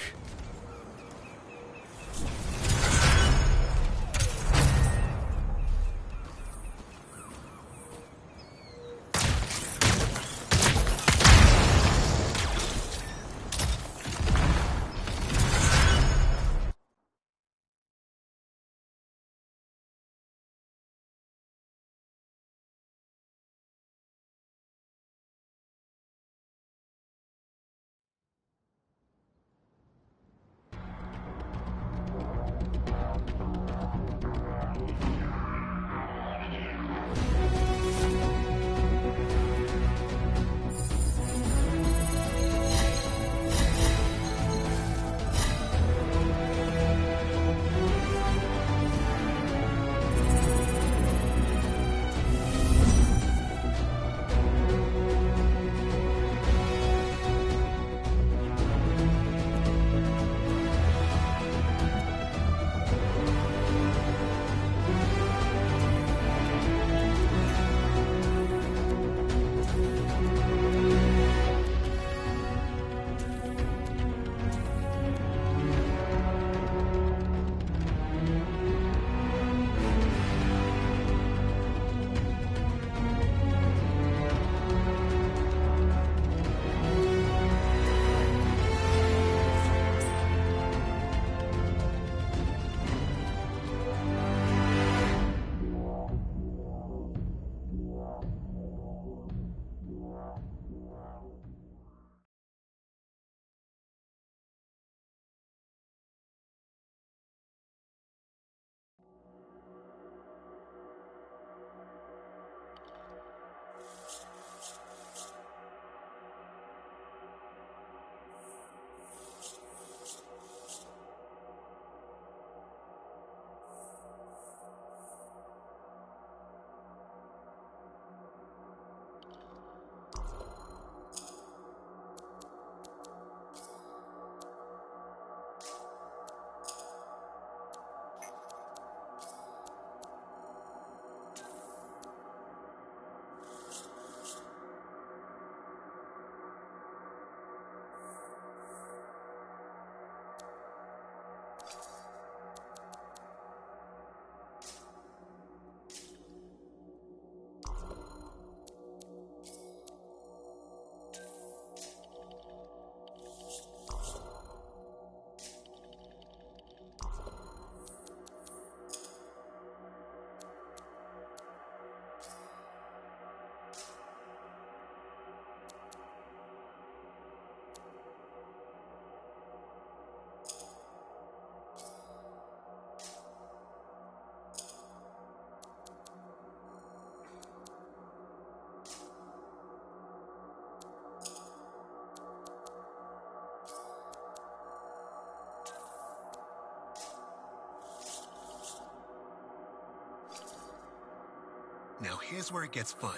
Now here's where it gets fun.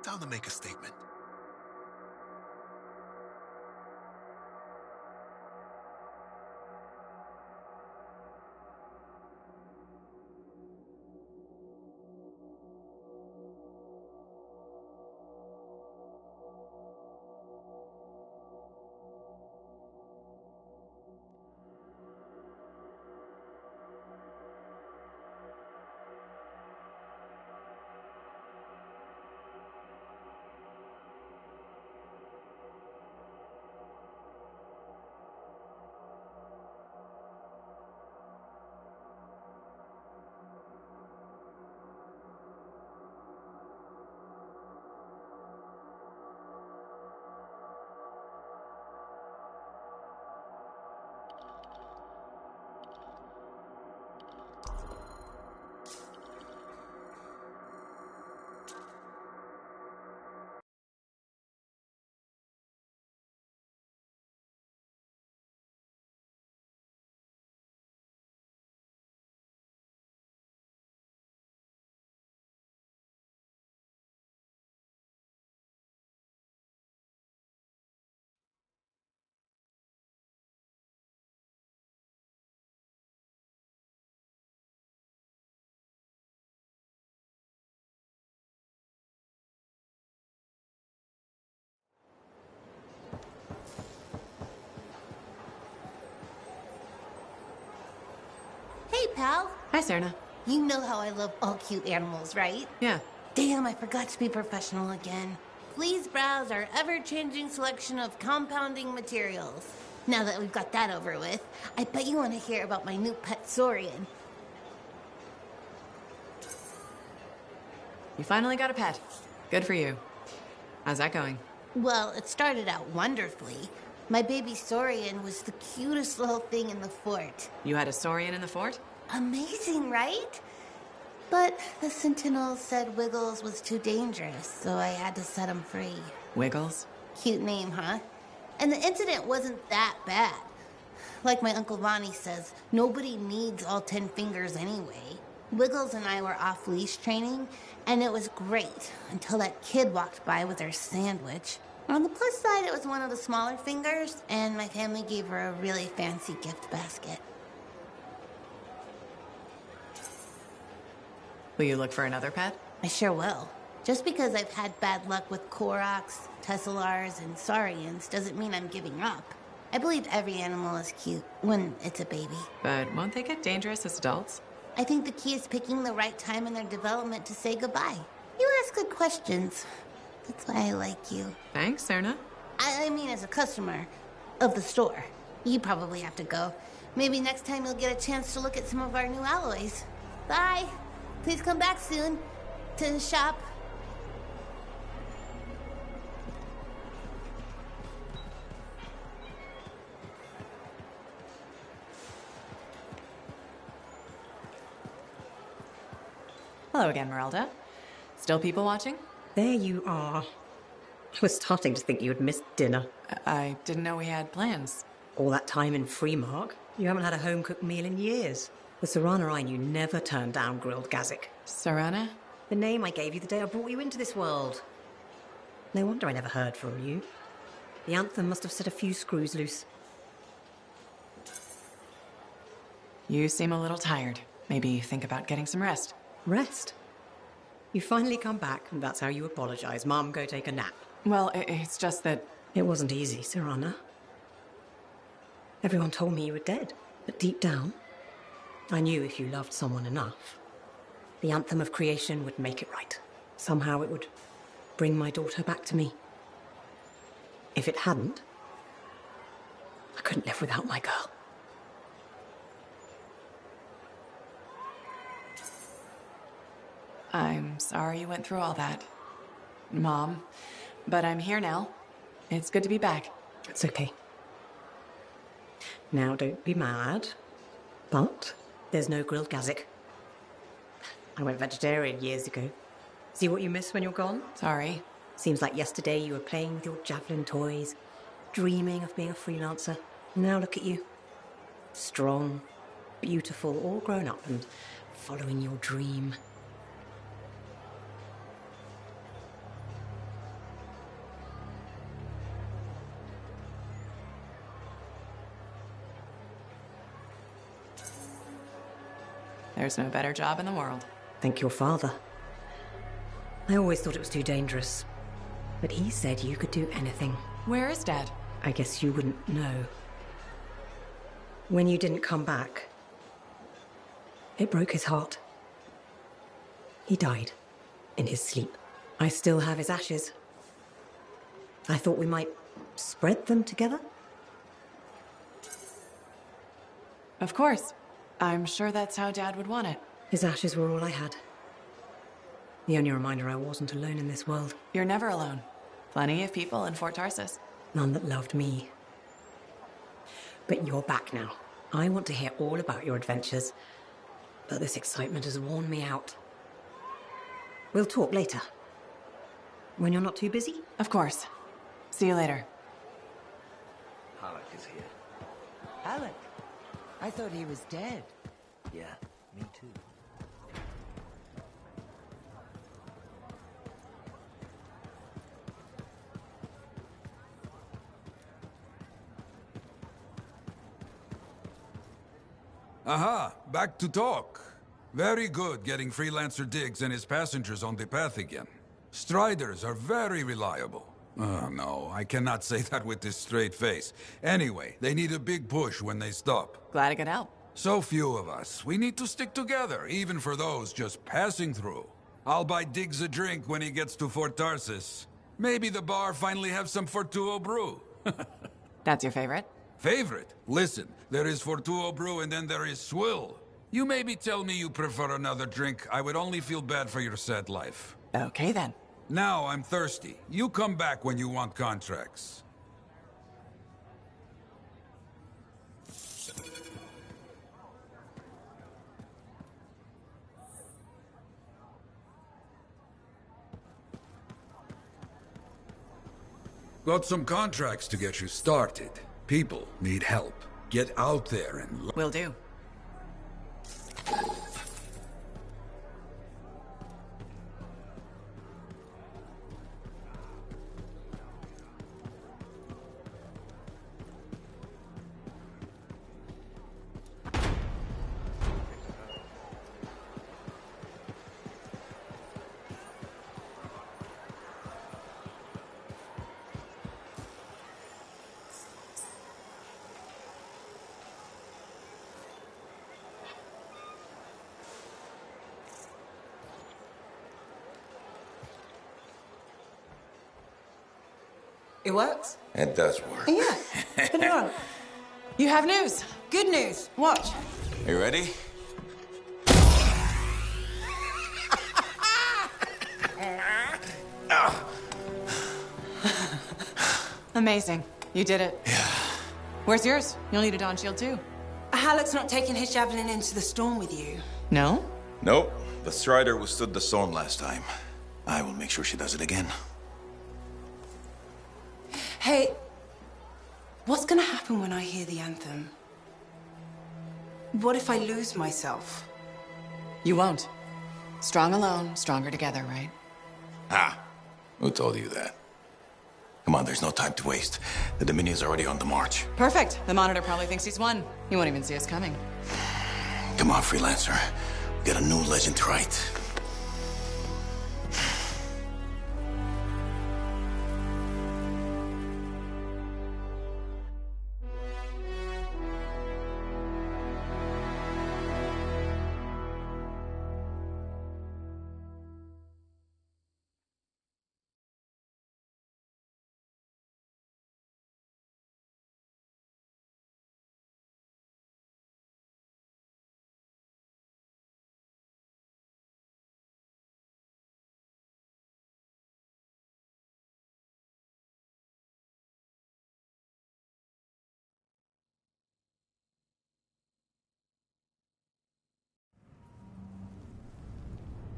Time to make a statement. Hey, pal. Hi, Serna. You know how I love all cute animals, right? Yeah. Damn, I forgot to be professional again. Please browse our ever-changing selection of compounding materials. Now that we've got that over with, I bet you want to hear about my new pet Saurian. You finally got a pet. Good for you. How's that going? Well, it started out wonderfully. My baby Saurian was the cutest little thing in the fort. You had a Saurian in the fort? Amazing, right? But the Sentinels said Wiggles was too dangerous, so I had to set him free. Wiggles? Cute name, huh? And the incident wasn't that bad. Like my Uncle Vonnie says, nobody needs all 10 fingers anyway. Wiggles and I were off-leash training, and it was great until that kid walked by with her sandwich. On the plus side, it was one of the smaller fingers, and my family gave her a really fancy gift basket. Will you look for another pet? I sure will. Just because I've had bad luck with Koroks, Tesselars, and Saurians doesn't mean I'm giving up. I believe every animal is cute when it's a baby. But won't they get dangerous as adults? I think the key is picking the right time in their development to say goodbye. You ask good questions. That's why I like you. Thanks, Serna. I mean as a customer of the store. You probably have to go. Maybe next time you'll get a chance to look at some of our new alloys. Bye. Please come back soon to shop. Hello again, Merelda. Still people watching? There you are. I was starting to think you had missed dinner. I didn't know we had plans. All that time in Freemark, you haven't had a home-cooked meal in years. The Serana I knew never turned down grilled gazik. Serana? The name I gave you the day I brought you into this world. No wonder I never heard from you. The Anthem must have set a few screws loose. You seem a little tired. Maybe think about getting some rest. Rest? You finally come back, and that's how you apologize. Mom, go take a nap. Well, it's just that... It wasn't easy, Serana. Everyone told me you were dead, but deep down, I knew if you loved someone enough, the Anthem of creation would make it right. Somehow it would bring my daughter back to me. If it hadn't, I couldn't live without my girl. I'm sorry you went through all that, Mom. But I'm here now. It's good to be back. It's okay. Now, don't be mad, but there's no grilled gazik. I went vegetarian years ago. See what you miss when you're gone? Sorry. Seems like yesterday you were playing with your javelin toys, dreaming of being a freelancer. Now look at you. Strong, beautiful, all grown up and following your dream. There's no better job in the world. Thank your father. I always thought it was too dangerous. But he said you could do anything. Where is Dad? I guess you wouldn't know. When you didn't come back, it broke his heart. He died in his sleep. I still have his ashes. I thought we might spread them together. Of course. I'm sure that's how Dad would want it. His ashes were all I had. The only reminder I wasn't alone in this world. You're never alone. Plenty of people in Fort Tarsus. None that loved me. But you're back now. I want to hear all about your adventures. But this excitement has worn me out. We'll talk later. When you're not too busy? Of course. See you later. Halleck is here. Halleck? I thought he was dead. Yeah, me too. Aha, back to talk. Very good getting Freelancer Diggs and his passengers on the path again. Striders are very reliable. Oh, no, I cannot say that with this straight face. Anyway, they need a big push when they stop. Glad I could help. So few of us. We need to stick together, even for those just passing through. I'll buy Diggs a drink when he gets to Fort Tarsus. Maybe the bar finally have some Fortuo brew. That's your favorite? Favorite? Listen, there is Fortuo brew and then there is swill. You maybe tell me you prefer another drink. I would only feel bad for your sad life. Okay, then. Now I'm thirsty. You come back when you want contracts. Got some contracts to get you started. People need help. Get out there and... Will do. It works? It does work. Yeah. Put it on. You have news. Good news. Watch. You ready? Amazing. You did it. Yeah. Where's yours? You'll need a dawn shield too. Halleck's not taking his javelin into the storm with you. No? Nope. The Strider withstood the storm last time. I will make sure she does it again. Hey, what's gonna happen when I hear the anthem? What if I lose myself? You won't. Strong alone, stronger together, right? Ah, who told you that? Come on, there's no time to waste. The Dominion's already on the march. Perfect. The Monitor probably thinks he's won. He won't even see us coming. Come on, Freelancer. We got a new legend to write.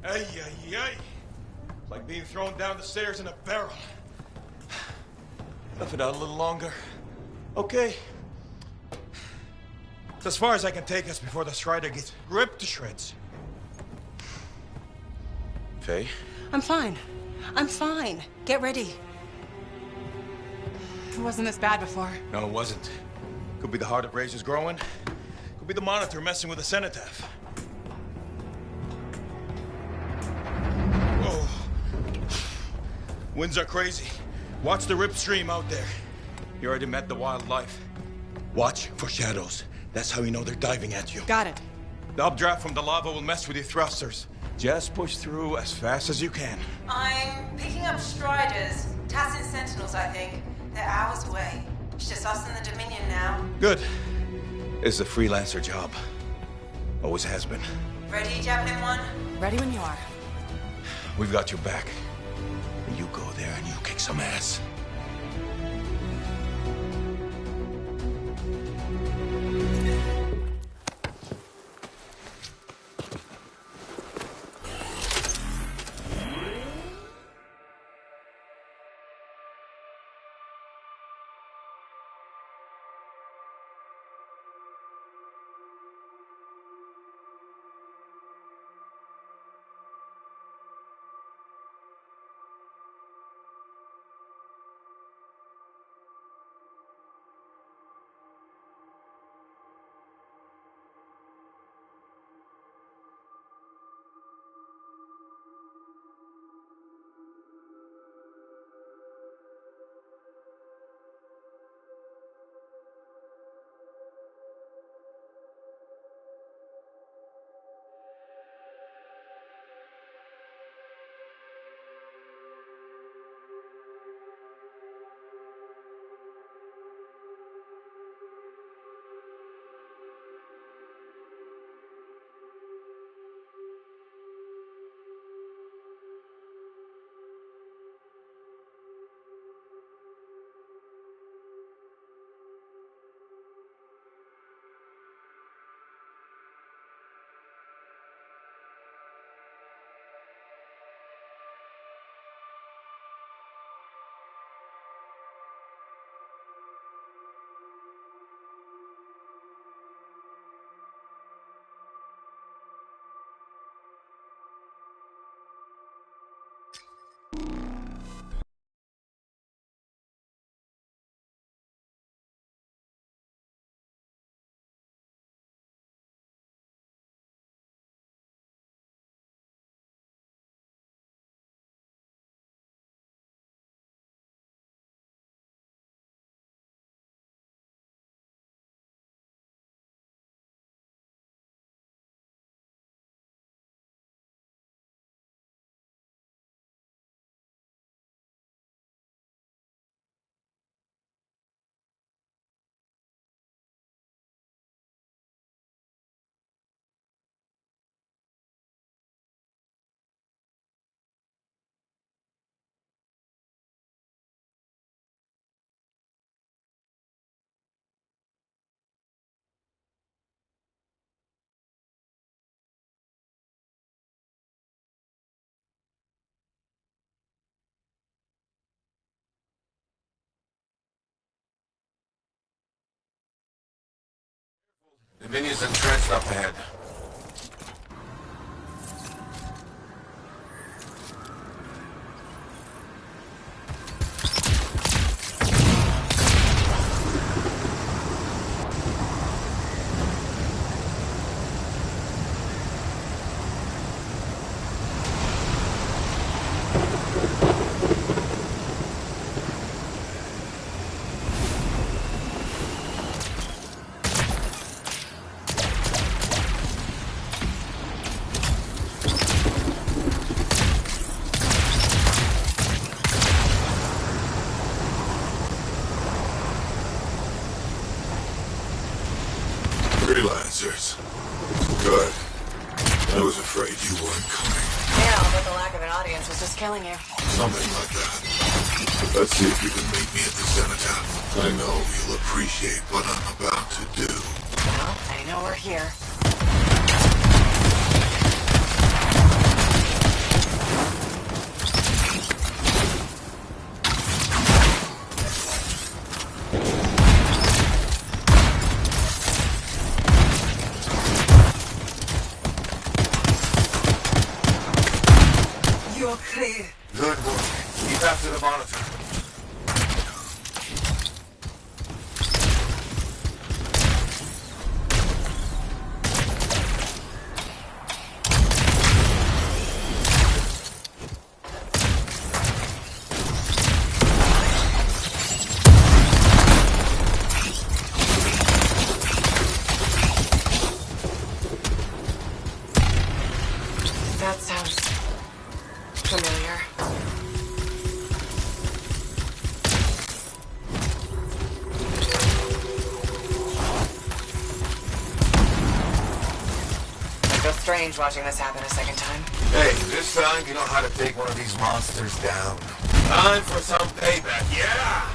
Ay, ay, ay. It's like being thrown down the stairs in a barrel. Tough it out a little longer. Okay. It's as far as I can take us before the Strider gets ripped to shreds. Faye? I'm fine. I'm fine. Get ready. It wasn't this bad before. No, it wasn't. Could be the heart of Razor's growing. Could be the Monitor messing with the cenotaph. Winds are crazy. Watch the rip stream out there. You already met the wildlife. Watch for shadows. That's how you know they're diving at you. Got it. The updraft from the lava will mess with your thrusters. Just push through as fast as you can. I'm picking up Striders. Tassin Sentinels, I think. They're hours away. It's just us and the Dominion now. Good. It's a freelancer job. Always has been. Ready, Javelin 1? Ready when you are. We've got your back. You go there and you kick some ass. The minions entrenched up ahead. Freelancers. Good. I was afraid you weren't coming. Yeah, but the lack of an audience was just killing you. Something like that. Let's see if you can meet me at the cenotaph. I know you'll appreciate what I'm about to do. Well, I know we're here. You're clear. Good work. Keep after the monitor. strange watching this happen a second time. Hey, this time you know how to take one of these monsters down. Time for some payback, yeah!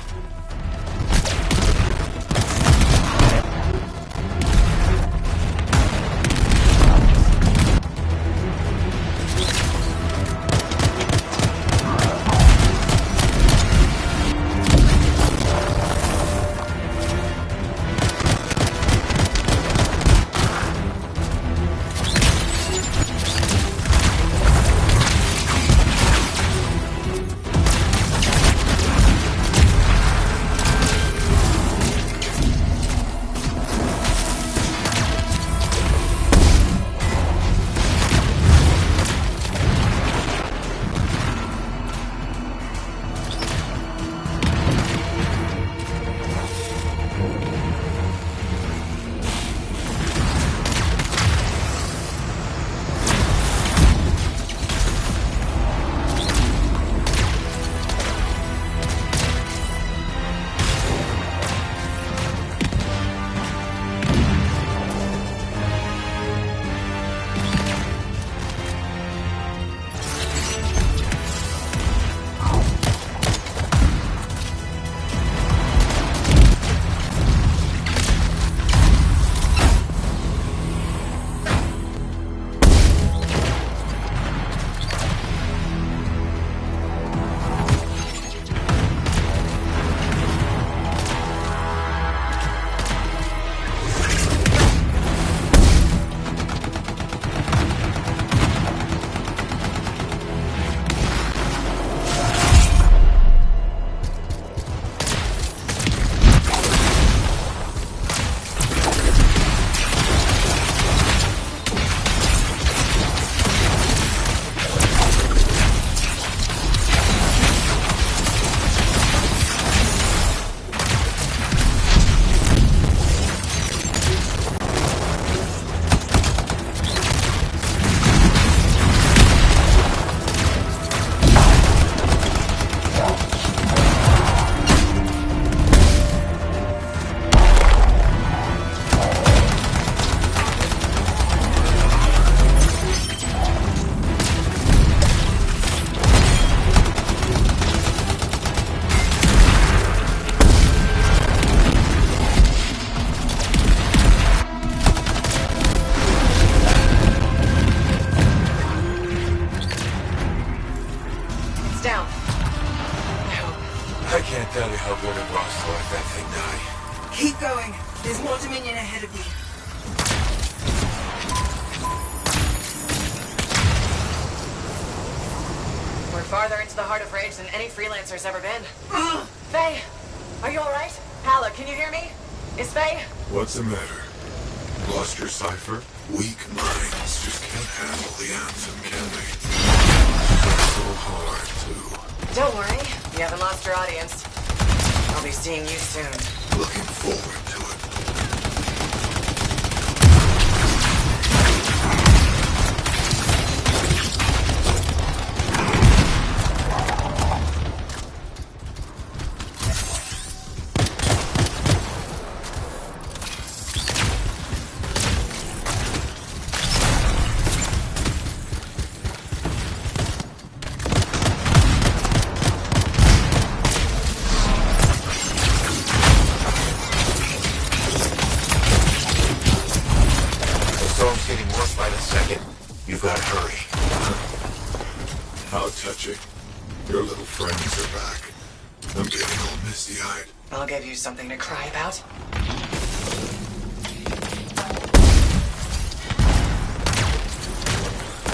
I can't tell you how good it was to let that thing die. Keep going. There's more Dominion ahead of you. We're farther into the heart of Rage than any freelancer's ever been. Faye, are you alright? Hala, can you hear me? Is Faye? What's the matter? Lost your cipher? Weak minds just can't handle the Anthem, can they? So hard, too. Don't worry, you haven't lost your audience. I'll be seeing you soon. Looking forward to it. Getting worse by the second. You've got to hurry. How touching. Your little friends are back. I'm getting all misty-eyed. I'll give you something to cry about.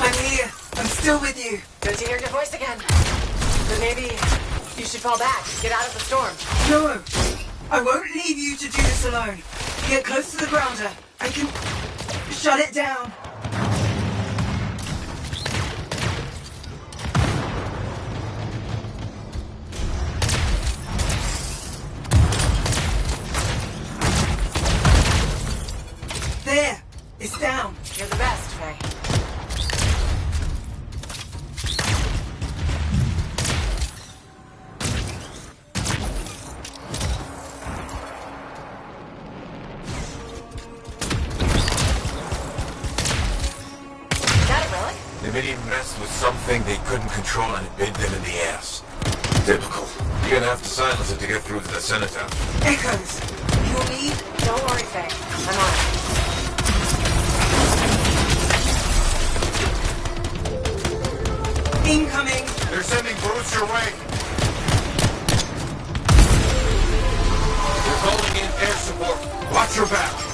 I'm here. I'm still with you. Good to hear your voice again. But maybe you should fall back. Get out of the storm. No. I won't leave you to do this alone. Get close to the grounder. I can shut it down. There. It's down. You're the best, Faye. Committee messed with something they couldn't control and it bit them in the ass. Typical. You're gonna have to silence it to get through to the Senator. Echoes, you'll lead? Don't worry, Faye. I'm on it. Incoming! They're sending brutes your way. They're calling in air support. Watch your back.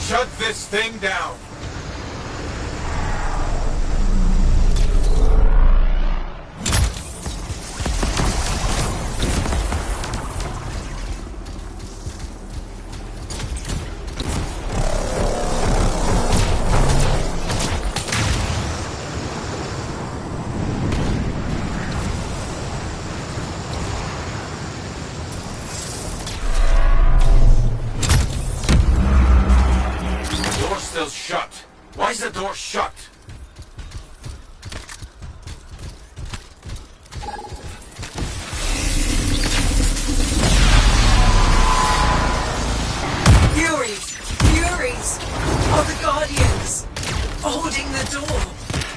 Shut this thing down! Shut. Why is the door shut? Furies! Furies! Are the Guardians! Holding the door!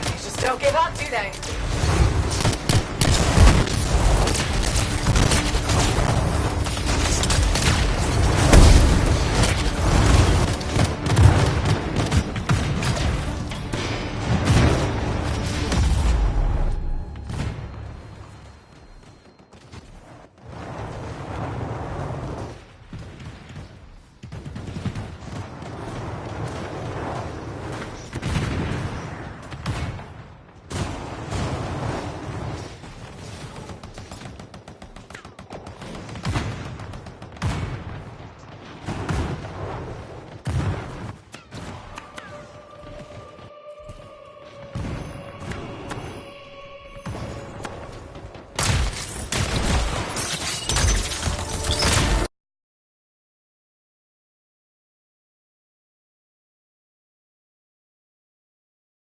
They just don't give up, do they?